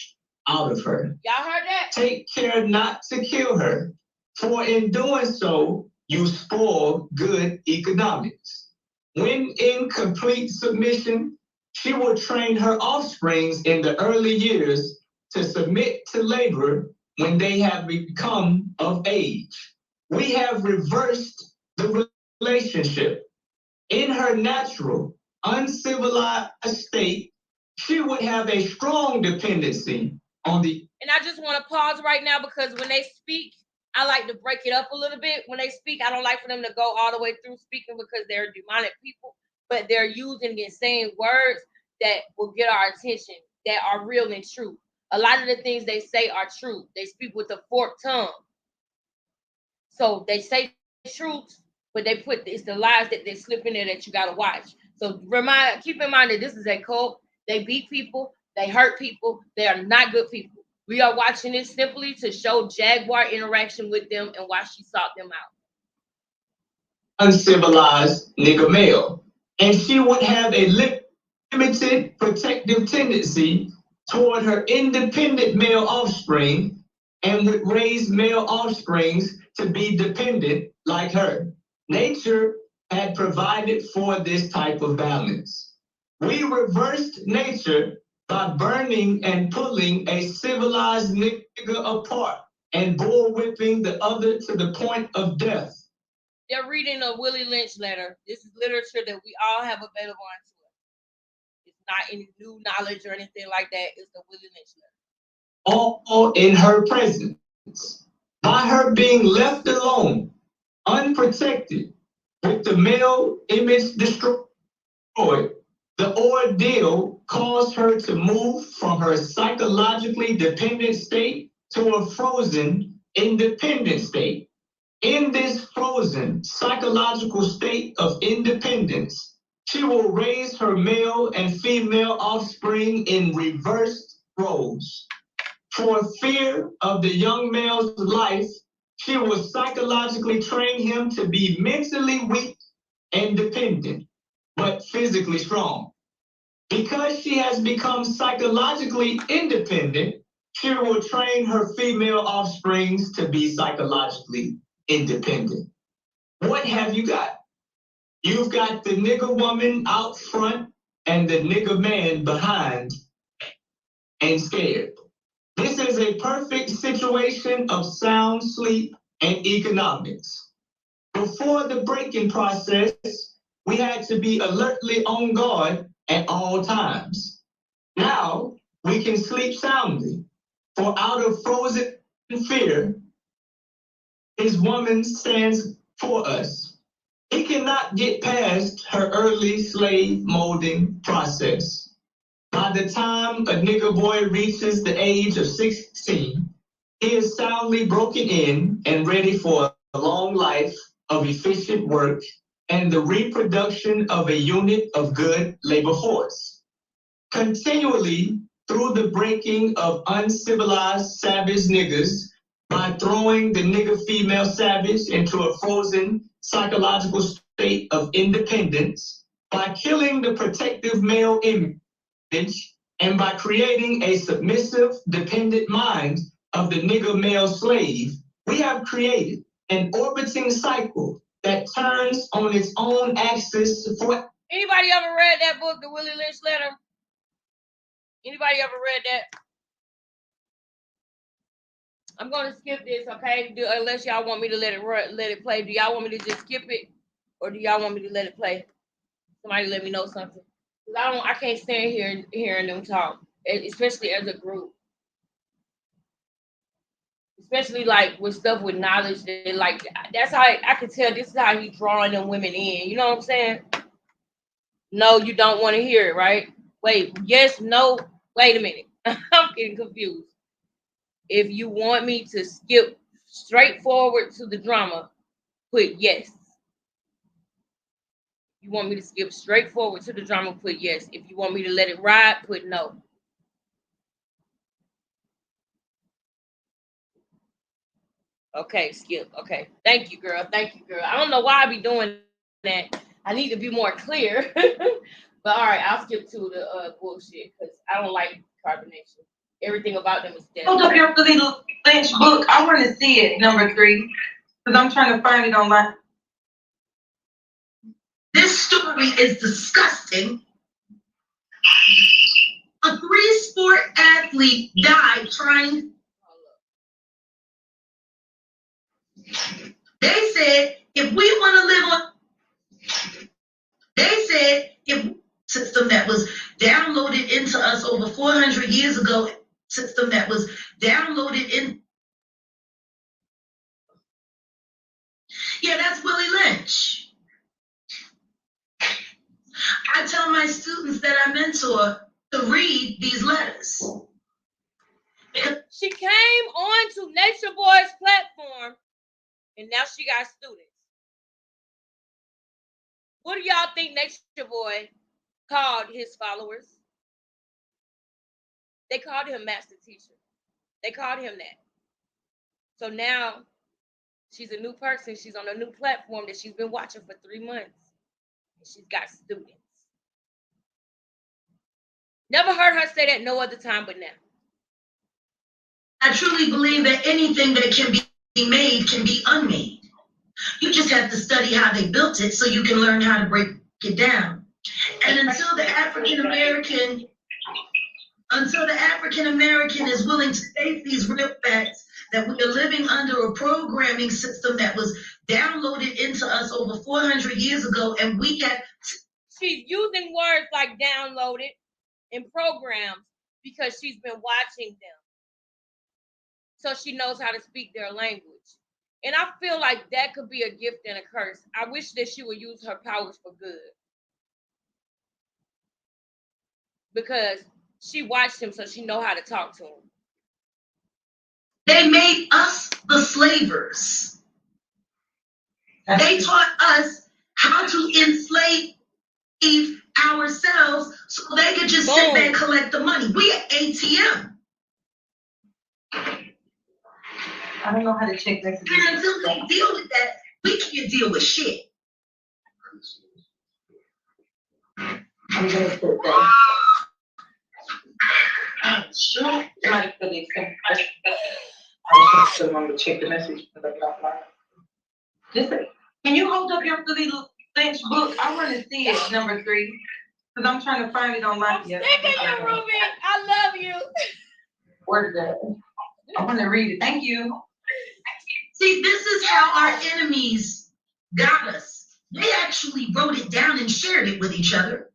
out of her. Y'all heard that? Take care not to kill her, for in doing so, you spoil good economics. When in complete submission, she will train her offsprings in the early years to submit to labor when they have become of age. We have reversed the relationship. In her natural, uncivilized state, she would have a strong dependency on the. And I just want to pause right now because when they speak, I like to break it up a little bit. When they speak, I don't like for them to go all the way through speaking because they're demonic people, but they're using and saying words that will get our attention, that are real and true. A lot of the things they say are true. They speak with a forked tongue. So they say truth, but they put it's the lies that they slip in there that you gotta watch. So keep in mind that this is a cult. They beat people, they hurt people, they are not good people. We are watching this simply to show Jaguar interaction with them and why she sought them out. Uncivilized nigga male. And she would have a limited protective tendency toward her independent male offspring and would raise male offsprings to be dependent like her. Nature had provided for this type of balance. We reversed nature by burning and pulling a civilized nigga apart and bullwhipping the other to the point of death. They're reading a Willie Lynch letter. This is literature that we all have available on to us. It's not any new knowledge or anything like that. It's the Willie Lynch letter. All in her presence. By her being left alone, unprotected, with the male image destroyed, the ordeal caused her to move from her psychologically dependent state to a frozen, independent state. In this frozen, psychological state of independence, she will raise her male and female offspring in reversed roles. For fear of the young male's life, she will psychologically train him to be mentally weak and dependent, but physically strong. Because she has become psychologically independent, she will train her female offsprings to be psychologically independent. What have you got? You've got the nigger woman out front and the nigger man behind and scared. This is a perfect situation of sound sleep and economics. Before the break-in process, we had to be alertly on guard at all times. Now we can sleep soundly, for out of frozen fear, his woman stands for us. He cannot get past her early slave molding process. By the time a nigger boy reaches the age of 16, he is soundly broken in and ready for a long life of efficient work and the reproduction of a unit of good labor force. Continually, through the breaking of uncivilized savage niggers, by throwing the nigger female savage into a frozen psychological state of independence, by killing the protective male image, and by creating a submissive, dependent mind of the nigger male slave, we have created an orbiting cycle that turns on its own axis for. Anybody ever read that book, the Willie Lynch letter? Anybody ever read that? I'm gonna skip this, okay? Unless y'all want me to let it play. Do y'all want me to just skip it, or do y'all want me to let it play? Somebody let me know something. Cause I can't stand here hearing them talk, especially as a group. Especially like with stuff with knowledge that like that's how I can tell this is how he's drawing them women in. You know what I'm saying? No, you don't want to hear it, right? Wait, yes, no, wait a minute. I'm getting confused. If you want me to skip straight forward to the drama, put yes. You want me to skip straight forward to the drama, put yes. If you want me to let it ride, put no. Okay, skip. Okay. Thank you, girl. Thank you, girl. I don't know why I be doing that. I need to be more clear. But all right, I'll skip to the bullshit because I don't like carbonation. Everything about them is dead. Hold up your little Lynch book. I want to see it, number 3, because I'm trying to find it online. This story is disgusting. A 3-sport athlete died trying. They said if we want to live on. They said if system that was downloaded into us over 400 years ago, system that was downloaded in. Yeah, that's Willie Lynch. I tell my students that I mentor to read these letters. She came on to Nature Boy's platform, and now she got students. What do y'all think Nature Boy called his followers? They called him Master Teacher. They called him that. So now she's a new person. She's on a new platform that she's been watching for 3 months. And she's got students. Never heard her say that no other time but now. I truly believe that anything that can be made can be unmade. You just have to study how they built it so you can learn how to break it down. And until the African American is willing to face these real facts that we are living under a programming system that was downloaded into us over 400 years ago, and we can. She's using words like downloaded and programs because she's been watching them. So she knows how to speak their language. And I feel like that could be a gift and a curse. I wish that she would use her powers for good. Because she watched him, so she know how to talk to him. They made us the slavers. They taught us how to enslave ourselves so they could just sit there and collect the money. We at ATM. I don't know how to check messages. And until they deal with that, we can't deal with shit. I'm gonna put that. Sure. Somebody put it. I was going to want to check the message. Just can you hold up your little Lynch book? I want to see it, number 3, because I'm trying to find it online. I'm sick of you, Ruby. I love you. Where's that? I want to read it. Thank you. See, this is how our enemies got us. They actually wrote it down and shared it with each other.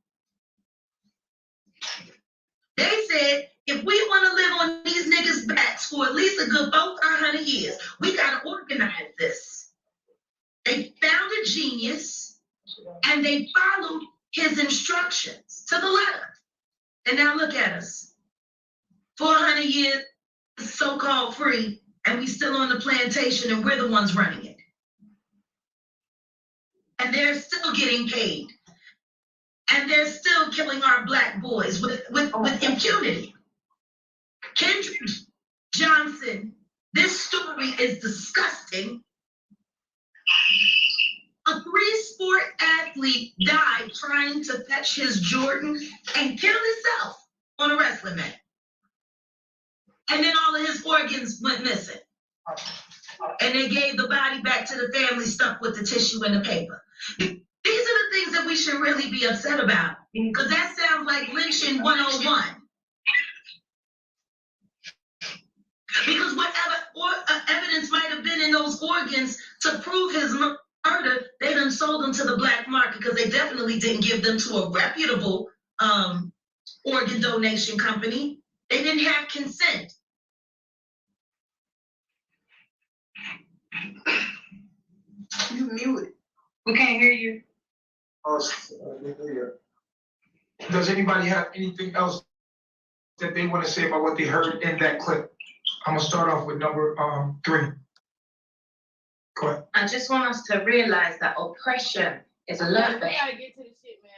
They said, if we want to live on these niggas' backs for at least a good 400 years, we got to organize this. They found a genius, and they followed his instructions to the letter. And now look at us. 400 years so-called free, and we still on the plantation, and we're the ones running it. And they're still getting paid. And they're still killing our black boys with impunity. Kendrick Johnson, this story is disgusting. A 3-sport athlete died trying to fetch his Jordan and kill himself on a wrestling mat. And then all of his organs went missing. And they gave the body back to the family stuck with the tissue and the paper. These are the things that we should really be upset about, because that sounds like lynching 101. Because whatever To prove his murder, they done sold them to the black market because they definitely didn't give them to a reputable organ donation company. They didn't have consent. You muted. We can't hear you. Does anybody have anything else that they want to say about what they heard in that clip? I'm gonna start off with number 3. Go ahead. I just want us to realize that oppression is a lot of We gotta get to the shit, man.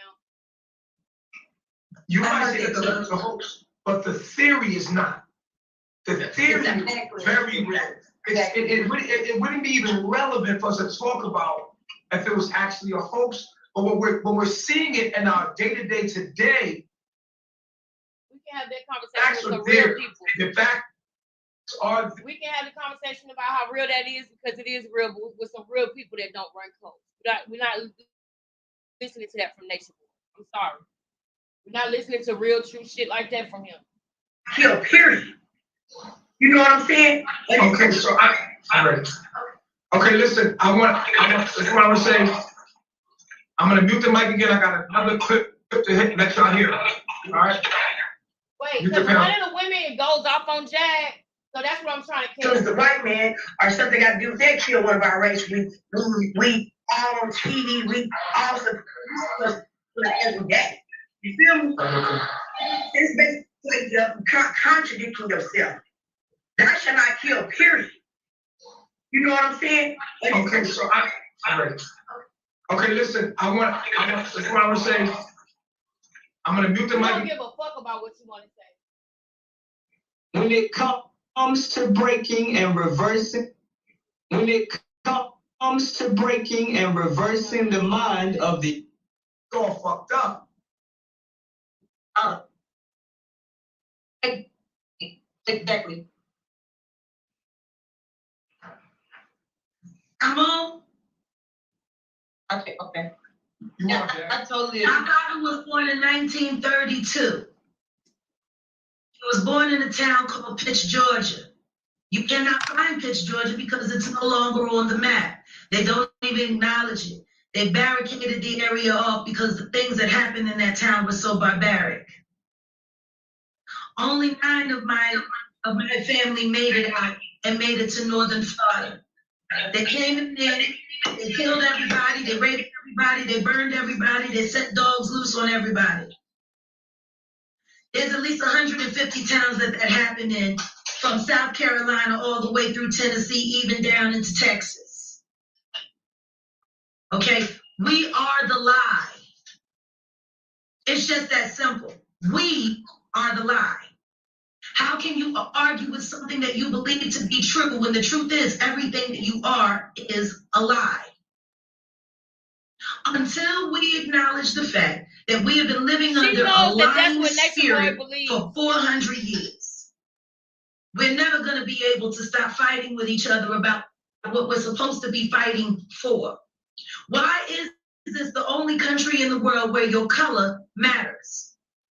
You might say that the letters are hoax, but the theory is not. The theory is very real. It wouldn't be even relevant for us to talk about if it was actually a hoax. But when we're seeing it in our day-to-day today, we can have that conversation with the real people. The fact are, we can have the conversation about how real that is because it is real, but with some real people that don't run close. We're not listening to that from Nation Boy. I'm sorry. We're not listening to real, true shit like that from him. Kill, period. You know what I'm saying? Okay, so I'm ready. Okay, listen, that's what I was saying. I'm gonna mute the mic again. I got another clip to hit, let y'all hear. All right? Wait, because one of the women goes off on Jag, so that's what I'm trying to kill. So it's the white man or something got to do with that kill one of our race. We all on TV, we all support every day. You feel me? It's basically contradicting yourself. That should not kill, period. You know what I'm saying? Okay, so I'm ready. Okay, listen, that's what I was saying. I'm gonna mute the mic. I don't give a fuck about what you want to say. When it comes to breaking and reversing, the mind of the all fucked up. Exactly. Come on. Okay. I totally agree. My father was born in 1932. He was born in a town called Pitch, Georgia. You cannot find Pitch, Georgia because it's no longer on the map. They don't even acknowledge it. They barricaded the area off because the things that happened in that town were so barbaric. Only 9 of my family made it out and made it to northern Florida. They came in there, they killed everybody, they raped everybody, they burned everybody, they set dogs loose on everybody. There's at least 150 towns that happened in, from South Carolina all the way through Tennessee, even down into Texas. Okay, we are the lie. It's just that simple. We are the lie. How can you argue with something that you believe to be true when the truth is everything that you are is a lie? Until we acknowledge the fact that we have been living under a lying spirit for 400 years, we're never going to be able to stop fighting with each other about what we're supposed to be fighting for. Why is this the only country in the world where your color matters?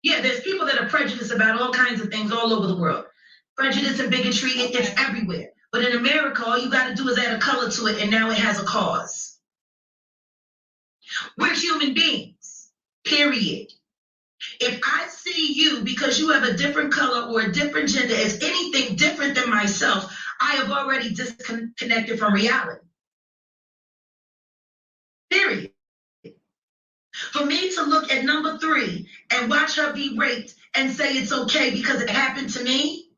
Yeah, there's people that are prejudiced about all kinds of things all over the world. Prejudice and bigotry, it's everywhere. But in America, all you got to do is add a color to it, and now it has a cause. We're human beings, period. If I see you because you have a different color or a different gender as anything different than myself, I have already disconnected from reality. Period. For me to look at number 3 and watch her be raped and say it's okay because it happened to me,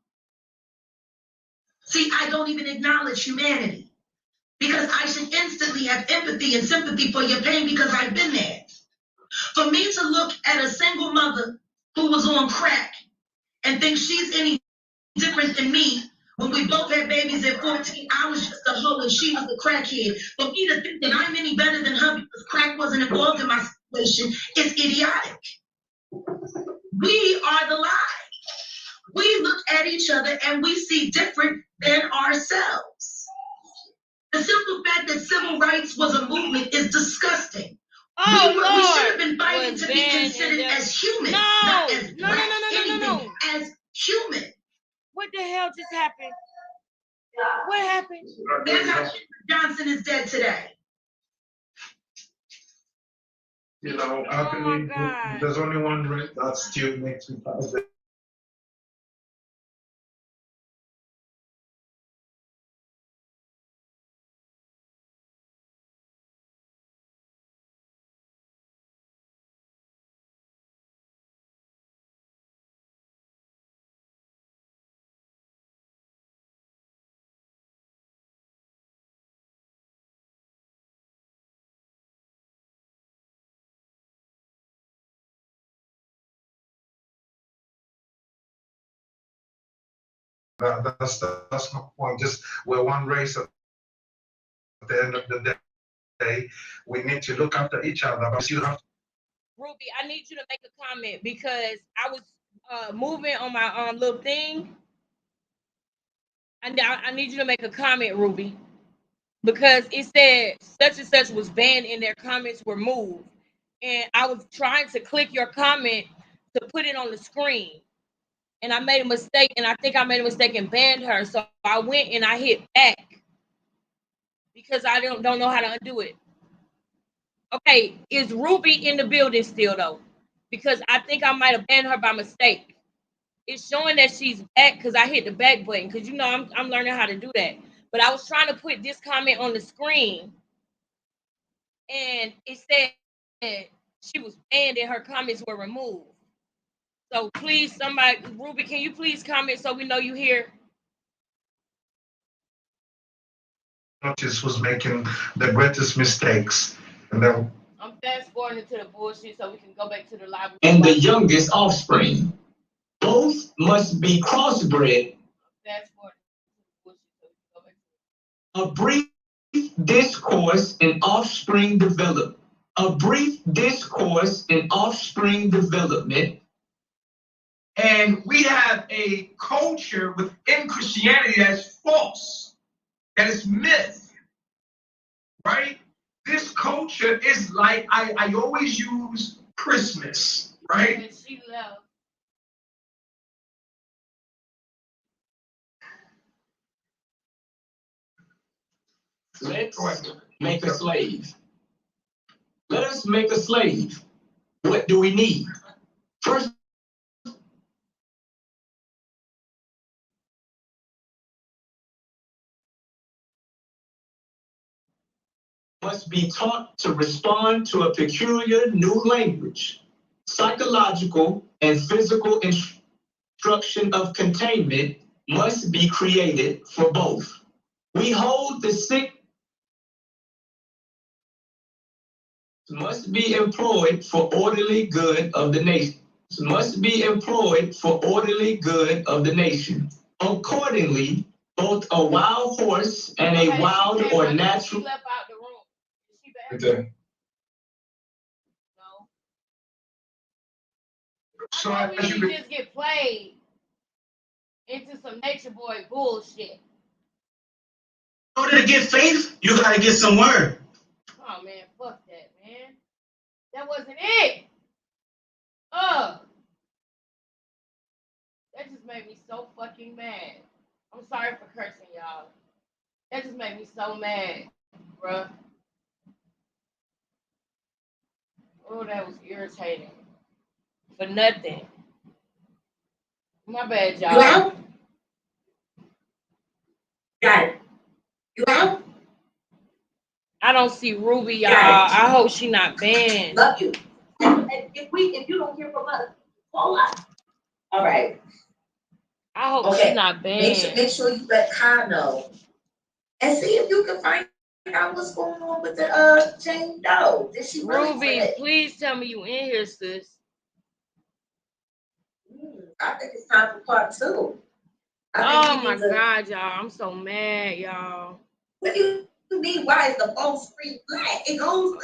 see, I don't even acknowledge humanity because I should instantly have empathy and sympathy for your pain because I've been there. For me to look at a single mother who was on crack and think she's any different than me when we both had babies at 14, I was just a hoe and she was the crackhead. For me to think that I'm any better than her because crack wasn't involved in my situation is idiotic. We are the lie. We look at each other and we see different than ourselves. The simple fact that civil rights was a movement is disgusting. We should have been fighting to be considered as human, not as anything, as human. What the hell just happened? What happened? Johnson is dead today. You know, I believe there's only one race that still makes me proud. That's my point. Just we're one race at the end of the day. We need to look after each other, but you have to. Ruby, I need you to make a comment because I was moving on my little thing. I need you to make a comment, Ruby, because it said such and such was banned and their comments were moved. And I was trying to click your comment to put it on the screen. And I made a mistake, and I think I made a mistake and banned her. So I went and I hit back because I don't know how to undo it. Okay, is Ruby in the building still though? Because I think I might have banned her by mistake. It's showing that she's back because I hit the back button. Because you know I'm learning how to do that. But I was trying to put this comment on the screen, and it said she was banned and her comments were removed. So please, somebody, Ruby, can you please comment so we know you here? Notice was making the greatest mistakes, and then I'm fast forwarding into the bullshit so we can go back to the library. And the youngest offspring. Both must be crossbred. Fast forward to the bullshit so we can go back to A brief discourse in offspring development. A brief discourse in offspring development. and we have a culture within Christianity that's false, that is myth, right? This culture is like, I always use Christmas, right? And she left. Let's make a slave. Let us make a slave. What do we need? First, must be taught to respond to a peculiar new language. Psychological and physical instruction of containment must be created for both. We hold the sick must be employed for orderly good of the nation. Must be employed for orderly good of the nation. Accordingly, both a wild horse and a wild or natural. She left out the room. Is she back? Okay. No. So I as thought you we just get played into some Nature Boy bullshit. In order to get faith, you gotta get some word. Oh man, fuck that, man. That wasn't it. That just made me so fucking mad. I'm sorry for cursing, y'all. That just made me so mad, bruh. Oh, that was irritating. For nothing. My bad, y'all. You out? Got it. You out? I don't see Ruby, y'all. I hope she not banned. Love you. If you don't hear from us, call us. All right. I hope she not banned. Make sure you let Kai know. And see if you can find out what's going on with the Jane Doe. Did she really Ruby, say it? please tell me you in here, sis. I think it's time for part 2. Oh my God, y'all. I'm so mad, y'all. What do you mean? Why is the phone screen black? It goes.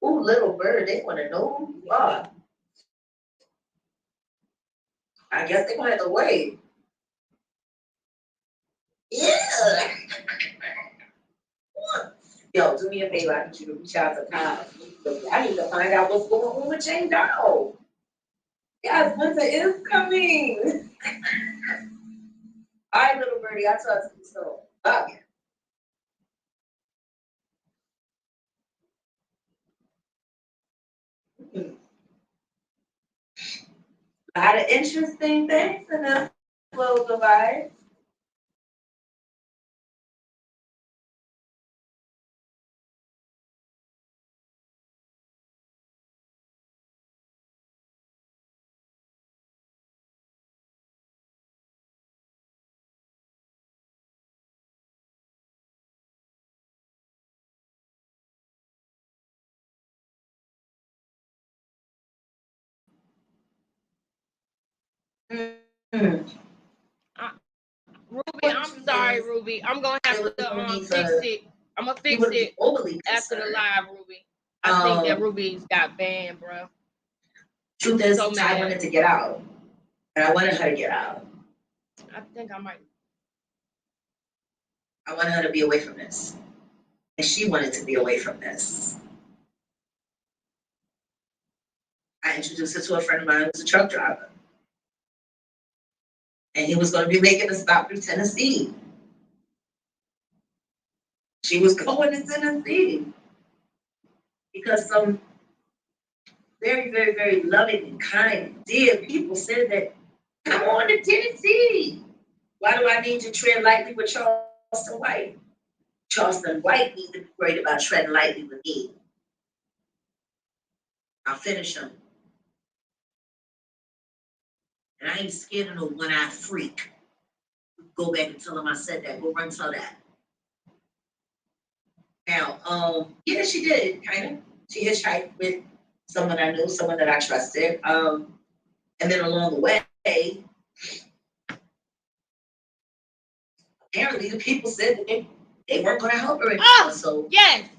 Ooh, little bird, they want to know who you are. I guess they're gonna have to wait. Yeah. Yo, do me a favor. I need you to reach out to Kyle. I need to find out what's going on with Jane Doe. Yes, winter is coming. All right, little birdie, I'll talk to you soon. Love you. A lot of interesting things in this little device. Ruby, I'm sorry, Ruby. I'm gonna have to fix it. I'm gonna fix it after the live, Ruby. I think that Ruby's got banned, bro. Truth is, I wanted to get out, and I wanted her to get out. I think I might. I wanted her to be away from this, and she wanted to be away from this. I introduced her to a friend of mine who's a truck driver, and he was going to be making a stop through Tennessee. She was going to Tennessee because some very, very, very loving and kind, dear people said that, come on to Tennessee. Why do I need to tread lightly with Charleston White? Charleston White needs to be worried about treading lightly with me. I'll finish him. And I ain't scared of no one-eyed freak. Go back and tell him I said that. Go run and tell that. Now, yeah, she did, kind of. She hitchhiked with someone I knew, someone that I trusted. And then along the way, apparently the people said that they weren't going to help her anymore. So yes.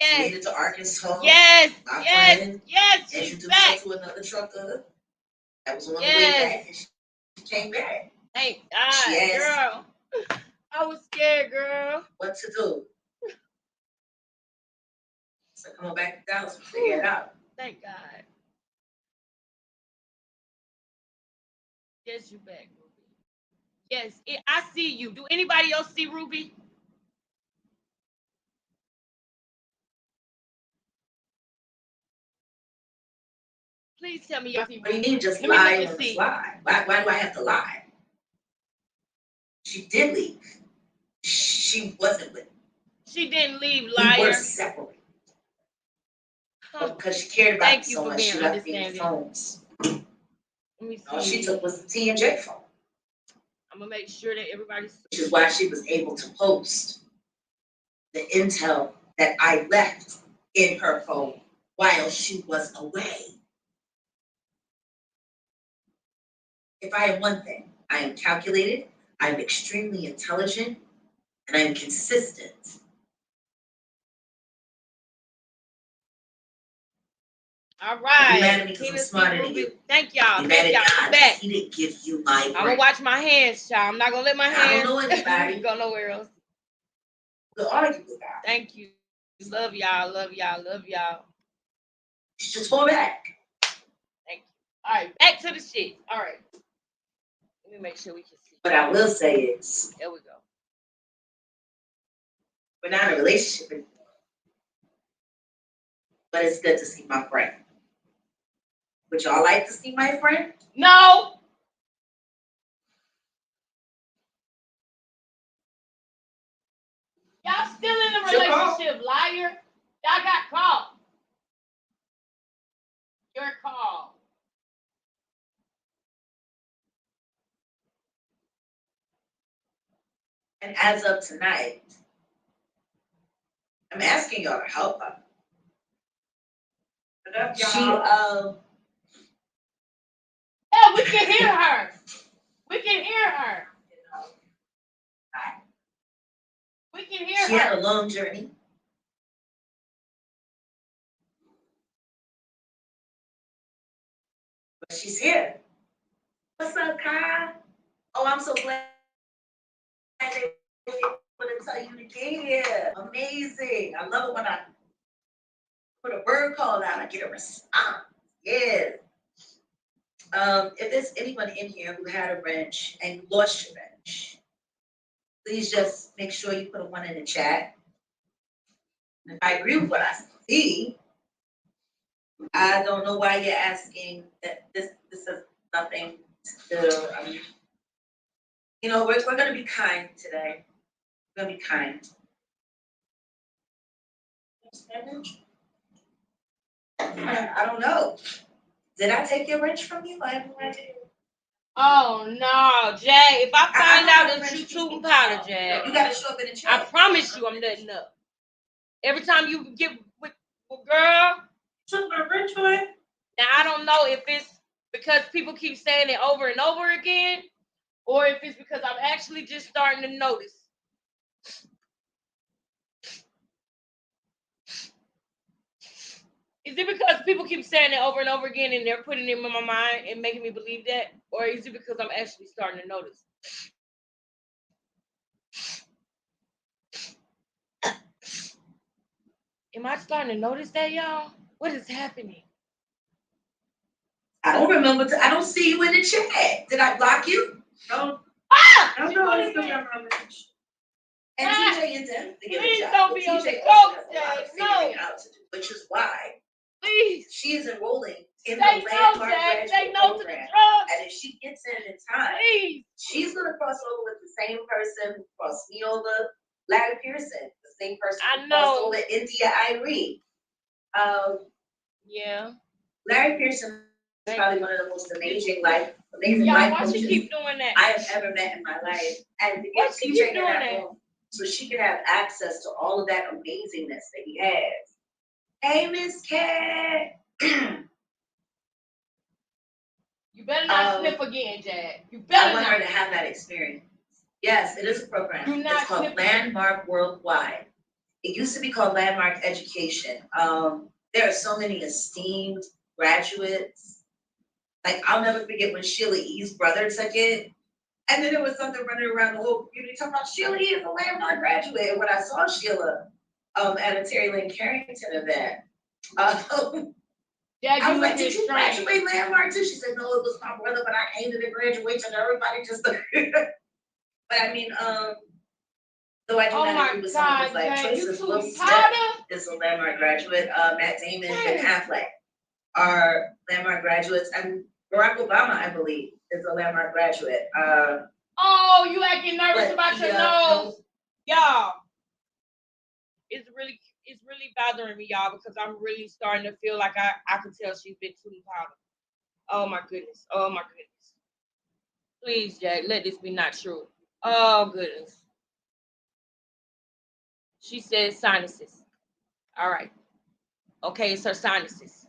She made it to Arkansas. Yes. My Yes. friend Yes. introduced her to another trucker that was on the way back, and she came back. Thank God, She asked, girl. I was scared, girl. what to do? So come on back to Dallas and figure it out. Thank God. Yes, you back, Ruby. Yes, I see you. Do anybody else see Ruby? Please tell me y'all see What do Ruby. you mean just Let me lie look on and the see. slide? Why do I have to lie? She did leave. She wasn't with me. She didn't leave, We were liar. separated. But because she cared about Thank me you so for much, being she left me the understanding. phones. Let me see. All she took was the T&J phone, I'm gonna make sure that everybody's. which is why she was able to post the intel that I left in her phone while she was away. If I am one thing, I am calculated, I am extremely intelligent, and I am consistent. All Don't be mad at right. me 'cause I'm Tina, smarter see than Ruby. you. Thank y'all. Be mad Thank at y'all. God I'm 'cause back. He didn't give you my I'm gonna brain. watch my hands, child. I'm not gonna let my I hands don't know anybody. go nowhere else. Could argue with God. Thank you. Love y'all. Love y'all. Love y'all. Just go back. Thank you. All right, back to the shit. All right. Let me make sure we can see. What I will say is, There we go. we're not in a relationship anymore. But it's good to see my friend. Would y'all like to see my friend? No. Y'all still in a She'll call. relationship, liar. Y'all got caught. Your call. And as of tonight, I'm asking y'all to help her. She, Yeah, we can hear her. We can hear her. We can hear she her. had a long journey. But she's here. What's up, Kyle? Oh, I'm so glad they were able to tell you to get here. Amazing. I love it when I put a bird call out, I get a response. Yes. If there's anyone in here who had a wrench and you lost your wrench, please just make sure you put a 1 in the chat. If I agree with what I see, I don't know why you're asking that this has nothing to do. I mean, you know, we're gonna be kind today. We're gonna be kind. I don't know. Did I take your wrench from you? I have no idea. Oh no, Jag. If I find out that you tooting powder, Jag, you gotta show up in the chat. I promise you I'm nutting up. Every time you get with girl, took my wrench away. Now I don't know if it's because people keep saying it over and over again, or if it's because I'm actually just starting to notice. Is it because people keep saying it over and over again and they're putting it in my mind and making me believe that? Or is it because I'm actually starting to notice? Am I starting to notice that, y'all? What is happening? I don't remember. I don't see you in the chat. Did I block you? No. Ah! I don't know. And TJ and them. Please don't be on the joke, Jay. No. Which is why. Please. She is enrolling in the Say no, landmark Jay. graduate Say no to the program. drugs. And if she gets in time, please. She's gonna cross over with the same person who crossed me over, Larry Pearson, the same person who crossed over India Irene. Yeah. Larry Pearson is probably one of the most amazing life Why coaches she keep doing that? I have ever met in my life. And to Why get she TJ keep in doing that that? room so she can have access to all of that amazingness that he has. Hey, Miss Cat. You better not sniff again, Jag. You better I want not. her to have that experience. Yes, it is a program. Do not It's called sniff Landmark Worldwide. It used to be called Landmark Education. There are so many esteemed graduates. Like, I'll never forget when Sheila E.'s brother took it. And then there was something running around the whole community talking about Sheila E. is a Landmark graduate. And when I saw Sheila at a Terry Lynn Carrington event, Yeah, I was like, did you graduate Landmark too? She said, no, it was my brother, but I hated the graduation. Everybody just, but I mean, though I do not agree with some of his life choices, Will Smith is a Landmark graduate. Matt Damon and Affleck are Landmark graduates, and Barack Obama, I believe, is a Landmark graduate. Oh, you acting nervous about your nose, y'all. It's really bothering me, y'all, because I'm really starting to feel like I can tell she's been tooting powder. Oh my goodness. Oh my goodness. Please, Jack, let this be not true. Oh goodness. She says sinuses. All right. Okay, it's her sinuses.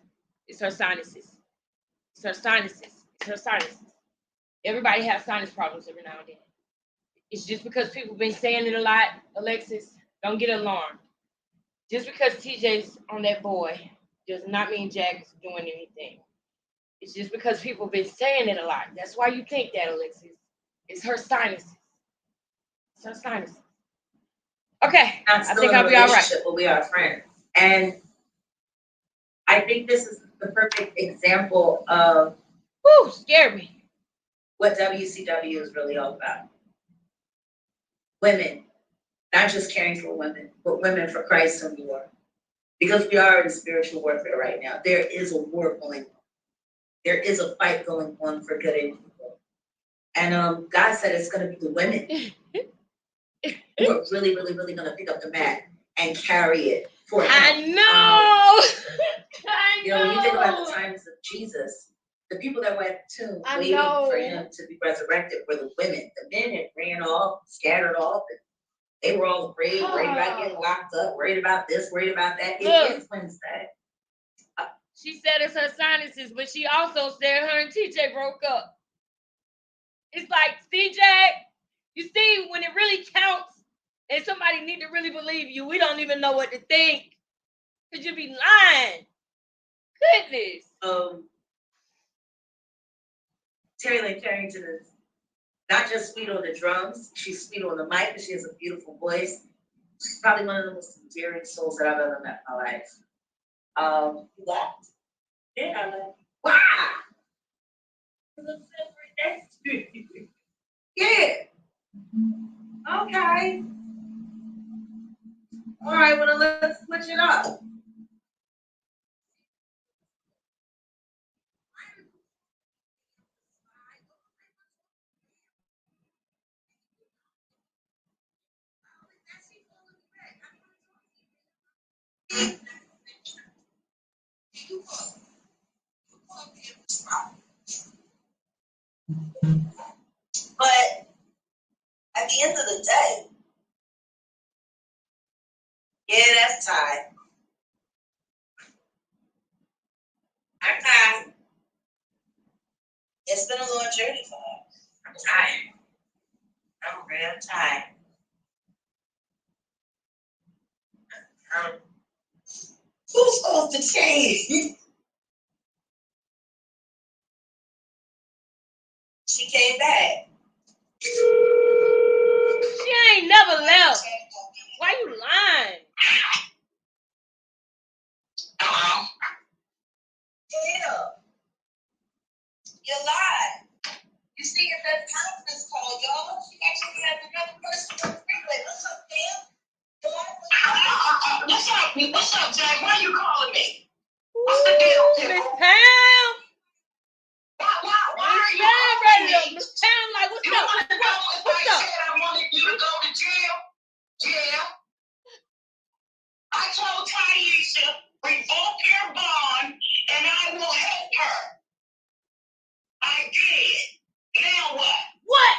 It's her sinuses. It's her sinuses. It's her sinuses. Everybody has sinus problems every now and then. It's just because people been saying it a lot, Alexis, don't get alarmed. Just because TJ's on that boy does not mean Jack is doing anything. It's just because people have been saying it a lot. That's why you think that, Alexis. It's her sinuses. It's her sinuses. Okay, I think I'll be all right. But we are friends. And I think this is the perfect example of scared me. What WCW is really all about. Women, not just caring for women, but women for Christ and war. Because we are in spiritual warfare right now. There is a war going on. There is a fight going on for good and evil. And God said it's going to be the women who are really, really, really going to pick up the mat and carry it for him. I know. You know, when you think about the times of Jesus, the people that were at the tomb waiting for him to be resurrected were the women. The men had ran off, scattered off, and they were all afraid, worried about getting locked up, worried about this, worried about that. It is Wednesday. She said it's her sinuses, but she also said her and TJ broke up. It's like, CJ, you see, when it really counts and somebody need to really believe you, we don't even know what to think. Could you be lying? Goodness. Terry Lynn Carrington is not just sweet on the drums, she's sweet on the mic, and she has a beautiful voice. She's probably one of the most endearing souls that I've ever met in my life. You left? Yeah, I left. Wow! Yeah. Okay. All right, well, let's switch it up. But at the end of the day, yeah, that's tired. I'm tired. It's been a long journey for us. I'm tired. I'm real tired. Who's supposed to change? She came back. She ain't never left. Why you lying? Yeah. You lied. You see, if that conference call, y'all, she actually had another person to agree with. What's up, Pam? What's up, Jack? Why you calling me? What's the deal, Miss Pam? Why are you ready calling me? Miss Pam, like, what's up? What's up? I wanted you to go to jail. Yeah. I told Taisha, revoke your bond, and I will help her. I did. Now what? What?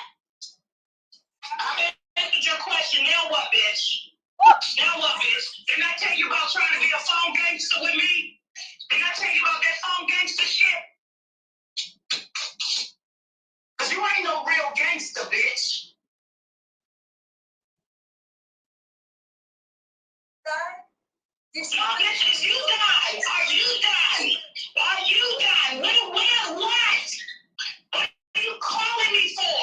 I answered your question. Now what, bitch? Now what, bitch? Didn't I tell you about trying to be a phone gangster with me? Didn't I tell you about that phone gangster shit? Cause you ain't no real gangster, bitch. No, bitch, is you done? Are you done? Are you done? What? What are you calling me for?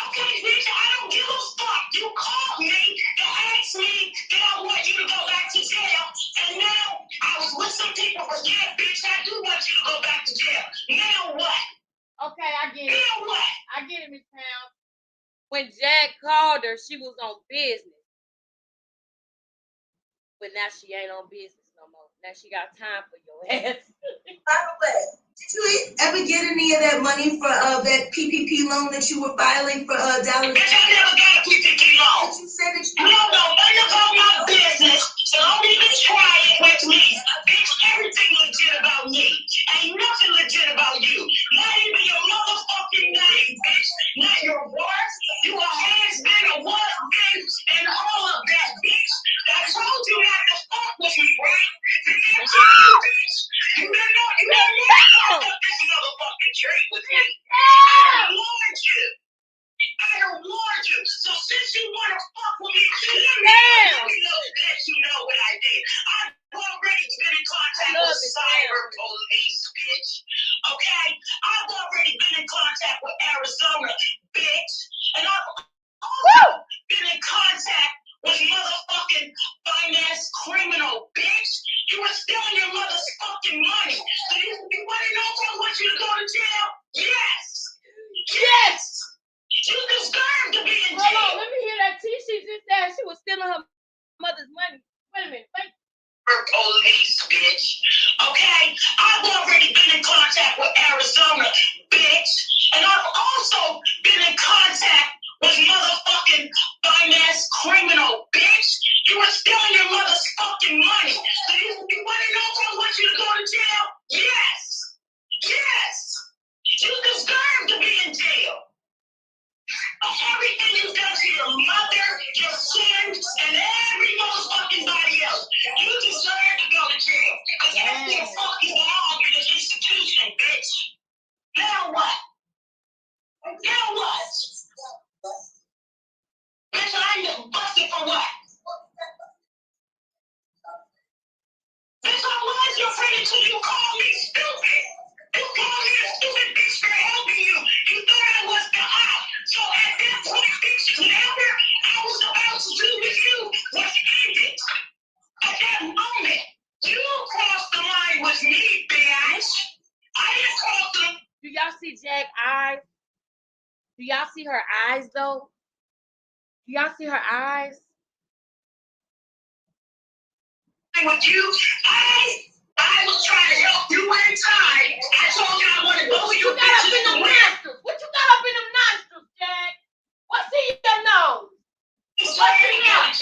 Okay, bitch, I don't give a fuck. You called me to ask me that I want you to go back to jail. And now I was with some people, but yeah, bitch, I do want you to go back to jail. Now what? Okay, I get it. Now what? I get it, Miss Pam. When Jack called her, she was on business. But now she ain't on business no more. Now she got time for your ass. By the way, did you ever get any of that money for that PPP loan that you were filing for Dallas? Bitch, I never got a PPP loan. But you said that you don't know nothing about my business, so don't even try it with me. Bitch, everything legit about me. Ain't nothing legit about you. Not even your motherfucking name, bitch. Not your worth. You a has-been, a was-been, and all of that, bitch. I told you not to fuck with me, right? Bitch, you didn't know this motherfucking tree with me. I warned you. I don't warn you. So since you want to fuck with me, let you know what I did. I've already been in contact with cyber police, bitch. Okay? I've already been in contact with Arizona, bitch. And I've also been in contact with motherfucking finance criminal, bitch. You were stealing your mother's fucking money. So you want to know if I want you to go to jail? Yes. Yes. You deserve to be in jail. Hold on, let me hear that. She just said she was stealing her mother's money. Wait a minute. Wait. Police, bitch. Okay? I've already been in contact with Arizona, bitch. And I've also been in contact with motherfucking finance criminal, bitch. You were stealing your mother's fucking money. So you want to know if I want you to go to jail? Yes. Yes. You deserve to be in jail. Everything you've done to your mother, your sins, and every motherfucking body else, you deserve to go to jail. Because that's your fucking belong in this institution, bitch. Now what? Now what? Jack eyes? Do y'all see her eyes though? Do y'all see her eyes? With you, I was trying to help you one time. I told you I wanted both of you. What you got up in them nostrils? What you got up in them nostrils, Jack? What's in your nose? What's in your nose?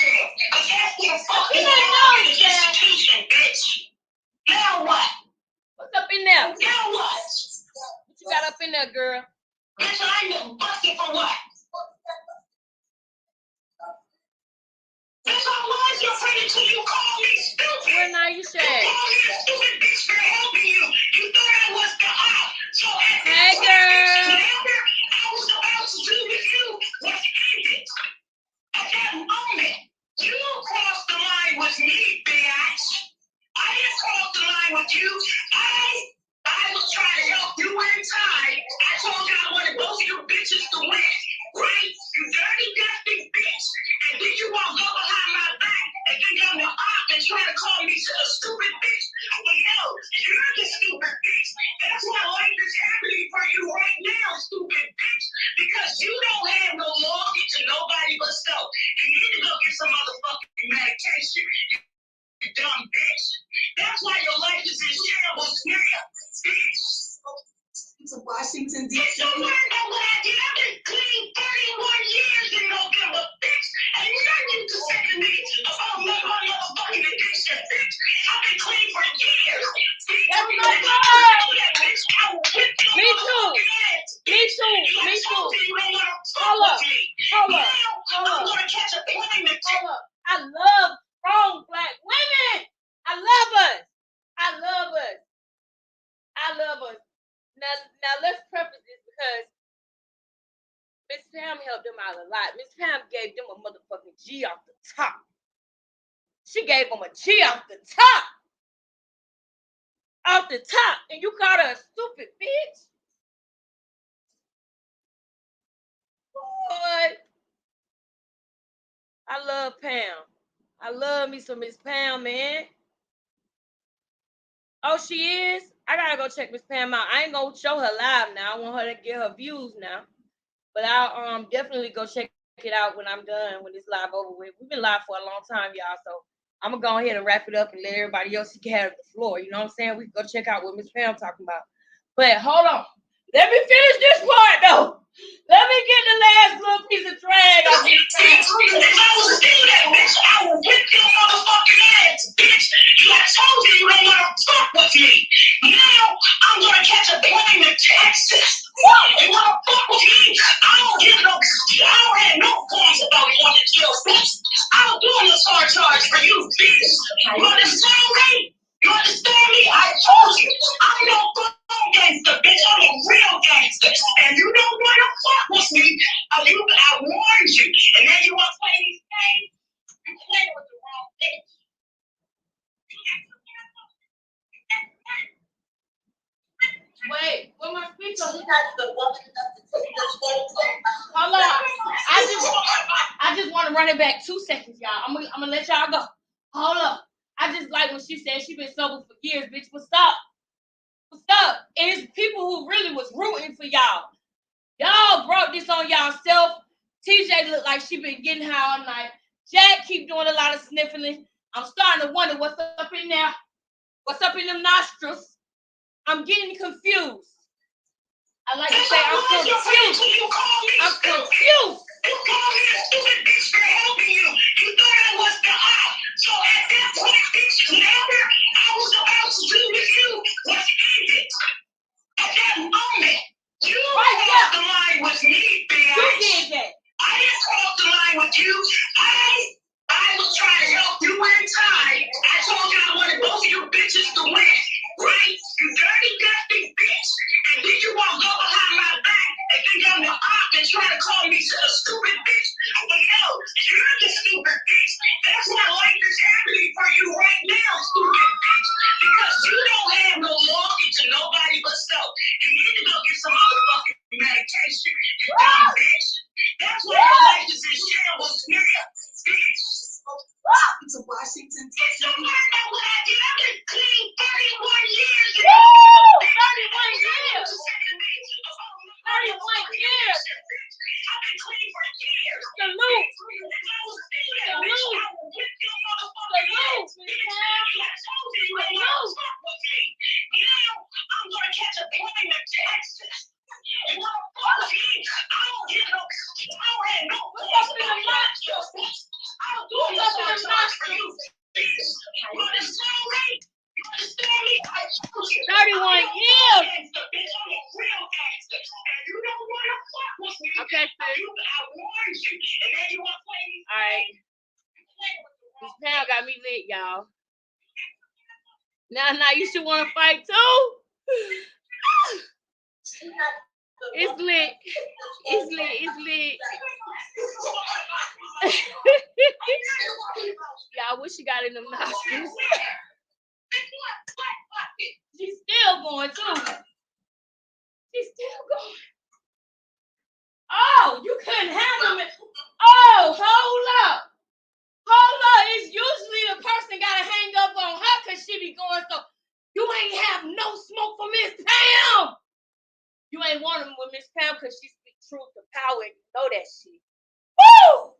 What's in your nose, Jack? Bitch. Now what? What's up in there? Now what? What you got up in there, girl? Bitch, I'm busted for what? Bitch, I was your friend until you called me stupid. Where now you say? You called me a stupid bitch for helping you. You thought I was the op. So at hey, girl. I was about to do with you was ended. At that moment, you crossed the line with me, bitch. I didn't cross the line with you. I was trying to help you one time. I told you I wanted both of you bitches to win. Right? You dirty, dusty bitch. And then you won't go behind my back and think I'm the op and try to call me a stupid bitch. Well, no, you're the stupid bitch. That's why life is happening for you right now, stupid bitch. Because you don't have no loyalty to nobody but self. You need to go get some motherfucking medication. You dumb bitch. That's why your life is in shambles now, bitch. To Washington, D.C. Bitch, don't worry about what I did. I've been clean 31 years in November, bitch. And nothing to say to me about my motherfucking addiction, bitch. I've been clean for years. That's my girl. Me too. Me too. Me too. Hold up. Hold up. Hold up. Hold up. I love strong black women. I love us. I love us. I love us. Now let's preface this because Miss Pam helped them out a lot. Miss Pam gave them a motherfucking G off the top. She gave them a G off the top. Off the top. And you called her a stupid bitch? Boy. I love Pam. I love me some Miss Pam, man. Oh, she is? I gotta go check Miss Pam out. I ain't gonna show her live now. I want her to get her views now. But I'll definitely go check it out when I'm done, when this live over with. We've been live for a long time, y'all. So I'm gonna go ahead and wrap it up and let everybody else have the floor. You know what I'm saying? We can go check out what Miss Pam talking about. But hold on. Let me finish this part though. Let me get the last little piece of drag off this thing. If I was still that bitch, I would whip your motherfucking ass, bitch. I told you you don't want to fuck with me. Now I'm gonna catch a plane to Texas. You want to fuck with me? I don't give no. I don't have no qualms about wanting to kill bitch. I'm doing a surcharge for you, bitch. You understand me? You understand me? I told you. I'm no phone gangster, bitch. I'm a real gangster. And you don't want to fuck with me. I warned you. And then you want to play these games? You play with the wrong bitch. Wait, where my speaker? Hold on. I just want to run it back 2 seconds, y'all. I'm gonna let y'all go. Hold up. I just like when she said she been sober for years, bitch. What's up? What's up? And it's people who really was rooting for y'all. Y'all brought this on y'allself. TJ looked like she been getting high all night. Jack keep doing a lot of sniffling. I'm starting to wonder what's up in there. What's up in them nostrils? I'm getting confused. I like to say I'm confused. I'm confused. You called me a stupid bitch for helping you. You thought I was the op. So at that point, bitch, whatever I was about to do with you was ended. At that moment, you crossed the line with me, bitch. You did that. I didn't cross the line with you. I was trying to help you one time. I told you I wanted both of you bitches to win. Right? You dirty, dusty bitch. And then you won't go behind my back and think I'm the op and try to call me a stupid bitch. Well, no, you're the stupid bitch. That's why life is happening for you right now, stupid bitch. Because you don't have no loyalty to nobody but self. You need to go get some motherfucking medication. You dumb bitch. That's why your life is in shambles now, bitch. To Washington, D.C. Don't worry about what I did. I've been clean 31 years. 31 years. I'll do something else for you. You understand me? You understand me? I told you. 31 years. Bitch, I'm a real gangster. And you don't want to fuck with me. Okay, sis. I warned you. And then you want to play me. All right. This Pam got me lit, y'all. Now, you should want to fight too. It's lit. It's lit. It's lit. Yeah, I wish she got in them nostrils. She's still going too. She's still going. Oh, you couldn't handle it. Oh, hold up. Hold up. It's usually the person got to hang up on her because she be going so. You ain't have no smoke for Miss Pam. You ain't want him with Miss Pam because she speaks truth to power and you know that shit. Woo!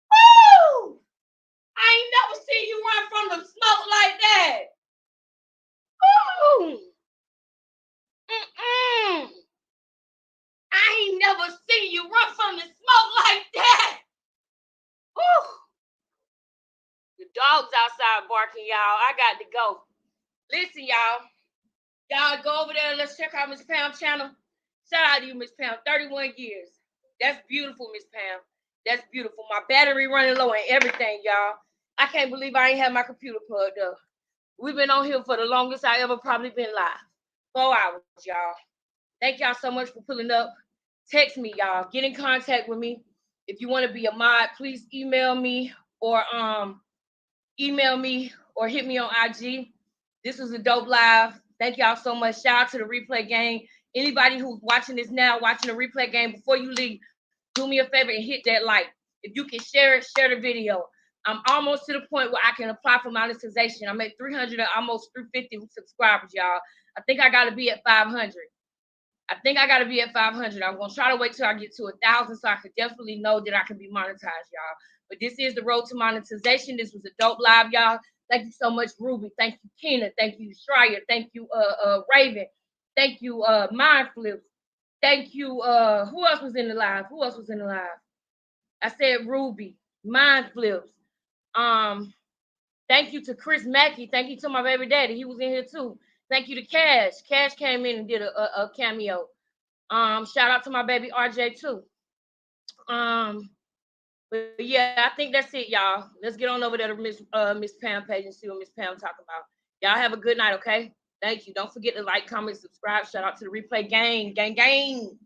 Woo! I ain't never seen you run from the smoke like that. Woo! I ain't never seen you run from the smoke like that. Woo! The dog's outside barking, y'all. I got to go. Listen, y'all. Y'all go over there and let's check out Miss Pam's channel. Shout out to you, Miss Pam. 31 years. That's beautiful, Miss Pam. That's beautiful. My battery running low and everything, y'all. I can't believe I ain't had my computer plugged up. We've been on here for the longest I ever probably been live. 4 hours, y'all. Thank y'all so much for pulling up. Text me, y'all. Get in contact with me. If you want to be a mod, please email me or hit me on IG. This was a dope live. Thank y'all so much. Shout out to the replay game. Anybody who's watching this now, watching the replay game, before you leave, do me a favor and hit that like. If you can share it, share the video. I'm almost to the point where I can apply for monetization. I'm at 300, almost 350 subscribers, y'all. I think I got to be at 500. I'm going to try to wait till I get to 1,000 so I could definitely know that I can be monetized, y'all. But this is the road to monetization. This was a dope live, y'all. Thank you so much, Ruby. Thank you, Keena. Thank you, Shreya. Thank you, Raven. Thank you, Mind Flips. Thank you, who else was in the live? I said Ruby, Mind Flips. Thank you to Chris Mackey. Thank you to my baby daddy. He was in here too. Thank you to Cash. Cash came in and did a cameo. Shout out to my baby RJ too. But yeah, I think that's it, y'all. Let's get on over there to Miss Pam page and see what Miss Pam talking about. Y'all have a good night, okay? Thank you. Don't forget to like, comment, subscribe. Shout out to the replay gang. Gang.